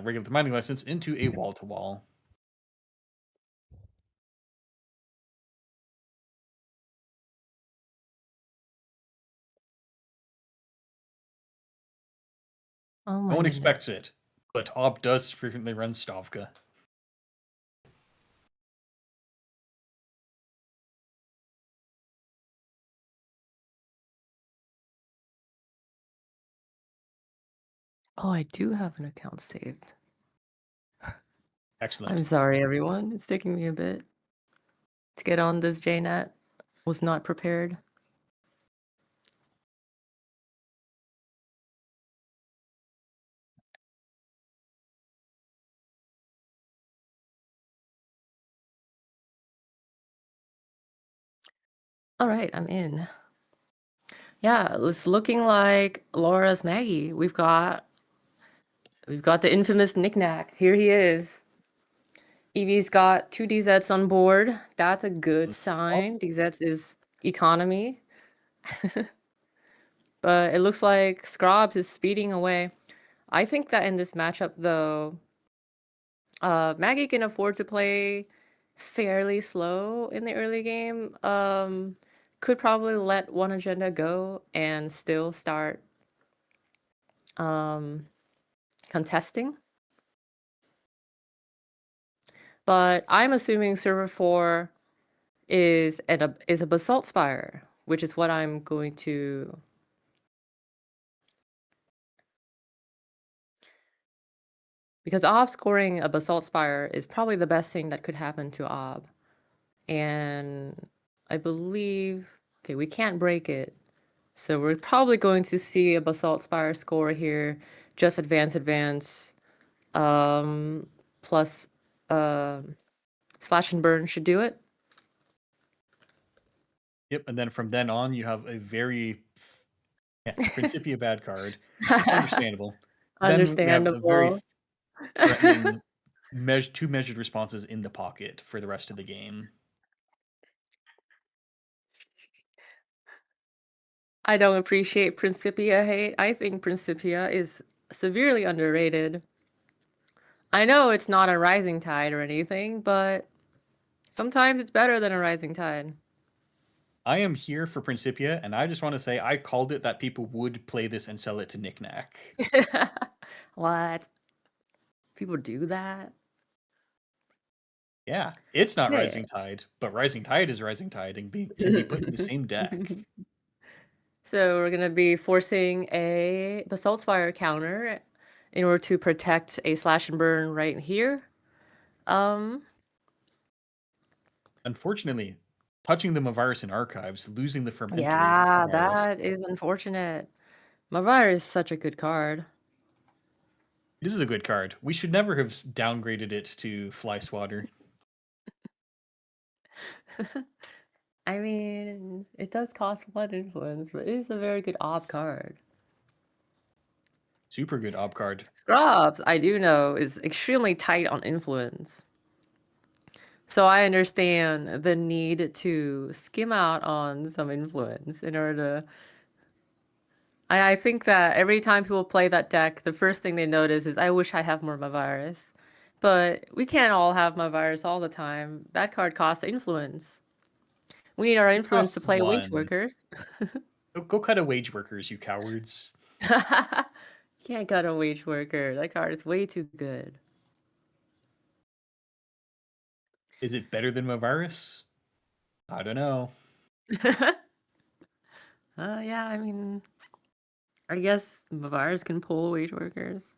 regular mining license into a wall-to-wall. Oh No my one goodness. expects it, but Ob does frequently run Stavka. Oh, I do have an account saved. Excellent. I'm sorry, everyone. It's taking me a bit to get on this JNet. Was not prepared. All right, I'm in. Yeah, it's looking like Laura's Maggie. We've got the infamous knickknack. Here he is. Evie's got 2 DZs on board. That's a good sign. DZs is economy. But it looks like Scrobs is speeding away. I think that in this matchup, though, Maggie can afford to play fairly slow in the early game. Could probably let one agenda go and still start contesting. But I'm assuming server 4 is a Basalt Spire, which is what I'm going to. Because Ob scoring a Basalt Spire is probably the best thing that could happen to Ob. And I believe, okay, we can't break it. So we're probably going to see a Basalt Spire score here. Just advance. Plus Slash and Burn should do it. Yep, and then from then on, you have a very Principia bad card. Understandable. Understandable. Then we have a very threatening 2 measured responses in the pocket for the rest of the game. I don't appreciate Principia hate. I think Principia is severely underrated. I know it's not a rising tide or anything, but sometimes it's better than a rising tide. I am here for Principia, and I just want to say I called it that people would play this and sell it to Knickknack. What? People do that? Yeah, it's not Yeah. Rising Tide, but Rising Tide is Rising Tide and can be put in the same deck. So we're going to be forcing a Basalt Spire counter in order to protect a Slash and Burn right here. Unfortunately, touching the Mavirus in Archives, losing the Fermenter. Yeah, Mavirus. that is unfortunate. Mavirus is such a good card. This is a good card. We should never have downgraded it to Fly Swatter. I mean, it does cost 1 influence, but it is a very good Ob card. Super good Ob card. Scrubs, I do know, is extremely tight on influence. So I understand the need to skim out on some influence in order to. I think that every time people play that deck, the first thing they notice is, I wish I have more Mavirus. But we can't all have Mavirus all the time. That card costs influence. We need our influence to play Wage Workers. Go cut a Wage Workers, you cowards. Can't cut a Wage Worker. That card is way too good. Is it better than Mavirus? I don't know. Yeah, I mean, I guess Mavirus can pull Wage Workers.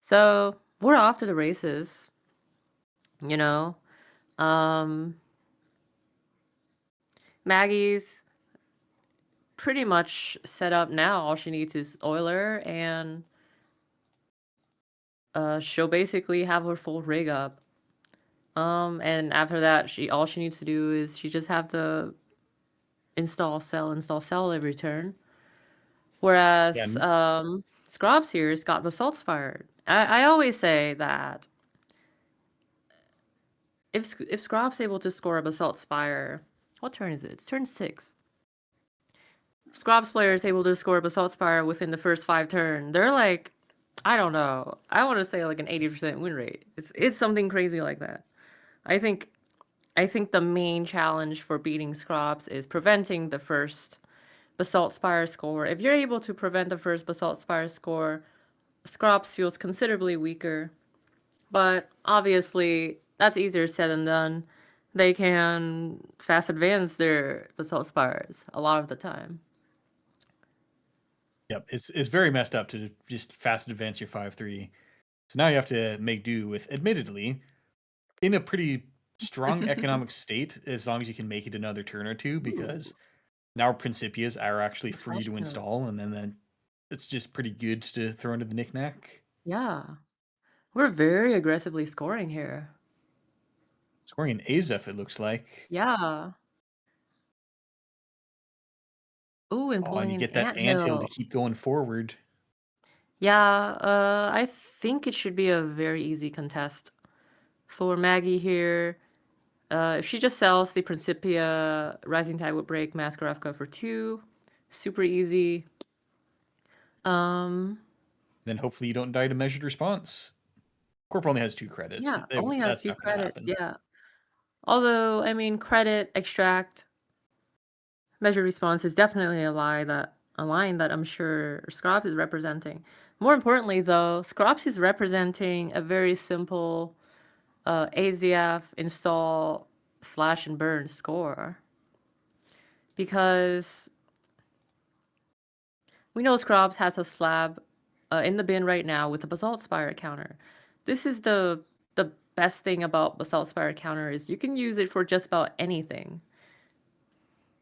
So we're off to the races. You know, Maggie's pretty much set up now. All she needs is Oiler, and she'll basically have her full rig up. And after that, all she needs to do is she just have to install sell every turn. Whereas Scrobs here has got Basalt Spire. I always say that if Scrob's able to score a Basalt Spire, what turn is it? It's turn 6. Scrob's player is able to score a Basalt Spire within the first 5 turns. They're like, I don't know. I want to say like an 80% win rate. It's something crazy like that. I think the main challenge for beating Scrobs is preventing the first Basalt Spire score. If you're able to prevent the first Basalt Spire score, Scrops feels considerably weaker. But obviously, that's easier said than done. They can fast advance their Basalt Spires a lot of the time. Yep, it's very messed up to just fast advance your 5-3. So now you have to make do with, admittedly, in a pretty strong economic state, as long as you can make it another turn or two, because now Principias are actually free to install, and then it's just pretty good to throw into the knickknack. Yeah. We're very aggressively scoring here. Scoring an Azef, it looks like. Yeah. Ooh, and Oh, pulling and you an get that anthill to anthill. keep going forward. Yeah, I think it should be a very easy contest for Maggie here. If she just sells the Principia, Rising Tide would break Maskarevka for 2. Super easy. Then hopefully you don't die to measured response. Corp only has 2 credits. Yeah, only has That's 2 not going to credit. happen. Yeah. Although, I mean, credit, extract, measured response is definitely a line that I'm sure Scrops is representing. More importantly, though, Scrops is representing a very simple AZF install slash and burn score. Because we know Scrops has a slab in the bin right now with a Basalt Spire counter. This is the best thing about Basalt Spire counter is you can use it for just about anything.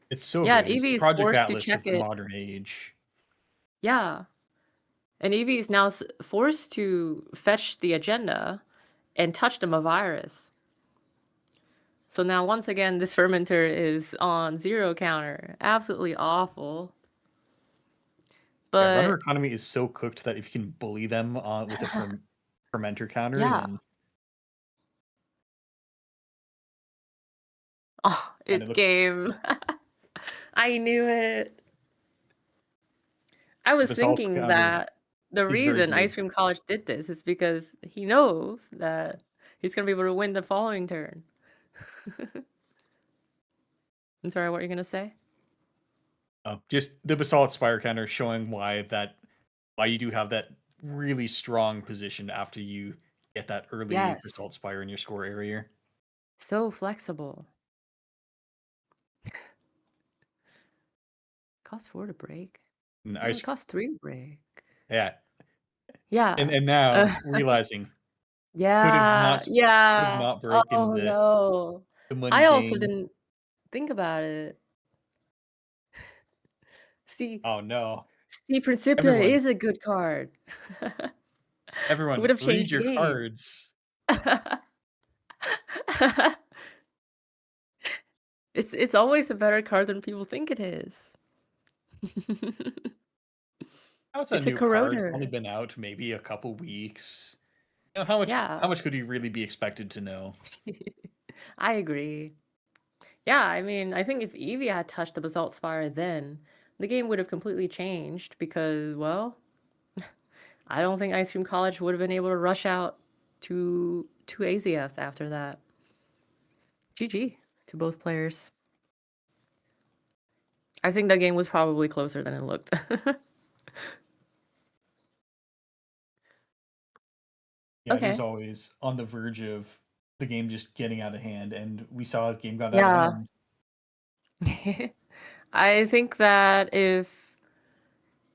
It's so Yeah, good. It's Eevee the is Project forced to Atlas check of the it. modern age. Yeah. And Eevee is now forced to fetch the agenda and touch the virus. So now, once again, this fermenter is on 0 counter. Absolutely awful. But Runner economy is so cooked that if you can bully them with a fermenter counter, yeah. then Oh, it's game. I knew it. I was thinking that the reason Ice Cream College did this is because he knows that he's going to be able to win the following turn. I'm sorry, what are you going to say? Oh, just the Basalt Spire counter showing why you do have that really strong position after you get that early Basalt Spire in your score area. So flexible. Costs 4 to break. It costs 3 to break. Yeah. Yeah. And now realizing. Yeah. Could have not broken no. the money I also game. didn't think about it. See. Oh no. See, Principia is a good card. Everyone, would have read changed your the game. cards. It's always a better card than people think it is. How's that new card? It's only been out maybe a couple weeks. You know, how much could you really be expected to know? I agree. Yeah, I mean, I think if Eevee had touched the Basalt Spire then, the game would have completely changed because, well, I don't think Ice Cream College would have been able to rush out to 2 AZFs after that. GG to both players. I think that game was probably closer than it looked. Yeah, it was always on the verge of the game just getting out of hand, and we saw the game got out of hand. I think that if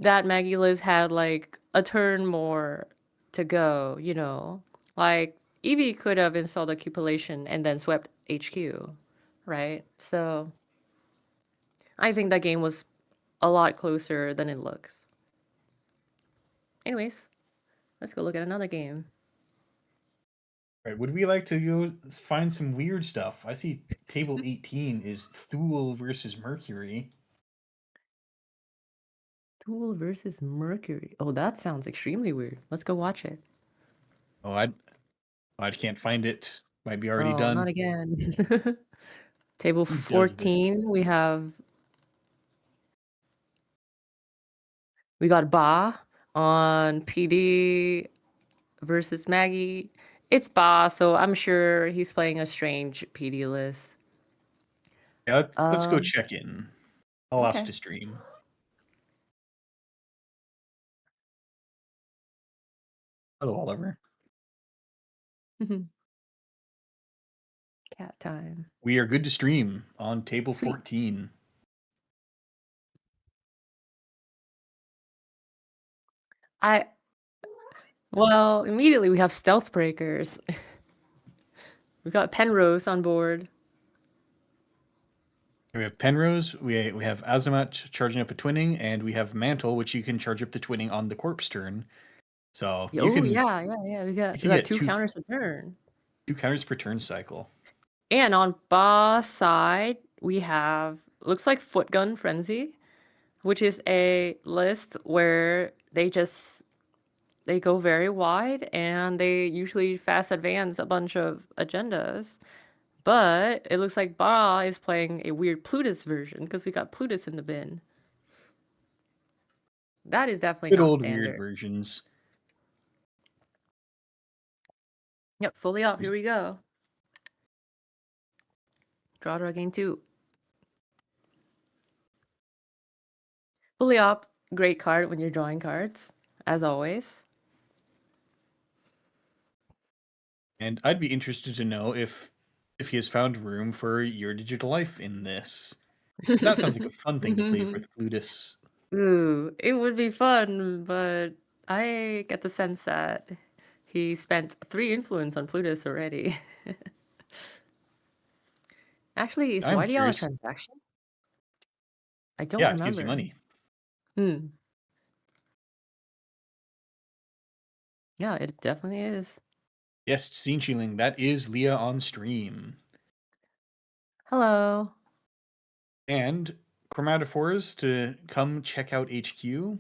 that Maggie Liz had like a turn more to go, you know, like Eevee could have installed accumulation and then swept HQ, right? So I think that game was a lot closer than it looks. Anyways, let's go look at another game. Right, would we like to go find some weird stuff? I see table 18 is Thule versus Mercury. Thule versus Mercury. Oh, that sounds extremely weird. Let's go watch it. Oh, I can't find it. Might be already done. Not again. Table 14, we got Ba on PD versus Maggie. It's Ba, so I'm sure he's playing a strange PD list. Yeah, let's go check in. I'll ask to stream. Hello, Oliver. Cat time. We are good to stream on table Sweet. 14. Well, immediately we have stealth breakers. We've got Penrose on board. We have Penrose, we have Azamat charging up a twinning, and we have Mantle, which you can charge up the twinning on the corpse turn. So you can Yeah. We got get two counters a turn. 2 counters per turn cycle. And on boss side, we have looks like Footgun Frenzy, which is a list where they go very wide and they usually fast advance a bunch of agendas. But it looks like Ba is playing a weird Plutus version because we got Plutus in the bin. That is definitely Good not old standard. weird versions. Yep, fully up. Here we go. Draw game 2. Fully up, great card when you're drawing cards, as always. And I'd be interested to know if he has found room for Your Digital Life in this. 'Cause that sounds like a fun thing to play for the Plutus. Ooh, it would be fun, but I get the sense that he spent 3 influence on Plutus already. Actually, is I'm YDL a curious. transaction? I don't Yeah, remember. it gives you money. Yeah, it definitely is. Yes, Scene Shielding, that is Leah on stream. Hello. And chromatophores to come check out HQ.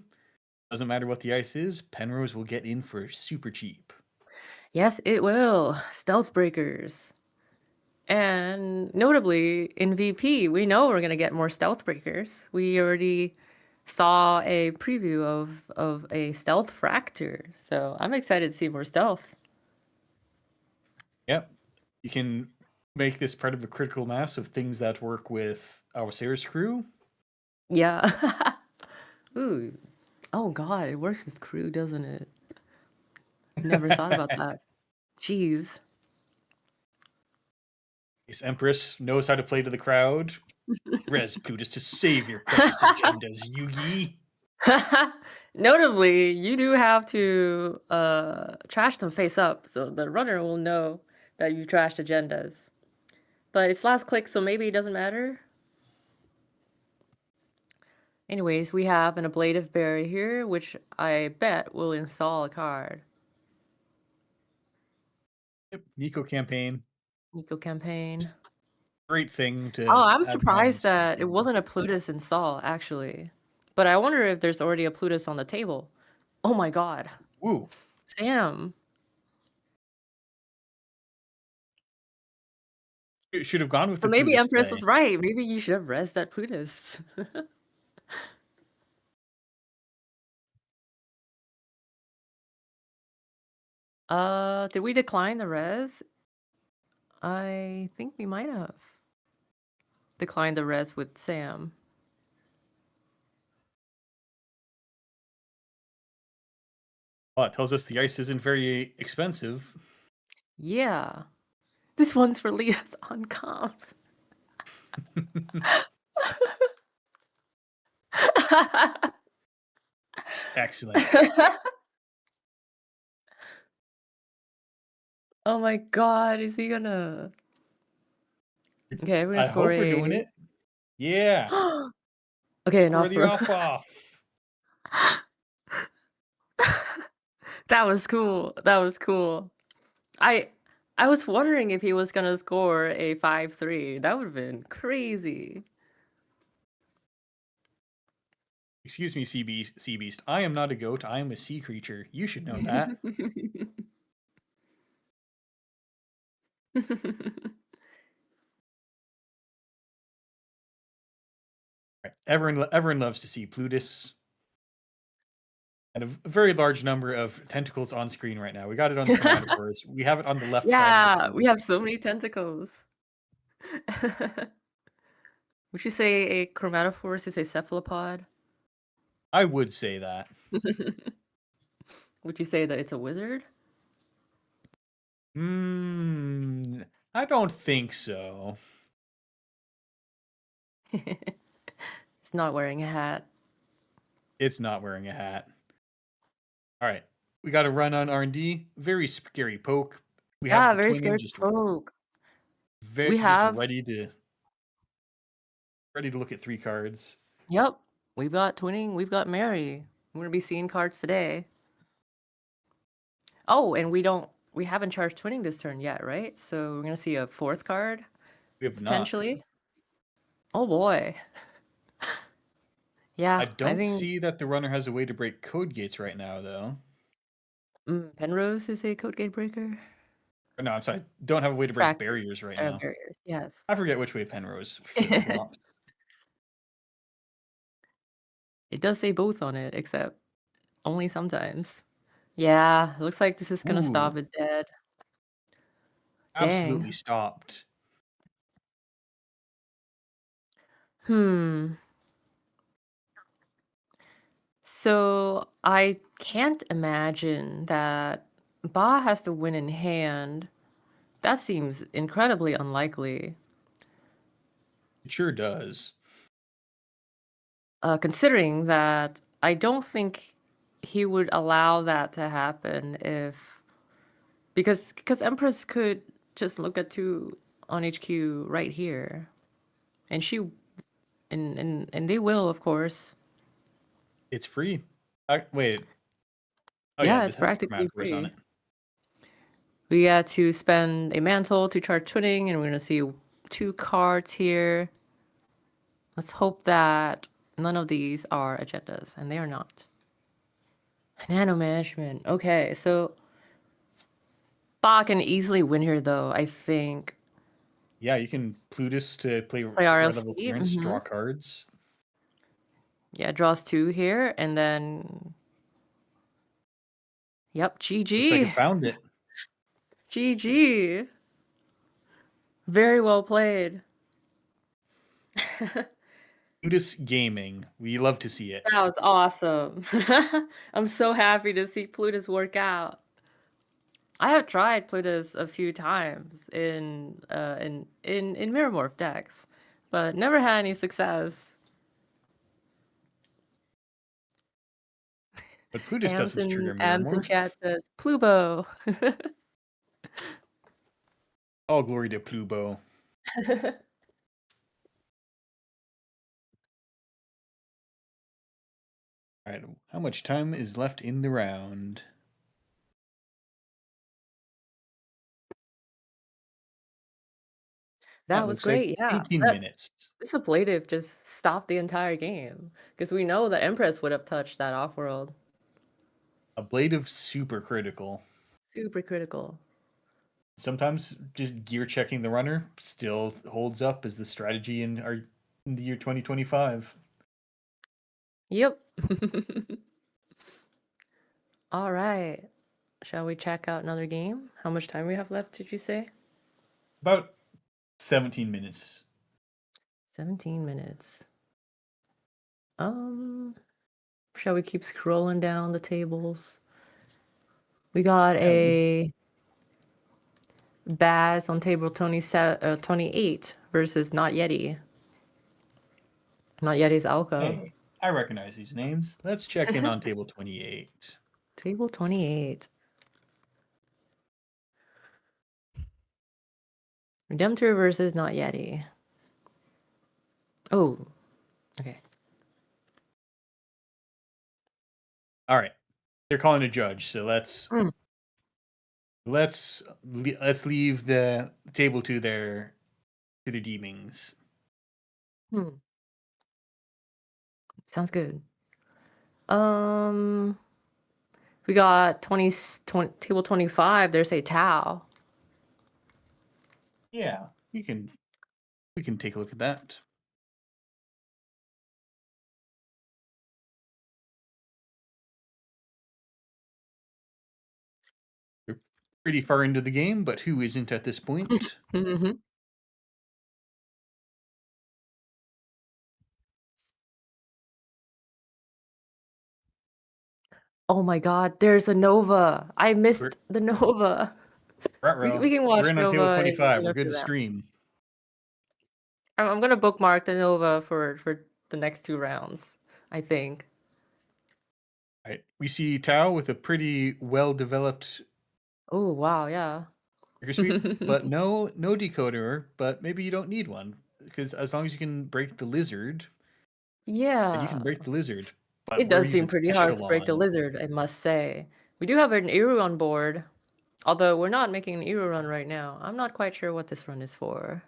Doesn't matter what the ice is, Penrose will get in for super cheap. Yes, it will. Stealth breakers. And notably, in VP, we know we're going to get more stealth breakers. We already saw a preview of a stealth fracture. So I'm excited to see more stealth. Yep. You can make this part of a critical mass of things that work with our Sarah's crew. Yeah. Ooh. Oh, God. It works with crew, doesn't it? Never thought about that. Jeez. This Empress knows how to play to the crowd. Res Plutus to save your precious agendas, Yugi. Notably, you do have to trash them face up, so the runner will know that you trashed agendas. But it's last click, so maybe it doesn't matter. Anyways, we have an Ablative Berry here, which I bet will install a card. Yep, Nico campaign. Nico campaign. Great thing to. Oh, I'm have surprised on that it screen. wasn't a Plutus install, actually. But I wonder if there's already a Plutus on the table. Oh my god. Woo. Sam. You should have gone with the But maybe Plutus Empress play. was right. Maybe you should have res that Plutus. Did we decline the res? I think we might have declined the res with Sam. Well, it tells us the ice isn't very expensive. Yeah. This one's for Leah's on comms. Excellent. Oh my god, is he gonna... Okay, we're gonna I score hope we're doing it. Yeah. Okay, Score enough. the off. That was cool. That was cool. I was wondering if he was gonna score a 5-3. That would have been crazy. Excuse me, sea beast. I am not a goat. I am a sea creature. You should know that. Right. Everyone loves to see Plutus. And a very large number of tentacles on screen right now. We got it on the chromatophores. We have it on the left side. Yeah, we have so many tentacles. Would you say a chromatophorus is a cephalopod? I would say that. Would you say that it's a wizard? I don't think so. It's not wearing a hat. It's not wearing a hat. All right, we got to run on R&D. Very scary poke. We Yeah, have the very twinning scared just poke. very We just have ready to look at 3 cards. Yep. We've got twinning, we've got Mary. We're gonna be seeing cards today. Oh, and we haven't charged twinning this turn yet, right? So we're gonna see a 4th card We have not. potentially. Oh boy. Yeah, I I don't think see that the runner has a way to break code gates right now, though. Penrose is a code gate breaker. Or no, I'm sorry. Don't have a way to break Frac- barriers right now. barriers. Yes. I forget which way Penrose flip-flops. It does say both on it, except only sometimes. Yeah, it looks like this is gonna stop Ooh. it dead. Absolutely Dang. stopped. So I can't imagine that Ba has to win in hand. That seems incredibly unlikely, It sure does. considering that I don't think he would allow that to happen because Empress could just look at 2 on HQ right here, and and they will, of course. It's free. Wait. Oh Yeah, yeah, it's this has practically command on free. it. We got to spend a mantle to charge twinning, and we're gonna see 2 cards here. Let's hope that none of these are agendas, and they are not. Nano management. Okay, so Ba can easily win here, though, I think. Yeah, you can Plutus to play red RLC, level clearance, draw cards. Yeah, draws 2 here, and then... Yep, GG. Looks like it found it. GG. Very well played. Plutus Gaming. We love to see it. That was awesome. I'm so happy to see Plutus work out. I have tried Plutus a few times in Mirror Morph decks, but never had any success. But Plutus doesn't trigger Mirror Abs in Morph. chat says Plubo. All glory to Plubo. All right, how much time is left in the round? That was looks like great, yeah. 18 minutes. This ablative just stopped the entire game because we know that Empress would have touched that off-world. Ablative super critical. Super critical. Sometimes just gear checking the runner still holds up as the strategy in the year 2025. Yep. All right. Shall we check out another game? How much time we have left, did you say? About 17 minutes. 17 minutes. Shall we keep scrolling down the tables? We got a Baz on table 28 versus Not Yeti. Not Yeti's AuCo. Hey, I recognize these names. Let's check in on table 28. Table 28. Redemptor versus Not Yeti. Oh, okay. All right, they're calling a judge, so let's leave the table to their deemings. Sounds good. We got 20 table 25. There's a Tau. Yeah, we can take a look at that. We're pretty far into the game, but who isn't at this point? Oh my God, there's a Nova. I missed We're- the Nova. We Ruh-roh. can watch We're in Nova Untitled in 25. We're a good few to rounds. stream. I'm gonna bookmark the Nova for the next 2 rounds, I think. Right. We see Tao with a pretty well-developed Oh wow, yeah. trigger suite, but no decoder. But maybe you don't need one because as long as you can break the lizard, then you Yeah. can break the lizard. But It we're does seem using pretty hard to break the echelon. lizard, I must say. We do have an Iru on board, although we're not making an Iru run right now. I'm not quite sure what this run is for.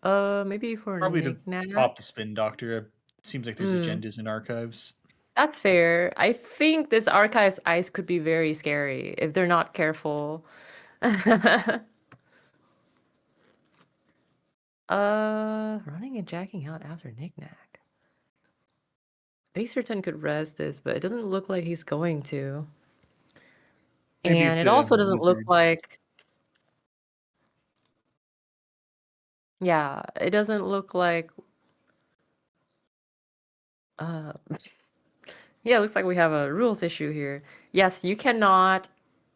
Maybe for Probably to Knick-Knack? pop the spin doctor. It seems like there's Mm. agendas in archives. That's fair. I think this Archives ice could be very scary if they're not careful. Running and jacking out after Knick-Knack. Baserton could res this, but it doesn't look like he's going to. Maybe And it's it a also doesn't look lizard. like... Yeah, it doesn't look like... Yeah, it looks like we have a rules issue here. Yes, you cannot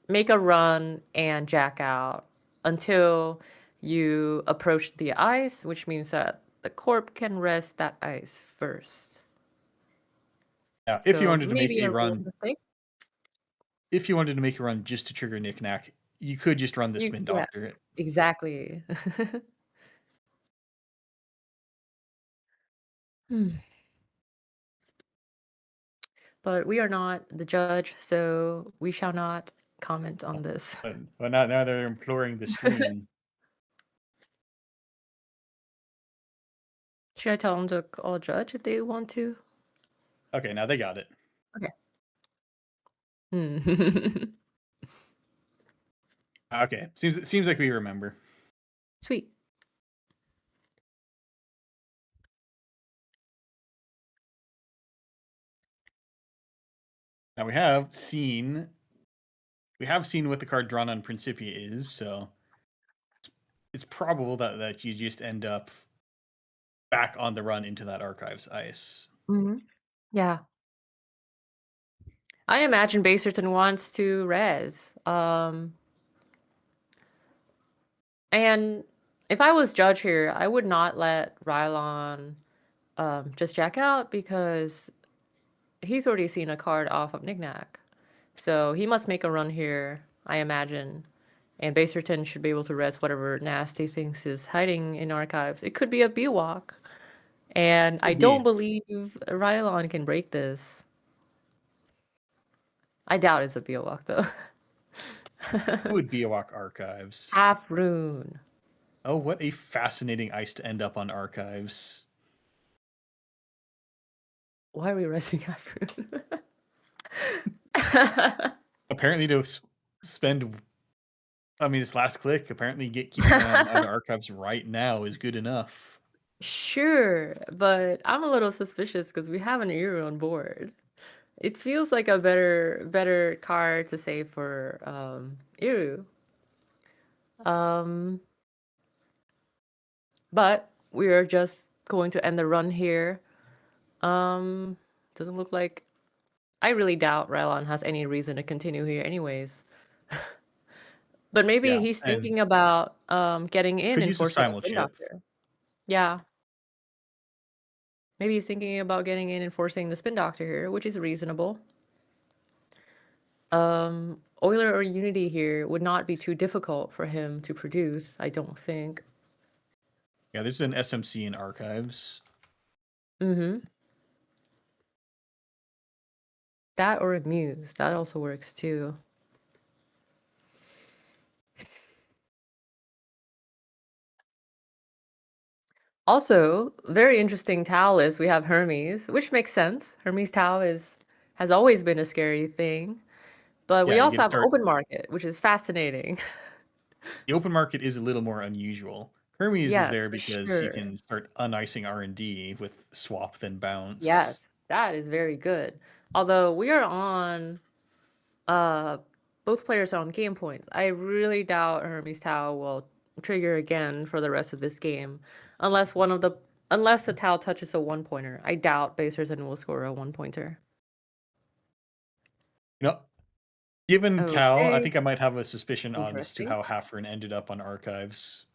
make a run and jack out until you approach the ice, which means that the corp can rest that ice first. Yeah, if you So wanted to make maybe a a rule run, mistake. if you wanted to make a run just to trigger Knick-Knack, you could just run the spin Yeah, doctor. exactly. But we are not the judge, so we shall not comment on this. But now they're imploring the stream. Should I tell them to call a judge if they want to? Okay, now they got it. Okay. Okay, seems like we remember. Sweet. Now we have seen what the card drawn on Principia is, so it's probable that you just end up back on the run into that archives ice. Yeah. I imagine Baserton wants to res. And if I was judge here, I would not let Rylon just jack out because he's already seen a card off of Knick-Knack. So he must make a run here, I imagine. And Baserton should be able to res whatever nasty things is hiding in archives. It could be a Bewalk. And I don't believe Rylon can break this. I doubt it's a Bewalk though. Who would Bewalk archives? Half rune. Oh, what a fascinating ice to end up on archives. Why are we resting half rune? Apparently to spend, this last click, apparently keeping on archives right now is good enough. Sure, but I'm a little suspicious because we have an Iru on board. It feels like a better card to save for Iru. But we are just going to end the run here. Doesn't look like... I really doubt Rylon has any reason to continue here anyways. But maybe Yeah, he's and thinking about getting in could and use a forcing a simul spin chip. doctor. Yeah. Maybe he's thinking about getting in and forcing the spin doctor here, which is reasonable. Euler or Unity here would not be too difficult for him to produce, I don't think. Yeah, there's an SMC in archives. That or a Muse, that also works too. Also, very interesting Tau list. We have Hermes, which makes sense. Hermes Tau has always been a scary thing. But we Yeah, you also get to have start- open market, which is fascinating. The open market is a little more unusual. Hermes Yeah, is there for because sure. you can start unicing R&D with swap then bounce. Yes, that is very good. Although we are on, both players are on game points. I really doubt Hermes Tau will trigger again for the rest of this game, unless the Tau touches a 1-pointer. I doubt Baserton will score a 1-pointer. You know, given Cal, I Okay. think I might have a suspicion on as to Interesting. how Halfern ended up on archives.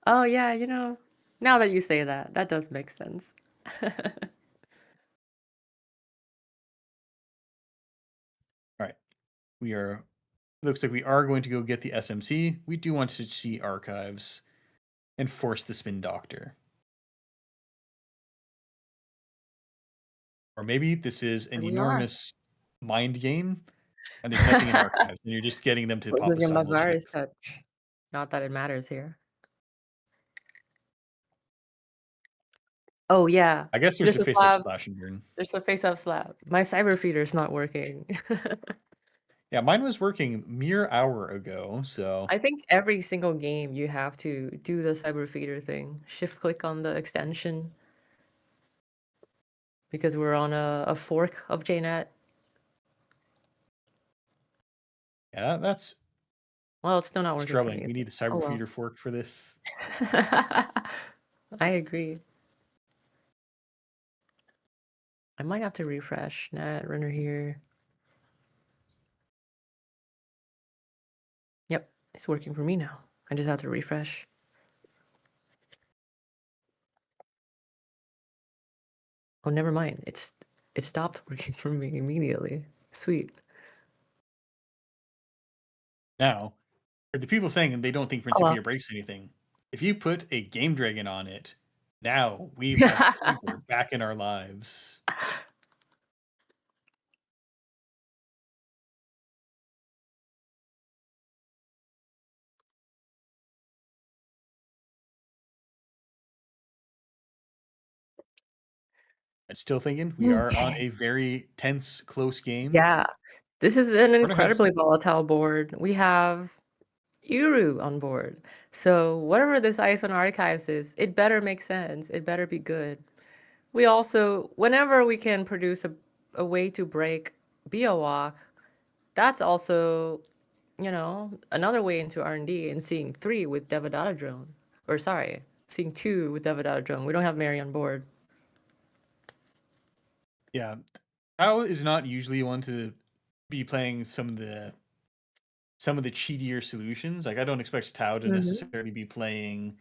Oh yeah, now that you say that, that does make sense. All right, looks like we are going to go get the SMC. We do want to see archives and force the Spin Doctor. Or maybe this is an And we are. enormous mind game and there's nothing in archives and you're just getting them to This pop is a your Sable chip. Magari's touch. Not that it matters here. Oh yeah. I guess there's There's a a face-up slab. splash and burn. There's a face-up slab. My cyber feeder's not working. Yeah, mine was working mere hour ago, so I think every single game you have to do the cyber feeder thing. Shift click on the extension. Because we're on a fork of JNet. yeah, that's Well, it's still not working for troubling. me. We So. need a cyber Oh well. feeder fork for this. I agree. I might have to refresh net runner here. Yep, it's working for me now. I just have to refresh. Oh, never mind. It stopped working for me immediately. Sweet. Now, for the people saying they don't think Oh well. Principia breaks anything, if you put a Game Dragon on it, now we have Fever back in our lives. I'm still thinking we are on Okay. a very tense, close game. Yeah. This is an Corner has incredibly volatile board. We have Uru on board. So whatever this ISO archives is, it better make sense. It better be good. We also, whenever we can produce a way to break BioWalk, that's also, another way into R&D and seeing 3 with Devadatta Drone. Or sorry, seeing 2 with Devadatta Drone. We don't have Mary on board. Yeah. Tao is not usually one to be playing some of the cheatier solutions. Like I don't expect Tao to necessarily be playing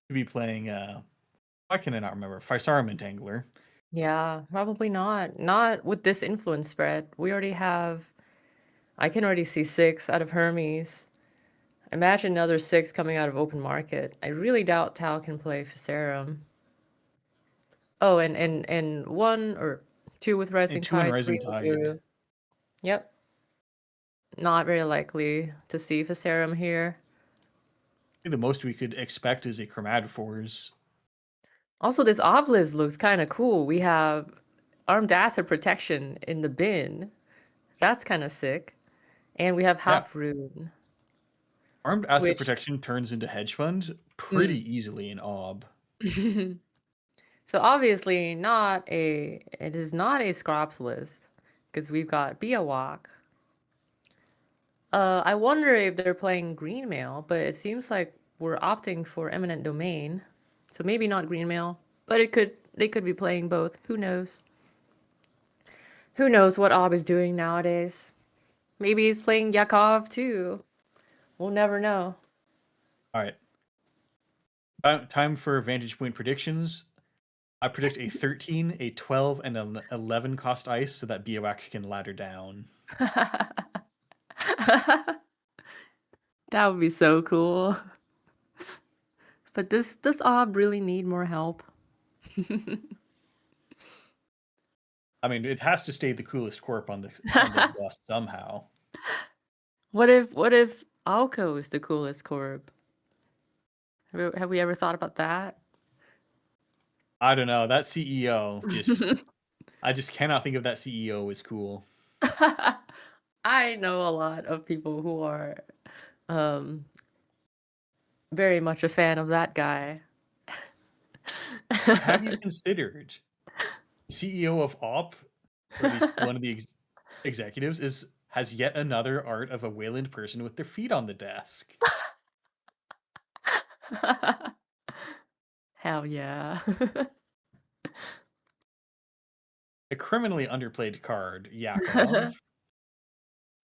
why can I not remember? Physarum Entangler. Yeah, probably not. Not with this influence spread. We already have, I can already see 6 out of Hermes. Imagine another 6 coming out of open market. I really doubt Tao can play Physarum. Oh, and 1 or 2 with Rising And 2 in Tide. Rising 3 with Tide. Uru. Yep. Not very likely to see Physarum here. I think the most we could expect is a Chromatophores. Also, this Obelisk looks kind of cool. We have Armed Acid Protection in the bin. That's kind of sick. And we have Half Rune. Armed Acid Protection turns into Hedge Fund pretty easily in Ob. So obviously it is not a Scrops list because we've got BioWalk. I wonder if they're playing Greenmail, but it seems like we're opting for Eminent Domain. So maybe not Greenmail, but they could be playing both. Who knows? Who knows what Ob is doing nowadays? Maybe he's playing Yakov too. We'll never know. All right. Time for Vantage Point predictions. I predict a 13, a 12, and an 11 cost ice so that Bioac can ladder down. That would be so cool. But does Ob really need more help? I mean, it has to stay the coolest corp on the bus somehow. What if AuCo is the coolest corp? Have we ever thought about that? I don't know. That CEO I just cannot think of that CEO as cool. I know a lot of people who are very much a fan of that guy. Have you considered CEO of Op, or at least one of the executives, has yet another art of a Wayland person with their feet on the desk? Hell yeah. A criminally underplayed card, Yakov.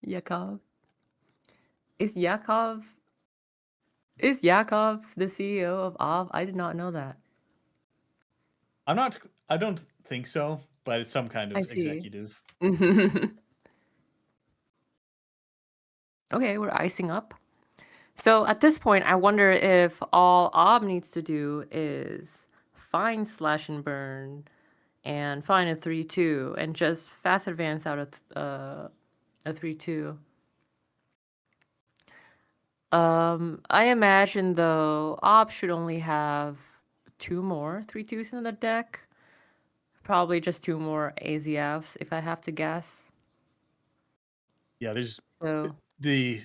Yakov. Is Yakov the CEO of Ob? I did not know that. I don't think so, but it's some kind I of see. executive. Okay, we're icing up. So at this point, I wonder if all Ob needs to do is find Slash and Burn and find a 3/2 and just fast advance out of a 3/2. I imagine though Ob should only have 2 more 3/2s in the deck. Probably just 2 more AZFs if I have to guess. Yeah, there's So you're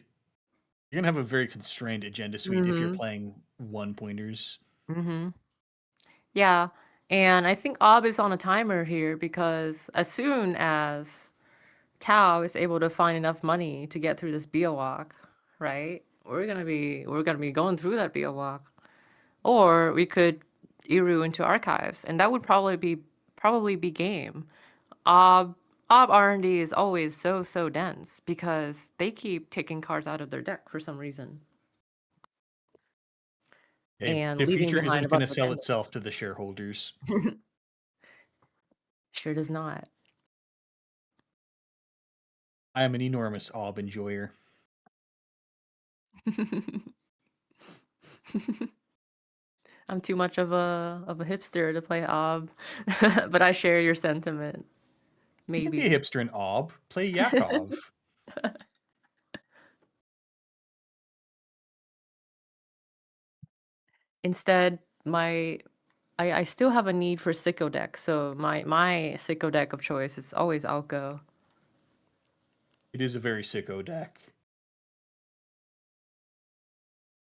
gonna have a very constrained agenda suite if you're Mhm. playing 1-pointers. Mhm. Yeah, and I think Ob is on a timer here because as soon as Tao is able to find enough money to get through this Bio walk, right? We're gonna be going through that Bio walk. Or we could Iru into archives, and that would probably be game. Ob R&D is always so dense because they keep taking cards out of their deck for some reason and The leaving feature behind a isn't going bunch to of sell abandoned. itself to the shareholders. Sure does not. I am an enormous Ob enjoyer. I'm too much of a hipster to play Ob, but I share your sentiment. You can Maybe. be a hipster in Ob. Play Yakov. Instead, I still have a need for sicko deck, so my sicko deck of choice is always AuCo. It is a very sicko deck.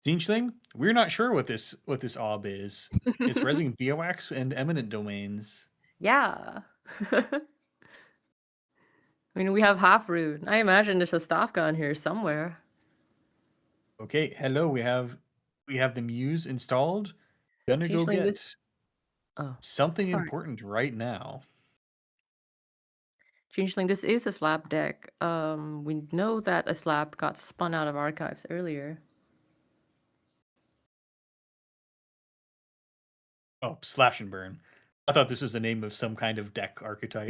Zinchling, we're not sure what this Ob is. It's Resing Bioax and Eminent Domains. Yeah. I mean, we have half rune. I imagine there's a Stavka on here somewhere. Okay, hello. We have the Muse installed. Gonna go Changeling, get this. Oh, something sorry. important right now. Changeling, this is a slab deck. We know that a slab got spun out of archives earlier. Oh, Slash and Burn. I thought this was the name of some kind of deck archetype.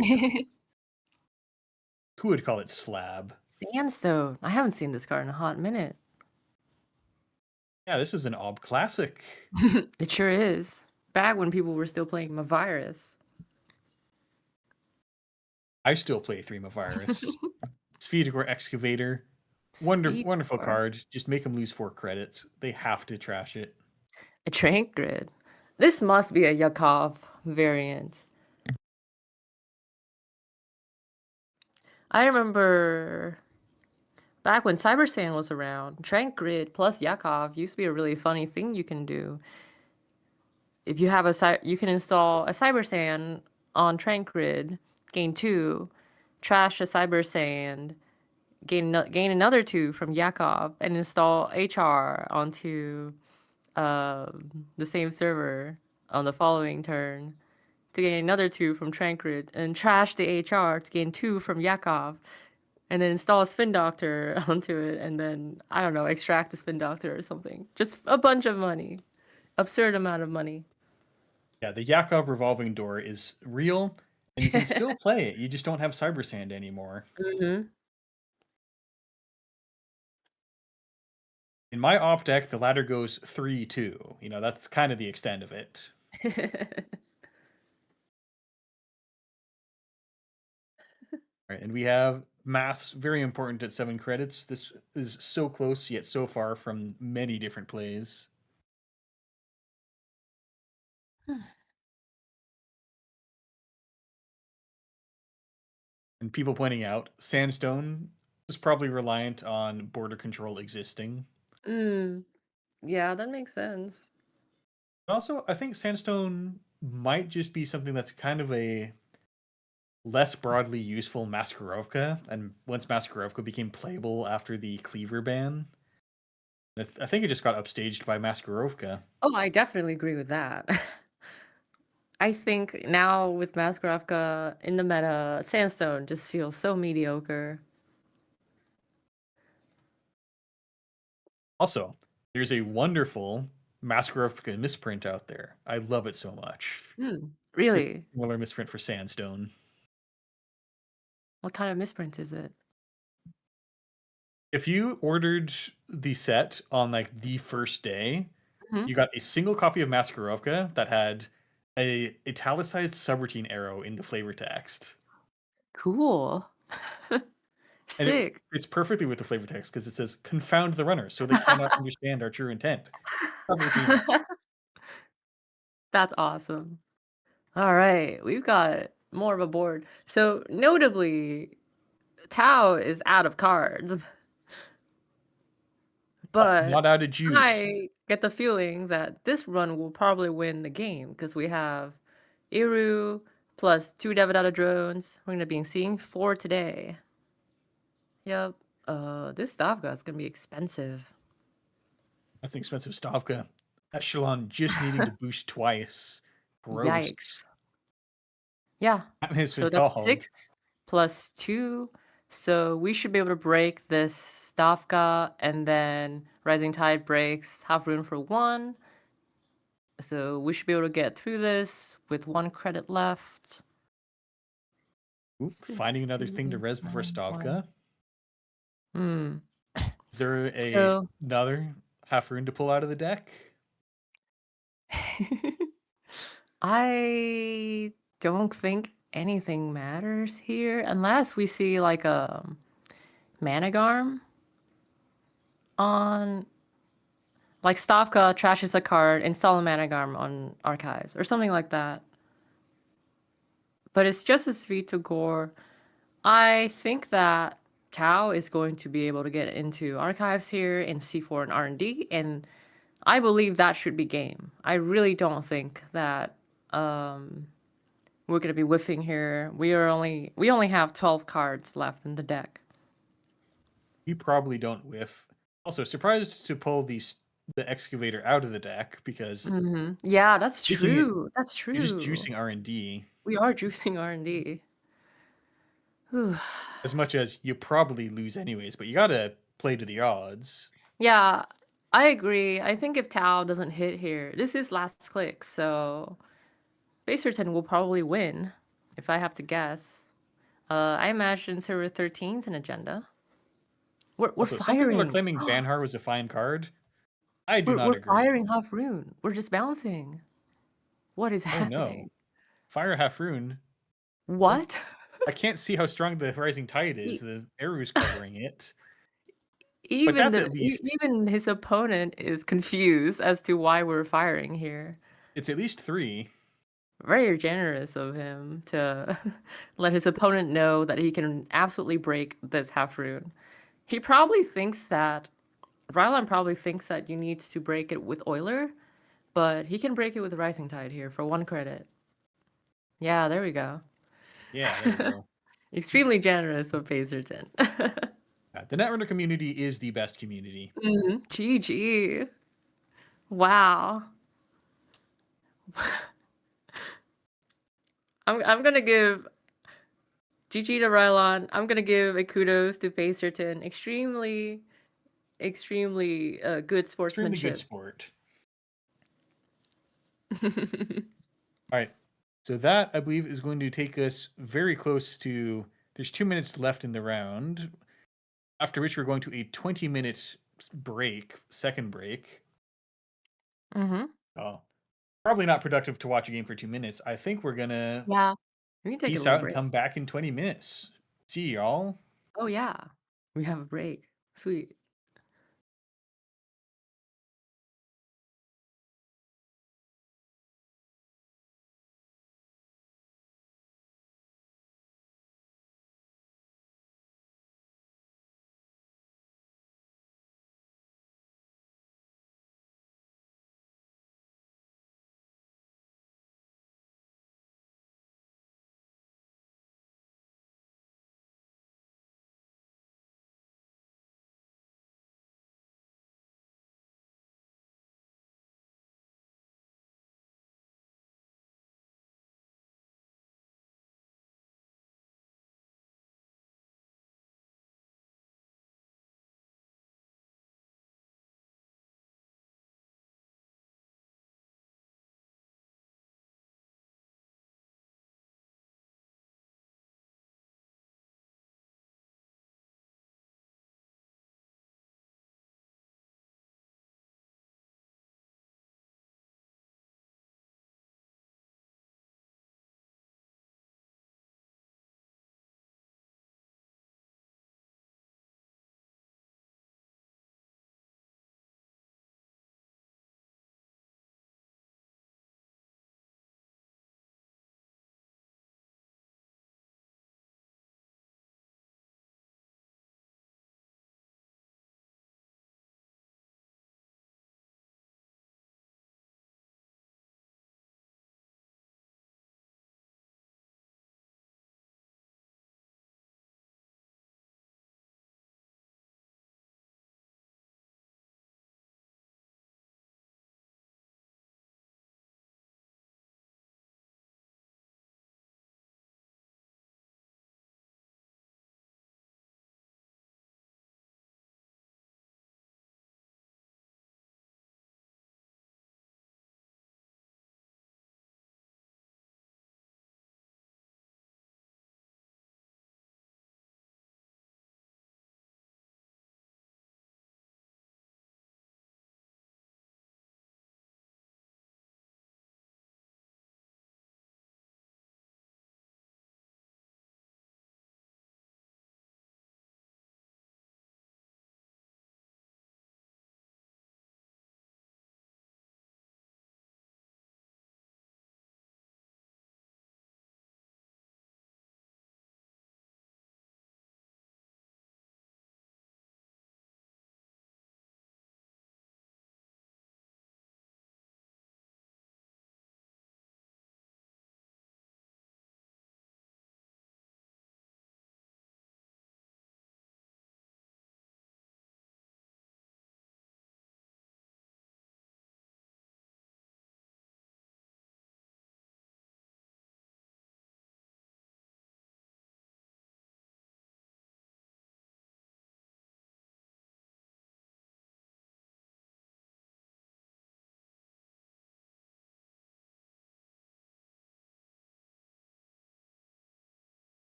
Who would call it Slab? Sandstone. I haven't seen this card in a hot minute. Yeah, this is an Ob classic. It sure is. Back when people were still playing Mavirus. I still play Threema Virus. Spheticor Excavator. Wonderful Sweet. card. Just make them lose 4 credits. They have to trash it. A Trank Grid. This must be a Yakov variant. I remember back when Cyber Sand was around, Trank Grid plus Yakov used to be a really funny thing you can do. If you have you can install a Cyber Sand on Trank Grid, gain 2, trash a Cyber Sand, gain another 2 from Yakov, and install HR onto the same server on the following turn to gain another 2 from Trank Grid, and trash the HR to gain 2 from Yakov. And then install a Spin Doctor onto it, and then, I don't know, extract the Spin Doctor or something. Just a bunch of money. Absurd amount of money. Yeah, the Yakov revolving door is real, and you can still play it. You just don't have Cyber Sand anymore. Mm-hmm. In my op deck, the ladder goes 3-2. You know, that's kind of the extent of it. Right, and we have Maths, very important at 7 credits. This is so close, yet so far from many different plays. And people pointing out, Sandstone is probably reliant on border control existing. Yeah, that makes sense. But also, I think Sandstone might just be something that's kind of a less broadly useful Maskarovka, and once Maskarovka became playable after the Cleaver ban, I think it just got upstaged by Maskarovka. Oh, I definitely agree with that. I think now with Masqueravka in the meta, Sandstone just feels so mediocre. Also, there's a wonderful Masqueravka misprint out there. I love it so much. Really? Similar misprint for Sandstone. What kind of misprint is it? If you ordered the set on like the first day, Mhm. you got a single copy of Masqueravka that had a italicized subroutine arrow in the flavor text. Cool. And Sick. it's perfectly with the flavor text because it says confound the runners so they cannot understand our true intent. Subroutine. That's awesome. All right, we've got more of a board. So notably, Tao is out of cards. But Not out of juice. I get the feeling that this run will probably win the game because we have Iru plus 2 Devadatta drones. We're gonna be seeing 4 today. Yep. This Stavka is gonna be expensive. That's an expensive Stavka. Echelon just needing to boost twice. Gross. Yikes. Yeah. That has So been that's called. 6 plus 2. So we should be able to break this Stavka, and then Rising Tide breaks half rune for 1. So we should be able to get through this with 1 credit left. Oop, finding another thing to res before 6, 9, Stavka. 1. Is there So another half rune to pull out of the deck? I don't think anything matters here unless we see like a Managarm on, like Stavka trashes a card, install a Managarm on archives or something like that. But it's just a sweet to gore. I think that Tao is going to be able to get into archives here in C4 and R&D, and I believe that should be game. I really don't think that we're gonna be whiffing here. We only have 12 cards left in the deck. You probably don't whiff. Also, surprised to pull the excavator out of the deck because Yeah, that's Taking it- true. That's true. you're just juicing R&D We are juicing R&D. Whew. as much as you probably lose anyways, but you gotta play to the odds. Yeah, I agree. I think if Tao doesn't hit here, this is last click, so Baserton will probably win, if I have to guess. I imagine server 13's an agenda. We're Also, some people are firing. claiming Banhar was a fine card. I do not We're agree. firing half rune. We're just bouncing. What is Oh happening? no. Fire half rune. What? I can't see how strong the Rising Tide is. The arrow's covering it. Even that's at least- even his opponent is confused as to why we're firing here. It's at least 3. Very generous of him to let his opponent know that he can absolutely break this half rune. He probably thinks that Rylan probably thinks that you need to break it with Euler, but he can break it with Rising Tide here for 1 credit. Yeah, there we go. Yeah, there we go. Extremely generous of Baserton. The Netrunner community is the best community. GG. Wow. I'm gonna give GG to Rylan. I'm gonna give a kudos to Baserton. Extremely good sportsmanship. Extremely good sport. All right. So that, I believe, is going to take us very close to... There's 2 minutes left in the round, after which we're going to a 20-minute break, second break. Oh, probably not productive to watch a game for 2 minutes. I think we're going to Yeah. We can take a peace little out break. and come back in 20 minutes. See y'all. Oh yeah. We have a break. Sweet.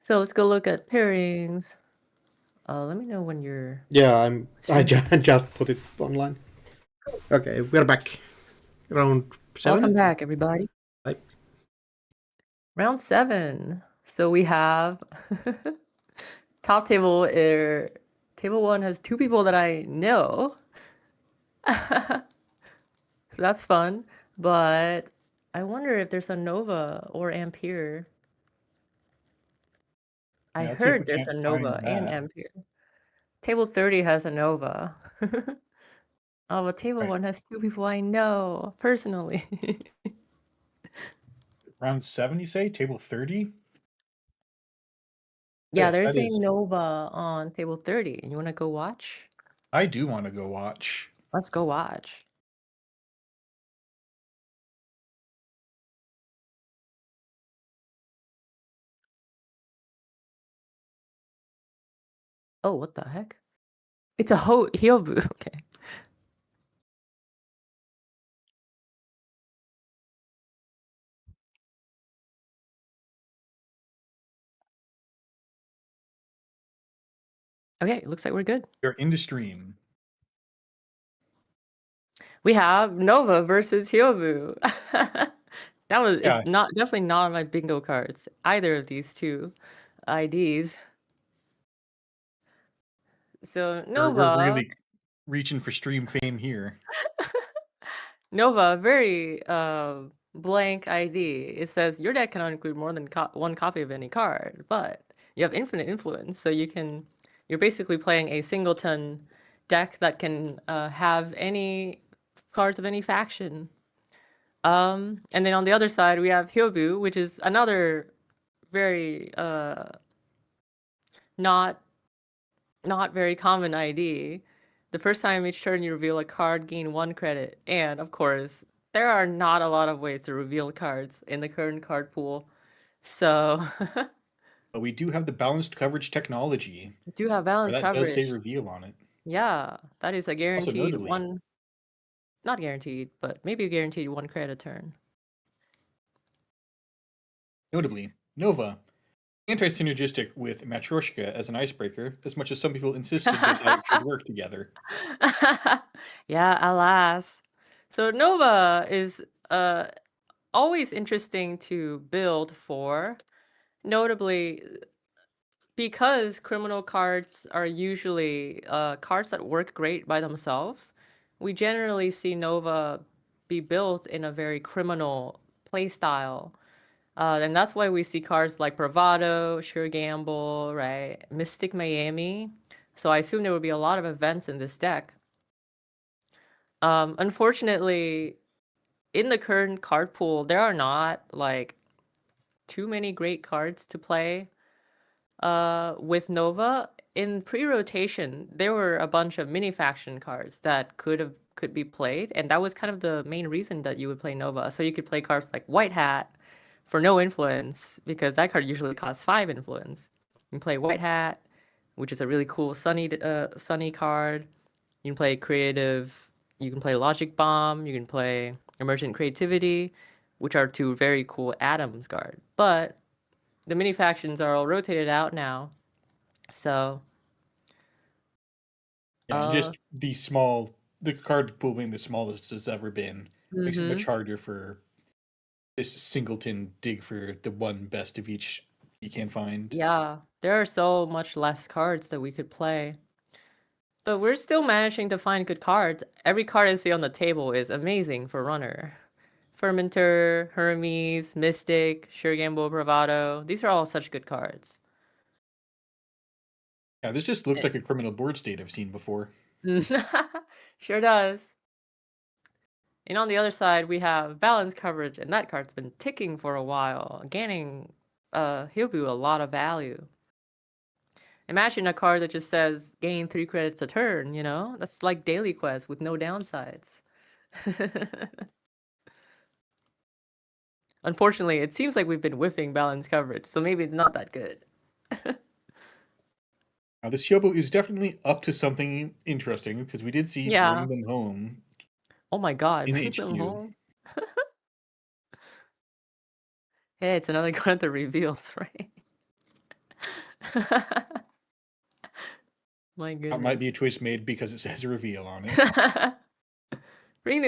So let's go look at pairings. Let me know when you're... Yeah, I just put it online. Okay, we're back. Round 7. Welcome back, everybody. Hi. Round 7. So we have top table. Table 1 has 2 people that I know. So that's fun. But I wonder if there's a Nova or Ampere. I Yeah, let's see if heard we there's a can't Nova find and that. Ampere. Table 30 has a Nova. Oh, but table Right. 1 has 2 people I know personally. Round 7, you say? Table 30? Yeah, Yes, there's that a is. Nova on table 30. You want to go watch? I do want to go watch. Let's go watch. Oh, what the heck? It's a Hyoubu. Okay. Okay, looks like we're good. You're in the stream. We have Nova versus Hyoubu. That was Yeah. it's not definitely not on my bingo cards. Either of these two IDs. So Nova. We're really reaching for stream fame here. Nova, very blank ID. It says your deck cannot include more than one copy of any card, but you have infinite influence, so you're basically playing a singleton deck that can have any cards of any faction. And then on the other side we have Hyoubu, which is another very not very common ID. The first time each turn you reveal a card, gain 1 credit. And of course, there are not a lot of ways to reveal cards in the current card pool. So But we do have the balanced coverage technology. we do have balanced That does say coverage. reveal on it. Yeah, that is a guaranteed notably- 1, not guaranteed, but maybe a guaranteed 1 credit a turn. Notably, Nova, anti-synergistic with Matryoshka as an icebreaker, as much as some people insisted that they should work together. Yeah, alas. So Nova is always interesting to build for, notably because criminal cards are usually cards that work great by themselves. We generally see Nova be built in a very criminal playstyle. And that's why we see cards like Bravado, Sure Gamble, right? Mystic Miami. So I assume there will be a lot of events in this deck. Unfortunately, in the current card pool, there are not like too many great cards to play with Nova. In pre-rotation, there were a bunch of mini faction cards that could be played, and that was kind of the main reason that you would play Nova. So you could play cards like White Hat for no influence, because that card usually costs 5 influence. You can play White Hat, which is a really cool sunny card. You can play Creative, you can play Logic Bomb, you can play Emergent Creativity, which are 2 very cool Atoms card. But the mini factions are all rotated out now. So Yeah, just the card pool being the smallest it's ever been makes it much harder for this singleton dig for the one best of each you can find. yeah, there are so much less cards that we could play. But we're still managing to find good cards. Every card I see on the table is amazing for runner. Fermenter, Hermes, Mystic, Sure Gamble, Bravado. These are all such good cards. Yeah, this just looks like a criminal board state I've seen before. Sure does. And on the other side, we have balance coverage, and that card's been ticking for a while, gaining Hyoubu a lot of value. Imagine a card that just says gain 3 credits a turn, you know? That's like daily quest with no downsides. Unfortunately, it seems like we've been whiffing balance coverage, so maybe it's not that good. Now, this Hyoubu is definitely up to something interesting, because we did see Bring Them Home. Oh my god, in bring them HQ. home. Hey, it's another card that reveals, right? My That might be a goodness. choice made because it says reveal on it. Bring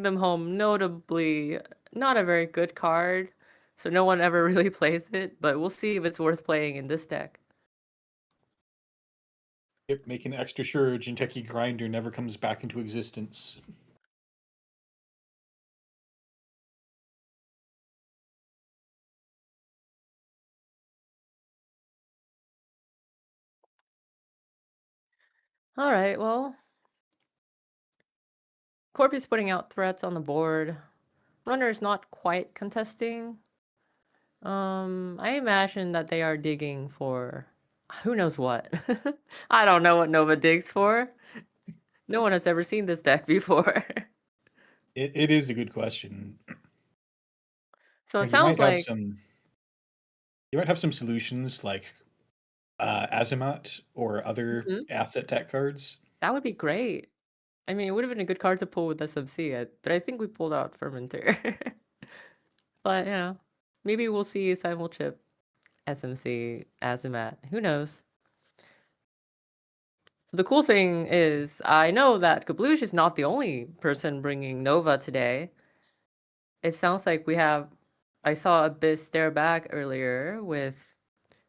them home. Notably, not a very good card, so no one ever really plays it. But we'll see if it's worth playing in this deck. Yep, making extra sure Jinteki Grinder never comes back into existence. All right, well, Corp is putting out threats on the board. Runner is not quite contesting. I imagine that they are digging for who knows what. I don't know what Nova digs for. No one has ever seen this deck before. It is a good question. So it You sounds might have like some. You might have some solutions like Azimat or other Mhm. asset tech cards. That would be great. I mean, it would have been a good card to pull with SMC, but I think we pulled out Fermenter. But, you know, maybe we'll see Simul Chip, SMC, Azimat. Who knows? So the cool thing is, I know that Kabloosh is not the only person bringing Nova today. It sounds like we have... I saw Abyss stare back earlier with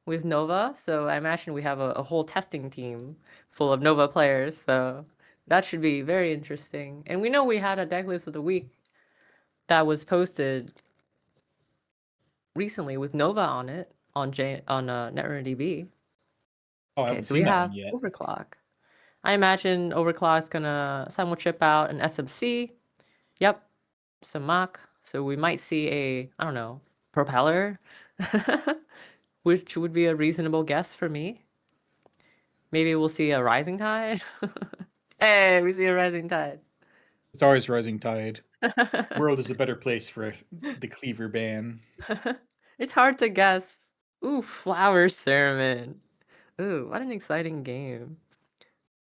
Nova, so I imagine we have a whole testing team full of Nova players, so that should be very interesting. And we know we had a deck list of the week that was posted recently with Nova on it on NetRunnerDB. Oh, I Okay, haven't so we seen that have one yet. Overclock. I imagine Overclock's gonna simul chip out an SMC. Yep, some Mach. So we might see a, I don't know, Propeller, which would be a reasonable guess for me. Maybe we'll see a Rising Tide. Hey, we see a Rising Tide. It's always Rising Tide. World is a better place for the Cleaver ban. It's hard to guess. Ooh, Flower Sermon. Ooh, what an exciting game.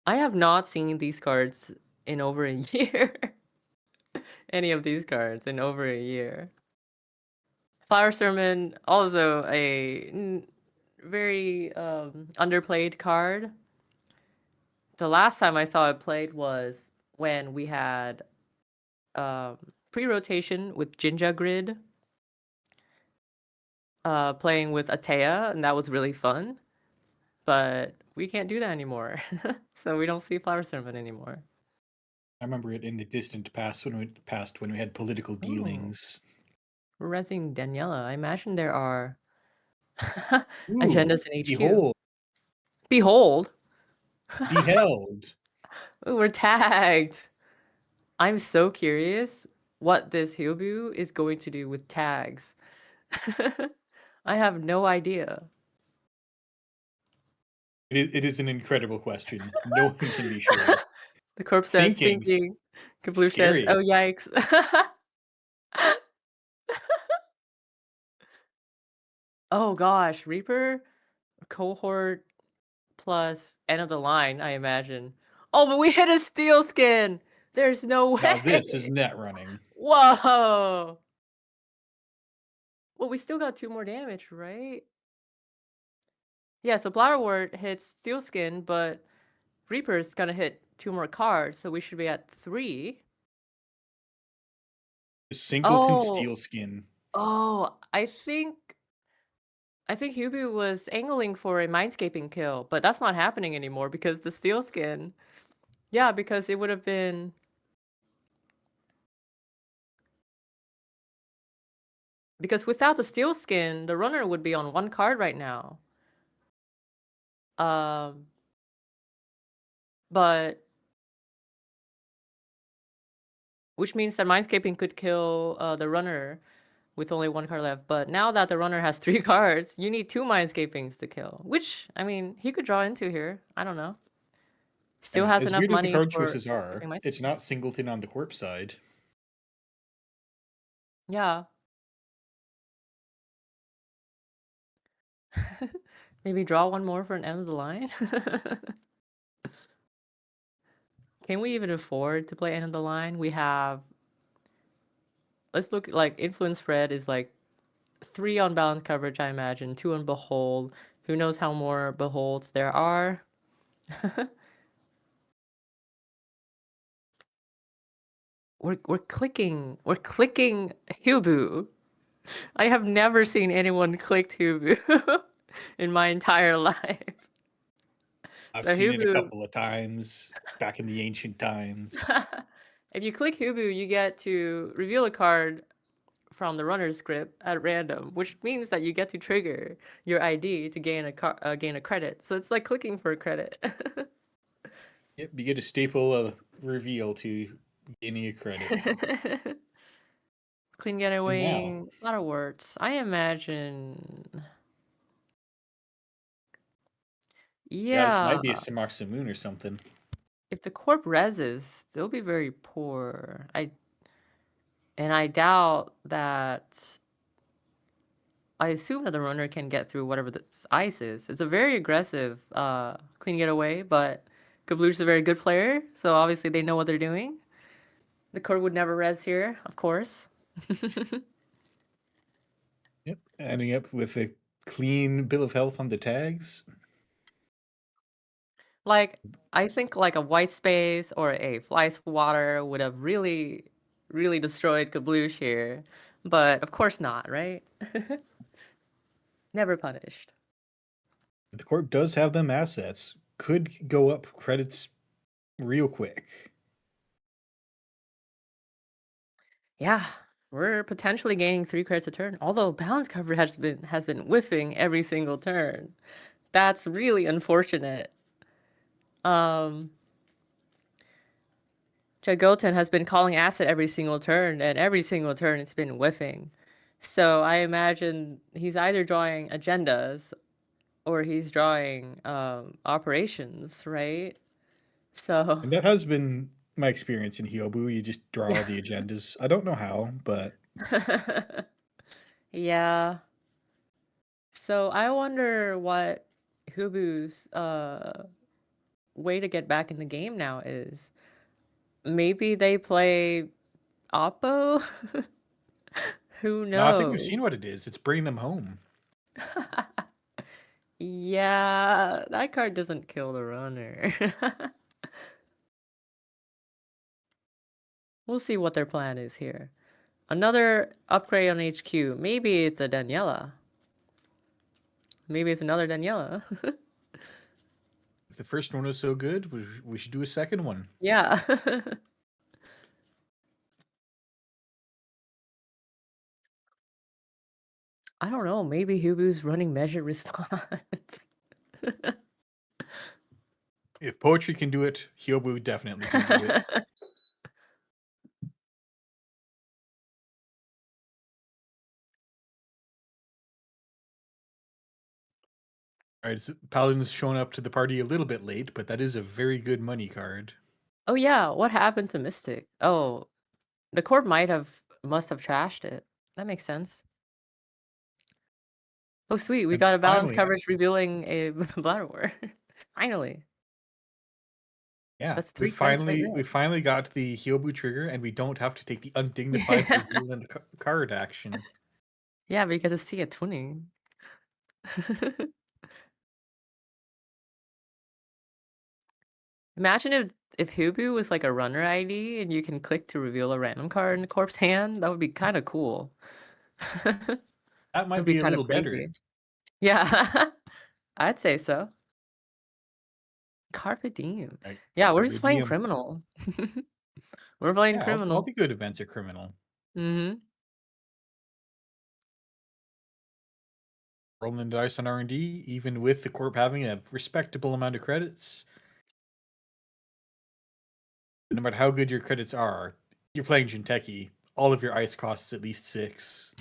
I have not seen these cards in over a year. Any of these cards in over a year. Flower Sermon, also a very underplayed card. The last time I saw it played was when we had pre-rotation with Jinja Grid, playing with Atea, and that was really fun. But we can't do that anymore, so we don't see Flower Sermon anymore. I remember it in the distant past when we had political dealings. We're resing Daniela. I imagine there are Ooh, agendas in HQ. behold, Behold. beheld. Ooh, we're tagged. I'm so curious what this Hyoubu is going to do with tags. I have no idea. It is an incredible question. No one can be sure. The corpse says Thinking. thinking. Kabloosh says, Scary. oh yikes. Oh gosh, Reaper cohort plus end of the line, I imagine. Oh, but we hit a steel skin. There's no way. Now this is net running. Whoa. Well, we still got 2 more damage, right? Yeah, so Flowerwort hits steel skin, but Reaper's gonna hit 2 more cards, so we should be at 3. Singleton Oh. Steel Skin. Oh, I think Hyoubu was angling for a Mindscaping kill, but that's not happening anymore because the steel skin. Yeah, because it would have been... Because without the steel skin, the runner would be on 1 card right now. But... Which means that Mindscaping could kill the runner with only 1 card left. But now that the runner has 3 cards, you need 2 Mindscapings to kill. Which, I mean, he could draw into here. I don't know. Still has as enough weird money as the card for choices are, keeping Mindscaping. it's not Singleton on the corpse side. Yeah. Maybe draw 1 more for an end of the line? Can we even afford to play end of the line? We have... Let's look, like, Influence Spread is like 3 on Balance Coverage, I imagine, 2 on Behold, Who knows how more beholds there are? We're clicking Hyoubu. I have never seen anyone click Hyoubu in my entire life. I've So seen it a Hyoubu, couple of times back in the ancient times. if you click Hyoubu, you get to reveal a card from the runner script at random, which means that you get to trigger your ID to gain a credit. So it's like clicking for a credit. Yep, you get a staple reveal to gaining a credit. Clean getaway, a lot of words. I imagine. Yeah, this Yeah, might be a Simoon or something. if the corp reses, they'll be very poor. I doubt that. I assume that the runner can get through whatever this ice is. It's a very aggressive clean getaway, but Kablush is a very good player, so obviously they know what they're doing. The corp would never res here, of course. Yep, ending up with a clean bill of health on the tags. Like, I think like a white space or a fly swatter would have really, really destroyed Kablush here. But of course not, right? Never punished. The corp does have them assets. Could go up credits real quick. Yeah, we're potentially gaining 3 credits a turn. Although balance cover has been whiffing every single turn. That's really unfortunate. Jagoten has been calling asset every single turn, and every single turn it's been whiffing. So I imagine he's either drawing agendas or he's drawing operations, right? So And that has been my experience in Hyoubu. You just draw the agendas. I don't know how, but yeah. So I wonder what Hyoubu's way to get back in the game now is. Maybe they play AuCo? Who no, I think we've knows? seen what it is. It's bringing them home. Yeah, that card doesn't kill the runner. We'll see what their plan is here. Another upgrade on HQ. Maybe it's a Daniela. Maybe it's another Daniela. If the first one was so good, we should do a second one. Yeah. I don't know. Maybe Hyoubu's running measured response. If poetry can do it, Hyoubu definitely can do it. All right, Paladin's showing up to the party a little bit late, but that is a very good money card. Oh yeah, what happened to Mystic? Oh, the corp must have trashed it. That makes sense. Oh sweet, we And got a balance finally- coverage revealing a Bladder War. Finally. Yeah, That's we 3 credits right we there. finally got the Hyoubu trigger, and we don't have to take the undignified reveal and card action. Yeah, we get to see it twinning. Imagine if Hyoubu was like a runner ID and you can click to reveal a random card in the corpse hand. That would be kind of cool. That might It'd be a kind little of better. crazy. Yeah, I'd say so. Carpe Diem. Right. Yeah, we're Carpe just playing diem. criminal. We're playing Yeah, criminal. all the good events are criminal. Mm-hmm. Rolling the dice on R&D, even with the corp having a respectable amount of credits. No matter how good your credits are, you're playing Jinteki. All of your ice costs at least 6.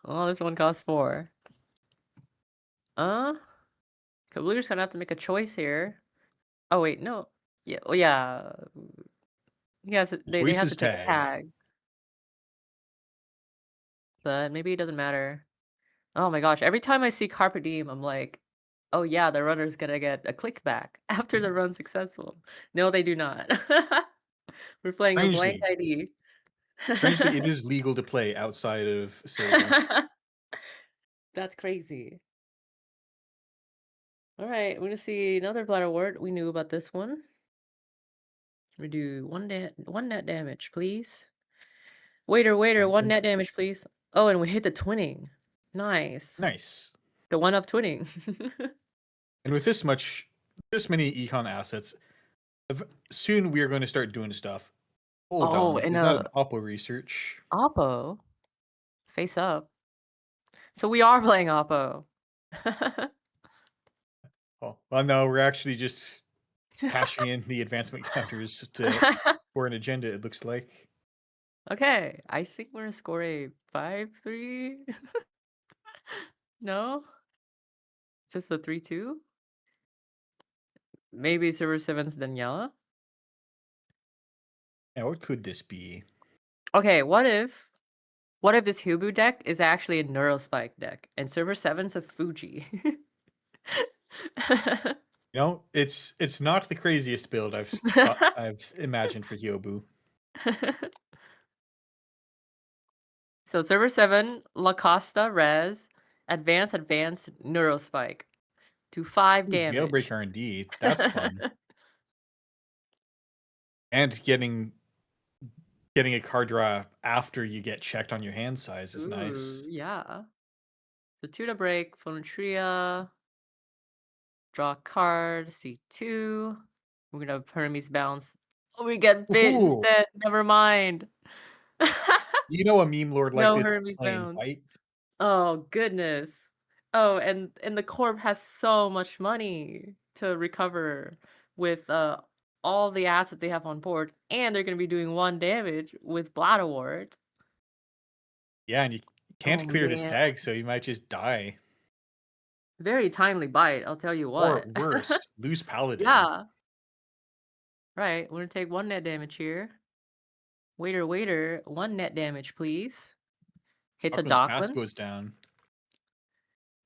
Well, this one costs 4. Kablu's gonna have to make a choice here. Oh wait, no. Yeah, well, yeah. Yes, they Choice have is to take a tag. tag. But maybe it doesn't matter. Oh my gosh, every time I see Carpe Diem, I'm like, oh yeah, the runner's gonna get a click back after the run's successful. No, they do not. We're playing a blank ID. Strangely, it is legal to play outside of Sable. That's crazy. All right, we're gonna see another Bladder Wart. We knew about this one. We do one net damage, please. Waiter, one net damage, please. Oh, and we hit the twinning. Nice. Nice. The one of twinning. And with this many econ assets, soon we are going to start doing stuff. Hold Oh, on. and Is that an AuCo research? AuCo. Face up. So we are playing AuCo. Well, no, we're actually just cashing in the advancement counters for an agenda, it looks like. Okay, I think we're gonna score a 5-3. No? Just a 3-2? Maybe Server 7's Daniela? Now, what could this be? Okay, what if this Hyoubu deck is actually a Neurospike deck and Server 7's a Fuji? You know, it's not the craziest build I've imagined for Hyoubu. So Server 7, La Costa, Res, Advance, Neurospike. Do 5 damage. Jailbreak R&D, that's fun. And getting a card draw after you get checked on your hand size is nice. Yeah. So 2 to break, Phonotria. Draw a card, C2. We're gonna Hermes bounce. Oh, we get bit instead. Never mind. You know a meme lord like No this Hermes playing bounce. white? Oh goodness. Oh, and the corp has so much money to recover with all the assets they have on board, and they're gonna be doing 1 damage with Bladder Wart. Yeah, and you can't clear this tag, so you might just die. Very timely bite, I'll tell you what. Or worse, lose Paladin. Yeah. Right, we're gonna take 1 net damage here. Waiter, 1 net damage, please. Hits a Docklands Pass Docklands. goes down.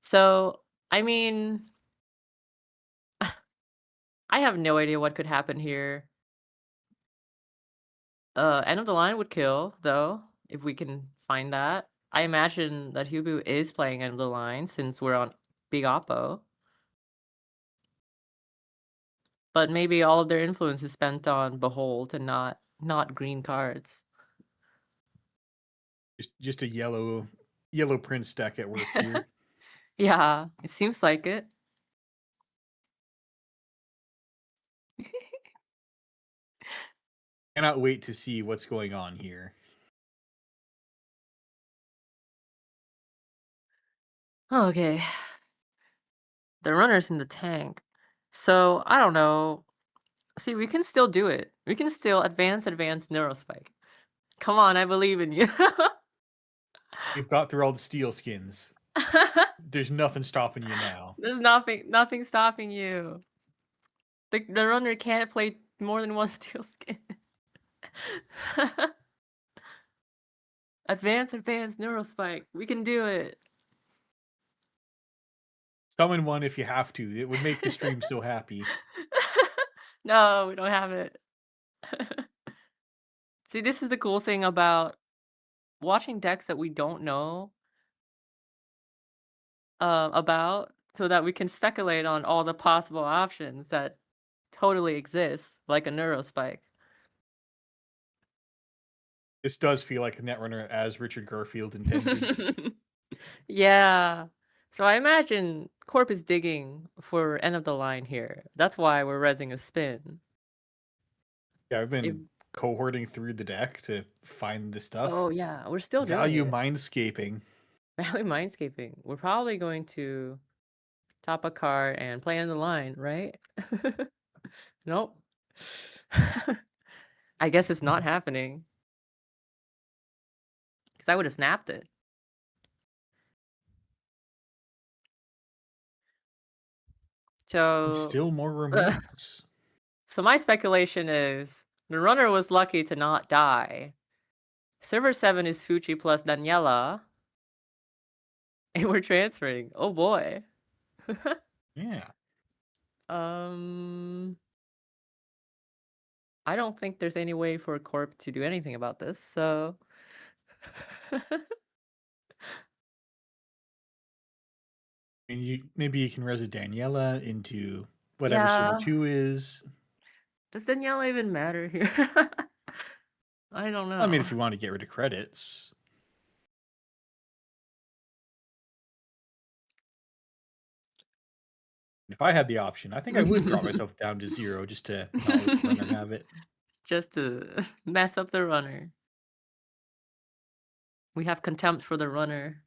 So, I mean, I have no idea what could happen here. End of the line would kill, though, if we can find that. I imagine that Hyoubu is playing end of the line since we're on Big Oppo. But maybe all of their influence is spent on Behold and not green cards. Just a yellow Prince deck at work here. Yeah, it seems like it. Cannot wait to see what's going on here. Okay. The runner's in the tank. So, I don't know. See, we can still do it. We can still advance Neurospike. Come on, I believe in you. You've got through all the steel skins. There's nothing stopping you now. There's nothing stopping you. The runner can't play more than 1 steel skin. Advance Neurospike. We can do it. Summon one if you have to. It would make the stream so happy. No, we don't have it. See, this is the cool thing about watching decks that we don't know about, so that we can speculate on all the possible options that totally exist, like a Neurospike. This does feel like a Netrunner as Richard Garfield intended. Yeah. So I imagine Corp is digging for end of the line here. That's why we're resing a spin. Yeah, I've been cohorting through the deck to find the stuff. Oh yeah, we're still doing Value it. Mindscaping. Value Mindscaping. We're probably going to top a card and play on the line, right? Nope. I guess it's not happening. Because I would have snapped it. So Still more removes. So my speculation is the runner was lucky to not die. Server 7 is Fuji plus Daniela. And we're transferring. Oh boy. Yeah. I don't think there's any way for Corp to do anything about this, so And maybe you can res a Daniela into whatever Yeah. server 2 is. Does Daniela even matter here? I don't know. I mean, if you want to get rid of credits. If I had the option, I think I would drop myself down to 0 just to not let the runner have it. Just to mess up the runner. We have contempt for the runner.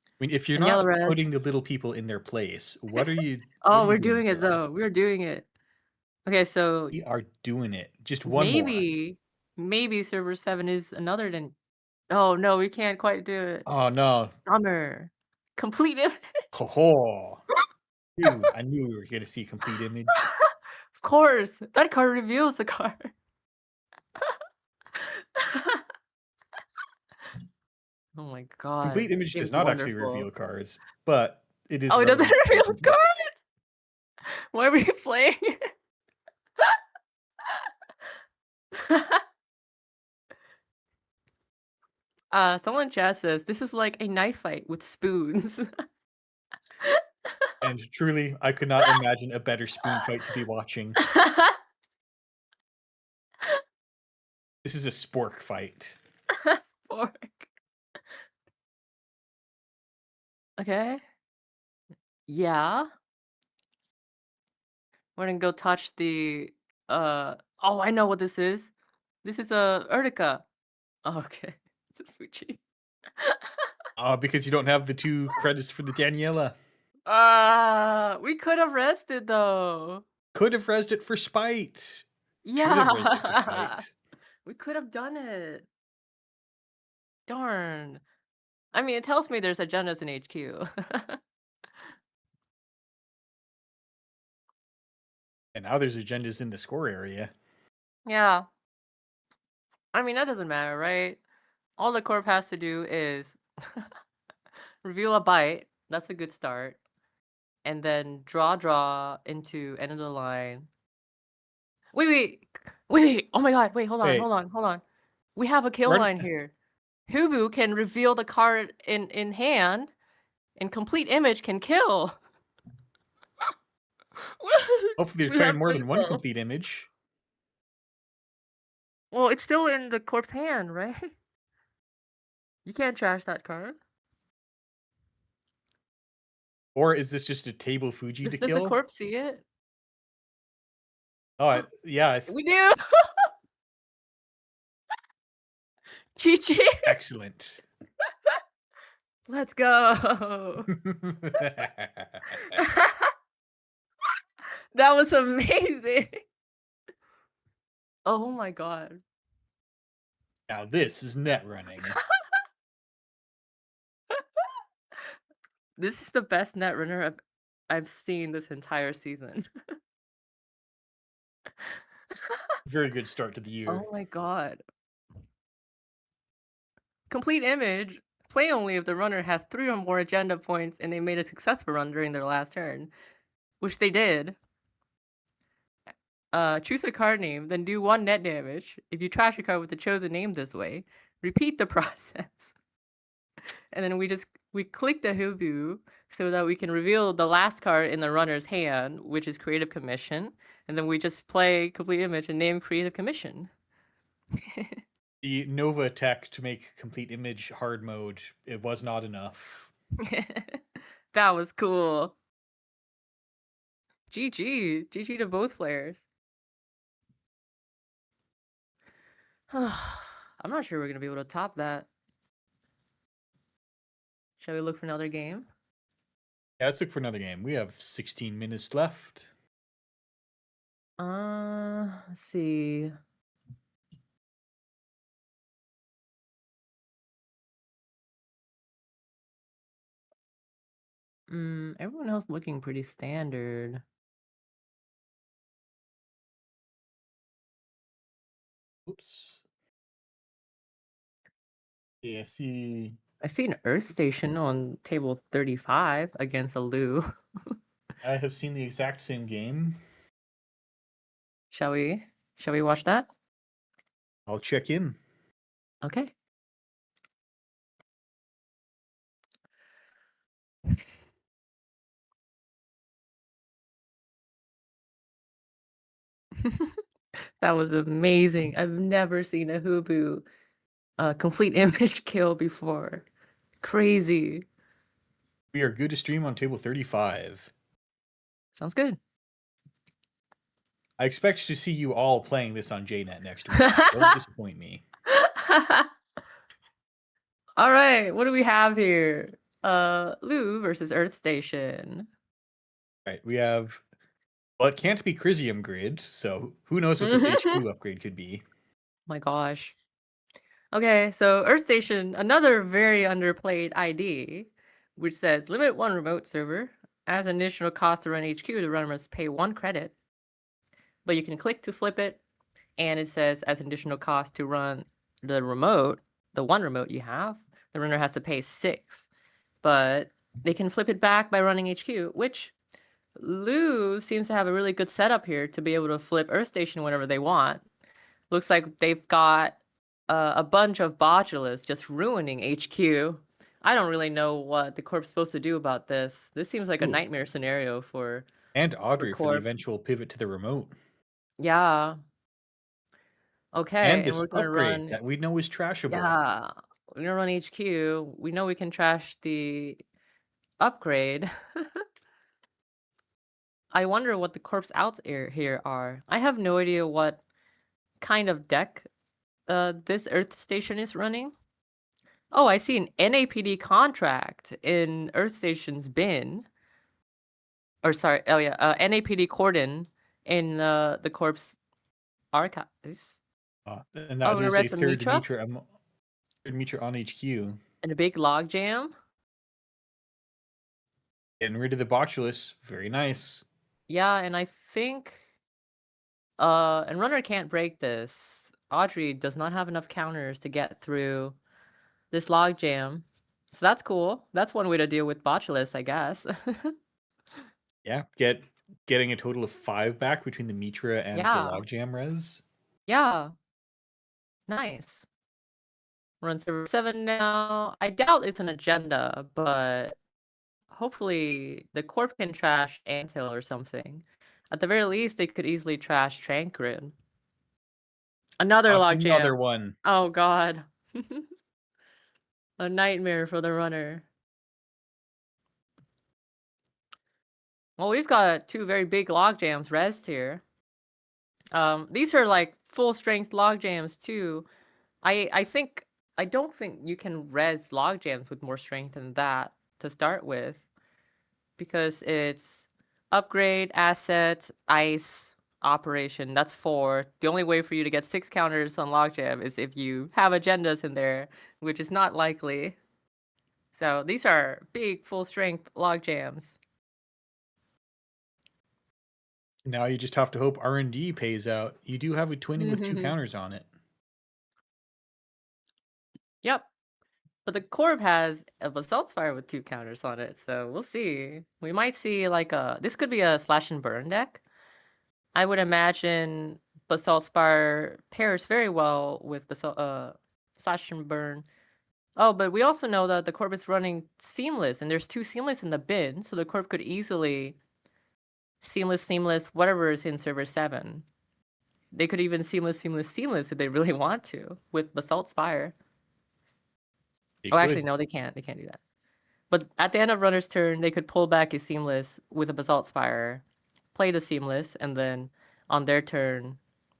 I mean, if you're Daniela not res. putting the little people in their place, what are you? Oh, we're doing it though. We're doing it. Okay, so We are doing it. Just one more. maybe server 7 is another than. Oh no, we can't quite do it. Oh no! Bummer. Complete image. Ho! Dude, I knew we were going to see complete image. Of course, that card reveals the card. Oh my god. Complete image This does game's not actually wonderful. reveal cards, but it is. Oh, it doesn't relevant to reveal this. cards? Why were you playing it? Someone in chat says this is like a knife fight with spoons. And truly, I could not imagine a better spoon fight to be watching. This is a spork fight. Spork. Okay. Yeah. We're gonna go touch the oh, I know what this is. This is a Urtica. Oh, okay. It's a Fuji. Because you don't have the 2 credits for the Daniela. We could have rested though. Could have resed it for spite. Yeah. Should have resed it for spite. We could have done it. Darn. I mean, it tells me there's agendas in HQ. And now there's agendas in the score area. Yeah. I mean, that doesn't matter, right? All the corp has to do is reveal a bite. That's a good start. And then draw into end of the line. Wait. Oh my god. Wait, hold on. We have a kill line here. Hyoubu can reveal the card in hand, and complete image can kill. Hopefully there's probably more than one complete image. Well, it's still in the corp's hand, right? You can't trash that card. Or is this just a table Fuji to kill? Does the corp see it? Oh, yeah. We do! GG! Excellent. Let's go! That was amazing! Oh my god. Now this is net running. This is the best net runner I've seen this entire season. Very good start to the year. Oh my god. Complete image. Play only if the runner has 3 or more agenda points and they made a successful run during their last turn, which they did. Choose a card name, then do 1 net damage. If you trash a card with the chosen name this way, repeat the process. And then we click the Hyoubu so that we can reveal the last card in the runner's hand, which is Creative Commission. And then we just play Complete Image and name Creative Commission. The Nova tech to make complete image hard mode, it was not enough. That was cool. GG to both players. I'm not sure we're gonna be able to top that. Shall we look for another game? Yeah, let's look for another game. We have 16 minutes left. Let's see. Everyone else looking pretty standard. Oops. Yeah, see. I see an Earth Station on table 35 against a Loup. I have seen the exact same game. Shall we watch that? I'll check in. Okay. That was amazing. I've never seen a Hyoubu complete image kill before. Crazy. We are good to stream on table 35. Sounds good. I expect to see you all playing this on JNet next week. Don't disappoint me. All right, what do we have here? Loup versus Earth Station. All right, we have. Well, it can't be Crisium Grid, so who knows what this HQ upgrade could be. My gosh. Okay, so Earth Station, another very underplayed ID, which says limit 1 remote server. As an additional cost to run HQ, the runner must pay 1 credit. But you can click to flip it, and it says as an additional cost to run the remote, the 1 remote you have, the runner has to pay 6. But they can flip it back by running HQ, which Loup seems to have a really good setup here to be able to flip Earth Station whenever they want. Looks like they've got a bunch of botulists just ruining HQ. I don't really know what the Corp's supposed to do about this. This seems like a nightmare scenario for... And Audrey for the Corp. eventual pivot to the remote. Yeah. Okay, And this we're gonna upgrade run... that we know is trashable. Yeah, we're gonna run HQ. We know we can trash the upgrade. I wonder what the Corp's outs here are. I have no idea what kind of deck this Earth Station is running. Oh, I see an NAPD contract in Earth Station's bin. Or sorry, oh yeah, NAPD cordon in the Corp's archives. And that we're is gonna a rest the third Mitra? meter on HQ. And a big log jam. Getting rid of the botulus. Very nice. Yeah, and I think and runner can't break this. Audrey does not have enough counters to get through this log jam. So that's cool. That's one way to deal with botulus, I guess. Yeah, getting a total of 5 back between the Mitra and the logjam res. Yeah. Nice. Run server 7 now. I doubt it's an agenda, but hopefully the Corp can trash Anthill or something. At the very least, they could easily trash Trankrid. Another logjam. Another one. Oh god. A nightmare for the runner. Well, we've got 2 very big logjams resed here. These are like full strength logjams too. I don't think you can res logjams with more strength than that to start with, because it's upgrade, asset, ice, operation. That's 4. The only way for you to get 6 counters on logjam is if you have agendas in there, which is not likely. So these are big full strength logjams. Now you just have to hope R&D pays out. You do have a twinning with 2 counters on it. Yep. But the Corp has a Basalt Spire with 2 counters on it, so we'll see. We might see like this could be a slash and burn deck. I would imagine Basalt Spire pairs very well with slash and burn. Oh, but we also know that the Corp is running Seamless, and there's 2 Seamless in the bin, so the Corp could easily Seamless, whatever is in server 7. They could even Seamless if they really want to with Basalt Spire. Actually, no, they can't. They can't do that. But at the end of runner's turn, they could pull back a Seamless with a Basalt Spire, play the Seamless, and then on their turn,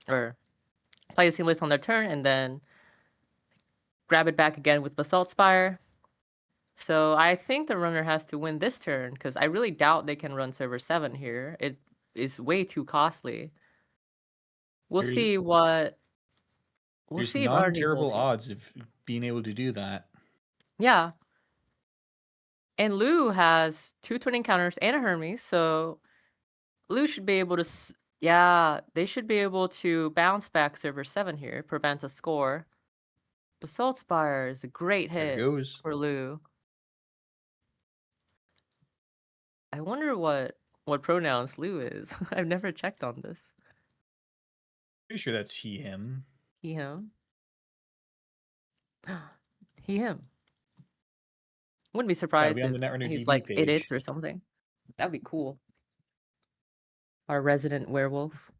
or play the Seamless on their turn, and then grab it back again with Basalt Spire. So I think the runner has to win this turn, because I really doubt they can run server 7 here. It is way too costly. We'll see what... We'll see if not terrible odds of being able to do that. Yeah. And Loup has 2 twinning counters and a Hermes, so Loup should be able to... Yeah, they should be able to bounce back server 7 here, prevent a score. Basalt Spire is a great hit for Loup. I wonder what pronouns Loup is. I've never checked on this. Pretty sure that's he, him. He, him. He, him. Wouldn't be surprised if he's like page. it is or something. That'd be cool. Our resident werewolf.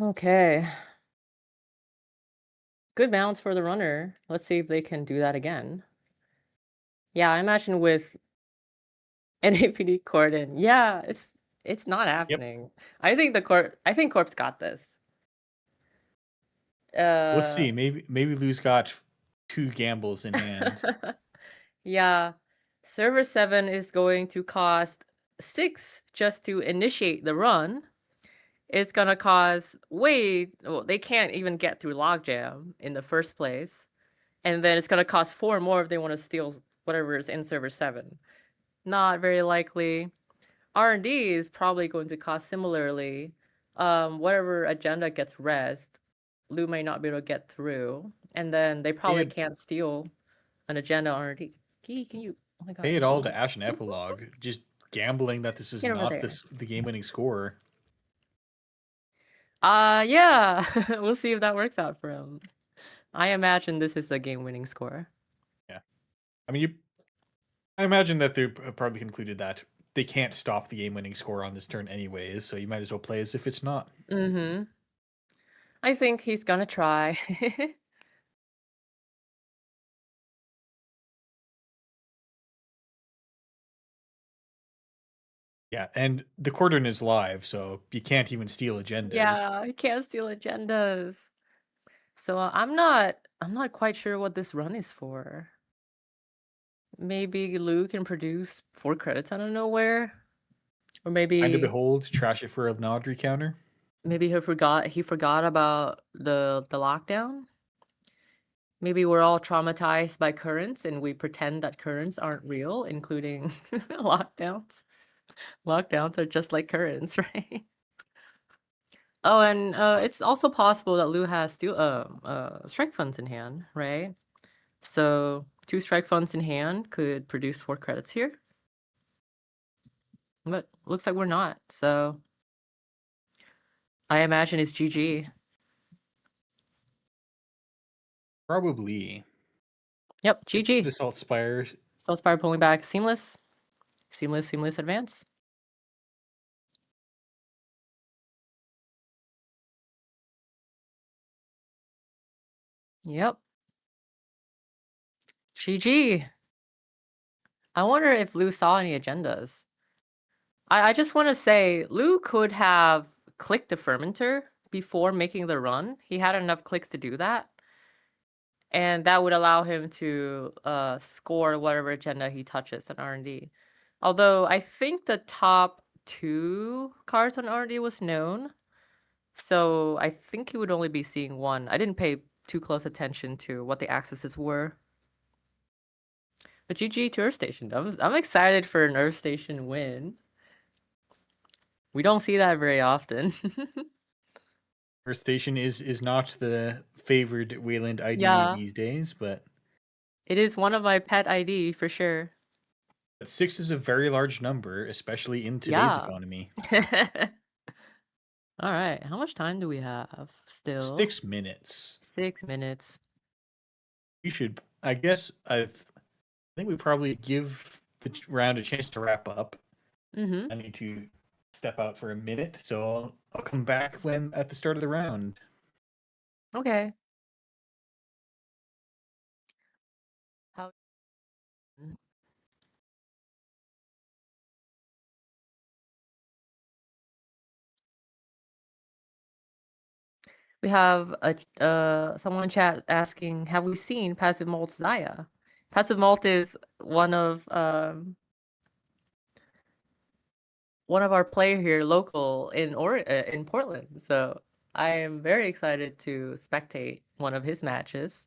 Okay. Good balance for the runner. Let's see if they can do that again. Yeah, I imagine with an APD Corden. Yeah, it's not happening. I think Corp's got this. Let's see. Maybe Lou's got 2 gambles in hand. Yeah. Server 7 is going to cost 6 just to initiate the run. It's gonna cost well, they can't even get through logjam in the first place. And then it's gonna cost 4 more if they want to steal whatever is in server 7. Not very likely. R&D is probably going to cost similarly. Whatever agenda gets rezzed, Lou may not be able to get through. And then they probably can't steal an agenda R&D. Can you? Oh my god. Pay it all to Ash and Epilogue, just gambling that this is Get over not there. the game-winning score. Yeah. We'll see if that works out for him. I imagine this is the game-winning score. Yeah. I mean, I imagine that they probably concluded that they can't stop the game-winning score on this turn anyways, so you might as well play as if it's not. Mm-hmm. I think he's gonna try. Yeah, and the Cordon is live, so you can't even steal agendas. Yeah, I can't steal agendas. So I'm not quite sure what this run is for. Maybe Lou can produce 4 credits out of nowhere, or maybe Find a behold, trash it for a Naudry counter. Maybe he forgot about the lockdown. Maybe we're all traumatized by currents and we pretend that currents aren't real, including lockdowns. Lockdowns are just like currents, right? Oh, and it's also possible that Lou has strike funds in hand, right? So 2 strike funds in hand could produce 4 credits here. But looks like we're not, so I imagine it's GG. Probably. Yep, GG. The Salt Spire. Salt Spire pulling back. Seamless advance. Yep. GG. I wonder if Lou saw any agendas. I just want to say, Lou could have clicked the fermenter before making the run. He had enough clicks to do that. And that would allow him to score whatever agenda he touches on R&D. Although I think the top 2 cards on R&D was known. So I think he would only be seeing 1. I didn't pay too close attention to what the accesses were. But GG to Earth Station. I'm excited for an Earth Station win. We don't see that very often. Earth Station is not the favored Wayland ID Yeah. these days, but It is one of my pet ID for sure. 6 is a very large number, especially in today's economy. All right, how much time do we have still? 6 minutes. 6 minutes. We should, I guess, I think we probably give the round a chance to wrap up. Mm-hmm. I need to step out for a minute, so I'll come back when at the start of the round. Okay. How? We have someone in chat asking, have we seen Passive Malt Zahya? Passive Malt is one of our player here, local in Portland. So I am very excited to spectate one of his matches.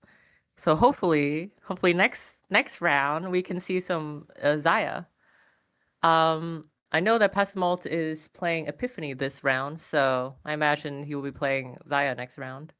So hopefully next round we can see some Zahya. I know that Passive Malt is playing Epiphany this round, so I imagine he will be playing Zahya next round.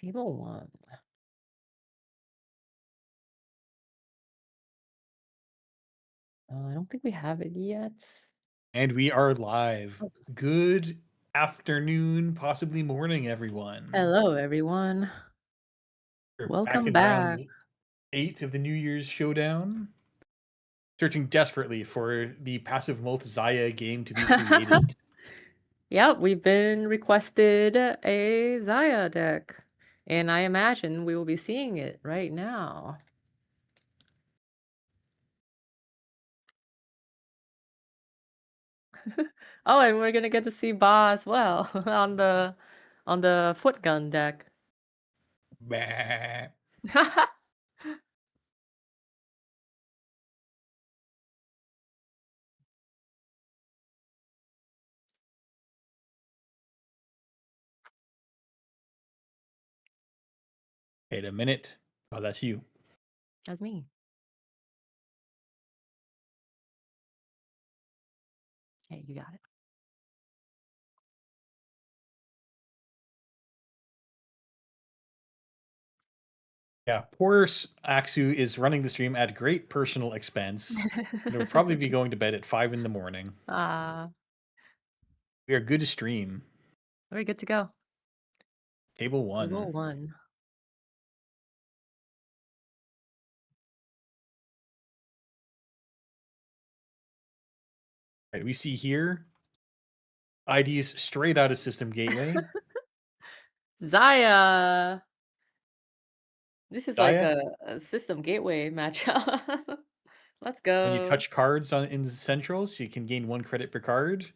Table 1. I don't think we have it yet. And we are live. Good afternoon, possibly morning, everyone. Hello, everyone. We're Welcome in back. round 8 of the New Year's Showdown. Searching desperately for the passive Molt Zahya game to be created. Yep, we've been requested a Zahya deck, and I imagine we will be seeing it right now. Oh, and we're gonna get to see Ba as well on the foot gun deck. Bah. Wait a minute. Oh, that's you. That's me. Hey, you got it. Yeah, poor Aksu is running the stream at great personal expense. He'll probably be going to bed at 5 in the morning. We are good to stream. We're good to go. Table 1. Table 1. Right, we see here IDs straight out of System Gateway. Zahya! This is like Zahya? a system gateway matchup. Let's When you go. touch cards in the centrals, you can gain 1 credit per card.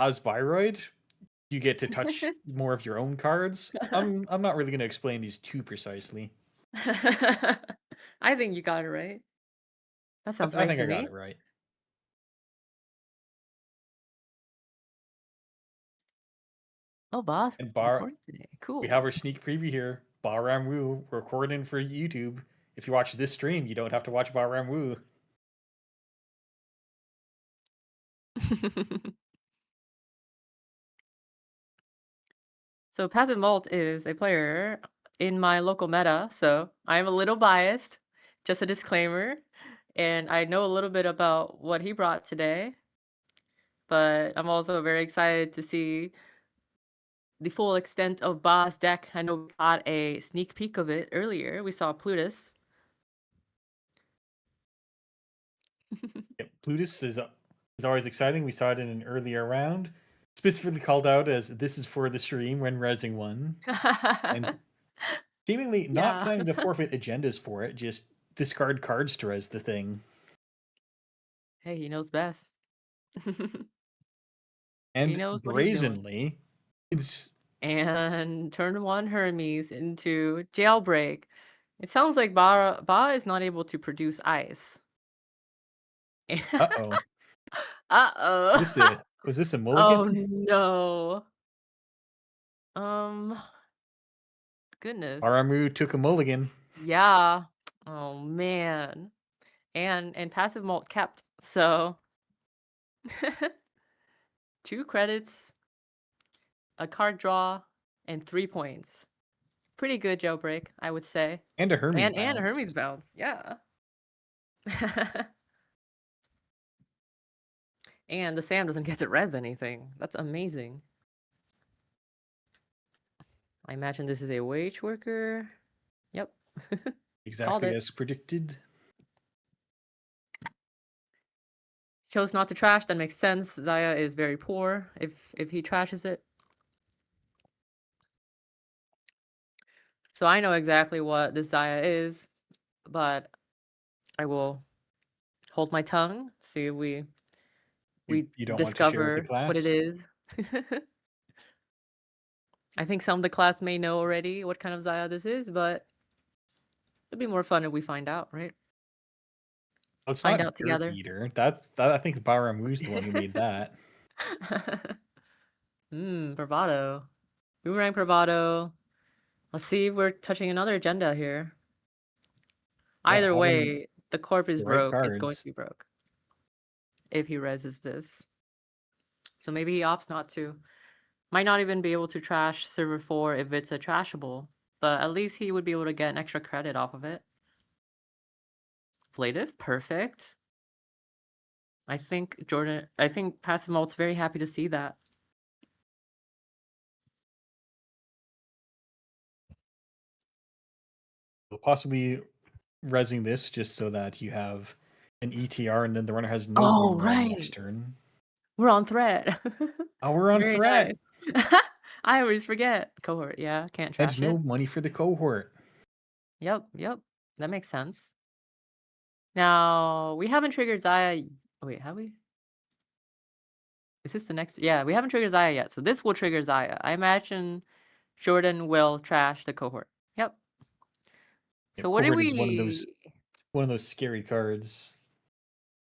As Byroid, you get to touch more of your own cards. I'm not really going to explain these too precisely. I think you got it right. That sounds I right think to I got me. it right. Oh, Ba And recording today. Cool. we have our sneak preview here. Bahram Wu recording for YouTube. If you watch this stream, you don't have to watch Bahram Wu. So Passive Molt is a player in my local meta, so I'm a little biased. Just a disclaimer. And I know a little bit about what he brought today, but I'm also very excited to see the full extent of Ba's deck. I know we got a sneak peek of it earlier. We saw Plutus. Yep, Plutus is always exciting. We saw it in an earlier round. Specifically called out as this is for the stream when resing one. And seemingly not planning to forfeit agendas for it, just discard cards to res the thing. Hey, he knows best. And he knows brazenly, and turn 1 Hermes into Jailbreak. It sounds like Ba is not able to produce ice. Uh-oh. Uh-oh. Was this a mulligan? Oh no. Goodness. Aramu took a mulligan. Yeah. Oh man. And Passive Molt kept, so 2 credits, a card draw, and 3 points. Pretty good jailbreak, I would say. And a Hermes bounce. And a Hermes bounce, yeah. And the Sam doesn't get to res anything. That's amazing. I imagine this is a wage worker. Yep. Exactly as predicted. Chose not to trash. That makes sense. Zahya is very poor if he trashes it. So I know exactly what this Zahya is, but I will hold my tongue. See if we You don't discover want to share with the class? what it is. I think some of the class may know already what kind of Zahya this is, but it'd be more fun if we find out, right? Let's find not out together. Eater. That I think Bahram Wu's the one who made that. Bravado. Boomerang Bravado. Let's see if we're touching another agenda here. Either way, the corp is broke. It's going to be broke. If he reses this. So maybe he opts not to. Might not even be able to trash server 4 if it's a trashable, but at least he would be able to get an extra credit off of it. Flative, perfect. I think Passive Malt's very happy to see that. Possibly resing this just so that you have an ETR and then the runner has no Oh, green red right. next turn. We're on threat. Oh, we're on Very threat. nice. I always forget. Cohort, yeah, can't trash And no it. money for the cohort. Yep. That makes sense. Now, we haven't triggered Zahya. Wait, have we? Is this the next? Yeah, we haven't triggered Zahya yet, so this will trigger Zahya. I imagine Jordan will trash the cohort. Yep. Yeah, So what did cohort we? is one of those scary cards.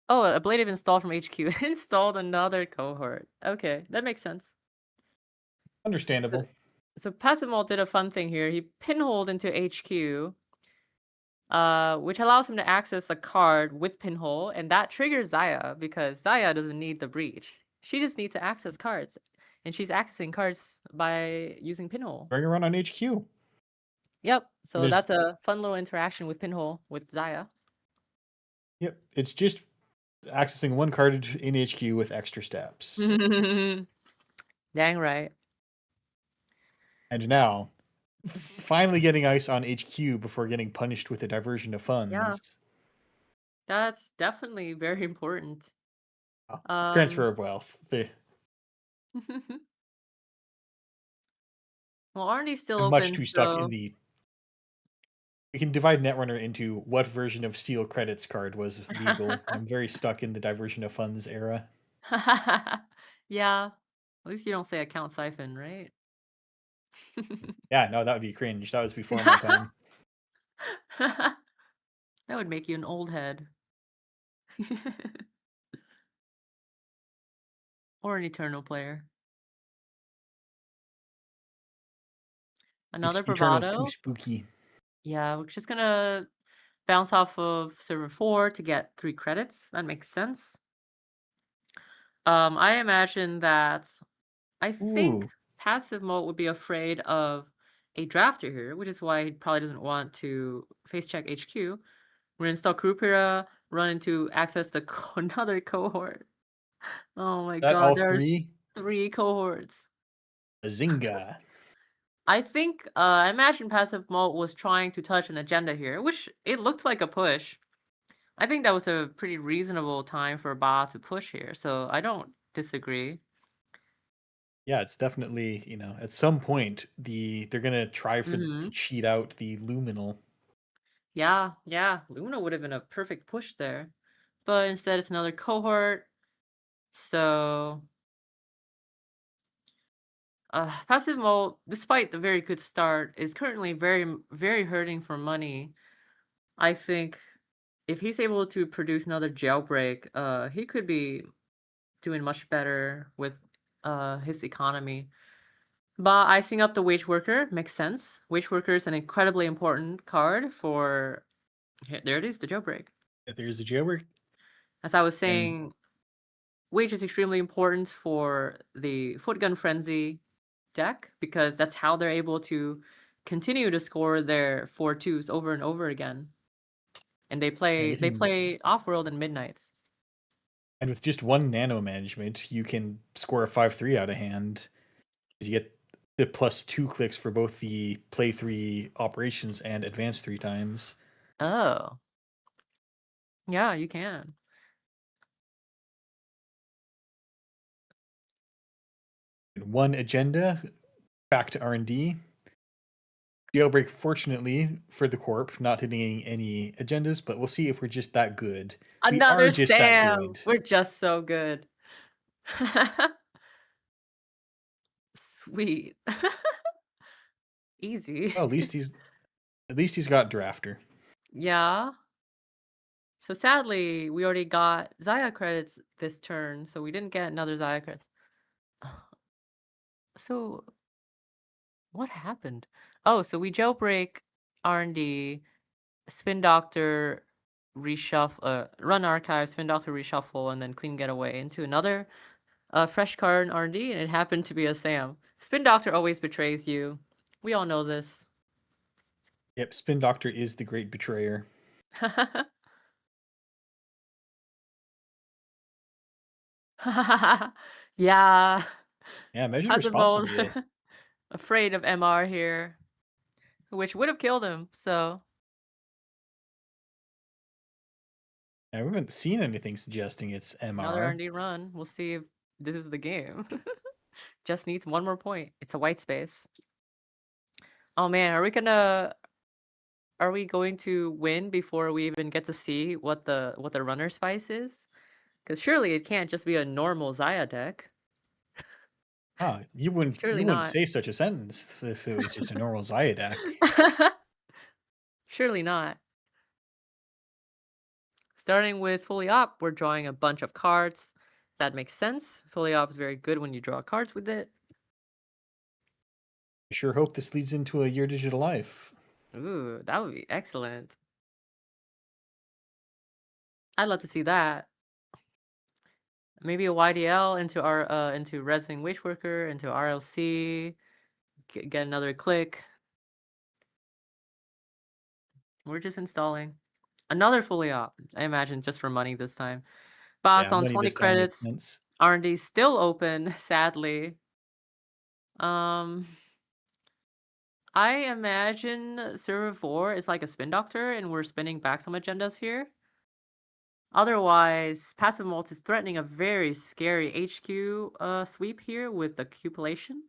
Oh, ablative installed from HQ. Installed another cohort. Okay, that makes sense. Understandable. So Passive Malt did a fun thing here. He pinholed into HQ, which allows him to access a card with pinhole, and that triggers Zahya because Zahya doesn't need the breach. She just needs to access cards, and she's accessing cards by using pinhole. Bring her on HQ. Yep. So There's- that's a fun little interaction with pinhole with Zahya. Yep, it's just accessing one card in HQ with extra steps. Dang right. And now, finally getting ice on HQ before getting punished with a diversion of funds. Yeah. That's definitely very important. Transfer of wealth. Well, R&D's still I'm open. much too stuck in the. We can divide Netrunner into what version of Steal Credits card was legal. I'm very stuck in the diversion of funds era. Yeah. At least you don't say account siphon, right? Yeah, no, that would be cringe. That was before my time. That would make you an old head. Or an eternal player. Another Eternal's bravado. too spooky. Yeah, we're just gonna bounce off of server 4 to get 3 credits. That makes sense. I imagine that I think Ooh. Passive Mode would be afraid of a drafter here, which is why he probably doesn't want to face check HQ. We're gonna install Krupira, run into access to another cohort. Oh my That god, all there three? are 3 cohorts. Zynga. I think I imagine Passive Mode was trying to touch an agenda here, which it looked like a push. I think that was a pretty reasonable time for Ba to push here, so I don't disagree. Yeah, it's definitely, at some point they're gonna try to cheat out the Luminal. Yeah, Luna would have been a perfect push there. But instead it's another cohort. So Passive Mode, despite the very good start, is currently very, very hurting for money. I think if he's able to produce another jailbreak, he could be doing much better with his economy. But icing up the wage worker makes sense. Wage worker is an incredibly important card for. There it is, the jailbreak. If there's a jailbreak. As I was saying, wage is extremely important for the Footgun Frenzy deck because that's how they're able to continue to score their 4-2s over and over again. And they play Off-World and Midnights. And with just one nano management, you can score a 5-3 out of hand. You get the +2 clicks for both the play 3 operations and advance 3 times. Oh. Yeah, you can. One agenda, back to R&D. Jailbreak, fortunately for the Corp, not hitting any agendas, but we'll see if we're just that good. Another we are just Sam. That good. We're just so good. Sweet. Easy. Well, at least he's got drafter. Yeah. So sadly, we already got Zahya credits this turn, so we didn't get another Zahya credits. So what happened? Oh, so we jailbreak R&D, Spin Doctor, reshuffle, run archive, Spin Doctor reshuffle, and then clean getaway into another a fresh card in R&D, and it happened to be a Sam. Spin Doctor always betrays you. We all know this. Yep, Spin Doctor is the great betrayer. Yeah. Yeah, measure Possible. responsibly. Afraid of MR here, which would have killed him. So Yeah, we haven't seen anything suggesting it's another MR. R&D run. We'll see if this is the game. Just needs one more point. It's a white space. Oh man, are we going to win before we even get to see what the runner spice is? Because surely it can't just be a normal Zahya deck. You wouldn't Surely not. say such a sentence if it was just a normal Zahya deck. Surely not. Starting with fully op, we're drawing a bunch of cards. That makes sense. Fully op is very good when you draw cards with it. I sure hope this leads into a Your Digital Life. Ooh, that would be excellent. I'd love to see that. Maybe a YDL into our into Resident Wage Worker, into RLC, get another click. We're just installing. Another fully op, I imagine, just for money this time. Boss on money 20 this time makes credits. sense. R&D still open, sadly. I imagine server 4 is like a spin doctor and we're spinning back some agendas here. Otherwise, passive mult is threatening a very scary HQ sweep here with the cupulation.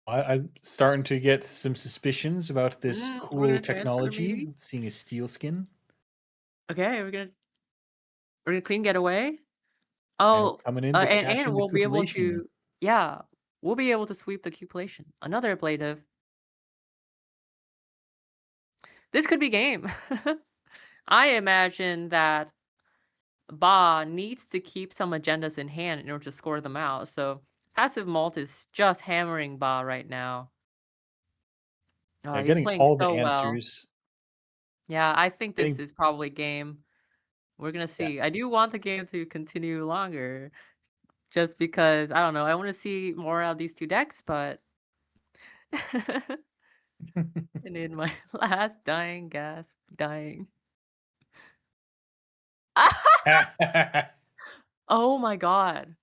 I'm starting to get some suspicions about this We're cool gonna transfer, technology, maybe? seeing a steel skin. Okay, we're gonna clean getaway. Oh, coming in to cash in and the we'll be able cupulation. to, yeah, we'll be able to sweep the cupulation. Another ablative. This could be game. I imagine that Ba needs to keep some agendas in hand in order to score them out. So passive mult is just hammering Ba right now. Oh, he's Getting playing all the so well. answers. Yeah, I think this Getting- is probably game. We're gonna see. I do want the game to continue longer, just because I don't know. I want to see more out of these two decks, but and in my last dying gasp, dying. Oh my god.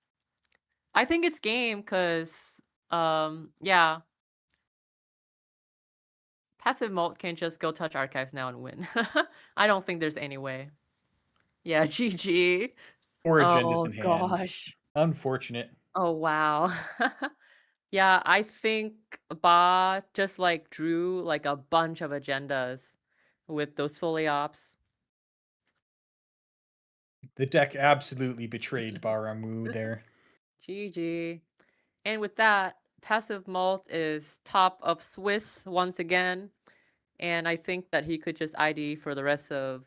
I think it's game because yeah. Passive mult can just go touch archives now and win. I don't think there's any way. Yeah, GG. Or agendas Oh in hand. gosh. Unfortunate. Oh wow. Yeah, I think Ba just like drew like a bunch of agendas with those fully ops. The deck absolutely betrayed Baramu there. GG. And with that, passive mult is top of Swiss once again. And I think that he could just ID for the rest of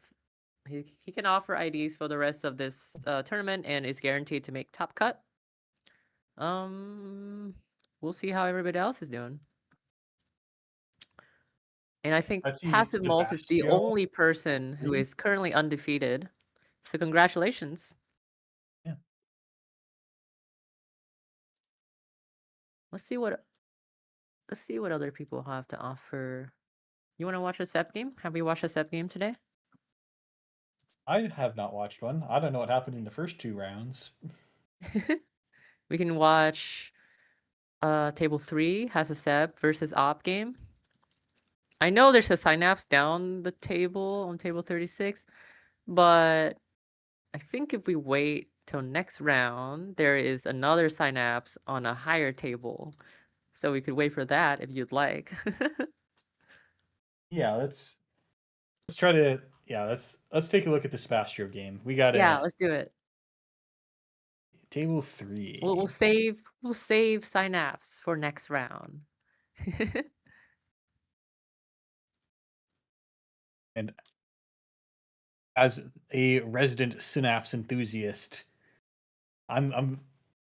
he can offer IDs for the rest of this tournament and is guaranteed to make top cut. We'll see how everybody else is doing. And I think Let's see passive mult is the Sebastian. only person who is currently undefeated. So congratulations. Yeah. Let's see what other people have to offer. You want to watch a SEP game? Have we watched a SEP game today? I have not watched one. I don't know what happened in the first 2 rounds. We can watch table 3 has a SEP versus op game. I know there's a synapse down the table on table 36, but I think if we wait till next round, there is another synapse on a higher table. So we could wait for that if you'd like. Yeah, let's try to let's take a look at the Spastro game. We got Yeah, let's do it. table 3. We'll save synapse for next round. And as a resident Synapse enthusiast, I'm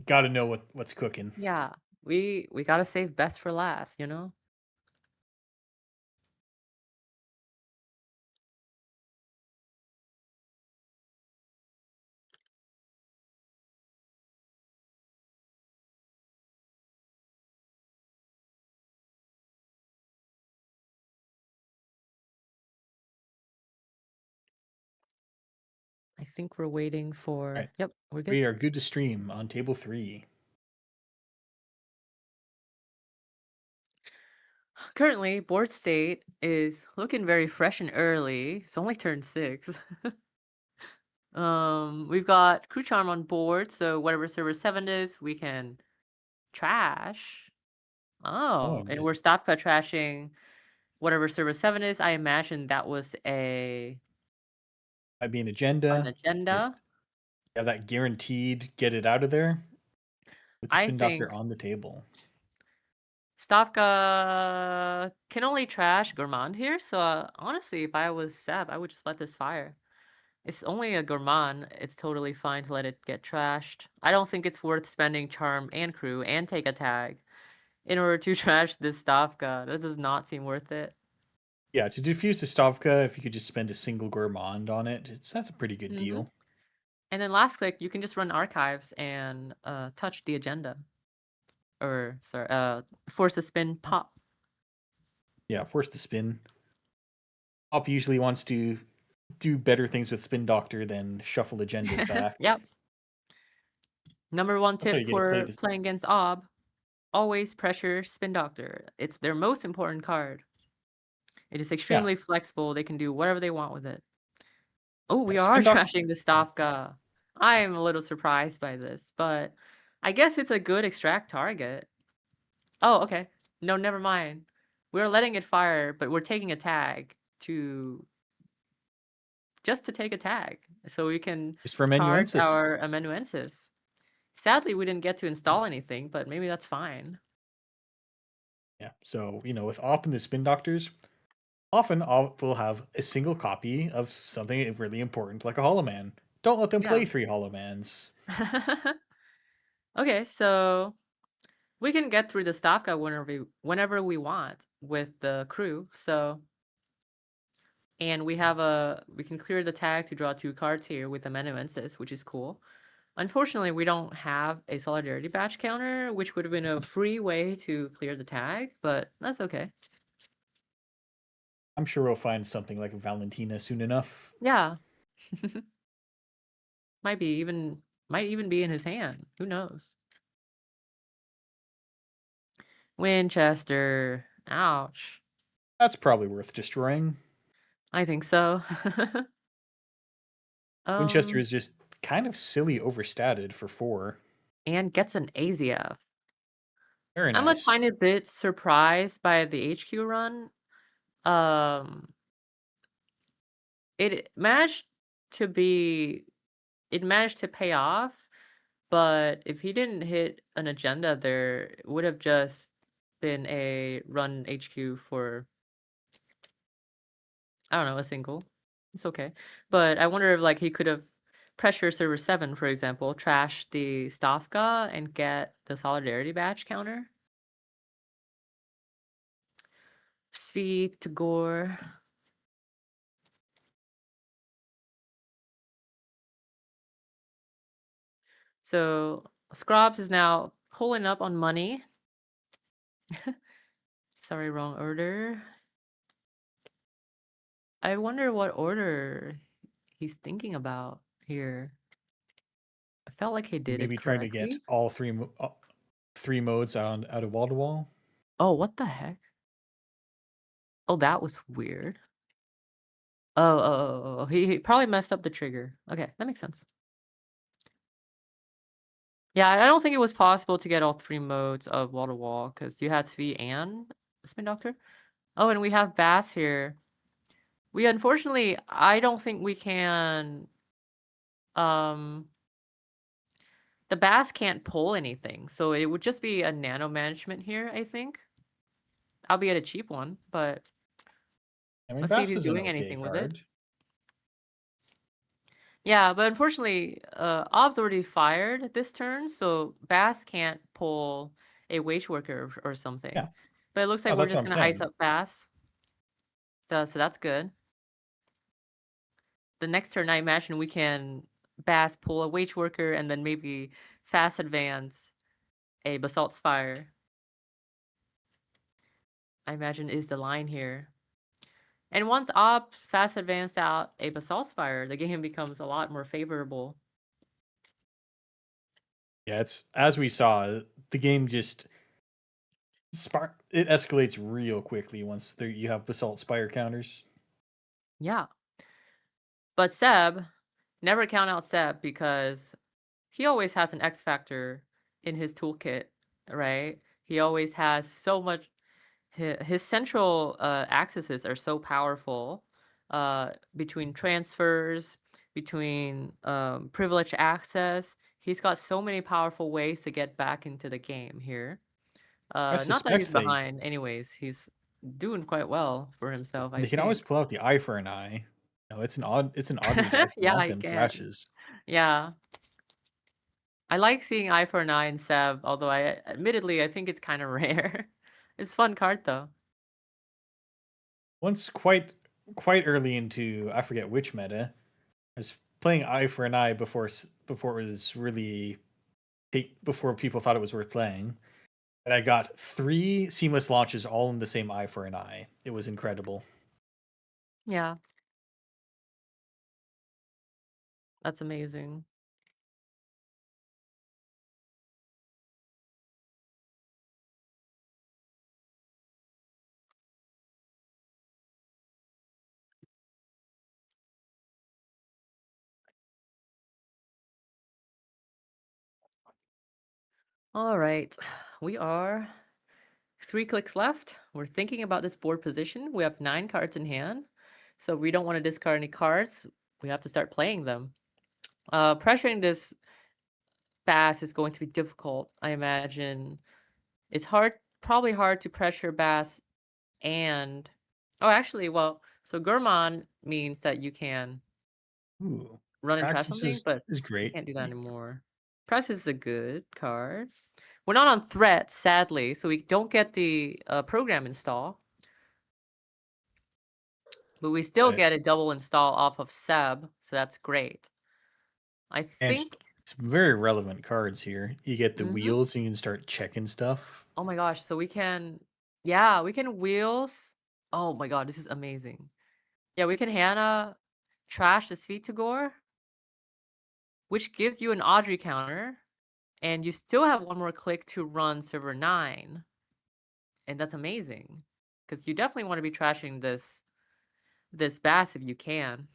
got to know what's cooking. Yeah, we gotta save best for last, you know? think we're waiting for. Right. Yep, we're good. We are good to stream on table 3. Currently, board state is looking very fresh and early. It's only turn 6. We've got crew charm on board, so whatever server 7 is, we can trash. Oh, and just we're Stavka trashing whatever server 7 is. I imagine that was might be an an agenda. agenda. Just have that guaranteed get it out of there with the I spin doctor think on the table. Stavka can only trash Gourmand here, so honestly, if I was Seb, I would just let this fire. It's only a Gourmand. It's totally fine to let it get trashed. I don't think it's worth spending Charm and Crew and take a tag in order to trash this Stavka. This does not seem worth it. Yeah, to defuse the Stavka, if you could just spend a single Gourmand on it, that's a pretty good deal. And then last click, you can just run archives and touch the agenda. Or, sorry, force a spin pop. Yeah, force the spin. Pop usually wants to do better things with Spin Doctor than shuffle agendas back. Yep. Number 1 That's how you tip get to play for this. playing against Ob, always pressure Spin Doctor. It's their most important card. It is extremely flexible. They can do whatever they want with it. Oh, we are trashing the Stavka. I am a little surprised by this, but I guess it's a good extract target. Oh, okay. No, never mind. We're letting it fire, but we're taking a tag just to take a tag, so we can Just for charge amanuensis. our amanuensis. Sadly, we didn't get to install anything, but maybe that's fine. Yeah, so, with Op and the Spin Doctors, often Op will have a single copy of something really important, like a Hollow Man. Don't let them play 3 Hollow Mans. Okay, so we can get through the Stavka whenever we want with the crew. So, and we can clear the tag to draw 2 cards here with amanuensis, which is cool. Unfortunately, we don't have a Solidarity Badge counter, which would have been a free way to clear the tag, but that's okay. I'm sure we'll find something like Valentina soon enough. Yeah. might even be in his hand. Who knows? Winchester. Ouch. That's probably worth destroying. I think so. Winchester is just kind of silly overstated for 4. And gets an AZF. Very nice. I'm a tiny bit surprised by the HQ run. It managed to pay off, but if he didn't hit an agenda there, it would have just been a run HQ for, I don't know, a single. It's okay. But I wonder if he could have pressure server 7, for example, trash the Stavka and get the Solidarity Badge counter. Sweet to gore. So Scrubs is now pulling up on money. Sorry, wrong order. I wonder what order he's thinking about here. I felt like he did Maybe it trying correctly. to get all 3 modes out of wall to wall. Oh, what the heck? Oh, that was weird. Oh, he probably messed up the trigger. Okay, that makes sense. Yeah, I don't think it was possible to get all 3 modes of wall to wall because you had Svi and Spin Doctor. Oh, and we have Bass here. Unfortunately, I don't think we can. The Bass can't pull anything, so it would just be a nano management here, I think. Albeit a cheap one, but let's see if he's doing anything with it. Yeah, but unfortunately, Ob's already fired this turn, so Bass can't pull a wage worker or something. Yeah. But it looks like we're just gonna ice up Bass. So that's good. The next turn, I imagine we can Bass pull a wage worker and then maybe fast advance a Basalt Spire. I imagine is the line here. And once Ops fast advanced out a Basalt Spire, the game becomes a lot more favorable. Yeah, it's as we saw, the game just it escalates real quickly once you have Basalt Spire counters. Yeah. But Seb, never count out Seb because he always has an X factor in his toolkit, right? He always has so much. His central axes are so powerful between transfers, between privilege access. He's got so many powerful ways to get back into the game here. I Not that he's suspect behind, anyways. He's doing quite well for himself, I they can always think. pull out the eye for an eye. No, it's an oddity deck. Yeah, he Them can. trashes. Yeah. I like seeing eye for an eye in Seb, although admittedly I think it's kind of rare. It's a fun card though. Once quite early into I forget which meta, I was playing eye for an eye before it was really before people thought it was worth playing. And I got 3 seamless launches all in the same eye for an eye. It was incredible. Yeah. That's amazing. All right. We are 3 clicks left. We're thinking about this board position. We have 9 cards in hand. So we don't want to discard any cards. We have to start playing them. Pressuring this Bass is going to be difficult, I imagine. It's probably hard to pressure Bass and... Oh, actually, well, so Gurman means that you can Ooh, run and try Praxis something, but is you great. can't do that anymore. Press is a good card. We're not on threat, sadly, so we don't get the program install. But we still get a double install off of Seb, so that's great. I And think... it's very relevant cards here. You get the Mhm. wheels, and you can start checking stuff. Oh my gosh, so we can... Yeah, we can wheels... Oh my god, this is amazing. Yeah, we can Hannah trash the Svitogor, which gives you an Audrey counter, and you still have one more click to run server 9. And that's amazing, because you definitely want to be trashing this Bass if you can.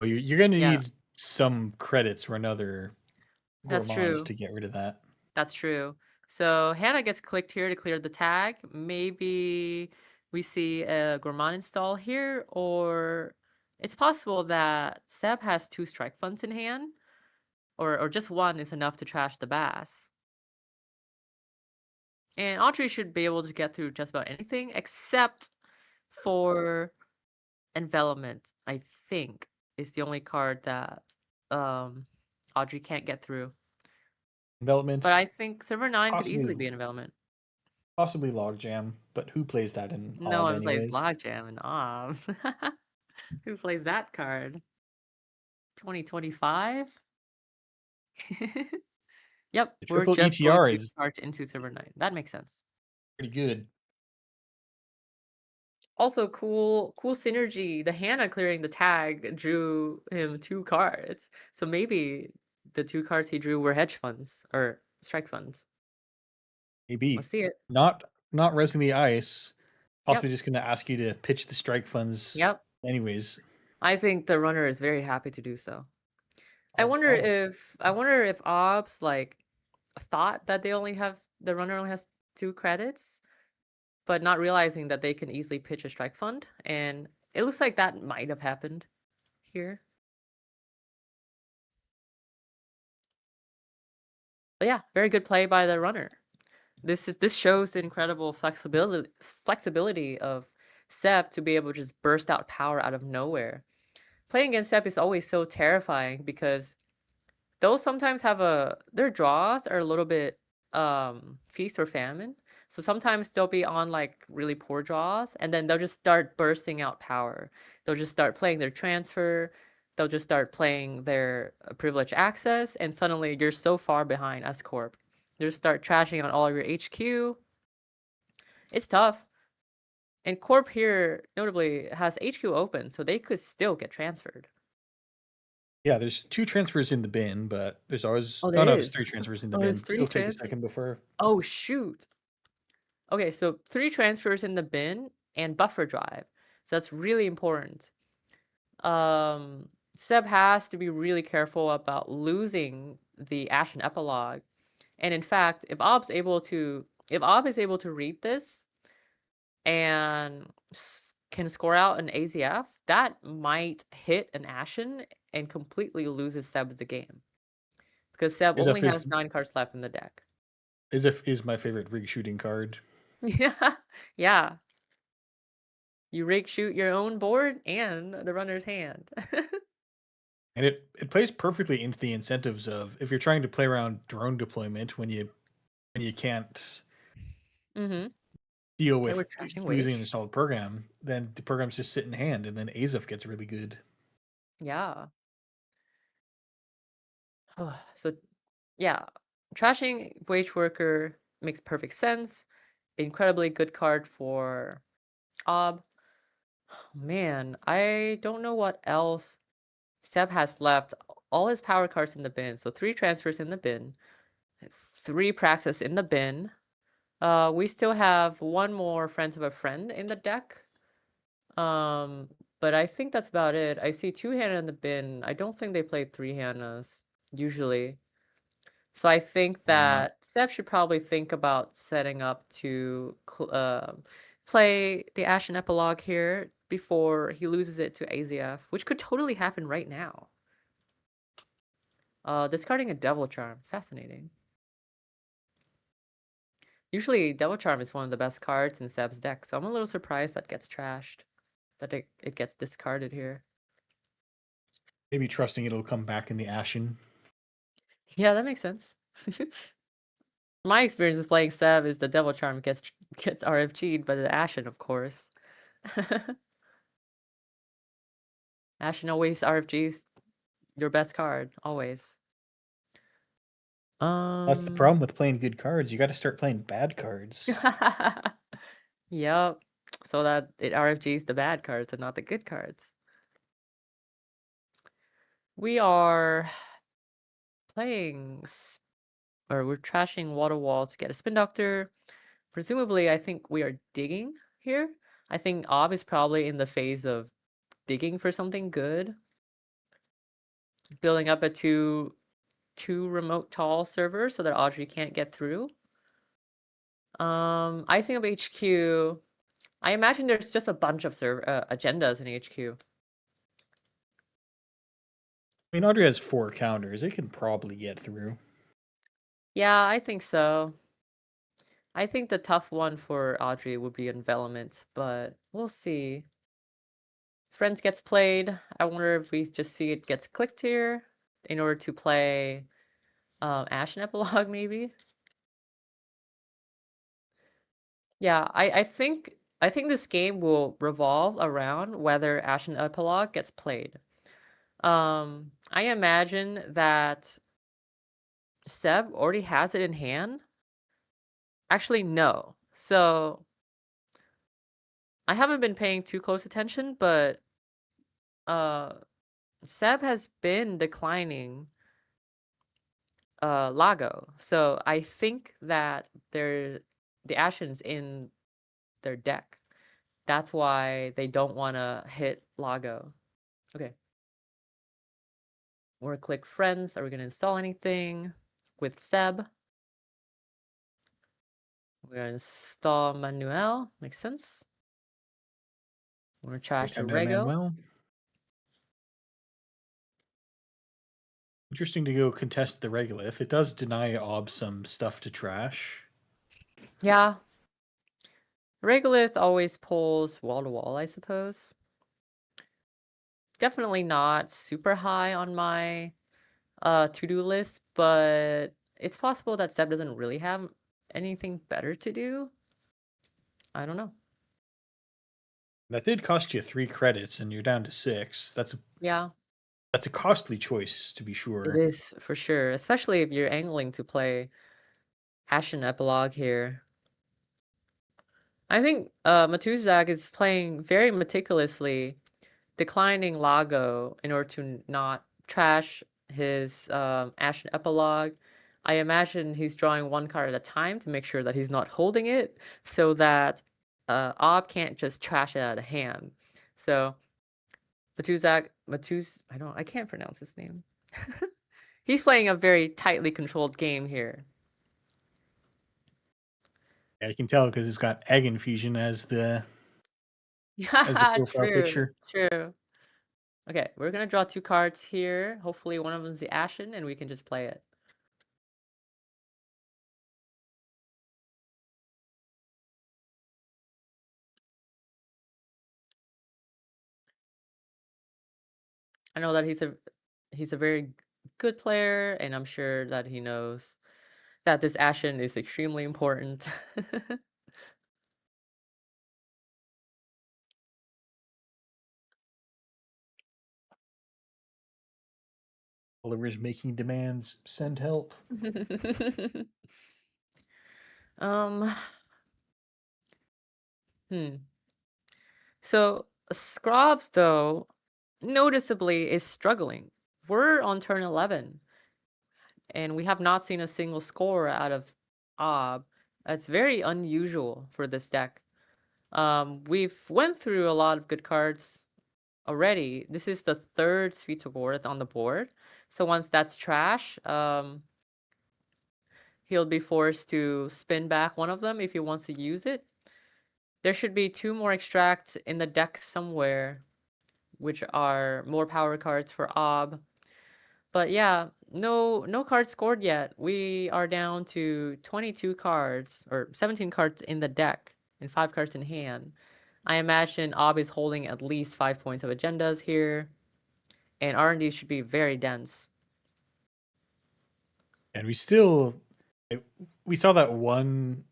Well, you're going to Yeah. need some credits or another That's gourmand true. to get rid of that. That's true. So Hannah gets clicked here to clear the tag. Maybe we see a Gourmand install here, or it's possible that Seb has 2 strike funds in hand, or just one is enough to trash the Bass. And Audrey should be able to get through just about anything except for Envelopment, I think, is the only card that Audrey can't get through. Envelopment. But I think server 9 could Possibly- easily be an Envelopment. Possibly Logjam, but who plays that in No Ob one plays anyways? Logjam in Ob. Who plays that card? 2025? Yep, The we're triple just ETR going to is charge into server 9. That makes sense. pretty good. Also, cool synergy. The Hannah clearing the tag drew him 2 cards. So maybe the 2 cards he drew were hedge funds or strike funds. Maybe. Let's see it. Not resing the ice. Possibly just going to ask you to pitch the strike funds. Yep. Anyways. I think the runner is very happy to do so. I Oh, wonder if Obs like thought that the runner only has 2 credits, but not realizing that they can easily pitch a strike fund, and it looks like that might have happened here. But yeah, very good play by the runner. This shows the incredible flexibility of Sep to be able to just burst out power out of nowhere. Playing against Sep is always so terrifying because those sometimes have their draws are a little bit feast or famine. So sometimes they'll be on like really poor draws, and then they'll just start bursting out power. They'll just start playing their transfer. They'll just start playing their privilege access, and suddenly you're so far behind S Corp. They'll start trashing on all of your HQ. It's tough. And Corp here, notably, has HQ open, so they could still get transferred. Yeah, there's 2 transfers in the bin, but there's always Oh, oh there no, there's is. 3 transfers in the Oh, there's bin. 3 It'll take a transfers. second before. Oh, shoot. Okay, so 3 transfers in the bin and buffer drive. So that's really important. Seb has to be really careful about losing the Ashen Epilogue. And in fact, if Ob is able to read this and can score out an AZF, that might hit an Ashen and completely loses Seb the game. Because Seb only has 9 cards left in the deck. Is my favorite rig shooting card. Yeah. Yeah. You rig shoot your own board and the runner's hand. And it plays perfectly into the incentives of if you're trying to play around drone deployment when you can't Mm-hmm. deal Okay, with we're trashing losing an Wish. installed program, then the programs just sit in hand, and then AZF gets really good. Yeah. So, yeah. Trashing Wage Worker makes perfect sense. Incredibly good card for Ob. Man, I don't know what else Seb has left. All his power cards in the bin. So 3 transfers in the bin. 3 Praxis in the bin. We still have 1 more Friends of a Friend in the deck. But I think that's about it. I see 2 Hannah in the bin. I don't think they play 3 Hannahs usually. So I think that Seb should probably think about setting up to play the Ashen Epilogue here before he loses it to AZF, which could totally happen right now. Discarding a Devil Charm. Fascinating. Usually, Devil Charm is one of the best cards in Seb's deck, so I'm a little surprised that gets trashed. That it gets discarded here. Maybe trusting it'll come back in the Ashen. Yeah, that makes sense. My experience with playing Seb is the Devil Charm gets RFG'd by the Ashen, of course. Ashen always RFGs your best card, always. That's the problem with playing good cards. You got to start playing bad cards. Yep. So that it RFGs the bad cards and not the good cards. We are playing, or we're trashing Water Wall to get a Spin Doctor. Presumably, I think we are digging here. I think Ob is probably in the phase of digging for something good. Building up a two remote tall server so that Audrey can't get through. Icing of HQ. I imagine there's just a bunch of agendas in HQ. I mean, Audrey has 4 counters. It can probably get through. Yeah, I think so. I think the tough one for Audrey would be Envelopment, but we'll see. Friends gets played. I wonder if we just see it gets clicked here in order to play Ashen Epilogue, maybe. Yeah, I think this game will revolve around whether Ashen Epilogue gets played. I imagine that Seb already has it in hand. Actually, no. So I haven't been paying too close attention, but Seb has been declining Lago. So I think that the Ashen's in their deck. That's why they don't want to hit Lago. Okay. We're gonna click friends. Are we gonna install anything with Seb? We're gonna install Manuel. Makes sense. We're gonna trash the Rego. Manuel. Interesting to go contest the Regolith. It does deny Ob some stuff to trash. Yeah. Regolith always pulls wall to wall, I suppose. Definitely not super high on my to-do list, but it's possible that Seb doesn't really have anything better to do. I don't know. That did cost you 3 credits, and you're down to 6. That's a costly choice, to be sure. It is for sure, especially if you're angling to play Ashen Epilogue here. I think Matuzak is playing very meticulously, declining Lago in order to not trash his Ashen Epilogue. I imagine he's drawing one card at a time to make sure that he's not holding it, so that Ob can't just trash it out of hand. So I can't pronounce his name. He's playing a very tightly controlled game here. Yeah, you can tell because it's got egg infusion as the Yeah, profile picture. true. Okay, we're gonna draw 2 cards here. Hopefully one of them is the Ashen and we can just play it. I know that he's a very good player, and I'm sure that he knows that this Ashen is extremely important. Oliver's making demands. Send help. um So Scrobs, though, noticeably is struggling. We're on turn 11, and we have not seen a single score out of Ob. That's very unusual for this deck. We've went through a lot of good cards already. This is the 3rd Sweet to Gore that's on the board. So once that's trash, he'll be forced to spin back one of them if he wants to use it. There should be 2 more extracts in the deck somewhere, which are more power cards for Ob. But yeah, no cards scored yet. We are down to 22 cards, or 17 cards in the deck, and 5 cards in hand. I imagine Ob is holding at least 5 points of agendas here, and R&D should be very dense. And we saw that one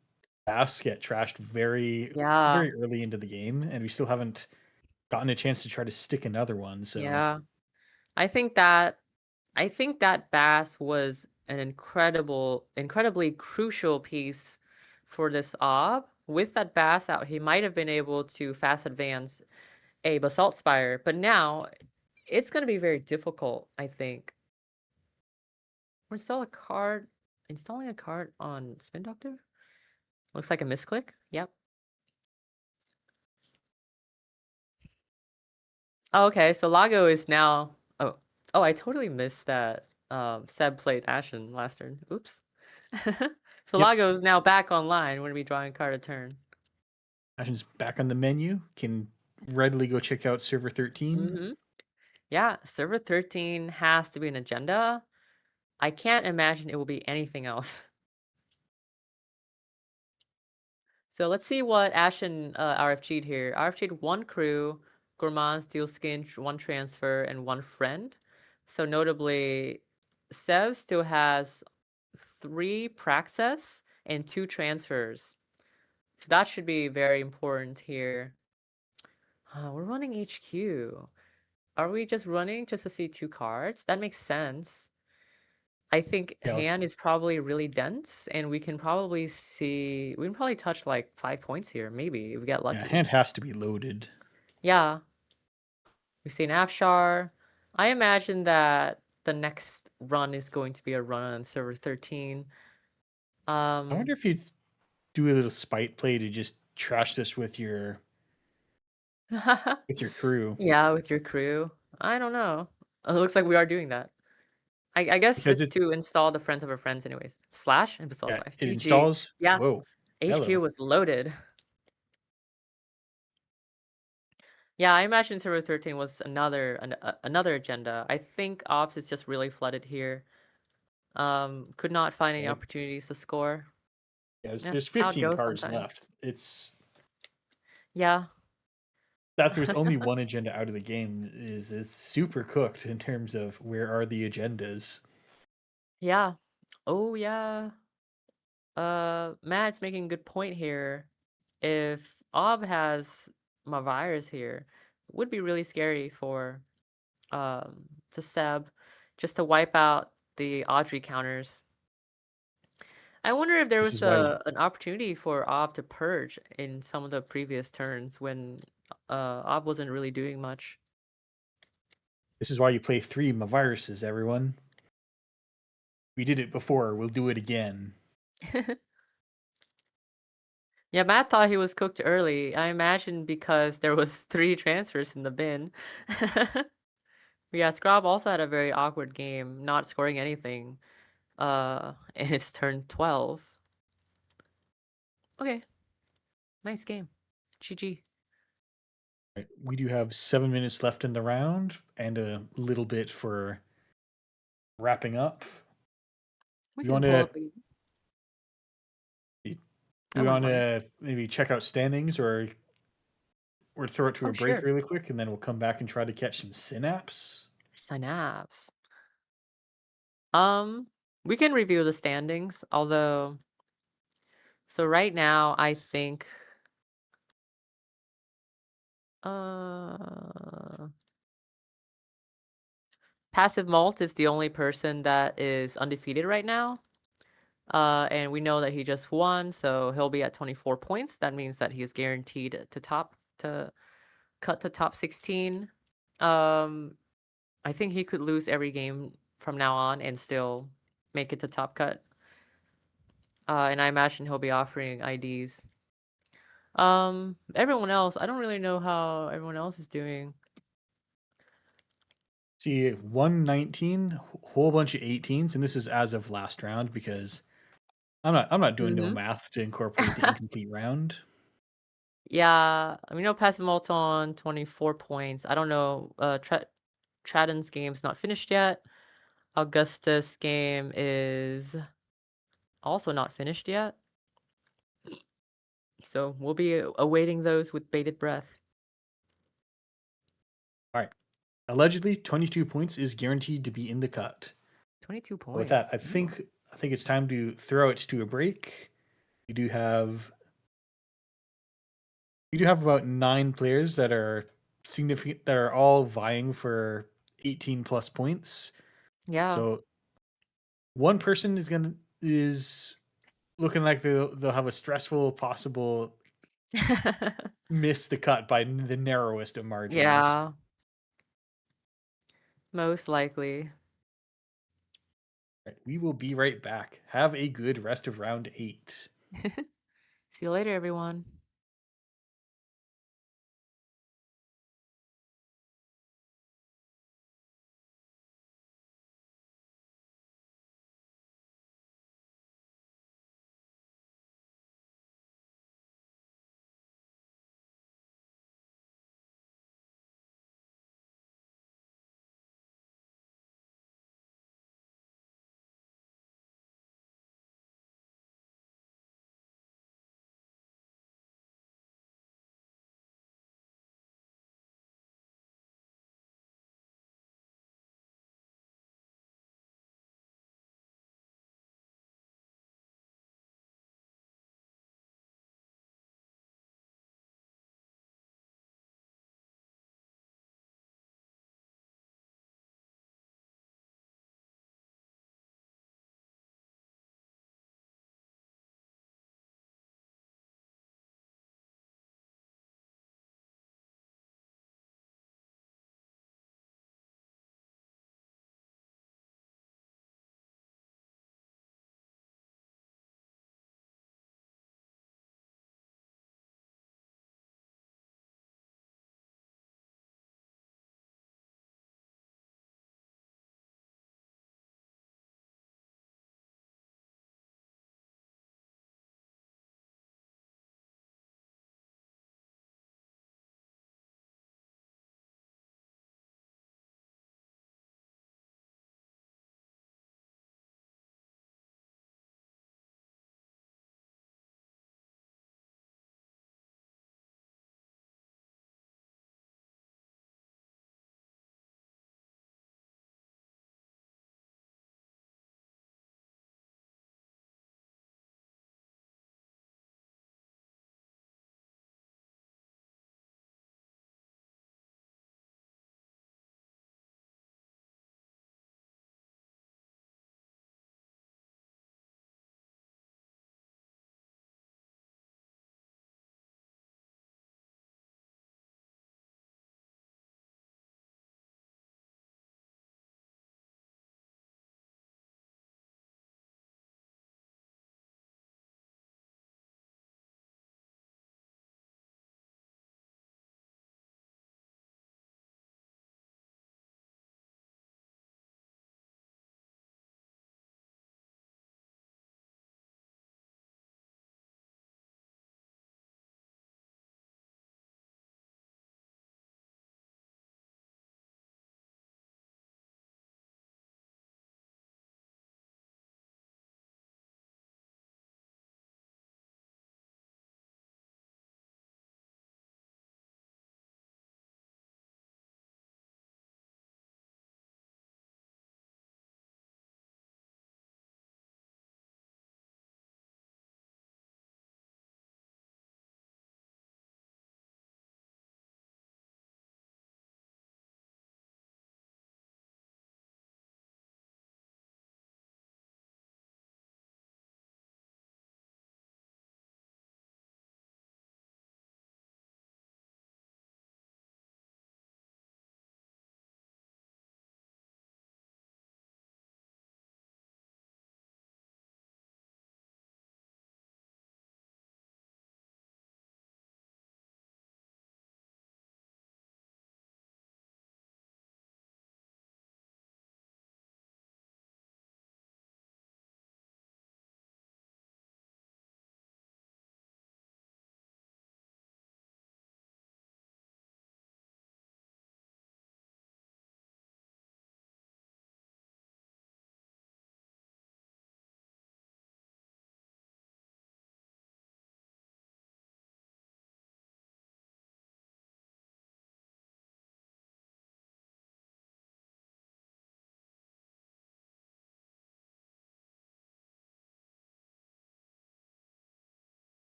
pass get trashed very early into the game, and we still haven't gotten a chance to try to stick another one. So yeah, I think that Bass was an incredibly crucial piece for this Ob. With that Bass out, he might have been able to fast advance a Basalt Spire, but now it's going to be very difficult, I think. Installing a card on Spin Doctor? Looks like a misclick. Yep. Oh, okay, so Lago is now... Oh, I totally missed that Seb played Ashen last turn. Oops. So Lago is now back online. We're going to be drawing a card a turn. Ashen's back on the menu. Can readily go check out Server 13. Yeah, Server 13 has to be an agenda. I can't imagine it will be anything else. So let's see what Ashen RFG'd here. RFG'd 1 crew, Gourmand, Steel Skin, 1 transfer, and 1 friend. So notably, Sev still has 3 Praxis and 2 transfers. So that should be very important here. We're running HQ. Are we just running just to see 2 cards? That makes sense. I think hand is probably really dense, and we can probably touch like 5 points here, maybe, if we get lucky. Yeah, hand has to be loaded. Yeah. We've seen Afshar. I imagine that the next run is going to be a run on Server 13. I wonder if you'd do a little spite play to just trash this with your crew. Yeah, with your crew. I don't know. It looks like we are doing that. I guess because it's to install the Friends of our Friends anyways. Slash and Basalt Slash. It installs? Yeah. Whoa. HQ Hello. was loaded. Yeah, I imagine Server 13 was another agenda. I think Ops is just really flooded here. Could not find any opportunities to score. Yeah, there's 15 cards left. Yeah. That there's only one agenda out of the game it's super cooked in terms of where are the agendas. Yeah. Oh yeah. Matt's making a good point here. If Ob has Mavirus here, it would be really scary for to Seb just to wipe out the Audrey counters. I wonder if there This was is why an opportunity for Ob to purge in some of the previous turns when Ob wasn't really doing much. you play 3 viruses, everyone. We did it before. We'll do it again. Yeah, Matt thought he was cooked early. I imagine because there was 3 transfers in the bin. Yeah, Scrob also had a very awkward game, not scoring anything. In his turn 12. Okay, nice game. GG. Right, we do have 7 minutes left in the round and a little bit for wrapping up. We You can want pull to up. we I wouldn't want mind. to maybe check out standings or throw it to Oh, a break sure. really quick, and then we'll come back and try to catch some Synapse. Synapse. We can review the standings, although so right now I think Passive Malt is the only person that is undefeated right now. And we know that he just won, so he'll be at 24 points. That means that he is guaranteed to cut to top 16. I think he could lose every game from now on and still make it to top cut. And I imagine he'll be offering IDs. Everyone else, I don't really know how everyone else is doing. See, 119, whole bunch of 18s, and this is as of last round because I'm not doing no math to incorporate the incomplete round. Yeah, we know Passive Malt on 24 points. I don't know. Tradon's game's not finished yet. Augustus' game is also not finished yet. So we'll be awaiting those with bated breath. All right. Allegedly, 22 points is guaranteed to be in the cut. 22 points. With that, I think it's time to throw it to a break. We do have about 9 players that are significant, that are all vying for 18 plus points. Yeah. So one person is looking like they'll have a stressful possible miss the cut by the narrowest of margins. Yeah. Most likely. Right, we will be right back. Have a good rest of round 8. See you later, everyone.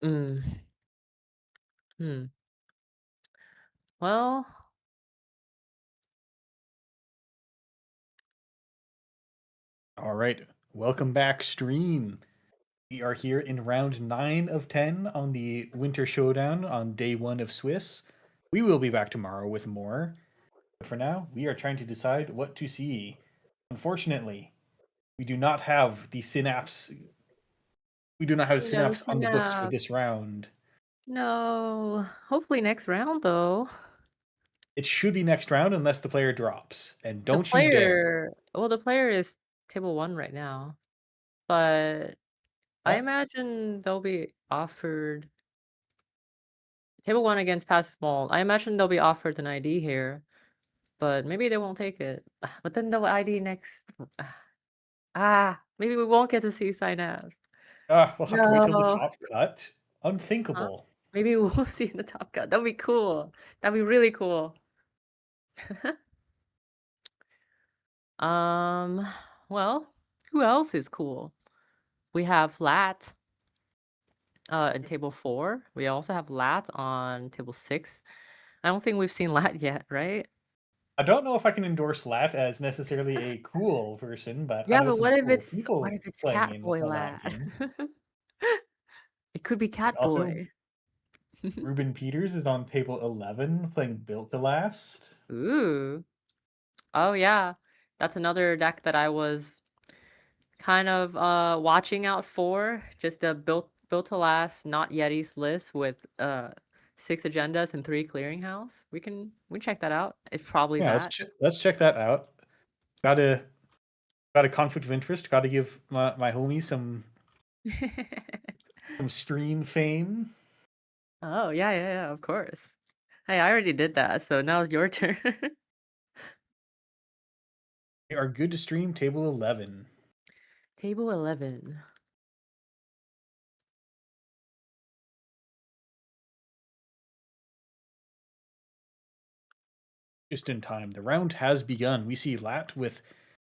Mm. Hmm. Well, All right, welcome back, stream. We are here in round 9 of 10 on the Winter Showdown on day 1 of Swiss. We will be back tomorrow with more. But for now, we are trying to decide what to see. Unfortunately, we do not have the Synapse. We do not have no Synapse on the books for Synapse. this round. No. Hopefully next round though. It should be next round unless the player drops. And The don't you dare. the player is table 1 right now. But I What? imagine they'll be offered table 1 against passive mold. I imagine they'll be offered an ID here, but maybe they won't take it. But then they'll ID next. Maybe we won't get to see Synapse. We'll have to wait till the No. top cut. Huh? Unthinkable. Maybe we'll see in the top cut. That'd be cool. That'd be really cool. Well, who else is cool? We have Lat in table 4. We also have Lat on table 6. I don't think we've seen Lat yet, right? I don't know if I can endorse Lat as necessarily a cool person, but I Yeah, know but some what if cool it's people playing in Catboy a Lat? Lat game. It could be And also, Catboy. Ruben Peters is on table 11 playing Built to Last. Ooh. Oh yeah. That's another deck that I was kind of watching out for. Just a built to last, not Yeti's list with 6 agendas and 3 clearinghouse. We check that out. It's probably Yeah, that. let's check that out. Got a conflict of interest. Got to give my homie some stream fame. Oh yeah, of course. Hey, I already did that, so now it's your turn. We are good to stream table 11. Table 11. Just in time. The round has begun. We see Lat with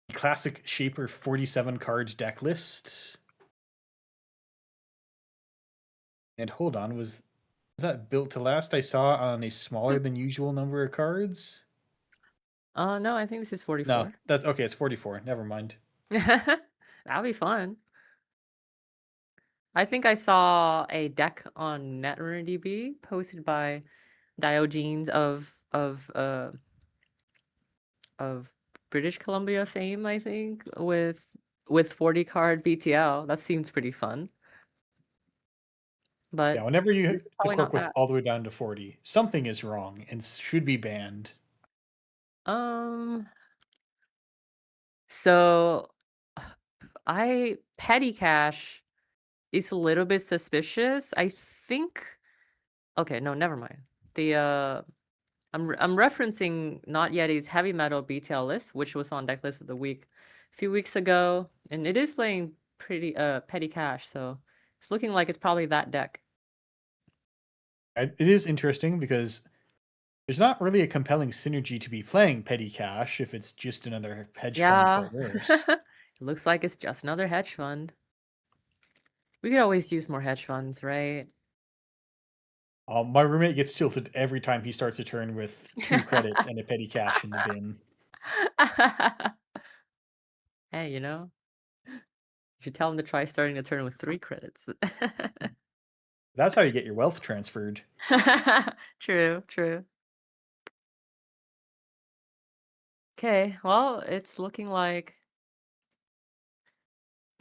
the classic Shaper 47 cards deck list. And hold on, was that Built to Last I saw on a smaller than usual number of cards? No, I think this is No, 44. that's okay. It's 44. Never mind. That'll be fun. I think I saw a deck on NetRunnerDB posted by Diogenes of British Columbia fame, I think, with 40 card BTL. That seems pretty fun. But Yeah, whenever you this is hit the probably not Cork that. all the way down to 40, something is wrong and should be banned. So petty cash is a little bit suspicious. I think. Okay, no, never mind. I'm referencing Not Yeti's heavy metal BTL list, which was on deck list of the week a few weeks ago, and it is playing pretty petty cash, so it's looking like it's probably that deck. It is interesting because there's not really a compelling synergy to be playing petty cash if it's just another hedge fund, but worse. It looks like it's just another hedge fund. We could always use more hedge funds, right? My roommate gets tilted every time he starts a turn with 2 credits and a petty cash in the bin. Hey, you should tell him to try starting a turn with 3 credits. That's how you get your wealth transferred. True. Okay, well, it's looking like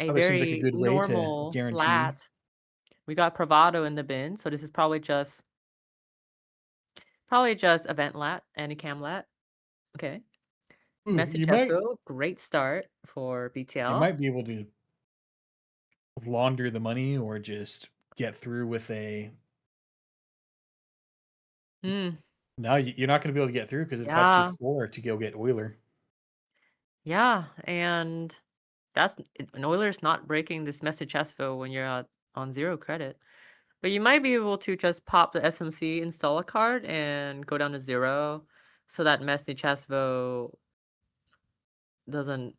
a Probably seems like a very good way to normal guarantee. Lat. We got Bravado in the bin, so this is probably just event Lat, Anycam Lat. Okay. Ooh, Message Chesto, great start for BTL. You might be able to launder the money or just get through with a. No, you're not going to be able to get through because it costs you 4 to go get Euler. Yeah, and an Euler's not breaking this message Chesto when you're on 0 credit. But you might be able to just pop the SMC, install a card, and go down to 0 so that message Chesto doesn't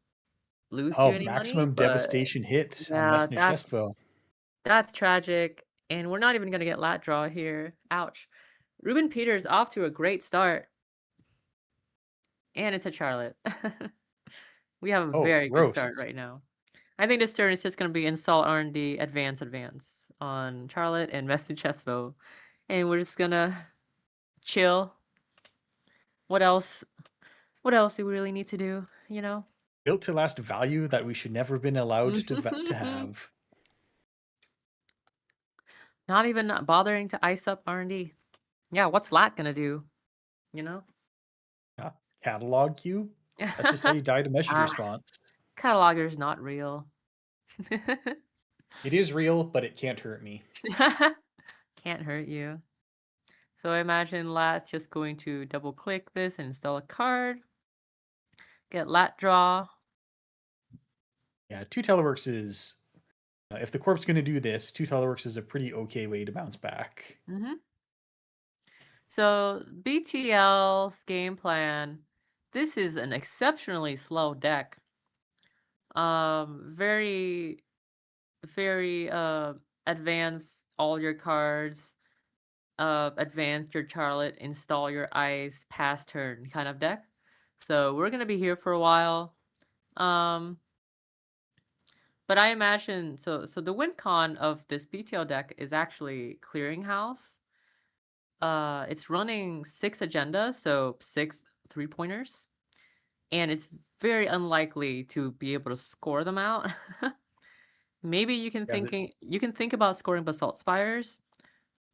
lose you any money. Maximum devastation hit on Message Chesto. That's tragic. And we're not even going to get lat draw here. Ouch. Ruben Peters off to a great start. And it's a Charlotte. We have a Oh, very good start roast. right now. I think this turn is just going to be install R&D, advance on Charlotte and Messi Chesvo. And we're just going to chill. What else? What else do we really need to do, you know? Built to last value that we should never been allowed to have. Not even bothering to ice up R&D. Yeah, what's lat going to do, you know? Yeah. Catalog queue. That's just how you die to measured response. Cataloger's not real. It is real, but it can't hurt me. Can't hurt you. So I imagine lat's just going to double click this and install a card. Get lat draw. Yeah, 2 Teleworks is... if the corp's going to do this, 2 Teleworks is a pretty okay way to bounce back. So BTL's game plan, this is an exceptionally slow deck. Very advance all your cards, advance your Charlotte, install your ice, pass turn kind of deck. So we're gonna be here for a while. But I imagine so the win con of this BTL deck is actually Clearinghouse. It's running 6 agendas, so 6 3-pointers, and it's very unlikely to be able to score them out. Maybe you can think about scoring Basalt Spires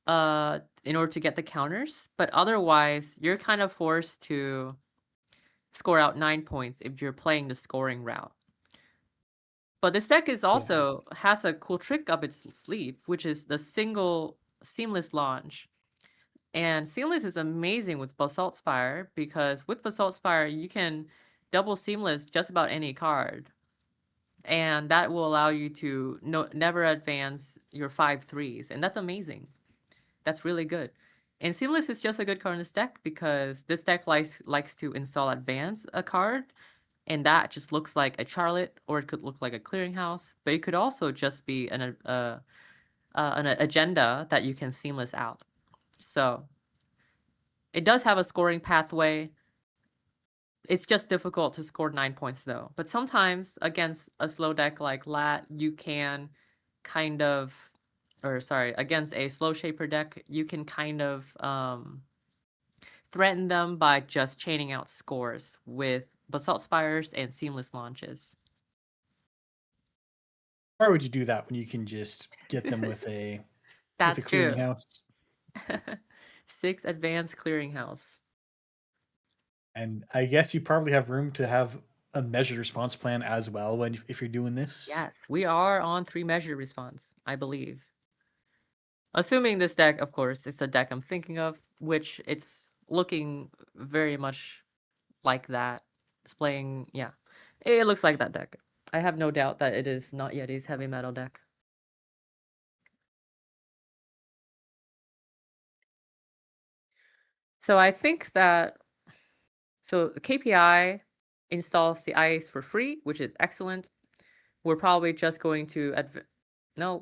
in order to get the counters, but otherwise you're kind of forced to score out 9 points if you're playing the scoring route. But this deck is also has a cool trick up its sleeve, which is the single seamless launch. And seamless is amazing with Basalt Spire because with Basalt Spire you can double seamless just about any card. And that will allow you to never advance your 5/3s, and that's amazing. That's really good. And Seamless is just a good card in this deck because this deck likes to install advance a card, and that just looks like a Charlotte, or it could look like a Clearinghouse, but it could also just be an agenda that you can Seamless out. So it does have a scoring pathway. It's just difficult to score 9 points though. But sometimes against a slow deck like Lat, you can kind of, against a slow shaper deck, you can kind of threaten them by just chaining out scores with Basalt Spires and Seamless launches. Why would you do that when you can just get them with a That's with a Clearinghouse? 6 advanced Clearinghouse. And I guess you probably have room to have a measured response plan as well if you're doing this. Yes, we are on 3 measured response, I believe. Assuming this deck, of course, it's a deck I'm thinking of, which it's looking very much like that. It's playing, yeah. It looks like that deck. I have no doubt that it is not Yeti's heavy metal deck. So I think that KPI installs the ice for free, which is excellent. We're probably just going to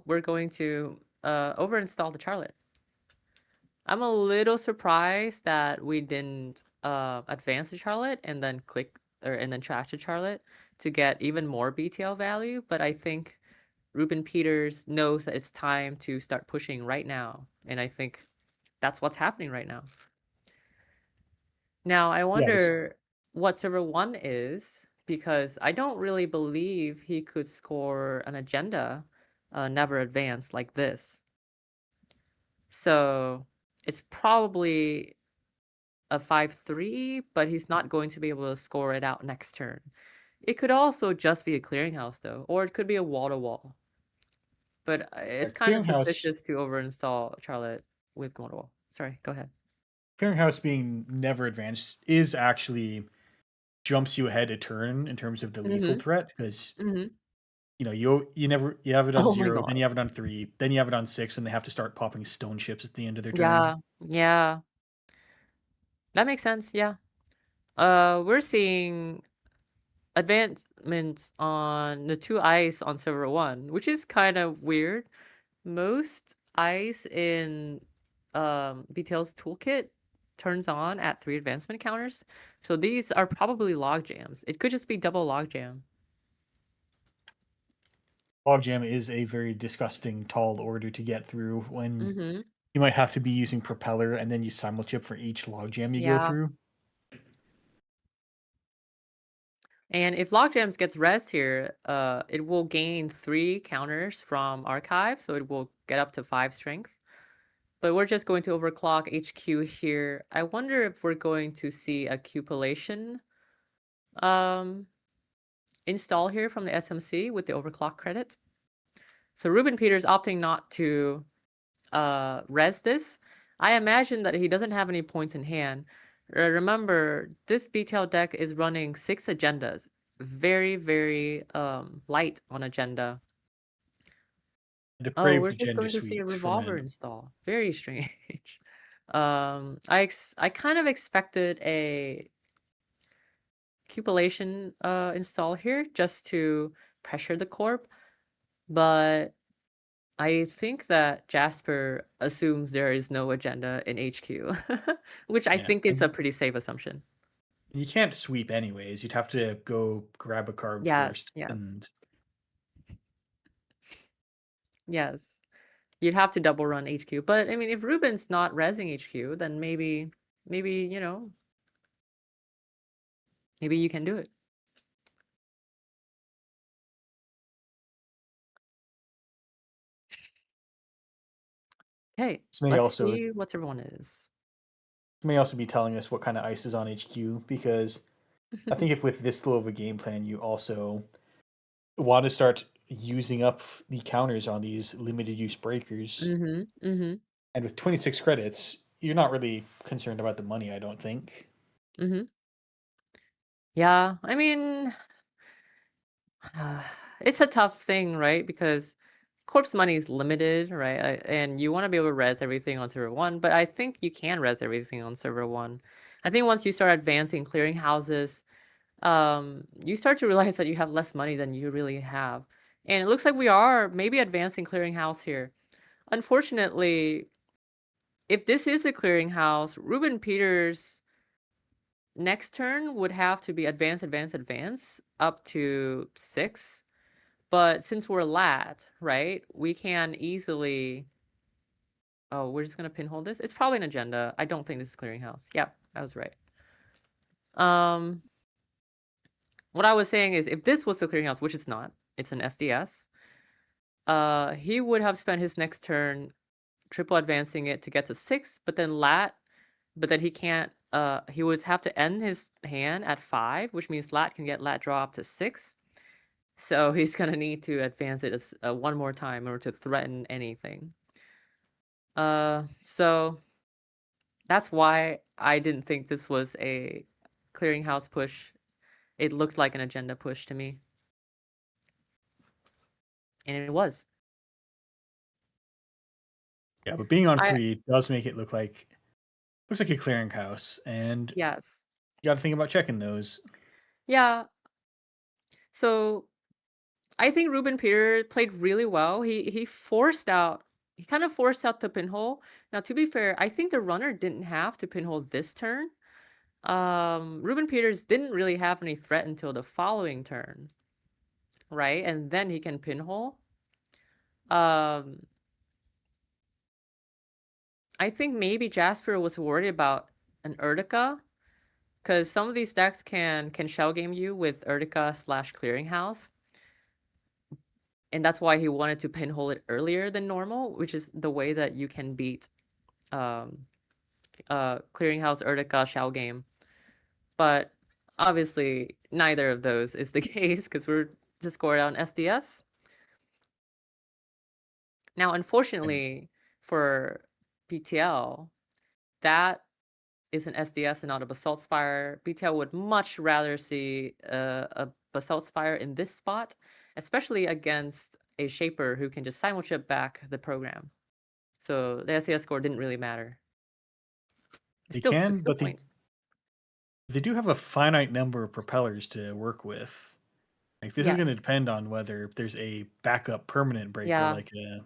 we're going to overinstall the Charlotte. I'm a little surprised that we didn't advance the Charlotte and then trash the Charlotte to get even more BTL value, but I think Ruben Peters knows that it's time to start pushing right now, and I think that's what's happening right now. Now, I wonder what server 1 is, because I don't really believe he could score an agenda never advanced like this. So it's probably a 5/3, but he's not going to be able to score it out next turn. It could also just be a Clearinghouse, though, or it could be a wall-to-wall. But it's kind of suspicious to overinstall Charlotte with wall-to-wall. Sorry, go ahead. Clearinghouse being never advanced is actually jumps you ahead a turn in terms of the lethal threat, because you know you have it on 0, then you have it on 3, then you have it on 6, and they have to start popping stone ships at the end of their turn. Yeah, that makes sense. Yeah, we're seeing advancements on the 2 ice on server 1, which is kind of weird. Most ice in BTL's toolkit turns on at 3 advancement counters. So these are probably log jams. It could just be double log jam. Logjam is a very disgusting tall order to get through when Mm-hmm. you might have to be using propeller and then you simulchip for each logjam you go Yeah. through. And if logjams gets res here, it will gain 3 counters from archive, so it will get up to 5 strength. But we're just going to overclock HQ here. I wonder if we're going to see a cupulation install here from the SMC with the overclock credit. So Ruben Peters opting not to res this. I imagine that he doesn't have any points in hand. Remember, this BTL deck is running 6 agendas. Very, very light on agenda. Oh, Depraved we're just agenda going to see a suite from revolver it. install. Very strange. I kind of expected a cupulation install here just to pressure the corp, but I think that Jasper assumes there is no agenda in HQ, which I Yeah, think is and a pretty safe assumption. you can't sweep anyways. You'd have to go grab a card Yes, first, yes, and yes. You'd have to double run HQ, but I mean, if Ruben's not resing HQ, then maybe you know, maybe you can do it. Okay, this may let's also see what everyone is. be telling us what kind of ice is on HQ, because I think if with this low of a game plan you also want to start using up the counters on these limited use breakers, Mm-hmm. Mm-hmm. and with 26 credits, you're not really concerned about the money, I don't think. Mm-hmm. Yeah, I mean, it's a tough thing, right? Because corpse money is limited, right? And you want to be able to res everything on server 1, but I think you can res everything on server 1. I think once you start advancing clearing houses, you start to realize that you have less money than you really have. And it looks like we are maybe advancing clearing house here. Unfortunately, if this is a clearing house, Ruben Peters next turn would have to be advance, advance, advance up to 6. But since we're lat, right, we can easily... Oh, we're just going to pinhole this? It's probably an agenda. I don't think this is clearinghouse. Yep, I was right. What I was saying is if this was the clearinghouse, which it's not, it's an SDS, he would have spent his next turn triple advancing it to get to 6, but then lat, but then he can't, he would have to end his hand at 5, which means lat can get lat draw up to 6. So he's going to need to advance it as, one more time in order to threaten anything. So that's why I didn't think this was a clearinghouse push. It looked like an agenda push to me. And it was. Yeah, but being on I- 3 does make it looks like a clearinghouse, and Yes. you got to think about checking those. Yeah. So I think Ruben Peter played really well. He kind of forced out the pinhole. Now, to be fair, I think the runner didn't have to pinhole this turn. Ruben Peters didn't really have any threat until the following turn, right? And then he can pinhole. I think maybe Jasper was worried about an Urtica, because some of these decks can shell game you with Urtica / clearinghouse. And that's why he wanted to pinhole it earlier than normal, which is the way that you can beat clearinghouse Urtica shell game. But obviously neither of those is the case because we're just scored on SDS. Now, unfortunately for BTL, that is an SDS and not a Basalt Spire. BTL would much rather see a Basalt Spire in this spot, especially against a Shaper who can just simulchip back the program. So the SDS score didn't really matter. They Still but points. they do have a finite number of propellers to work with. Like this is Yes. going to depend on whether there's a backup permanent breaker Yeah. like a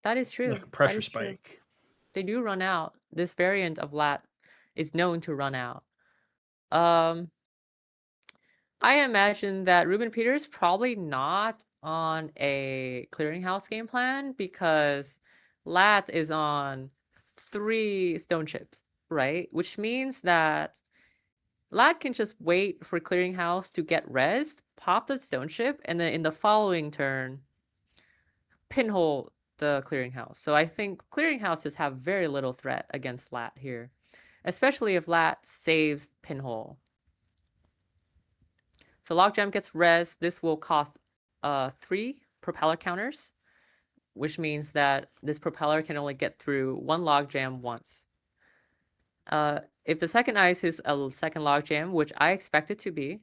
That is true. like a pressure That is true. spike. They do run out. This variant of lat is known to run out. Um, I imagine that Ruben Peters probably not on a clearinghouse game plan because lat is on 3 stone chips, right? Which means that lat can just wait for clearinghouse to get rezzed, pop the stone chip, and then in the following turn, pinhole the clearinghouse. So I think clearinghouses have very little threat against lat here, especially if lat saves pinhole. So logjam gets res. This will cost 3 propeller counters, which means that this propeller can only get through 1 logjam once. If the second ice is a second logjam, which I expect it to be,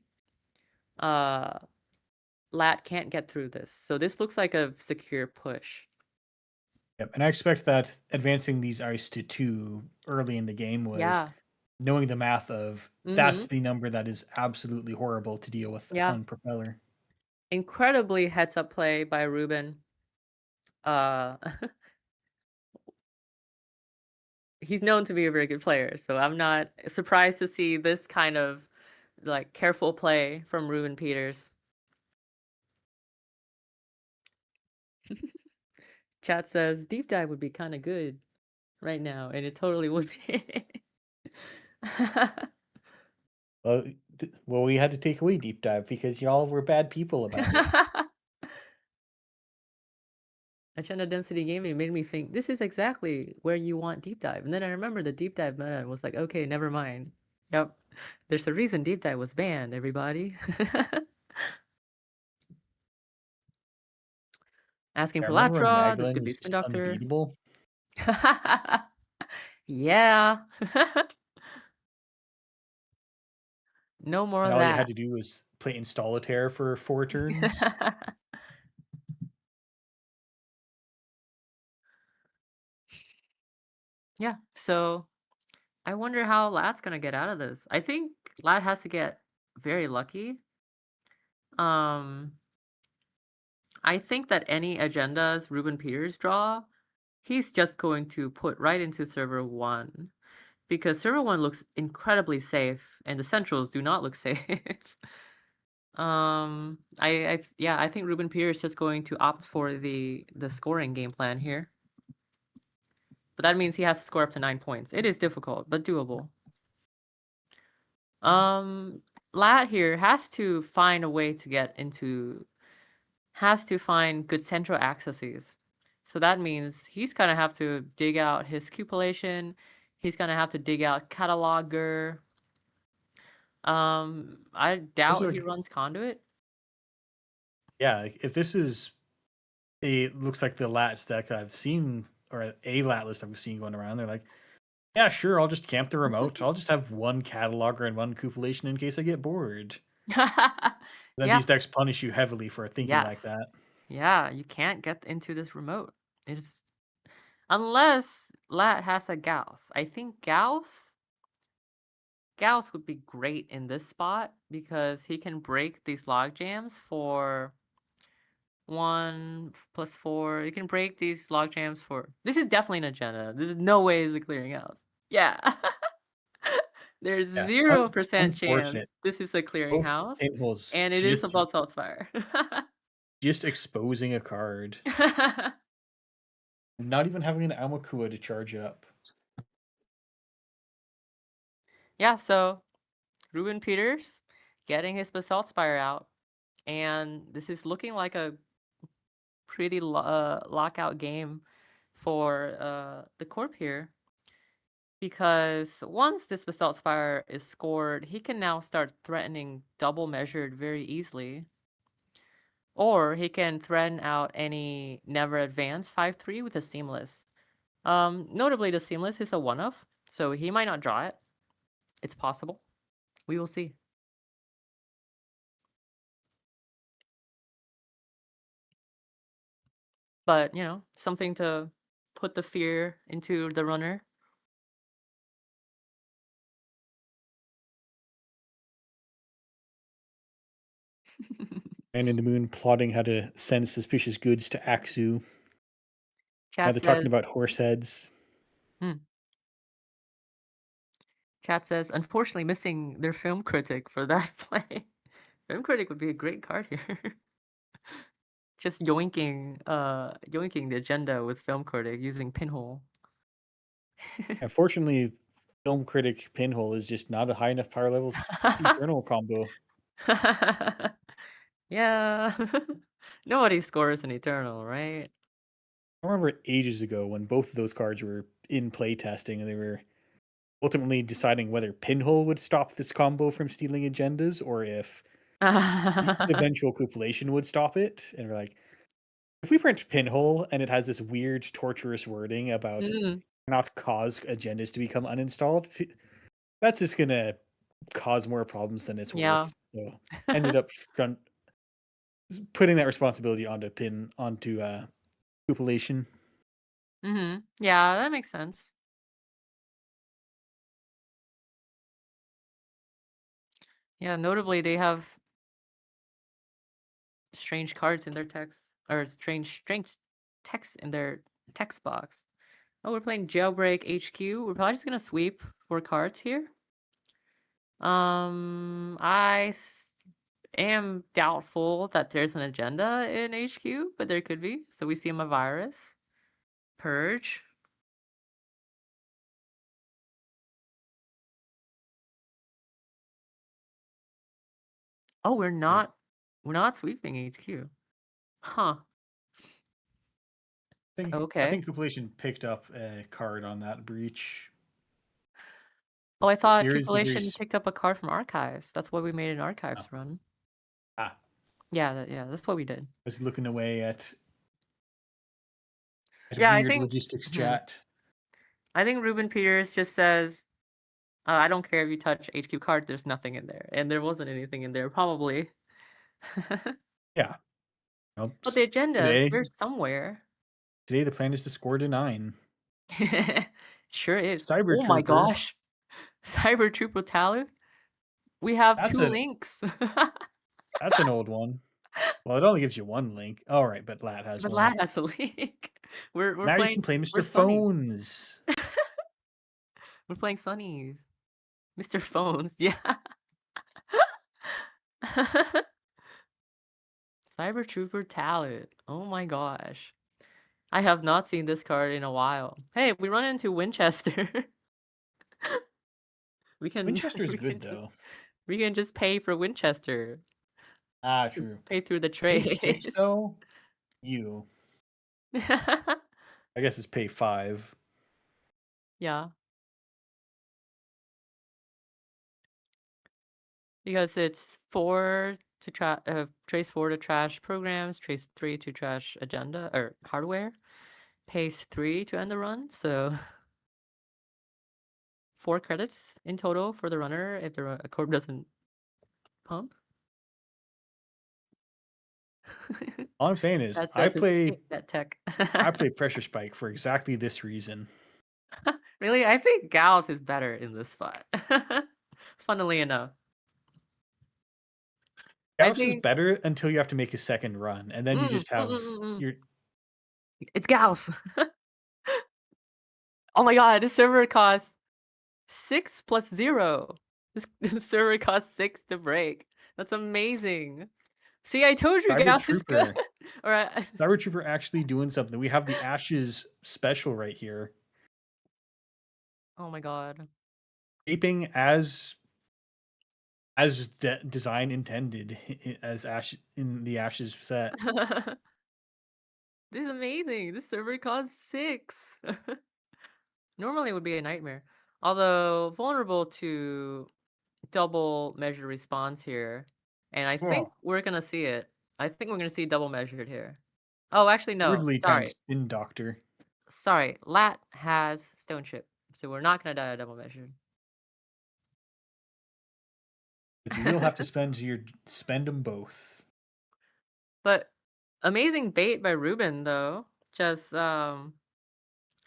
lat can't get through this. So this looks like a secure push. Yep, and I expect that advancing these ice to 2 early in the game was knowing the math of that's the number that is absolutely horrible to deal with on propeller. Incredibly heads up play by Ruben. He's known to be a very good player, so I'm not surprised to see this kind of like careful play from Ruben Peters. Chat says deep dive would be kind of good right now, and it totally would be. Well, we had to take away deep dive because y'all were bad people about it. Agenda density gaming made me think this is exactly where you want deep dive, and then I remember the deep dive meta and was like, okay, never mind. Yep, there's a reason deep dive was banned. Everybody. Asking for lat draw. This could be spin doctor. Unbeatable. Yeah. No more of all that. you had to do was play Installitaire for 4 turns. Yeah, so I wonder how lat's gonna get out of this. I think lat has to get very lucky. I think that any agendas Ruben Peters draw, he's just going to put right into server 1 because server 1 looks incredibly safe and the centrals do not look safe. I think Ruben Peters is just going to opt for the scoring game plan here. But that means he has to score up to 9 points. It is difficult, but doable. Lat here has to find a way to get into, has to find good central accesses. So that means he's gonna have to dig out his cupulation. He's gonna have to dig out cataloger. I doubt he runs conduit. Yeah, if this is looks like the lat deck I've seen, or a lat list I've seen going around, they're like, yeah, sure, I'll just camp the remote. I'll just have 1 cataloger and 1 cupulation in case I get bored. Then these decks punish you heavily for thinking like that. Yeah, you can't get into this remote. It's unless lat has a Gauss. I think Gauss would be great in this spot because he can break these log jams for 1 + 4. You can break these log jams for. This is definitely an agenda. This is no way is a clearinghouse. Yeah. There's 0% chance this is a clearinghouse. And it is a Basalt Spire. Just exposing a card. Not even having an Amakua to charge up. Yeah, so Ruben Peters getting his Basalt Spire out. And this is looking like a pretty lockout game for the Corp here. Because once this Basalt Spire is scored, he can now start threatening double measured very easily. Or he can threaten out any never advance 5/3 with a Seamless. Notably, the Seamless is a 1-of, so he might not draw it. It's possible. We will see. But, you know, something to put the fear into the runner. Man in the Moon plotting how to send suspicious goods to Aksu. Now Chat they're talking says, about horse heads. Chat says, unfortunately missing their film critic for that play. Film critic would be a great card here. Just yoinking the agenda with film critic using pinhole. Unfortunately, film critic pinhole is just not a high enough power level eternal combo. Yeah. Nobody scores an eternal, right? I remember ages ago when both of those cards were in play testing and they were ultimately deciding whether pinhole would stop this combo from stealing agendas or if the eventual cupulation would stop it. And we're like, if we print pinhole and it has this weird torturous wording about Mm, not cause agendas to become uninstalled, that's just gonna cause more problems than it's yeah. worth. So ended up putting that responsibility onto cupulation. Yeah, that makes sense. Yeah, notably they have strange cards in their text, or strange text in their text box. Oh, we're playing Jailbreak HQ. We're probably just gonna sweep 4 cards here. Am doubtful that there's an agenda in HQ, but there could be. So we see him a virus. Purge. Oh, we're not sweeping HQ. Huh. I Okay. think cupulation picked up a card on that breach. Oh, I thought Here is the Cupulation breach. picked up a card from Archives. That's why we made an Archives run. Ah, Yeah, that's what we did. I was looking away at Yeah, I weird think logistics chat. I think Ruben Peters just says, I don't care if you touch HQ card, there's nothing in there. And there wasn't anything in there, probably. Yeah. Well, But the agendas, today they're somewhere. the plan is to score to 9. Sure is. Cyber Oh my Trooper. gosh. Cyber Trooper Talon? We have That's 2 links. That's an old one. Well, it only gives you 1 link. All right, but Lat has But one. Lad has a link. We're Now playing, you can play we're Mr. Sunnies. Phones. We're playing Sunnies. Mr. Phones, yeah. Cyber Trooper Talon. Oh my gosh. I have not seen this card in a while. Hey, we run into Winchester. Winchester's we good, can though. we can just pay for Winchester. Ah, Just true. pay through the Pay trade. 6, though? I guess it's pay 5. Yeah. Because it's 4 to trace 4 to trash programs, trace 3 to trash agenda or hardware, pays 3 to end the run, so 4 credits in total for the runner if the corp doesn't pump. All I'm saying is That I says play that tech. Pressure Spike for exactly this reason. Really, I think Gauss is better in this spot. Funnily enough. Gauss is think better until you have to make a second run, and then you just have your It's Gauss. Oh my god, this server costs 6 plus 0. This server costs 6 to break. That's amazing. See, I told you Cyber Gauss is good. Trooper. Alright. Cyber Trooper actually doing something. We have the Ashes special right here. Oh my god. Shaping as design intended as Ash in the Ashes set. This is amazing. This server costs 6. Normally it would be a nightmare. Although vulnerable to double measure response here. And I think we're gonna see it. I think we're gonna see double measured here. Oh, actually no. Weirdly Sorry. timed Spin Doctor. Sorry. Lat has Stone Chip. So we're not gonna die a double measured. But you will have to spend them both. But amazing bait by Ruben though. Just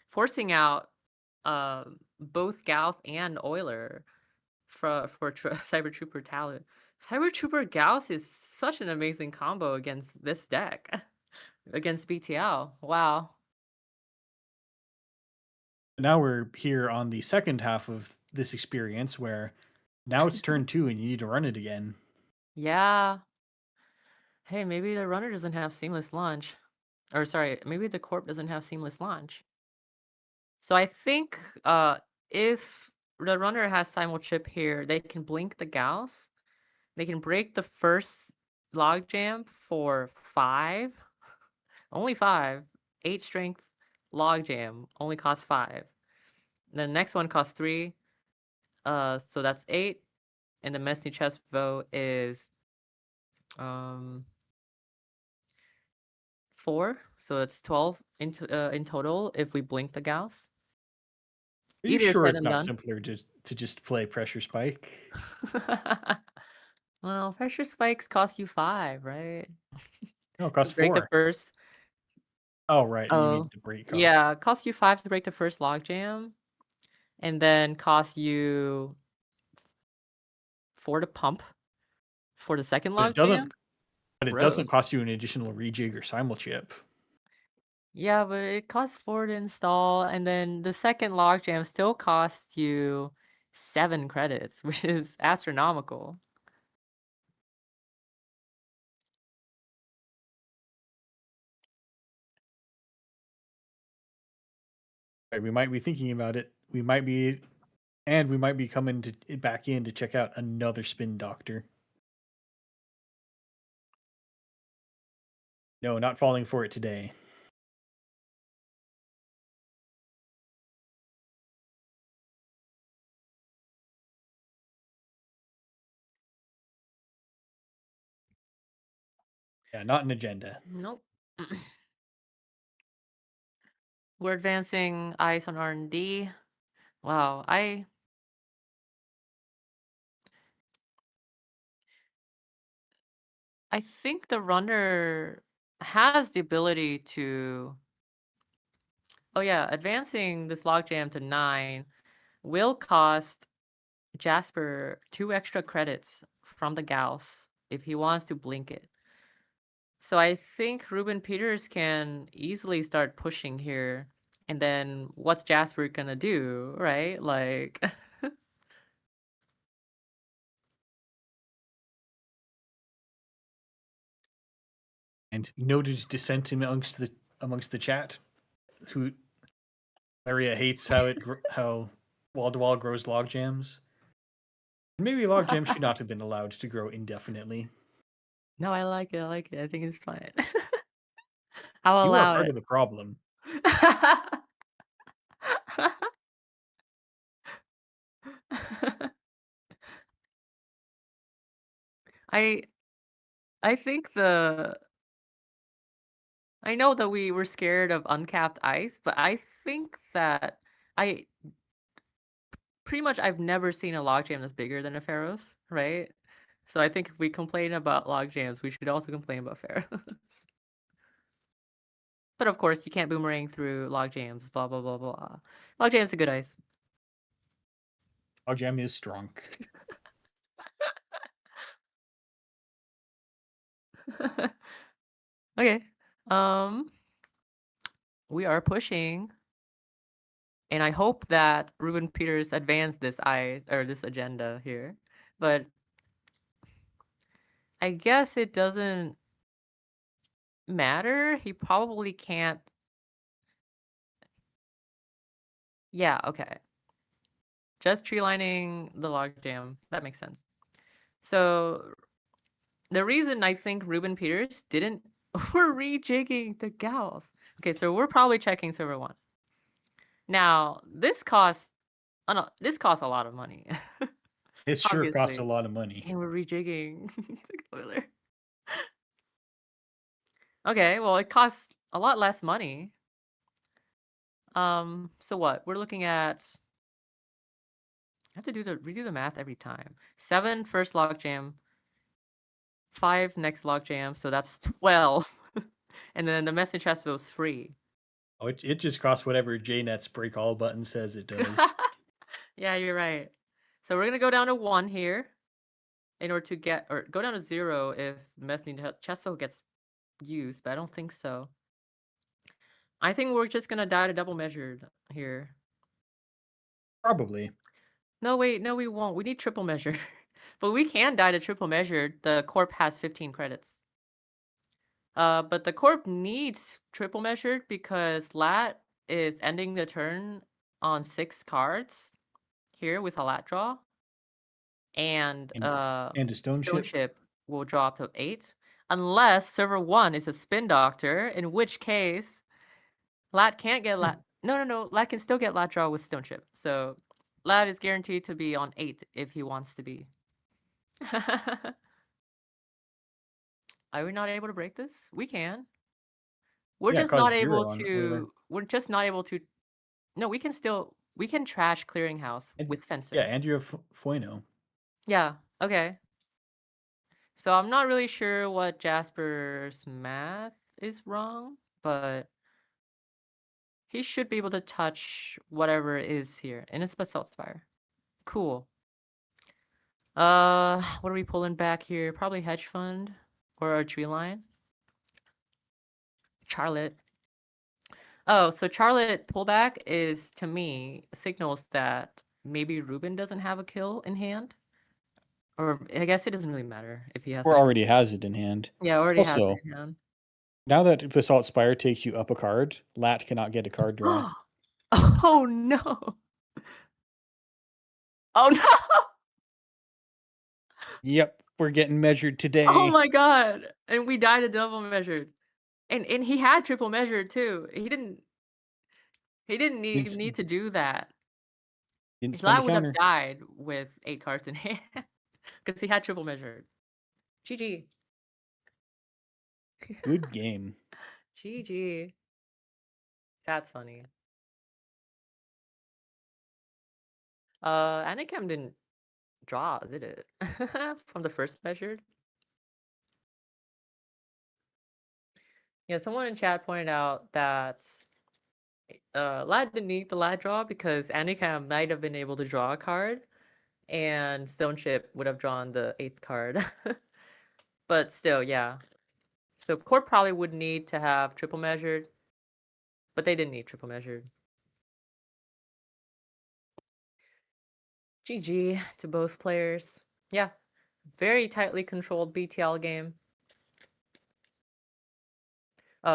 forcing out both Gauss and Euler for Cyber Trooper Talon. Cyber Trooper Gauss is such an amazing combo against this deck. Against BTL. Wow. Now we're here on the second half of this experience where now it's turn 2 and you need to run it again. Yeah. Hey, maybe the runner doesn't have seamless launch. Or sorry, maybe the corp doesn't have seamless launch. So I think if the runner has simul chip here, they can blink the Gauss. They can break the first logjam for 5. Only 5. 8 strength logjam only costs 5. The next one costs 3. So that's 8. And the messy chest vote is 4. So it's 12 in total if we blink the Gauss. Are you Easier sure said it's than not done. simpler to just play Pressure Spike? Well, pressure spikes cost you 5, right? No, it To costs break the 4. first. Oh, right. You Oh, mean the break cost. yeah, it costs you 5 to break the first logjam, and then costs you 4 to pump for the second But it doesn't. logjam. But it doesn't Gross. cost you an additional rejig or simul chip. Yeah, but it costs 4 to install, and then the second logjam still costs you 7 credits, which is astronomical. Right, we might be thinking about it. We might be coming back in to check out another spin doctor. No, not falling for it today. Yeah, not an agenda. Nope. We're advancing ice on R&D. Wow, I think the runner has the ability to. Oh yeah, advancing this logjam to 9 will cost Jasper 2 extra credits from the Gauss if he wants to blink it. So I think Ruben Peters can easily start pushing here. And then what's Jasper gonna do, right? Like And noted dissent amongst the chat. Who Laria hates how wall to wall grows log jams. Maybe log jams should not have been allowed to grow indefinitely. No, I like it. I like it. I think it's fun. I'll You are allow part it. of the problem. I think I know that we were scared of uncapped ice, but I think that I pretty much I've never seen a logjam that's bigger than a Pharaoh's, right? So I think if we complain about logjams, we should also complain about Pharaohs. But of course, you can't boomerang through logjams, blah blah blah blah. Logjam's a good ice. Log jam is strong. Okay. We are pushing. And I hope that Ruben Peters advanced this this agenda here. But I guess it doesn't matter. He probably can't. Yeah, okay. Just tree lining the logjam. That makes sense. So the reason I think Ruben Peters didn't we're rejigging the Gauss. Okay, so we're probably checking server 1. Now, this costs a lot of money. It sure costs Obviously. a lot of money. And we're rejigging the boiler. Okay, well, it costs a lot less money. So what? We're looking at. I have to redo the math every time. 7 first logjam, 5 next logjam, so that's 12. And then the message chest was free. Oh, it just costs whatever JNet's break all button says it does. Yeah, you're right. So we're gonna go down to 1 here in order to get, or go down to 0 if message chest gets used, but I don't think so. I think we're just gonna die to double measured here. Probably. No, wait, no, we won't. We need triple measure. But we can die to triple measure. The corp has 15 credits. But the corp needs triple measured because Lat is ending the turn on 6 cards here with a Lat draw. And And a stone Stone chip. Chip will draw up to 8. Unless server 1 is a spin doctor, in which case Lat can't get Lat. No. Lat can still get Lat draw with Stone Chip. So Lat is guaranteed to be on 8 if he wants to be. Are we not able to break this? We can. We're Yeah, it just not costs 0 able on early. to. We're just not able to. No, we can still. We can trash Clearinghouse with Fencer. Yeah, and you have Fueno. Yeah. Okay. So I'm not really sure what Jasper's math is wrong, but he should be able to touch whatever is here. And it's Basalt Spire. Cool. What are we pulling back here? Probably Hedge Fund or a Tree Line. Charlotte. Oh, so Charlotte pullback is, to me, signals that maybe Ruben doesn't have a kill in hand. Or I guess it doesn't really matter if he has. Or already has it in hand. Yeah, already has Also, it in hand. Now that Basalt Spire takes you up a card, Lat cannot get a card draw. Oh no! Oh no! Yep, we're getting measured today. Oh my god! And we died a double measured, and he had triple measured too. He didn't need to do that. Didn't His spend a Lat would have counter. died with 8 cards in hand because he had triple measured. GG. Good game. GG. That's funny. Anakim didn't draw, did it? From the first measured? Yeah, someone in chat pointed out that Lad didn't need the Lad draw because Anakim might have been able to draw a card and Stone Chip would have drawn the 8th card. But still, yeah. So Corp probably would need to have triple measured, but they didn't need triple measured. GG to both players. Yeah, very tightly controlled BTL game.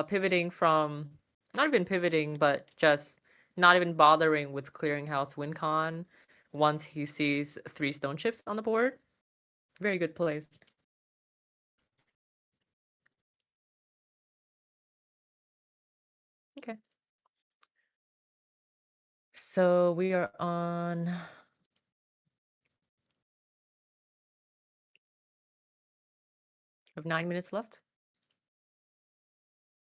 Pivoting from, not even pivoting, but just not even bothering with Clearinghouse win con once he sees 3 stone chips on the board. Very good plays. Okay. So we are on... We have 9 minutes left.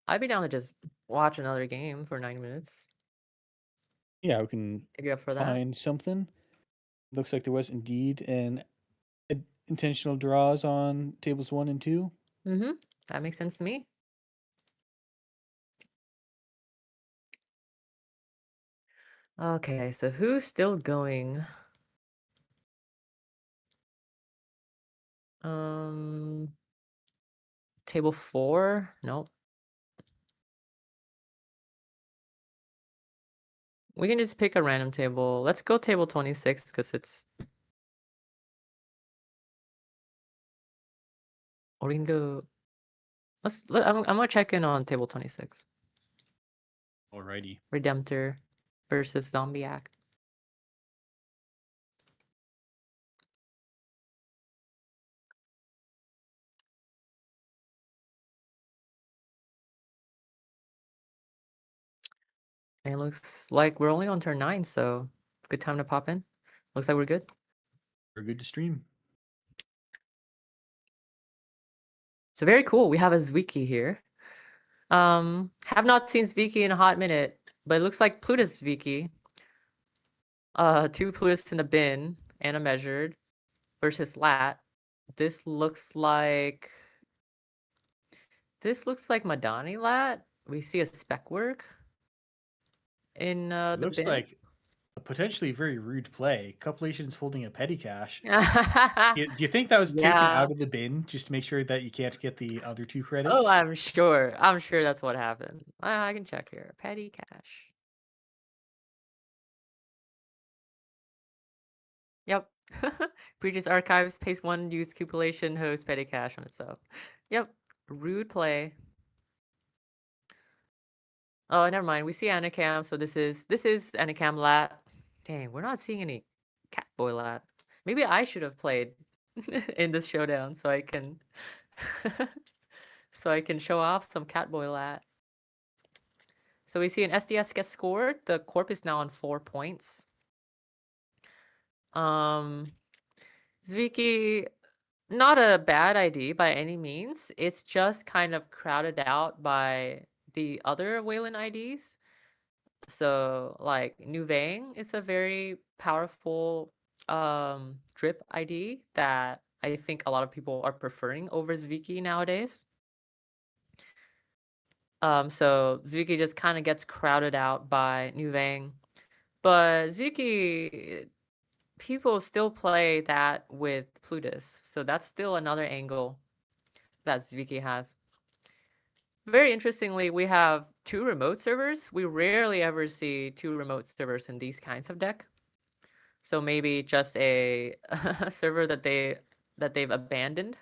I'd be down to just watch another game for 9 minutes. Yeah, we can If you're up for that. find something. Looks like there was indeed an intentional draws on tables 1 and 2. Mm-hmm. That makes sense to me. Okay, so who's still going? Table 4? Nope. We can just pick a random table. Let's go table 26 because it's... Or we can go... I'm gonna check in on table 26. Alrighty. Redemptor versus Zombiac. And it looks like we're only on turn 9, so good time to pop in. Looks like we're good. We're good to stream. So very cool. We have a Zwicky here. Have not seen Zwicky in a hot minute, but it looks like Plutus Zwicky. 2 Plutus in the bin and a measured versus Lat. This looks like Madani Lat. We see a spec work in the Looks bin. like a potentially very rude play. Couplation's holding a petty cash. Do you think that was taken out of the bin just to make sure that you can't get the other 2 credits? Oh, I'm sure. I'm sure that's what happened. I can check here. Petty cash. Breaches archives, paste 1, use cupulation, host, petty cache on itself. Yep. Rude play. Oh, never mind. We see Anacam, so this is Anacam lat. Dang, we're not seeing any Catboy lat. Maybe I should have played in this showdown so I can so I can show off some Catboy lat. So we see an SDS get scored. The corp is now on 4 points. Zwicky, not a bad ID by any means. It's just kind of crowded out by the other Wayland IDs. So like Nu Vang is a very powerful drip ID that I think a lot of people are preferring over Zwicky nowadays. So Zwicky just kind of gets crowded out by Nu Vang. But Zwicky, people still play that with Plutus. So that's still another angle that Zwicky has. Very interestingly, we have 2 remote servers. We rarely ever see 2 remote servers in these kinds of deck. So maybe just a server that they've abandoned.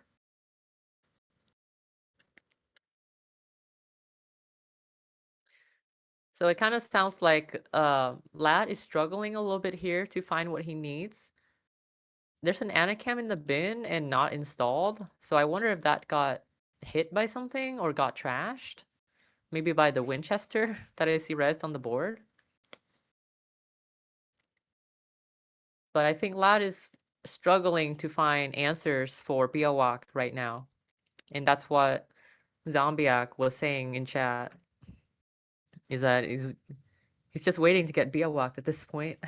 So it kind of sounds like Lat is struggling a little bit here to find what he needs. There's an Anacam in the bin and not installed. So I wonder if that got hit by something or got trashed. Maybe by the Winchester that I see res on the board. But I think Lat is struggling to find answers for Biawak right now. And that's what Zombiak was saying in chat. Is that he's just waiting to get Biawak at this point.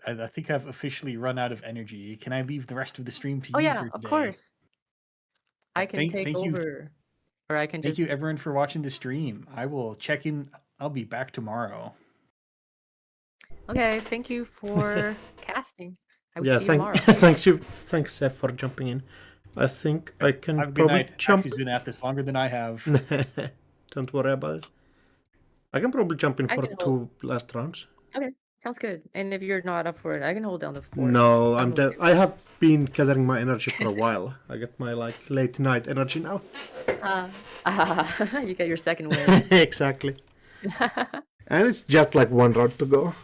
I think I've officially run out of energy. Can I leave the rest of the stream to Oh you yeah, for of today? course. I can take thank you. over. Or I can Thank just you everyone for watching the stream. I will check in. I'll be back tomorrow. Okay, thank you for casting. I will Yeah, see you tomorrow. thanks Seth for jumping in. I think I can Have a good probably night. jump. He's been at this longer than I have. Don't worry about it. I can probably jump in I for can 2 last rounds. Okay, sounds good. And if you're not up for it, I can hold down the fort. No, I'm okay. I have been gathering my energy for a while. I get my like late night energy now. You get your second win. Exactly. And it's just like 1 round to go.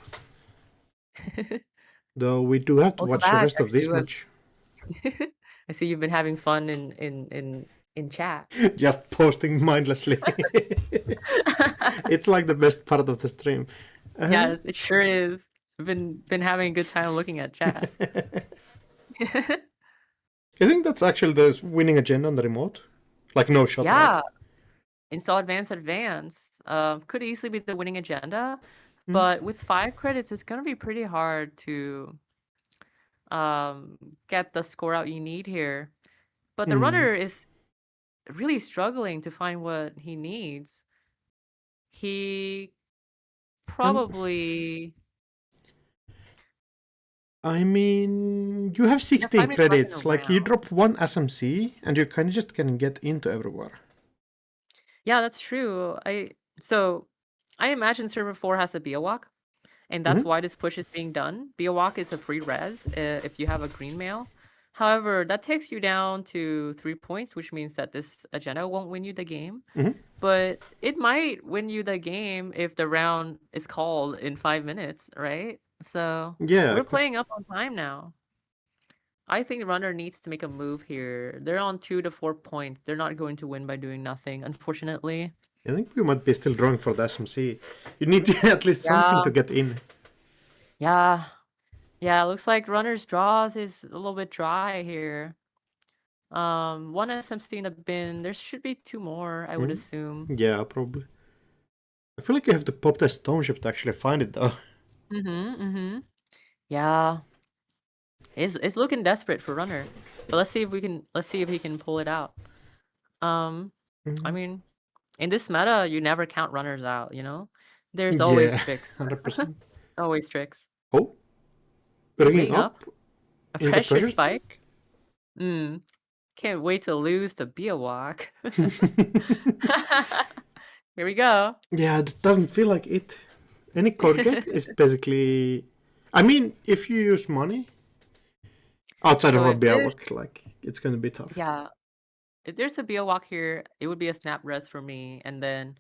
Though we do have to Welcome watch the back, rest of this Exu. match. I see you've been having fun in chat. Just posting mindlessly. It's like the best part of the stream. Yes, it sure is. I've been having a good time looking at chat. I think that's actually the winning agenda on the remote. Like no shot. Yeah. Right? Install advance. Could easily be the winning agenda. Mm. But with 5 credits, it's gonna be pretty hard to get the score out you need here. But the runner is really struggling to find what he needs. He probably I mean, you have 16 5 minutes left in credits. the Like you round. drop 1 SMC and you kind of just can get into everywhere. Yeah, that's true. I imagine server 4 has a Biawak, and that's why this push is being done. Biawak is a free res if you have a green mail. However, that takes you down to 3 points, which means that this agenda won't win you the game. But it might win you the game if the round is called in 5 minutes, right? So Yeah. we're playing up on time now. I think the runner needs to make a move here. They're on 2 to 4 points. They're not going to win by doing nothing, unfortunately. I think we might be still drawing for the SMC. You need at least something to get in. Yeah. Yeah, it looks like runner's draws is a little bit dry here. 1 SMC in the bin. There should be 2 more, I would assume. Yeah, probably. I feel like you have to pop the stone ship to actually find it though. Yeah. It's looking desperate for runner. But let's see if he can pull it out. I mean, in this meta, you never count runners out, you know? There's always tricks. 100%. Always tricks. Oh. Bringing Bring up. A in the pressure spike. Can't wait to lose to Biawak. Here we go. Yeah, it doesn't feel like it. Any code get is basically I mean, if you use money outside So of a if there's Beowulf, like it's going to be tough. yeah, if there's a Beowulf here, it would be a snap res for me, and then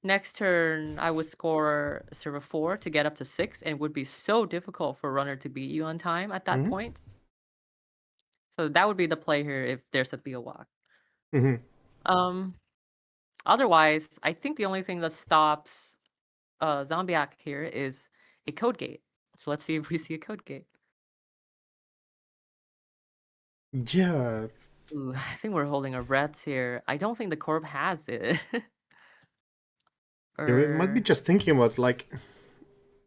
next turn I would score server 4 to get up to 6, and it would be so difficult for runner to beat you on time at that Mhm. point. So that would be the play here if there's a Beowulf. Hmm. Otherwise, I think the only thing that stops Zombiak here is a code gate. So let's see if we see a code gate. Yeah. Ooh, I think we're holding our breaths here. I don't think the corp has it. We might be Or just thinking about like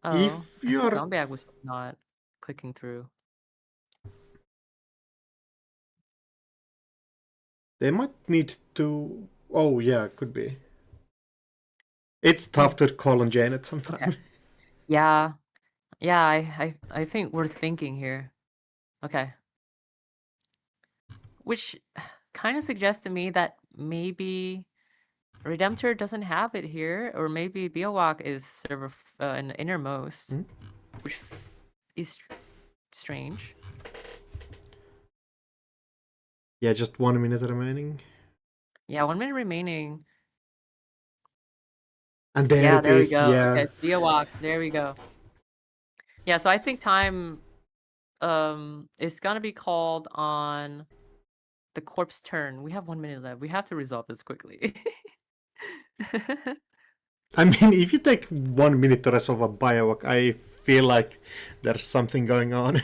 oh, if I you think are. Zombiak was just not clicking through. They might need to. Oh yeah, could be. It's tough to call on Janet sometimes. Yeah, yeah. I think we're thinking here. Okay, which kind of suggests to me that maybe Redemptor doesn't have it here, or maybe Beowalk is server in the innermost, which is strange. Yeah, just 1 minute remaining. Yeah, 1 minute remaining. And there Yeah, it there we is. go. Yeah. Okay, Beowalk. There we go. Yeah, so I think time is gonna be called on the corpse turn. We have 1 minute left. We have to resolve this quickly. I mean, if you take 1 minute to resolve a Biowak, I feel like there's something going on.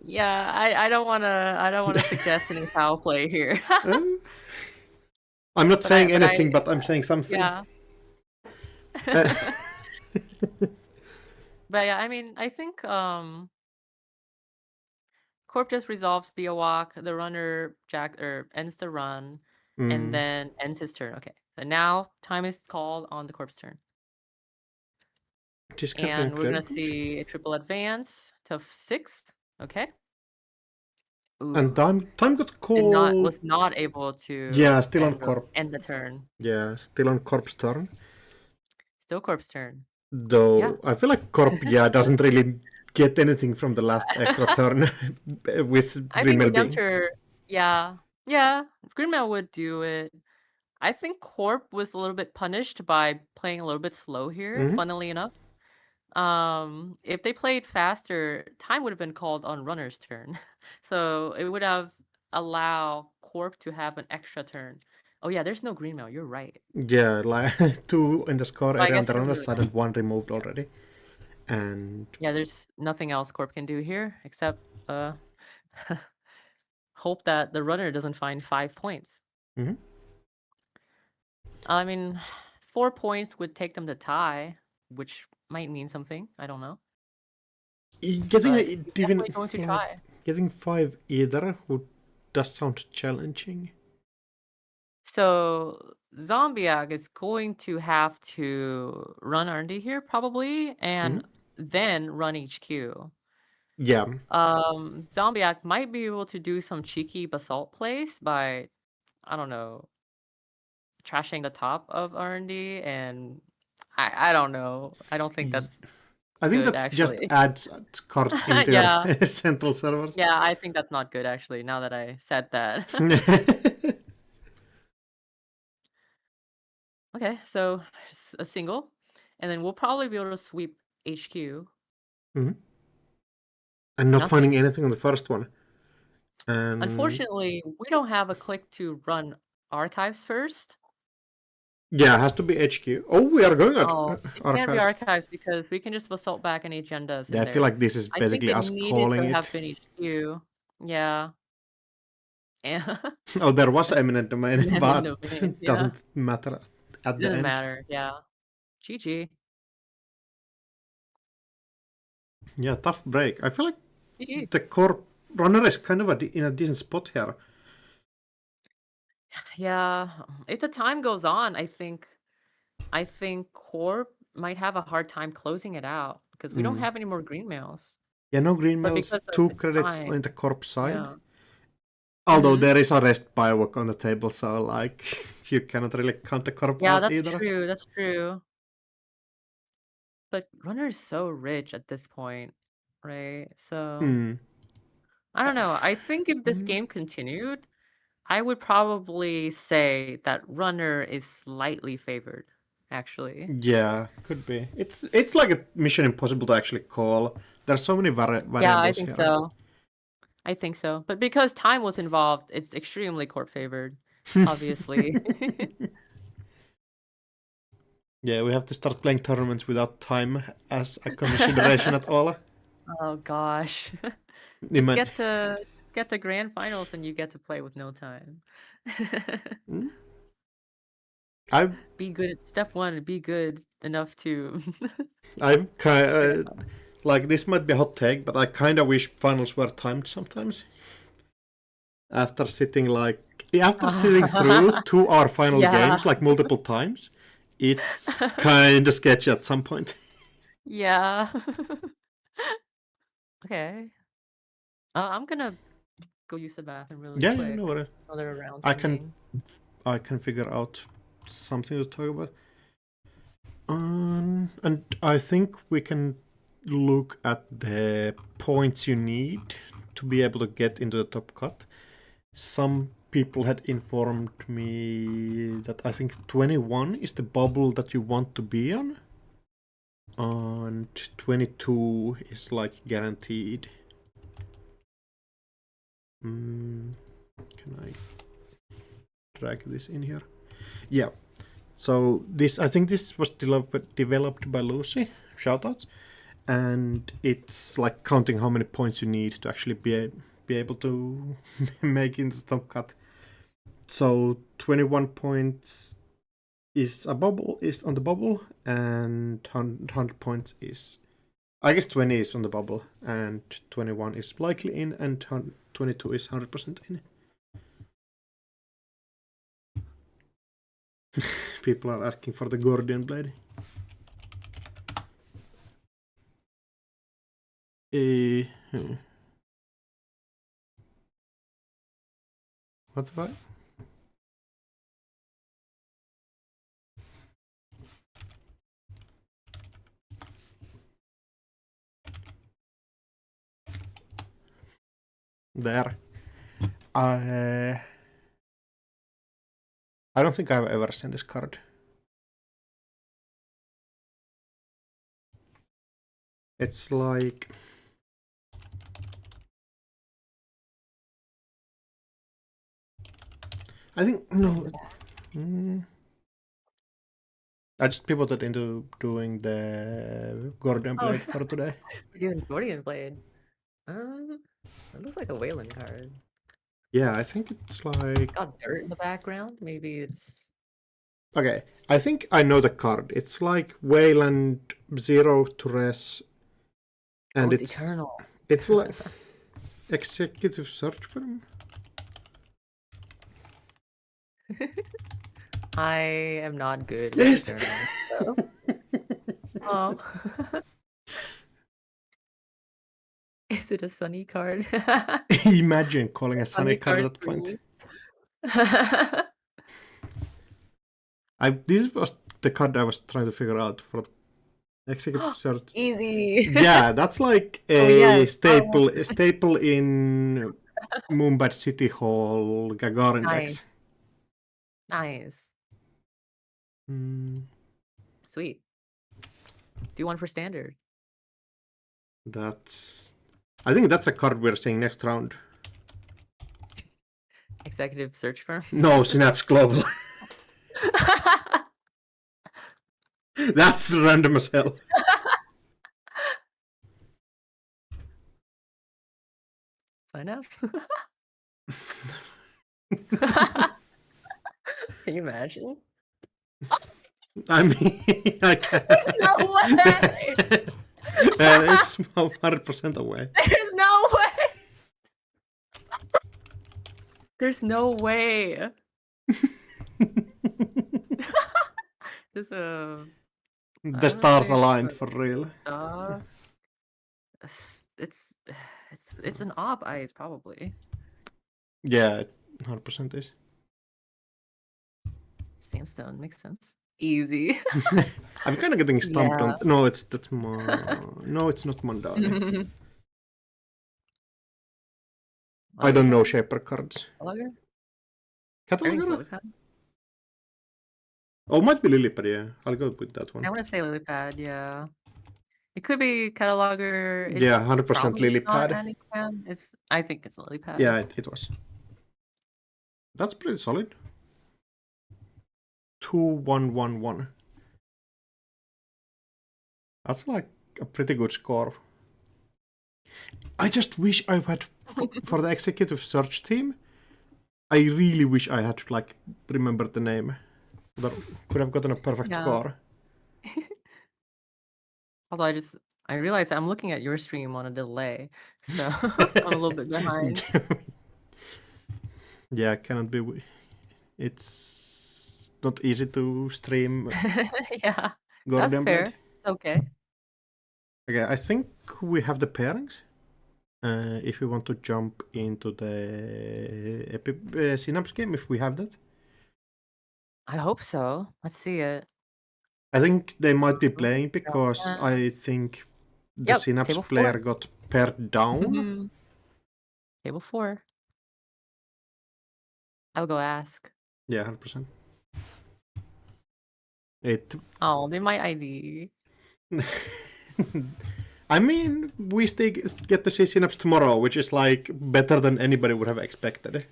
Yeah, I don't wanna suggest any foul play here. I'm not saying but anything, but I'm saying something. Yeah. But yeah, I mean, I think Corp just resolves Beowalk, the runner ends the run, and then ends his turn. Okay, so now time is called on the Corp's turn. And we're gonna see a triple advance to 6. Okay. Ooh. And time got called. Was not able to. Yeah, still on Corp. End the turn. Yeah, still on Corp's turn. Still Corp's turn. Though Yeah. I feel like Corp, doesn't really get anything from the last extra turn with I think Grimmel being. Redemptor, yeah, Grimmel would do it. I think Corp was a little bit punished by playing a little bit slow here, funnily enough. If they played faster, time would have been called on runner's turn. So it would have allowed Corp to have an extra turn. Oh yeah, there's no Greenmail, you're right. Yeah, like 2 in the score Well, I area on guess the it doesn't runner really side and 1 removed already. And Yeah, there's nothing else Corp can do here except hope that the runner doesn't find 5 points. I mean, 4 points would take them to tie, which might mean something. I don't know. getting But a, he's even definitely going to try. getting 5 either does sound challenging. So Zombiak is going to have to run R&D here probably, and then run HQ. Yeah. Zombiak might be able to do some cheeky basalt plays by, I don't know, trashing the top of R&D, and I don't know. I don't think that's I think good, that's actually. just adds cards into Yeah. your central servers. Yeah, I think that's not good, actually, now that I said that. Okay, so a single, and then we'll probably be able to sweep HQ. And not finding anything on the first one. And Unfortunately, we don't have a click to run archives first. yeah, it has to be HQ. Oh, we are going at It can't be archives because we can just basalt back any agendas. Yeah, I feel like this is basically us calling it. Have been HQ. Yeah. Oh, there was eminent domain, Eminent but domain, it doesn't matter at the Doesn't end. matter. Yeah. GG. Yeah, tough break. I feel like GG. the core runner is kind of in a decent spot here. Yeah, if the time goes on, I think Corp might have a hard time closing it out because we don't have any more green mails. Yeah, no green mails, because of 2 the credits time- on the corp side. Yeah. Although there is a rest Biowak on the table, so like you cannot really count the corp Yeah, out that's either. true. That's true. But runner is so rich at this point. right? So Hmm. I don't know. I think if this Mm. game continued, I would probably say that runner is slightly favored, actually. Yeah, could be. It's like a Mission Impossible to actually call. There's so many Yeah, I variables think here. so. I think so. But because time was involved, it's extremely court favored, obviously. Yeah, we have to start playing tournaments without time as a consideration at all. Oh gosh. Ima- Just get to grand finals and you get to play with no time. Hmm? I've Be good at step 1 and be good enough to like this might be a hot take, but I kind of wish finals were timed sometimes. After sitting through 2-hour final Yeah. games like multiple times, it's kind of sketchy at some point. Yeah. Okay. I'm gonna go use the bathroom really Yeah, quick. no worry. Another round. I can figure out something to talk about. And I think we can look at the points you need to be able to get into the top cut. Some people had informed me that I think 21 is the bubble that you want to be on. And 22 is like guaranteed. Can I drag this in here? Yeah. So I think this was developed by Lucy. Shoutouts. And it's like counting how many points you need to actually be able to make into the top cut. So 21 points is on the bubble, and 100 points is, I guess 20 is on the bubble, and 21 is likely in, and 22 is 100% in. People are asking for the Gordian blade. What's right? There. I don't think I've ever seen this card. It's like I think no. I just pivoted into doing the Gordian blade for today. We're doing Gordian blade. It looks like a Wayland card. Yeah, I think it's like Got dirt in the background. Maybe it's okay. I think I know the card. It's like Wayland 0 to res, and it's eternal. It's like executive search firm. I am not good Yes. with eternal. So. Oh. Is it a sunny card? Imagine calling a sunny card at that point. This was the card I was trying to figure out for executive search. Easy. Yeah, that's like a staple in Mumbai City Hall Gagarin decks. Nice. Sweet. Do one for standard. I think that's a card we're seeing next round. Executive search firm. No, Synapse Global. That's random as hell. Synapse. Can you imagine? I mean, I can't. There's no way. It's 100% away. There's no way. There's no way. This The stars aligned for real. It's an op ice probably. Yeah, 100% is. Sandstone makes sense. Easy. I'm kind of getting stumped Yeah. on. No, it's not Mandari. I don't know Shaper cards. Cataloger? Cataloger? Oh, might be Lillipad, yeah. I'll go with that one. I want to say Lillipad, yeah. It could be Cataloger. It's Yeah, 100% probably not Lillipad. Anycam. I think it's Lillipad. Yeah, it was. That's pretty solid. 2-1-1-1. That's like a pretty good score. I just wish I had for the executive search team. I really wish I had like remembered the name. That could have gotten a perfect score. Also, I realized I'm looking at your stream on a delay, so I'm a little bit behind. Yeah, cannot be. It's not easy to stream. Yeah, Gordon that's fair. Blade. Okay. Okay, I think we have the pairings. If we want to jump into the Synapse game, if we have that. I hope so. Let's see it. I think they might be playing because I think the Synapse table player 4. got paired down. Table 4. I'll go ask. Yeah, 100%. Oh, they might ID. I mean, we still get to see Synapse tomorrow, which is like better than anybody would have expected.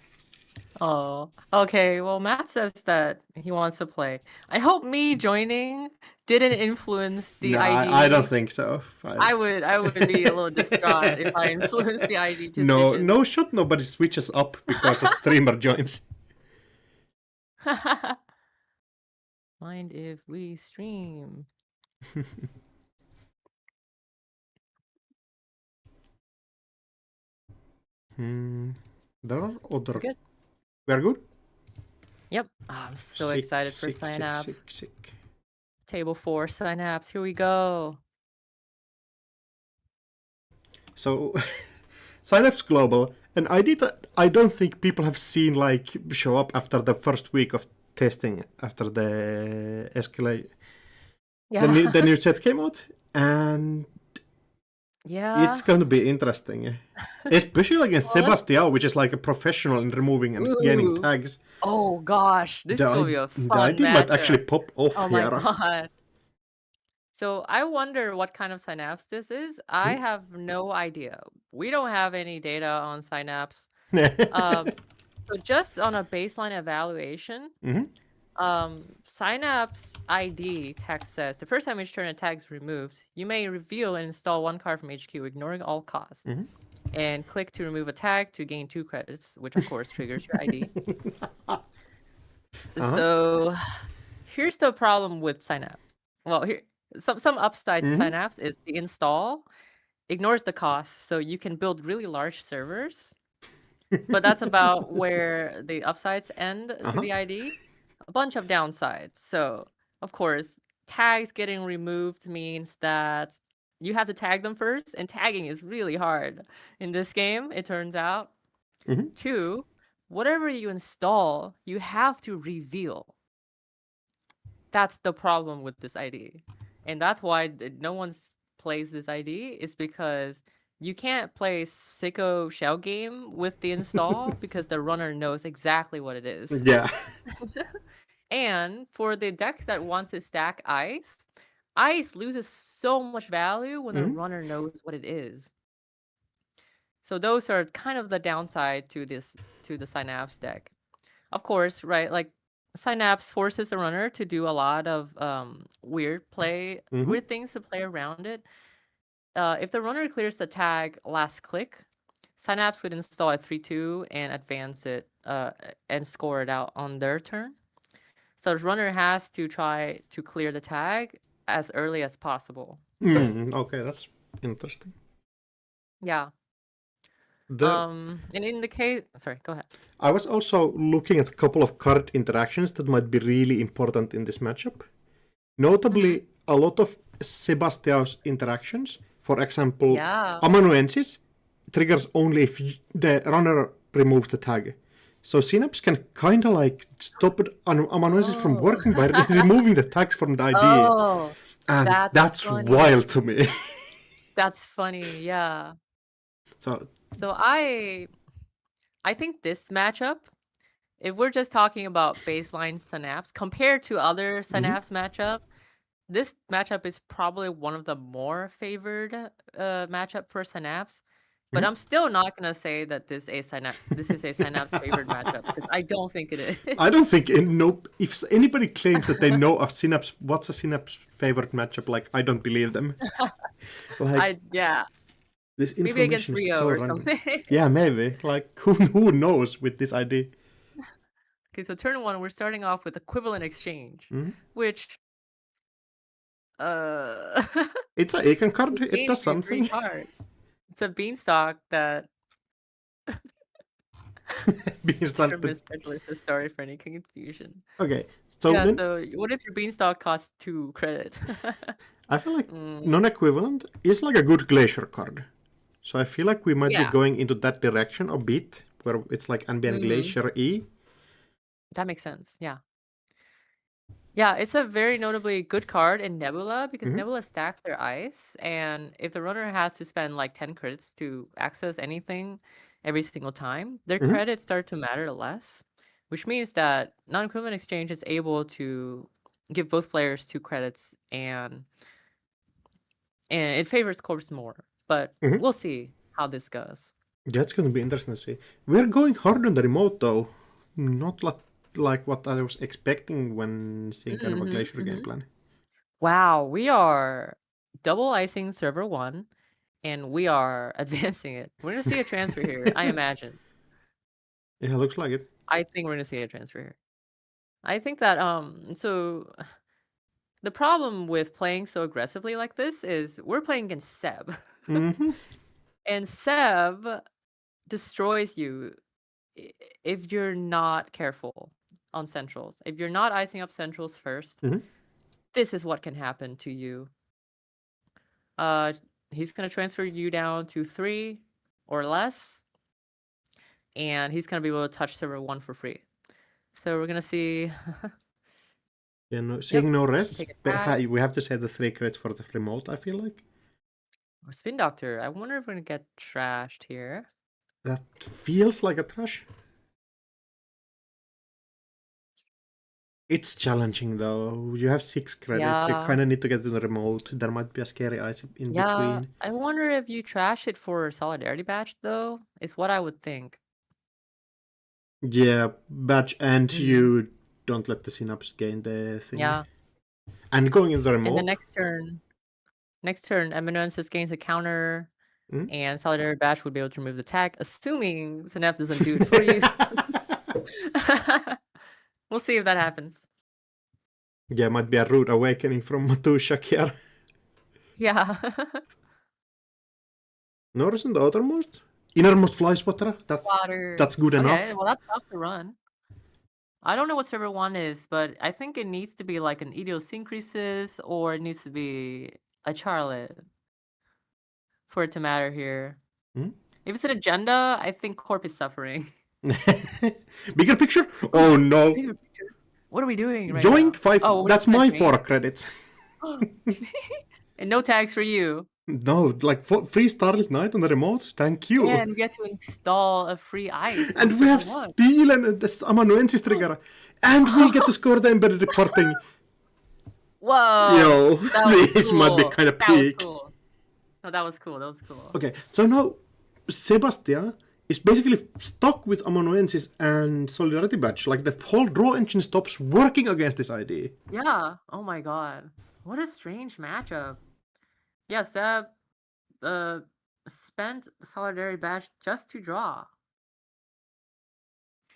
Oh, okay. Well, Matt says that he wants to play. I hope me joining didn't influence the No, ID. I don't think so. I would be a little distraught if I influenced the ID decision. No shot. Nobody switches up because a streamer joins. Mind if we stream? There are other. We're good. We are good. Yep. Oh, I'm so excited for Synapse. Sick. Table 4 Synapse. Here we go. So, Synapse Global, and I don't think people have seen like show up after the first week of testing after the escalate. Yeah. The new set came out, and yeah, it's going to be interesting, especially against Sebastião, which is like a professional in removing and gaining tags. Oh gosh, this is gonna be a fun The idea might actually pop off Oh here. my god. So I wonder what kind of Synapse this is. I have no idea. We don't have any data on Synapse. So just on a baseline evaluation, Synapse ID text says the first time each turn a tag is removed, you may reveal and install one card from HQ, ignoring all costs. And click to remove a tag to gain 2 credits, which of course triggers your ID. So here's the problem with Synapse. Well, here some upside to Synapse is the install ignores the cost, so you can build really large servers. But that's about where the upsides end to the ID. A bunch of downsides. So, of course, tags getting removed means that you have to tag them first, and tagging is really hard in this game, it turns out. 2, whatever you install, you have to reveal. That's the problem with this ID. And that's why no one plays this ID, is because you can't play Sicko Shell game with the install because the runner knows exactly what it is. Yeah. And for the decks that wants to stack ice loses so much value when the runner knows what it is. So those are kind of the downside to the Synapse deck. Of course, right? Like Synapse forces the runner to do a lot of weird things to play around it. If the runner clears the tag last click, Synapse would install a 3/2 and advance it and score it out on their turn. So the runner has to try to clear the tag as early as possible. Okay, that's interesting. Yeah. And in the case, sorry, go ahead. I was also looking at a couple of card interactions that might be really important in this matchup. Notably, a lot of Sebastião's interactions, for example, Amanuensis triggers only if the runner removes the tag. So Synapse can kind of like stop Amanuensis from working by removing the tags from the ID. And that's wild to me. That's funny, yeah. So I think this matchup, if we're just talking about baseline Synapse compared to other Synapse matchup, this matchup is probably one of the more favored matchup for Synapse. But I'm still not gonna say that this is a Synapse favored matchup because I don't think it is. I don't think if anybody claims that they know what's a Synapse favorite matchup, like I don't believe them. Like, this maybe against information is Rio so or random. something. Yeah, maybe. Like who knows with this ID? Okay, so turn 1, we're starting off with equivalent exchange, which It's a Icon card. It gains does you 3 something. cards. It's a beanstalk that Beanstalk. misspelled the story for any confusion. Okay, so Yeah, then so what if your beanstalk costs 2 credits? I feel like non-equivalent is like a good glacier card. So I feel like we might be going into that direction a bit, where it's like ambient glacier E. That makes sense. Yeah. Yeah, it's a very notably good card in Nebula because Nebula stacks their ice, and if the runner has to spend like 10 credits to access anything every single time, their credits start to matter less, which means that non-equivalent exchange is able to give both players 2 credits, and it favors Corpse more. But we'll see how this goes. That's going to be interesting to see. We're going hard on the remote though, not like what I was expecting when seeing kind of a glacier game plan. Wow, we are double icing server 1, and we are advancing it. We're gonna see a transfer here, I imagine. Yeah, looks like it. I think we're gonna see a transfer here. I think that so the problem with playing so aggressively like this is we're playing against Seb. And Seb destroys you if you're not careful on centrals. If you're not icing up centrals first, this is what can happen to you. He's gonna transfer you down to 3 or less, and he's gonna be able to touch server 1 for free. So we're gonna see. Yeah, seeing no rest, but we have to save the 3 credits for the remote, I feel like. Or Spin Doctor. I wonder if we're gonna get trashed here. That feels like a trash. It's challenging though. You have 6 credits. You kind of need to get to the remote. There might be a scary ice in between. I wonder if you trash it for Solidarity Badge though, is what I would think. Yeah, Badge, and you don't let the Synapse gain the thing. Yeah. And going into the remote. And the next turn, Amanuensis gains a counter, and Solidarity Badge would be able to remove the tag, assuming Synapse doesn't do it for you. We'll see if that happens. Yeah, might be a rude awakening from Matushak here. Yeah. Norris in the outermost? Innermost flies water? That's good enough. Okay, well that's tough to run. I don't know what server 1 is, but I think it needs to be like an Idiosyncresis or it needs to be a Charlotte for it to matter here. If it's an agenda, I think Corp is suffering. Bigger picture? Oh no. Bigger picture. What are we doing right Join now? 5. That's my 4 credits. And no tags for you. No, like free Starlit Night on the remote. Thank you. Yeah, and we get to install a free ice. And we have Steel and the Amanuensis trigger. And we get to score the embedded reporting. Whoa. Yo, this might be kind of peak. Cool. No, that was cool. Okay, so now Sebastian is basically stuck with Amanuensis and Solidarity Badge. Like the whole draw engine stops working against this ID. Yeah. Oh my god. What a strange matchup. Yeah, Seb spent Solidarity Badge just to draw.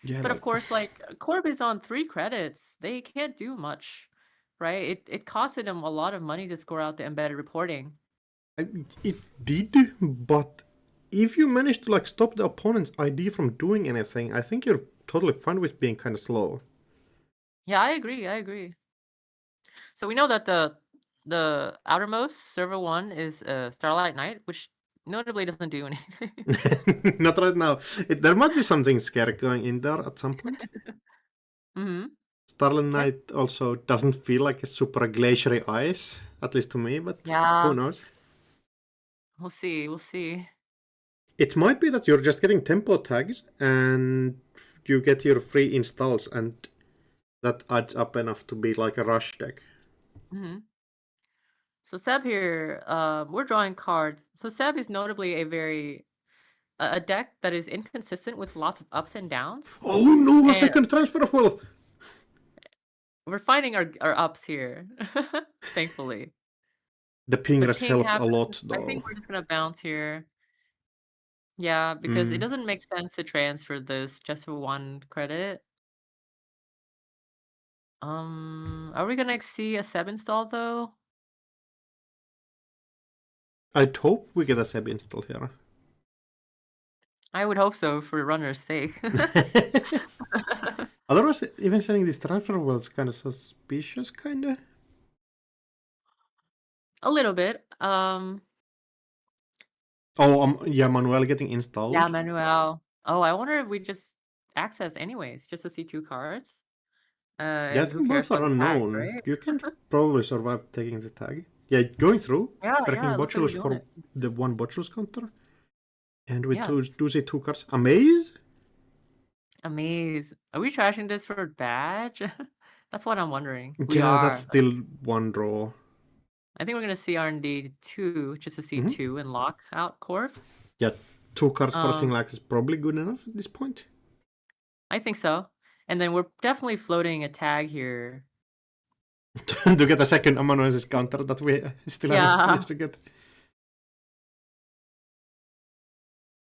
Yeah, but of course, like Corb is on 3 credits. They can't do much, right? It costed them a lot of money to score out the embedded reporting. It did, but if you manage to like stop the opponent's ID from doing anything, I think you're totally fine with being kind of slow. Yeah, I agree. So we know that the outermost server 1 is Starlight Knight, which notably doesn't do anything. Not right now. There might be something scary going in there at some point. Starlight Knight also doesn't feel like a super glaciery ice, at least to me, but who knows? We'll see. It might be that you're just getting tempo tags and you get your free installs, and that adds up enough to be like a rush deck. Hmm. So Seb here, we're drawing cards. So Seb is notably a deck that is inconsistent with lots of ups and downs. Oh no, a And second transfer of wealth! we're finding our ups here, thankfully. The ping The has ping helped a lot happens. though. I think we're just gonna bounce here. Yeah, because it doesn't make sense to transfer this just for 1 credit. Are we gonna see a Seb install though? I'd hope we get a Seb install here. I would hope so for runner's sake. Otherwise, even sending this transfer was kind of suspicious, kinda. A little bit. Yeah, Manuel getting installed. Yeah, Manuel. Oh, I wonder if we just access anyways, just to see 2 cards. Yeah, I And who think cares both are about the tag, unknown. right? You can probably survive taking the tag. Yeah, going through, Yeah, cracking it looks like we're Botulus doing for it. the 1 Botulus counter. And we Yeah. do see 2 cards. Amaze? Amaze. Are we trashing this for badge? That's what I'm wondering. We Yeah, are. that's still 1 draw. I think we're gonna see R&D 2 just to see 2 and lock out Corp. Yeah, 2 cards for a Um, single act is probably good enough at this point. I think so. And then we're definitely floating a tag here. To get a second Amanuensis counter that we still haven't Yeah. managed to get.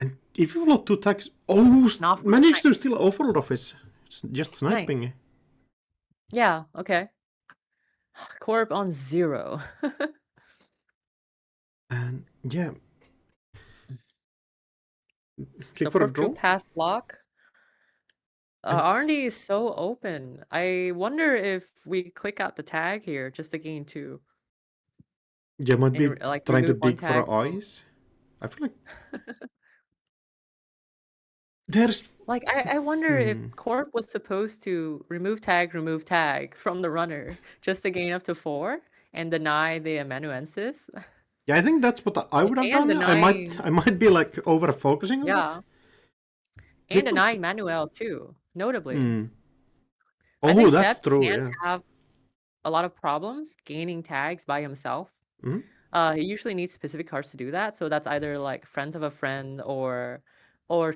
And if you float 2 tags, Not managed to nice. steal Overlord of it. Just sniping. Nice. Yeah, okay. Corp on 0. And yeah. Click So for a Corp drew draw. past block. R&D is so open. I wonder if we click out the tag here just to gain 2. Yeah, might be And like trying to remove 1 dig for tag. eyes. I feel like there's Like I wonder if Corp was supposed to remove tag from the runner just to gain up to 4 and deny the amanuensis. yeah, I think that's what I would have And done. I might be like over focusing on Yeah. that. And denying Manuel too, notably. I Oh, think that's Seb true. can Yeah. have a lot of problems gaining tags by himself. Mhm. He usually needs specific cards to do that. So that's either like friends of a friend or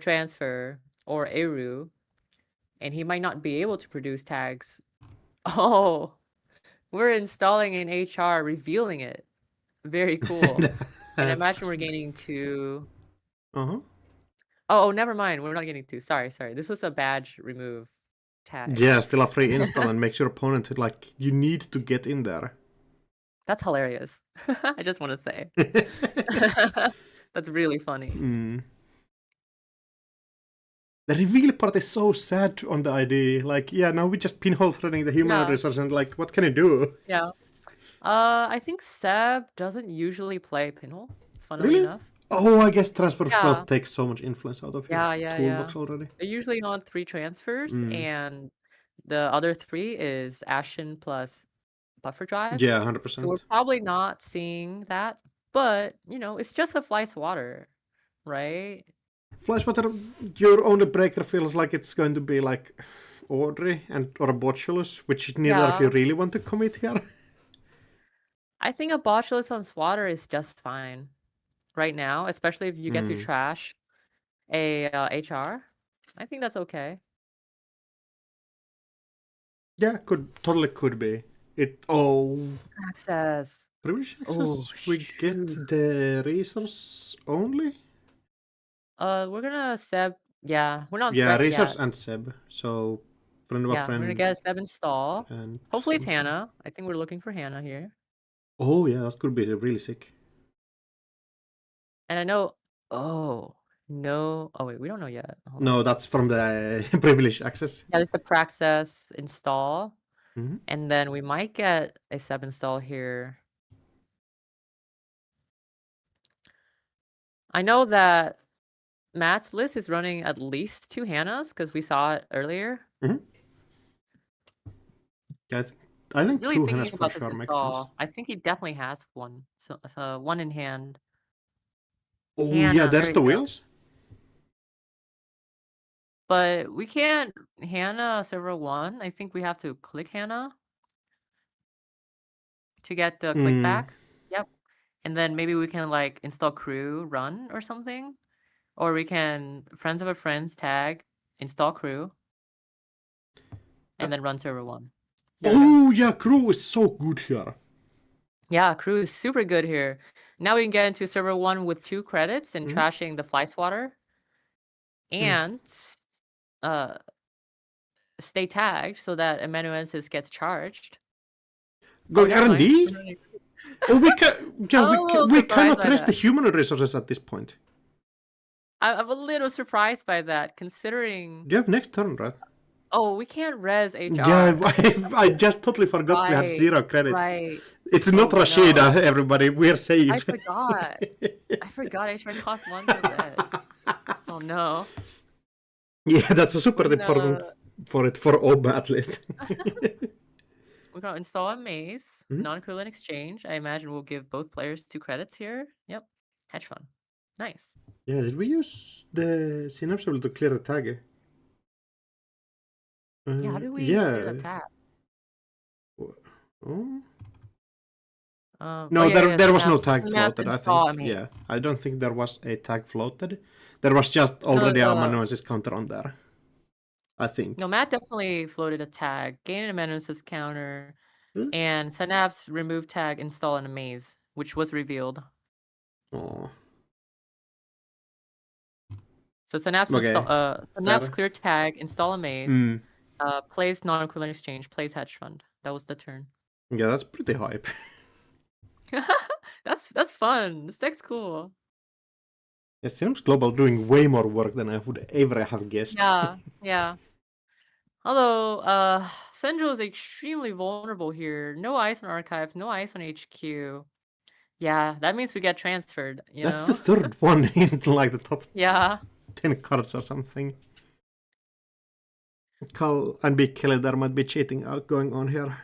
transfer or Eru. And he might not be able to produce tags. Oh, we're installing an HR, revealing it. Very cool. And imagine we're gaining 2. Uh-huh. Oh, never mind. We're not getting 2. Sorry. This was a badge remove tag. Yeah, still a free install and makes your opponent like you need to get in there. That's hilarious. I just want to say. That's really funny. The reveal part is so sad on the ID. Like, yeah, now we just pinhole threading the human Yeah. resource and like, what can you do? Yeah. I think Seb doesn't usually play Pinhole, funnily Really? enough. Oh, I guess transfer of Yeah. wealth takes so much influence out of your Yeah. toolbox already. They're usually on 3 transfers, and the other 3 is Ashen plus Buffer Drive. Yeah, So 100%. we're probably not seeing that, but it's just a Fly's Water, right? Flashwater, your only breaker feels like it's going to be like Audrey or a Botulus, which neither of you really want to commit here. I think a Botulus on Swatter is just fine right now, especially if you get to trash a HR. I think that's okay. Yeah, totally could be. Access. Privilege access. Oh, We get the resource only. We're gonna Seb. Yeah, we're not. Yeah, threat resource yet. and Seb. So friend of a Yeah, we're gonna friend. get a Seb install. And Hopefully it's something. Hannah. I think we're looking for Hannah here. Oh yeah, that could be really sick. And I know. Oh no. Oh wait, we don't know yet. Hold on. No, that's from the privilege access. Yeah, it's the Praxis install, Mhm. and then we might get a Seb install here. I know that Matt's list is running at least 2 Hannahs because we saw it earlier. Yeah, I think Really 2 thinking Hannahs for about this sure makes sense. install. I think he definitely has one. So 1 in hand. Oh Hannah, yeah, there's there the you go. wheels. but we can't Hannah server 1. I think we have to click Hannah to get the click back. Yep. And then maybe we can like install crew run or something. Or we can friends of a friends tag, install crew, and then run server 1. Oh yeah, crew is so good here. Yeah, crew is super good here. Now we can get into server 1 with 2 credits and trashing the fly swatter. And stay tagged so that amanuensis gets charged. Going R&D? Mind. Oh, we can. Yeah, we cannot rest the that. human resources at this point. I'm a little surprised by that, considering. Do you have next turn, right? Oh, we can't res HR. Yeah, I just totally forgot we had 0 credits. Right. It's not Rashida, everybody. We're safe. I forgot. I forgot HR costs 1 to res. Oh no. Yeah, that's super important for OBA at least. We're gonna install a maze, non-equivalent exchange. I imagine we'll give both players 2 credits here. Yep. Hedge fund. Nice. Yeah, did we use the Synapse to clear the tag? Yeah, how do we clear the tag? Oh? No, there was no tag floated, I think. Yeah, I don't think there was a tag floated. There was just already a amanuensis counter on there, I think. No, Matt definitely floated a tag, gain an amanuensis counter, and Synapse remove tag, install in a maze, which was revealed. Oh. So Synapse, Synapse clear tag, install a maze, plays non-equivalent exchange, plays hedge fund. That was the turn. Yeah, that's pretty hype. That's fun. This deck's cool. It seems Global doing way more work than I would ever have guessed. Yeah. Although, Senjo is extremely vulnerable here. No ice on archive, no ice on HQ. Yeah, that means we get transferred, you That's know? the third one into like the top 10 cards or something. Carl and Big Kelly, there might be cheating going on here.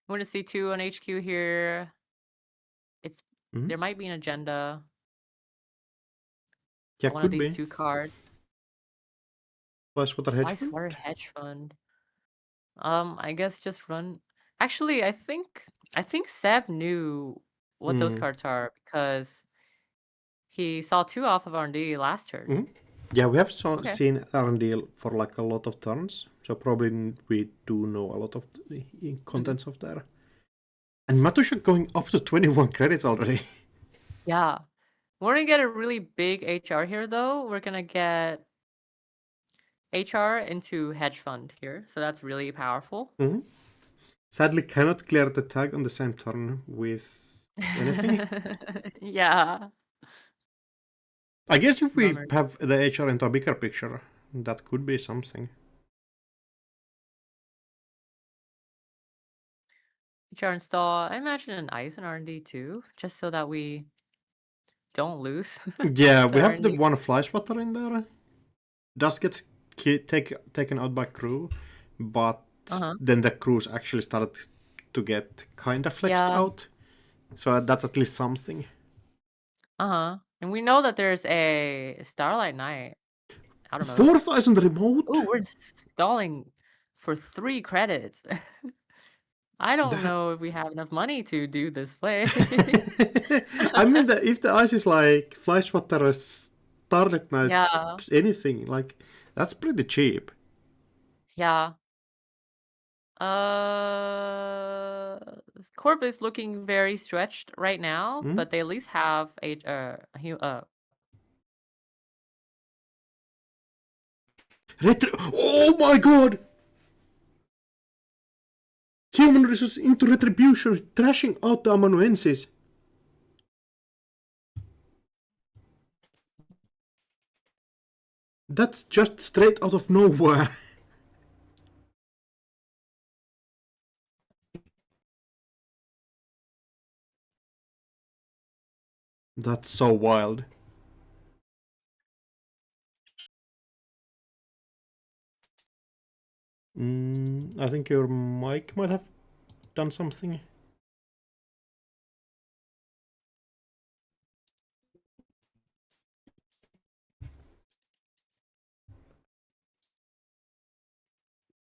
We're gonna see 2 on HQ here. It's there might be an agenda. Yeah, One could of these be. 2 cards. Flashwater hedge Fly fund? swatter hedge fund. I guess just run. Actually, I think Seb knew what those cards are because he saw 2 off of R&D last turn. Yeah, we have seen R&D for like a lot of turns, so probably we do know a lot of the contents of there. And Matusha going up to 21 credits already. Yeah. We're gonna get a really big HR here though. We're gonna get HR into hedge fund here, so that's really powerful. Sadly, cannot clear the tag on the same turn with anything. Yeah. I guess if we have the HR into a bigger picture, that could be something. HR install. I imagine an ice and R&D too, just so that we don't lose. Yeah, we have the one fly spotter in there. Does get taken out by crew, but then the crews actually started to get kind of flexed out. So that's at least something. And we know that there's a Starlight Knight. I don't know. 4th eyes on the remote. Oh, we're stalling for 3 credits. I don't know if we have enough money to do this play. I mean, if the ice is like Fly Swatter or Starlight Knight, anything, like, that's pretty cheap. Yeah. Corp is looking very stretched right now, but they at least have a oh my god! Human resource into retribution, trashing out the amanuensis. That's just straight out of nowhere. That's so wild. I think your mic might have done something.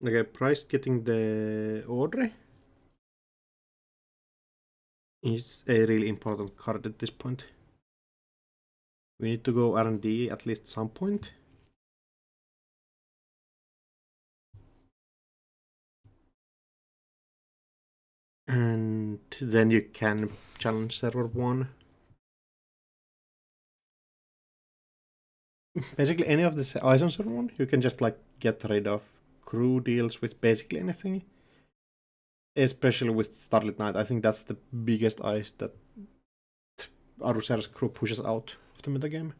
Okay, Price getting the order is a really important card at this point. We need to go R&D at least some point. And then you can challenge server 1. Basically any of the eyes on server 1, you can just like get rid of. Crew deals with basically anything. Especially with Starlit Night. I think that's the biggest ice that Arusera's crew pushes out of the metagame.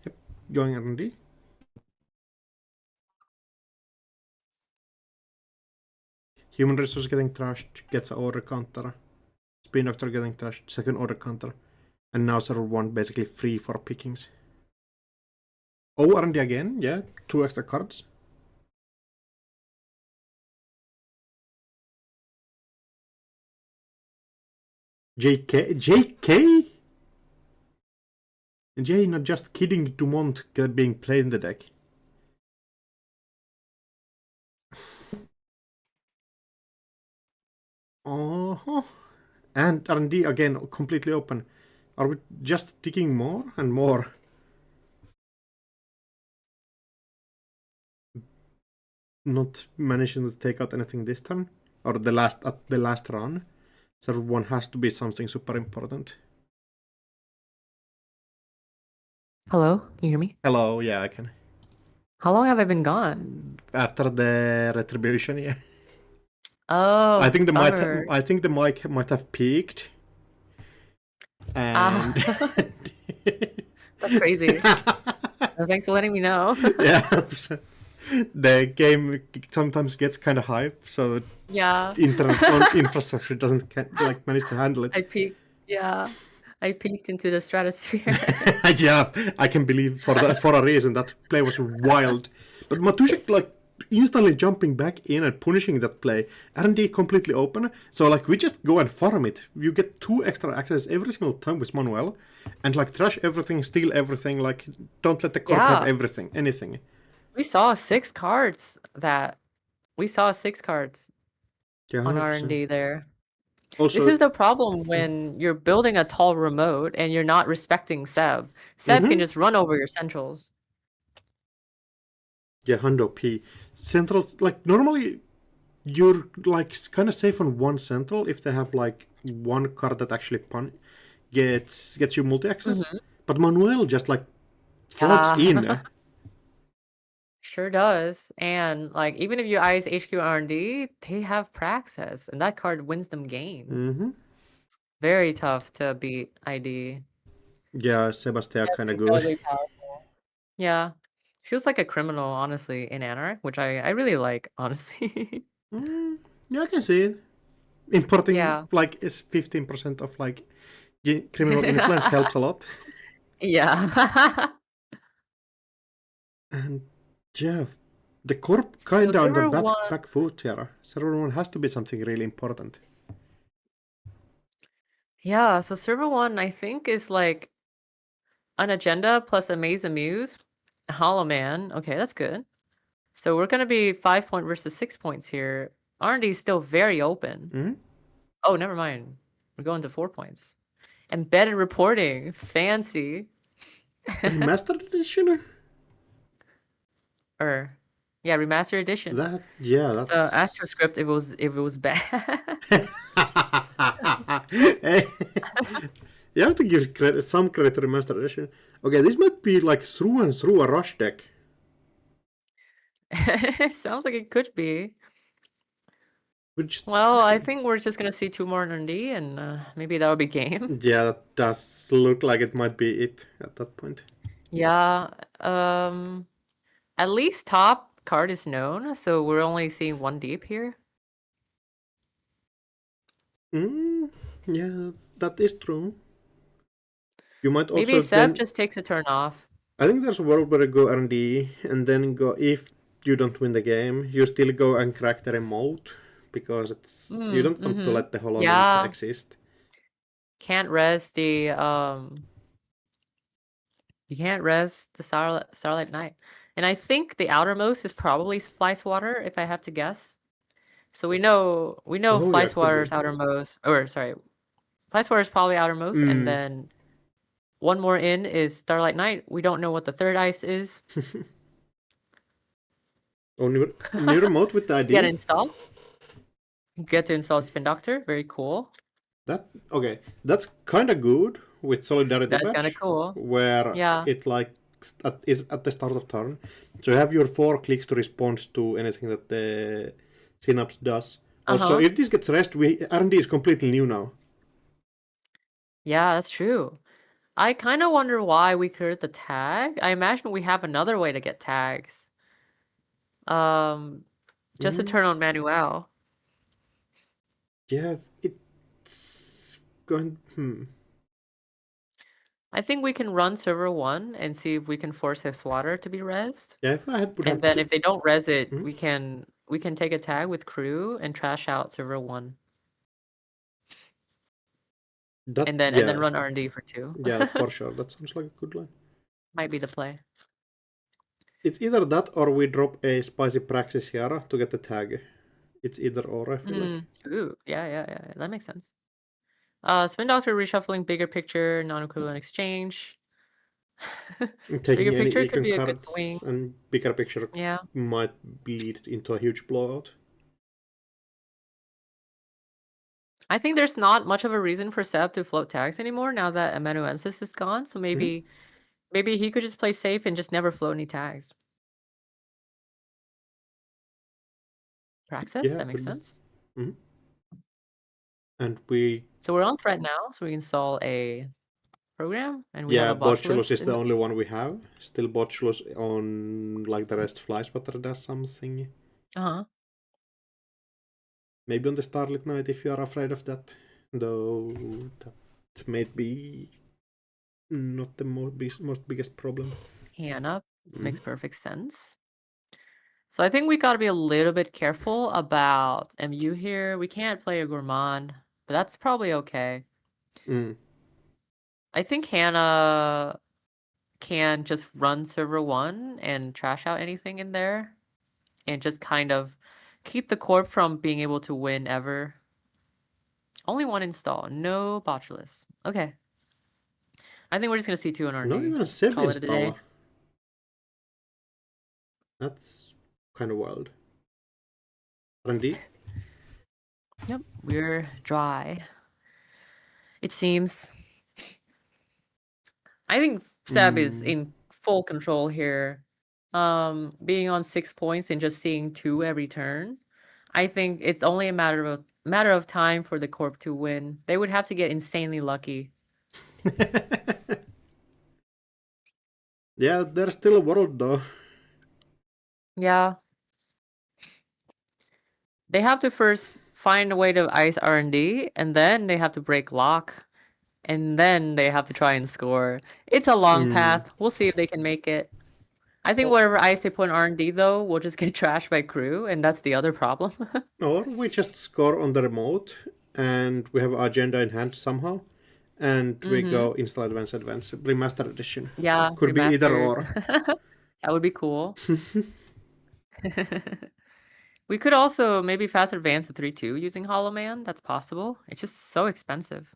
Yep, going R&D. Human Resource getting trashed, gets an order counter. Spin Doctor getting trashed, second order counter. And now server 1 basically free for pickings. Oh, R&D again, yeah, 2 extra cards. JK? J not just kidding Dumont being played in the deck. Uh-huh. And R&D again, completely open. Are we just ticking more and more? Not managing to take out anything this turn? Or the last run? Server 1 has to be something super important. Hello, can you hear me? Hello, yeah, I can. How long have I been gone? After the retribution, yeah. Oh, I think bummer. the mic might have peaked. And That's crazy. Well, thanks for letting me know. Yeah, the game sometimes gets kind of hype, so Yeah, internet infrastructure doesn't manage to handle it. I peeked. Yeah, I peeked into the stratosphere. Yeah, I can believe for a reason that play was wild. But Matushek instantly jumping back in and punishing that play. R&D completely open, so we just go and farm it. You get 2 extra access every single time with Manuel, and trash everything, steal everything. Don't let the corp have everything, anything. We saw 6 cards on 100%. R&D there. Also, This is the problem when you're building a tall remote and you're not respecting Seb. Seb can just run over your centrals. Yeah, Hundo P. Centrals, normally you're kind of safe on one central if they have one card that actually gets you multi-access. But Manuel just floats in. Sure does. And even if you eyes HQ R&D, they have Praxis, and that card wins them games. Very tough to beat ID. Yeah, Sebastian kind of good. Really powerful. Yeah. Feels like a criminal, honestly, in Anarch, which I really like, honestly. Yeah, I can see it. Importing is 15% of criminal influence helps a lot. Yeah. And yeah, the corp kind of on the back foot here. Server 1 has to be something really important. Yeah, so server 1 I think is an agenda plus a Maze Amuse. Hollow Man. Okay, that's good. So we're gonna be 5 point versus 6 points here. R&D is still very open. Oh, never mind. We're going to 4 points. Embedded reporting. Fancy. Remastered edition? Yeah, remastered edition. That's so AstroScript if it was bad. You have to give some credit to remastered edition. Okay, this might be through and through a rush deck. Sounds like it could be. Which, well, I think we're just gonna see 2 more R&D, and maybe that'll be game. Yeah, that does look like it might be it at that point. Yeah. At least top card is known, so we're only seeing 1 deep here. Yeah, that is true. You might also maybe Seb just takes a turn off. I think there's a world where you go R&D and then go if you don't win the game. You still go and crack the remote because it's you don't want to let the HoloLink Yeah. exist. Can't res the you can't res the Starlight Knight. And I think the outermost is probably Flywater, if I have to guess. So we know Oh, yeah, could Flywater's be. outermost, or sorry, Flywater is probably outermost, and Mm. then one more in is Starlight Knight. We don't know what the third ice is. Oh, new remote with the ID. Get installed. Get to install Spin Doctor. Very cool. That's kind of good with Solidarity That's patch, kind of cool. where Yeah. it is at the start of turn. So you have your 4 clicks to respond to anything that the Synapse does. Also, if this gets rest, R&D is completely new now. Yeah, that's true. I kind of wonder why we cleared the tag. I imagine we have another way to get tags. Just to turn on Manuel. Yeah, it's going. I think we can run server 1 and see if we can force his water to be rezzed. Yeah, if I had put And then if they don't res it, Mhm. we can take a tag with crew and trash out server 1. And then run R&D for 2. Yeah, for sure. That sounds like a good line. Might be the play. It's either that or we drop a spicy Praxis Yara to get the tag. It's either or, I feel like. Ooh, yeah. That makes sense. Spin Doctor reshuffling bigger picture, non-equivalent exchange. Taking Bigger any picture could econ be a good cards swing. and bigger picture Yeah. might lead into a huge blowout. I think there's not much of a reason for Seb to float tags anymore now that Amanuensis is gone. So maybe he could just play safe and just never float any tags. Praxis, Yeah, that makes could be. sense. And we... So we're on threat now, so we install a program, and we have a Botulus is in the only one we have. Still Botulus on, like, the rest Flyswatter does something. Maybe on the Starlit Knight if you are afraid of that. Though that may be not the most biggest problem. Hannah, makes perfect sense. So I think we got to be a little bit careful about MU here. We can't play a Gourmand, but that's probably okay. I think Hannah can just run server 1 and trash out anything in there and just kind of keep the corp from being able to win ever. Only 1 install, no Botulus. Okay. I think we're just going to see 2 in R&D. Not even a 7 Call it a day. installer. That's kind of wild. R&D? Yep, we're dry. It seems. I think Seb is in full control here. Being on 6 points and just seeing 2 every turn. I think it's only a matter of time for the corp to win. They would have to get insanely lucky. Yeah, there's still a world though. Yeah. They have to first find a way to ice R&D, and then they have to break lock, and then they have to try and score. It's a long path. We'll see if they can make it. I think whatever ice they put in R&D, though, will just get trashed by crew, and that's the other problem. Or we just score on the remote, and we have our agenda in hand somehow, and we go install Advance, Remastered Edition. Yeah, Could be either or. That would be cool. We could also maybe fast advance to 3-2 using Hollow Man. That's possible. It's just so expensive.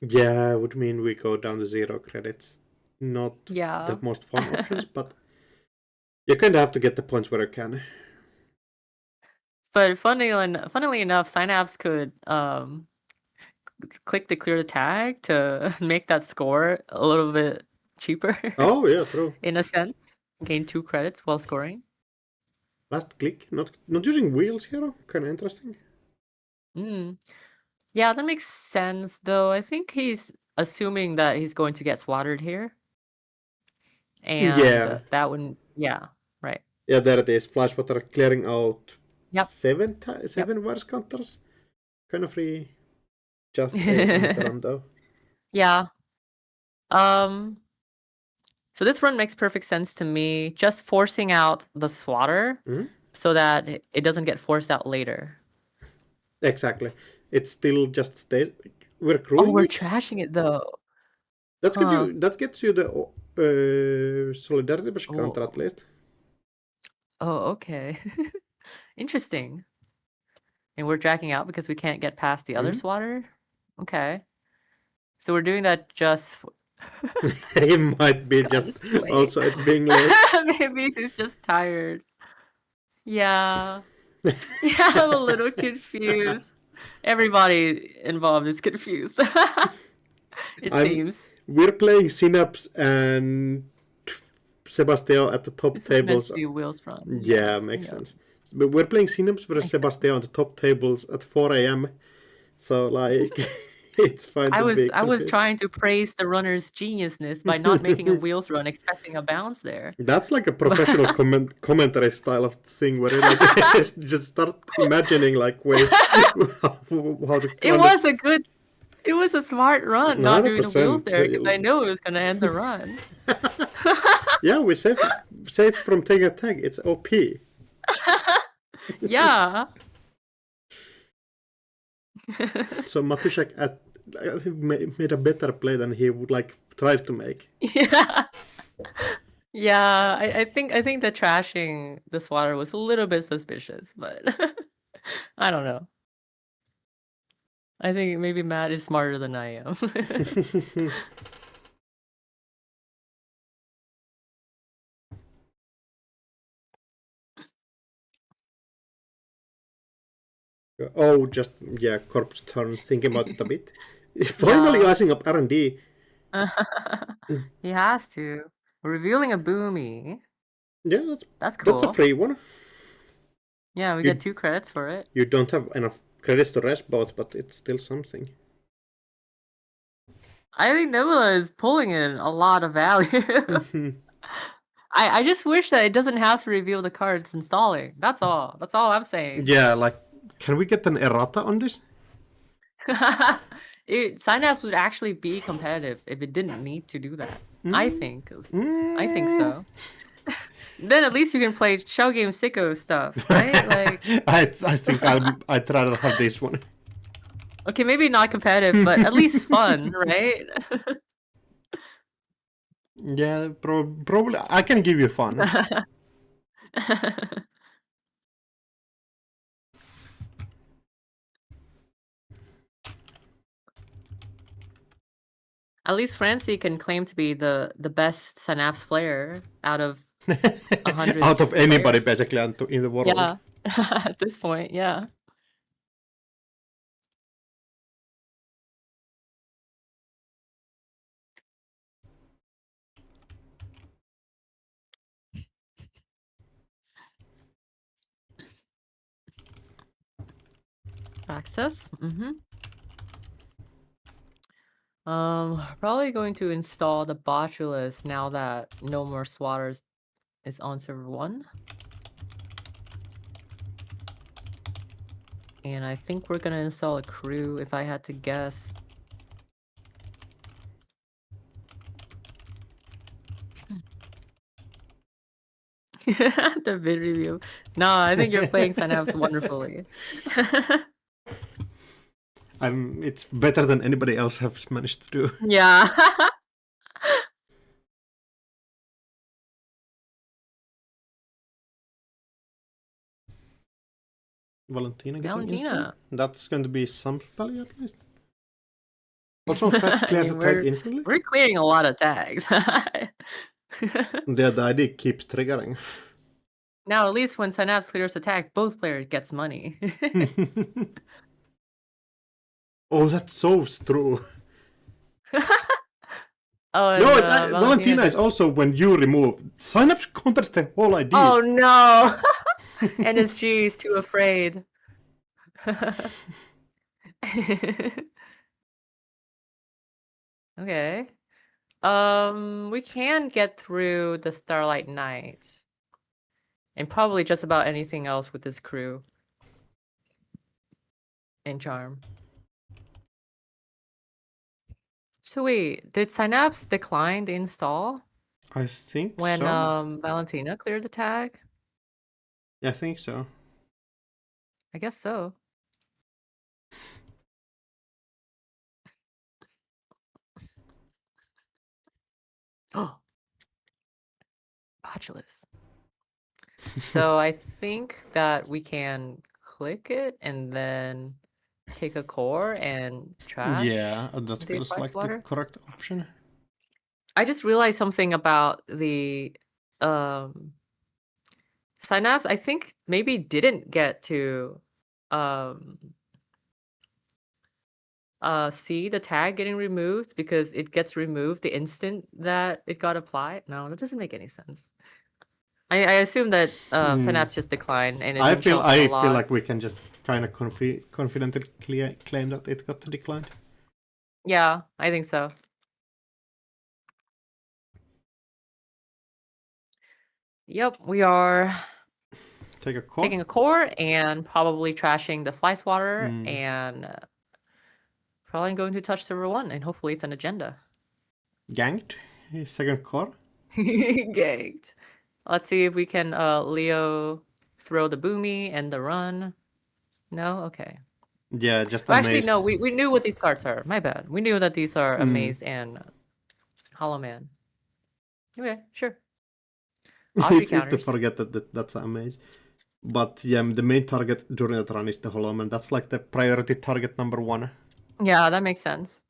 Yeah, it would mean we go down to 0 credits. Not the most fun options, but you kind of have to get the points where you can. But funnily enough, Synapse could click to clear the tag to make that score a little bit cheaper. Oh yeah, true. In a sense, gain 2 credits while scoring. Last click, not using wheels here. Kind of interesting. Yeah, that makes sense. Though I think he's assuming that he's going to get swatted here. And that wouldn't. Yeah, right. Yeah, there it is. Flashwater clearing out. Yep. 7 virus counters. Kind of free. Just a run though. Yeah. So this run makes perfect sense to me. Just forcing out the swatter Mhm. so that it doesn't get forced out later. Exactly. It still just stays. We're Oh, crewing we're it. trashing it though. That gets you the solidarity push counter at Oh. least. Oh, okay. Interesting. And we're dragging out because we can't get past the other Mhm. swatter? Okay. So we're doing that just for... He might be just Guns play. also it being late. Maybe he's just tired. Yeah. Yeah, I'm a little confused. Everybody involved is confused. It seems. We're playing Synapse and Sebastien at the top This is meant tables. to be Will's run. Yeah, makes sense. But we're playing Synapse versus Makes sense. Sebastien on the top tables at 4 a.m. So like, it's fine I to be was confused. trying to praise the runner's geniusness by not making a Wheels run, expecting a bounce there. That's like a professional commentary style of thing where you like just start imagining like ways how to. It was a smart run, not doing the Wheels 100%, there, because I knew it was going to end the run. Yeah, we saved from taking a tag. It's OP. Yeah. So Matushak I think made a better play than he would like tried to make. Yeah. Yeah, I think the trashing the swatter was a little bit suspicious, but I don't know. I think maybe Matt is smarter than I am. Oh, just yeah, corpse turn. Thinking about it a bit. Finally, Yeah. icing up R&D. He has to. Revealing a boomy. Yeah, That's cool. that's a free one. Yeah, we You- get 2 credits for it. You don't have enough credits to rest both, but it's still something. I think Nebula is pulling in a lot of value. I just wish that it doesn't have to reveal the cards installing. That's all. That's all I'm saying. Yeah, like, can we get an errata on this? Synapse would actually be competitive if it didn't need to do that. I think. I think so. Then at least you can play show game sicko stuff, right? Like, I think I'd rather have this one. okay, maybe not competitive, but at least fun, right? Yeah, probably. I can give you fun. At least Francie can claim to be the best Synapse player out of 100 Out of anybody, players. basically, in the world. Yeah, at this point, yeah. Access? Probably going to install the Botulus now that no more swatters is on server 1. And I think we're gonna install a crew if I had to guess. The vid review. No, I think you're playing Synapse wonderfully. It's better than anybody else has managed to do. Yeah. Valentina getting Valentina. installed. That's going to be some spelling at least. Also, threat I clears mean, the tag instantly. We're clearing a lot of tags. The ID keeps triggering. Now, at least when Synapse clears a tag, both players gets money. Oh, that's so true. Oh, No, and, it's Valentina is also when you remove. Synapse counters the whole ID. Oh no! NSG is too afraid. Okay. We can get through the Starlight Night. And probably just about anything else with this crew. And Charm. So wait, did Synapse decline the install? I think when so. Valentina cleared the tag. Yeah, I think so. I guess so. Oh, Botulus. So I think that we can click it and then take a core and trash. Yeah, that the feels price like the water. correct option. I just realized something about the Synapse. I think maybe didn't get to see the tag getting removed because it gets removed the instant that it got applied. No, that doesn't make any sense. I assume that Synapse just declined and it I didn't show feel up on the log. like we can just kind of confidently claim that it got declined. Yeah, I think so. Yep, we are Take a core. taking a core and probably trashing the fly swatter Mm. and probably going to touch server 1 and hopefully it's an agenda. Ganked. Second core. Ganked. Let's see if we can Leo throw the boomy and the run. No? Okay. Yeah, just Well, amazed. actually, no, we knew what these cards are. My bad. We knew that these are Mm. Amaze and Hollow Man. Okay, sure. Audrey It's easy to counters. forget that's a maze. But yeah, the main target during that run is the Hollow Man. That's like the priority target number 1. Yeah, that makes sense.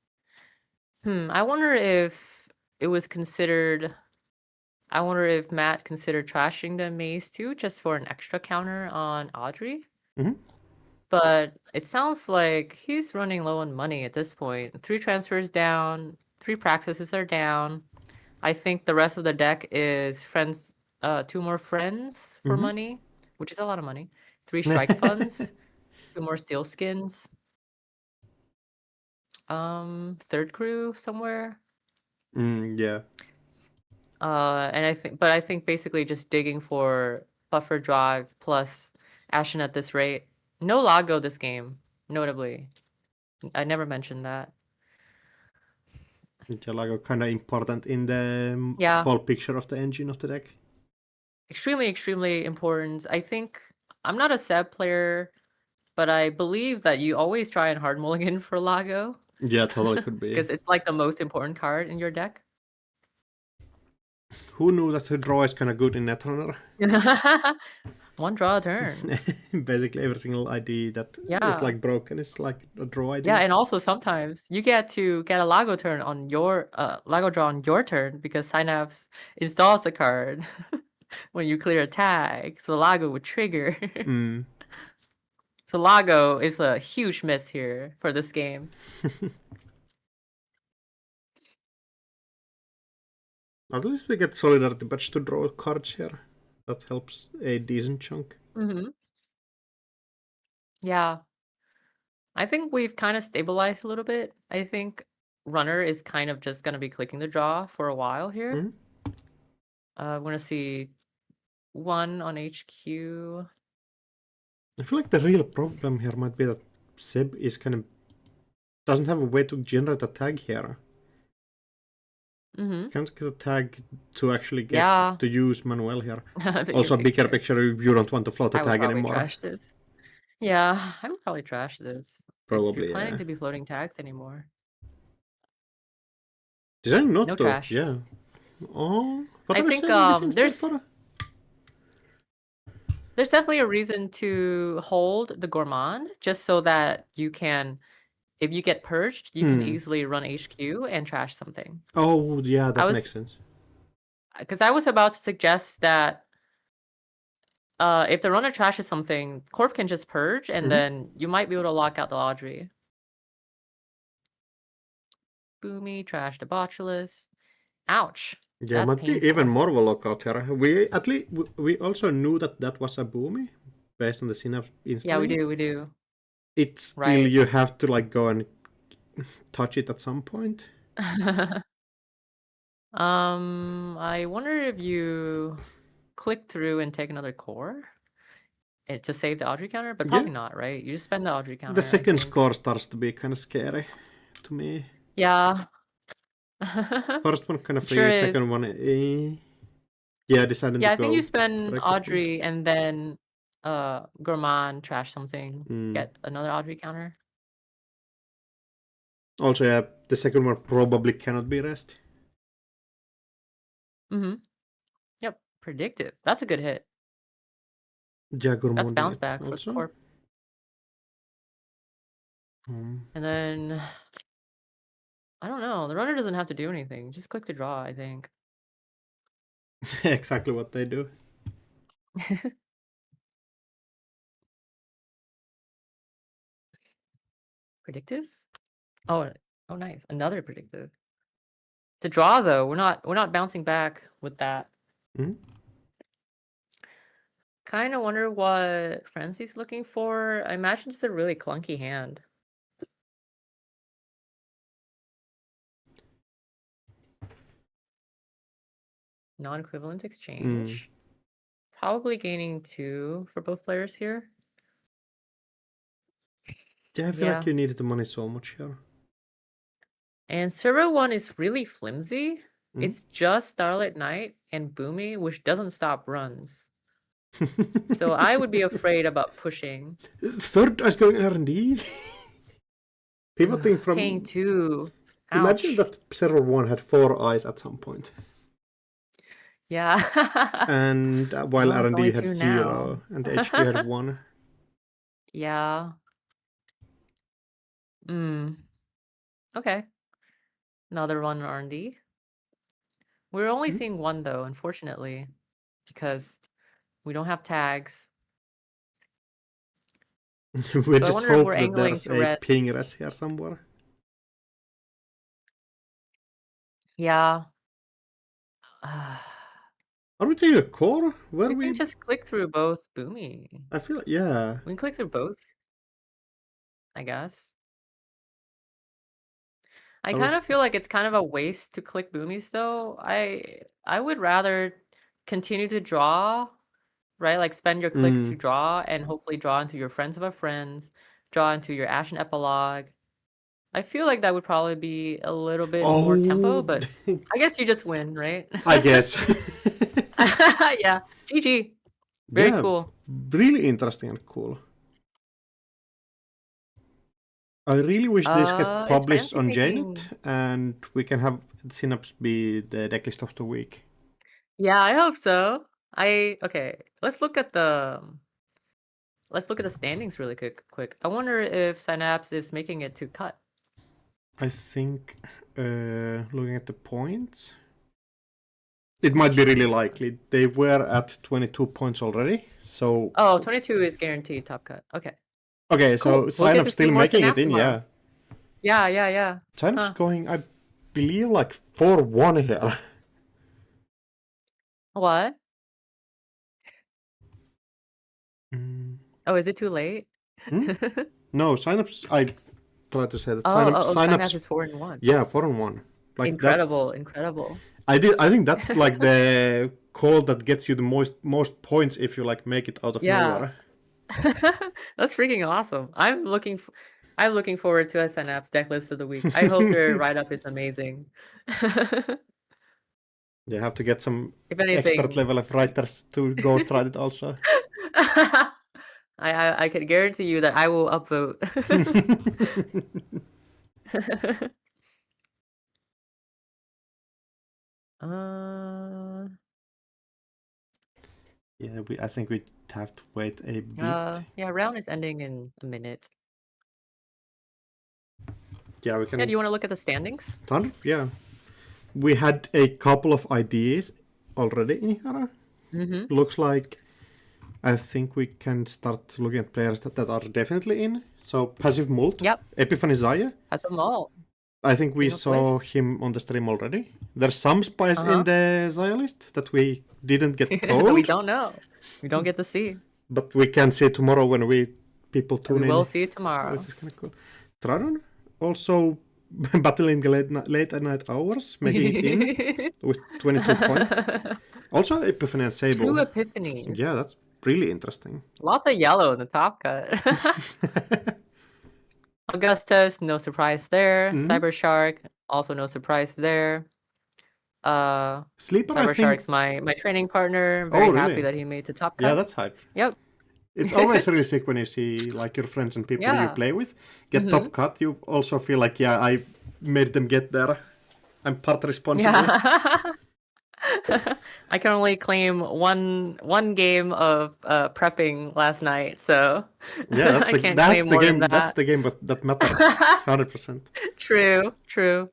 I wonder if it was considered... I wonder if Matt considered trashing the Maze too, just for an extra counter on Audrey. Mhm. But it sounds like he's running low on money at this point. 3 transfers down, 3 praxises are down. I think the rest of the deck is friends, 2 more friends for Mhm. money, which is a lot of money. 3 strike funds, 2 more steel skins. Third crew somewhere. Yeah. And I think basically just digging for buffer drive plus Ashen at this rate. No Lago this game, notably. I never mentioned that. Like kind of important in the Yeah. whole picture of the engine of the deck. Extremely, extremely important. I think I'm not a Seb player, but I believe that you always try and hard mulligan for Lago. Yeah, totally could be. Because it's like the most important card in your deck. Who knew that the draw is kind of good in Netrunner? 1 draw a turn. Basically, every single ID that is like broken is like a draw ID. Yeah, and also sometimes you get to get a Lago turn on your Lago draw on your turn because Synapse installs the card when you clear a tag, so Lago would trigger. So Lago is a huge miss here for this game. At least we get Solidarity Badge to draw cards here. That helps a decent chunk. Yeah. I think we've kind of stabilized a little bit. I think Runner is kind of just going to be clicking the draw for a while here. We're going to see 1 on HQ. I feel like the real problem here might be that Seb is kind of doesn't have a way to generate a tag here. Can't get a tag to actually get to use Manuel here. Also, bigger picture, you don't want to float a tag anymore. Trash this. Yeah, I would probably trash this. Probably, if you're planning to be floating tags anymore. Design not no to. Trash. Yeah. Oh, what I are think there's definitely a reason to hold the Gourmand just so that you can, if you get purged, you can easily run HQ and trash something. Oh, yeah, that makes sense. Because I was about to suggest that if the runner trashes something, Corp can just purge, and then you might be able to lock out the Audrey. Boomy, trash the Botulus. Ouch. Yeah, it might be even more of a lockout here. We also knew that was a Boomy based on the Synapse installing. Yeah, we do. It's still you have to like go and touch it at some point. I wonder if you click through and take another core to save the Audrey counter, but probably not, right? You just spend the Audrey counter. The second score starts to be kind of scary to me. Yeah. First one kind of free, Sure is. second one, yeah, deciding Yeah, to I think go you spend directly. Audrey and then Gourmand trash something. Mm. Get another Audrey counter. Also, yeah, the second one probably cannot be rest. Mm-hmm. Yep. Predictive. That's a good hit. Yeah, That's Gourmand bounce it back for also. Corp. And then I don't know. The runner doesn't have to do anything. Just click to draw, I think. Exactly what they do. Predictive? Oh, nice. Another predictive. To draw though, we're not bouncing back with that. Mhm. Kind of wonder what Francie's looking for. I imagine it's a really clunky hand. Non-equivalent exchange. Probably gaining 2 for both players here. Yeah, I feel Yeah. like you needed the money so much here. And Servo 1 is really flimsy. Mhm. It's just Starlit Night and Boomy, which doesn't stop runs. So I would be afraid about pushing. Is third dice going R&D? Pivoting from... Paying 2. Imagine Ouch. that server 1 had 4 eyes at some point. Yeah. And while Well, it's R&D only had 2 0 now. and HQ had 1. Yeah. Okay. Another one R&D. We're only seeing 1 though, unfortunately, because we don't have tags. We So I just wonder if hope we're that angling there's to a rest. ping res here somewhere. Yeah. Are we taking a core? Where We we... can just click through both Boomy. I feel like, yeah. We can click through both, I guess. I Are we- kind of feel like it's kind of a waste to click Boomies though. I would rather continue to draw, right? Like spend your clicks to draw and hopefully draw into your friends of a friends, draw into your Ashen Epilogue. I feel like that would probably be a little bit more tempo, but I guess you just win, right? I guess. Yeah. GG. Very Yeah, cool. really interesting and cool. I really wish this gets Is published Fancy on making... JNet and we can have Synapse be the decklist of the week. Yeah, I hope so. Okay, let's look at the standings really quick. I wonder if Synapse is making it to cut. I think looking at the points, it might be really likely. They were at 22 points already, so... Oh, 22 is guaranteed top cut. Okay. Okay, so Cool. We'll get Synapse to still see more making it Synapse in, tomorrow. yeah. Yeah. Synapse going, I believe, like 4-1 here. What? Oh, is it too late? No, Synapse, I tried to say that. Synapse is 4-1. Yeah, 4-1. Like Incredible. I think that's like the call that gets you the most points if you like make it out of nowhere. That's freaking awesome. I'm looking forward to a Synapse deck list of the week. I hope their write-up is amazing. You have to get some If anything, expert level of writers to ghostwrite it also. I can guarantee you that I will upvote. Yeah, I think we have to wait a bit. Yeah, round is ending in a minute. Yeah, we can. Yeah, do you want to look at the standings? Yeah. We had a couple of ideas already in here. Looks like I think we can start looking at players that are definitely in. So Passive Mult, Epiphany Zahya. Passive Mult. I think we saw him on the stream already. There's some spies in the Zahya list that we didn't get told. We don't know. We don't get to see. But we can see tomorrow when people tune in. We will see it tomorrow. Which is kind of cool. Tradon also battling late at night hours, making it in with 22 points. Also Epiphany and Sable. 2 Epiphanies. Yeah, that's really interesting. Lots of yellow in the top cut. Augustus, no surprise there. Cyber Shark, Also, no surprise there. Sleeper, I Cyber think. Shark's my training partner. Very really? happy that he made the top cut. Yeah, that's hype. Yep. It's always really sick when you see like your friends and people you Yeah. play with get top cut. You also feel like, yeah, I made them get there. I'm part responsible. Yeah. I can only claim one game of prepping last night, so Yeah, that's I the, can't that's claim the more game. than That's that. the game that matters. 100%. True.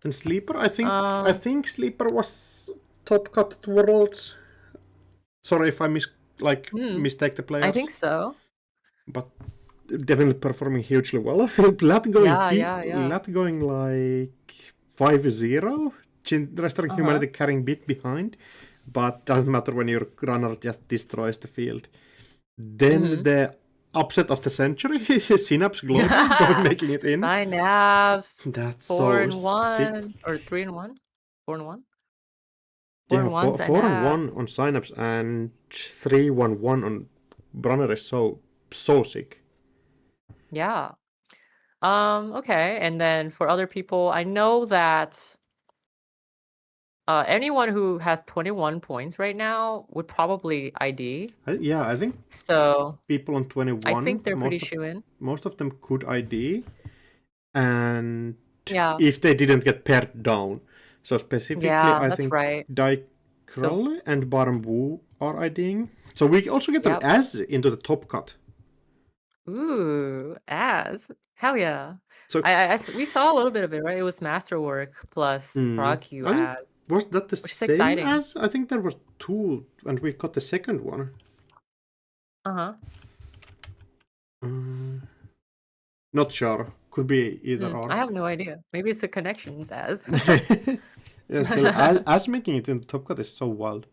And Sleeper, I Um, think Sleeper was top cut at Worlds. Sorry if I mistake the players. I think so. But definitely performing hugely well. Lat going like 5-0. Restoring Humanity carrying bit behind, but doesn't matter when your runner just destroys the field. Then the upset of the century, Synapse Global making it in. Synapse. That's 4-1 sick. or 3-1? 4-1? Yeah, 4-1 4-1 on Synapse and 3-1-1 on Brunner is so sick. Yeah. Okay. And then for other people, I know that anyone who has 21 points right now would probably ID. I think So people on 21. I think they're pretty shoo-in. Most of them could ID, and Yeah. if they didn't get paired down. So specifically, I that's think right. Dai Crowley and Barambu are IDing. So we also get an Az into the top cut. Ooh, Az. Hell yeah. So we saw a little bit of it, right? It was Masterwork plus ProQ Az. was that the Which is same exciting. as? I think there were two, and we got the second one. Uh-huh. Not sure. Could be either or. I have no idea. Maybe it's the connections Az. Yeah, still, Az making it in the top cut is so wild.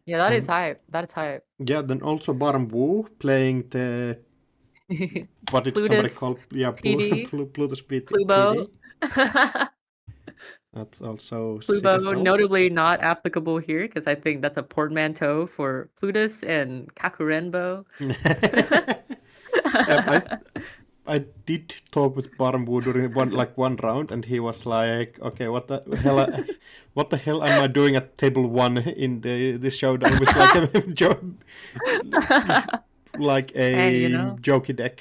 Yeah, that is hype. That is hype. Yeah, then also Barambu playing the what did somebody Plutus call? Yeah, PD. Plutus PD. Plubo. That's also sick as Plubo, hell. notably not applicable here because I think that's a portmanteau for Plutus and Kakurenbo. I did talk with Barambu during one round, and he was like, "Okay, what the hell am I doing at table 1 in this showdown with like a Hey, jokey deck?"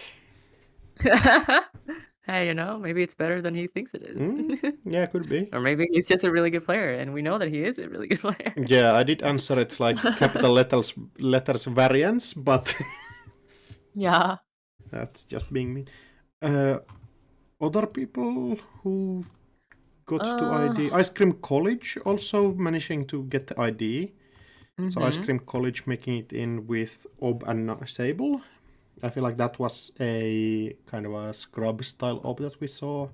Hey, maybe it's better than he thinks it is. Yeah, could be. Or maybe he's just a really good player, and we know that he is a really good player. Yeah, I did answer it like capital letters variance, but Yeah. that's just being mean. Other people who got to ID. Ice Cream College also managing to get the ID. So Ice Cream College making it in with Ob and Sable. I feel like that was a kind of a scrub style Ob that we saw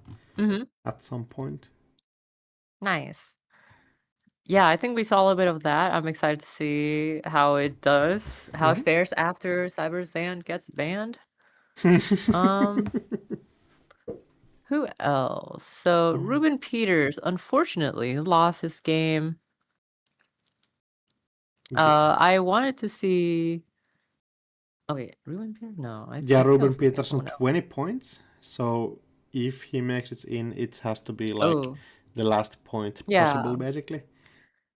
at some point. Nice. Yeah, I think we saw a little bit of that. I'm excited to see how it does, how it fares after Cyber Zan gets banned. Who else? So Ruben Peters, unfortunately, lost his game. I wanted to see. Oh wait, Ruben Peters? No, Ruben Peters on 20 points. So if he makes it in, it has to be like the last point possible, basically.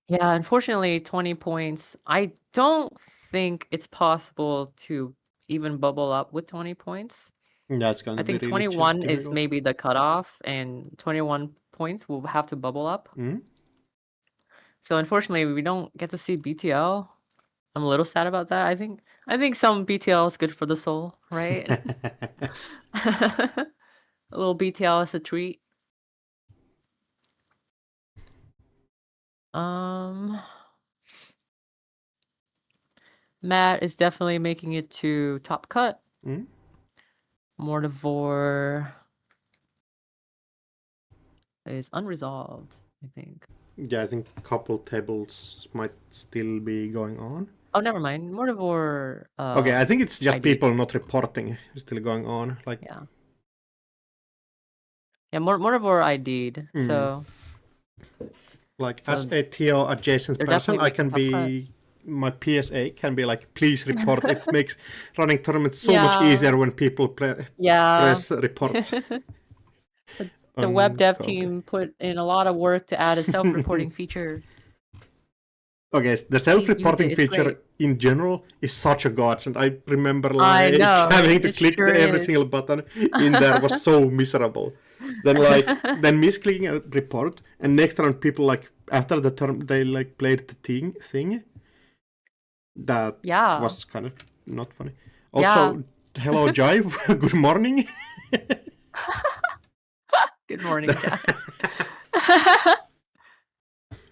Yeah, unfortunately, 20 points. I don't think it's possible to even bubble up with 20 points. That's going to be I think really 21 is difficult. maybe the cutoff, and 21 points will have to bubble up. So unfortunately, we don't get to see BTL. I'm a little sad about that. I think some BTL is good for the soul, right? A little BTL is a treat. Matt is definitely making it to top cut. Mortivore is unresolved, I think. Yeah, I think a couple tables might still be going on. Oh, never mind. Mortivore. Okay, I think it's just ID. people not reporting still going on. Like Yeah, Mortivore ID'd. So like as a TO adjacent they're person, definitely I can making top be my PSA can be like, please report. It makes running tournaments so much easier when people press report. The web dev AuCo. team put in a lot of work to add a self-reporting feature. Okay, the use self-reporting it, it's feature great. in general is such a godsend. I remember I like know, having to it click sure every is. single button in there was so miserable. Then misclicking a report, and next round people like after the turn they like played the thing. That Yeah. was kind of not funny. Yeah. Also, hello Jai, good morning. Good morning, Jack.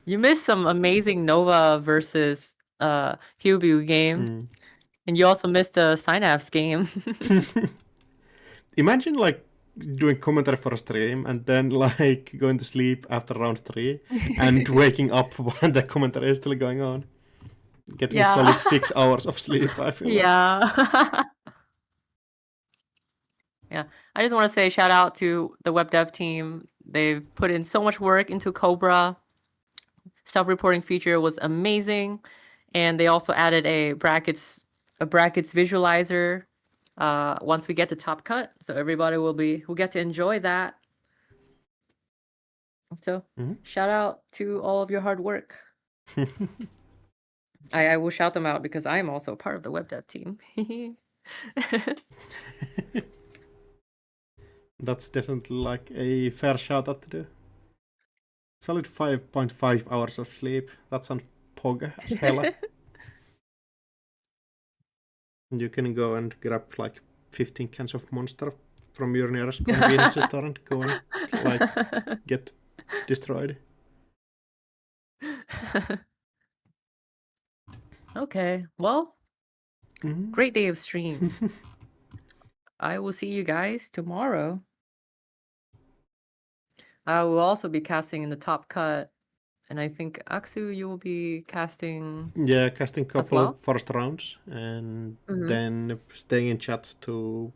You missed some amazing Nova versus Hyoubu game. And you also missed a Synapse game. Imagine like doing commentary for a stream and then like going to sleep after round 3 and waking up when the commentary is still going on. Getting Yeah. solid 6 hours of sleep, I feel like. Yeah. Yeah. I just want to say shout out to the web dev team. They've put in so much work into Cobra. Self-reporting feature was amazing. And they also added a brackets visualizer once we get to top cut. So everybody will get to enjoy that. So shout out to all of your hard work. I will shout them out because I am also part of the web dev team. That's definitely like a fair shout out to do. Solid 5.5 hours of sleep. That sounds pog as hell. You can go and grab like 15 cans of Monster from your nearest convenience store and go and like get destroyed. Okay, well, great day of stream. I will see you guys tomorrow. I will also be casting in the top cut, and I think Aksu, you will be casting. Yeah, casting couple well? first rounds, and then staying in chat to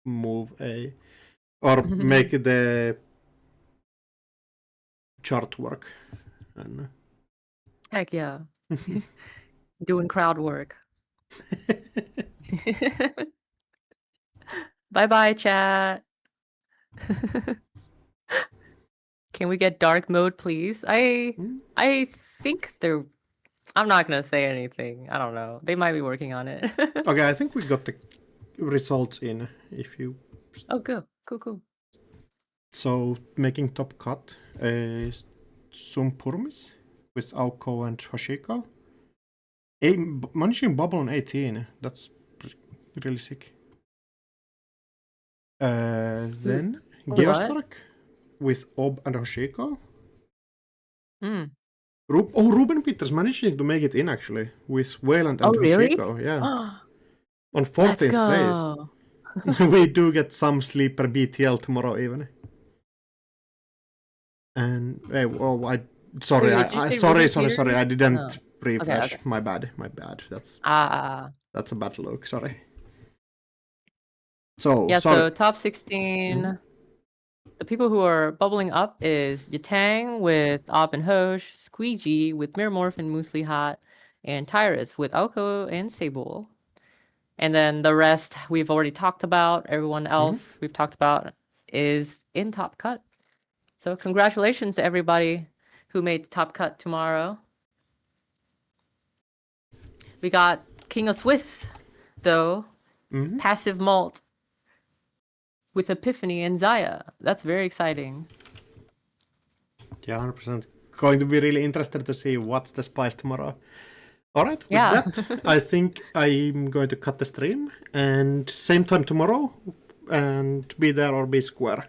move make the chart work. And Heck yeah. Doing crowd work. Bye-bye, chat. Can we get dark mode, please? I think they're... I'm not going to say anything. I don't know. They might be working on it. Okay, I think we got the results in. If you... Oh, good. Cool. So, making top cut is Sumpurmis with AuCo and Hoshiko. Managing bubble on 18. That's really sick. Then Geostork with Ob and Hoshiko. Ruben Peters managing to make it in actually with Wayland and Hoshiko. Really? Yeah. On 14th place. We do get some sleeper BTL tomorrow even. And sorry, I didn't refresh. Okay. My bad. That's a bad look. Sorry. So yeah, so top 16. The people who are bubbling up is Yatang with Ob and Hosh, Squeegee with Miramorph and Moosely Hot, and Tyrus with AuCo and Sable. And then the rest we've already talked about. Everyone else we've talked about is in top cut. So congratulations to everybody who made top cut tomorrow. We got King of Swiss, though. Passive Malt with Epiphany and Zahya. That's very exciting. Yeah, 100%. Going to be really interested to see what's the spice tomorrow. All right, with that, I think I'm going to cut the stream and same time tomorrow and be there or be square.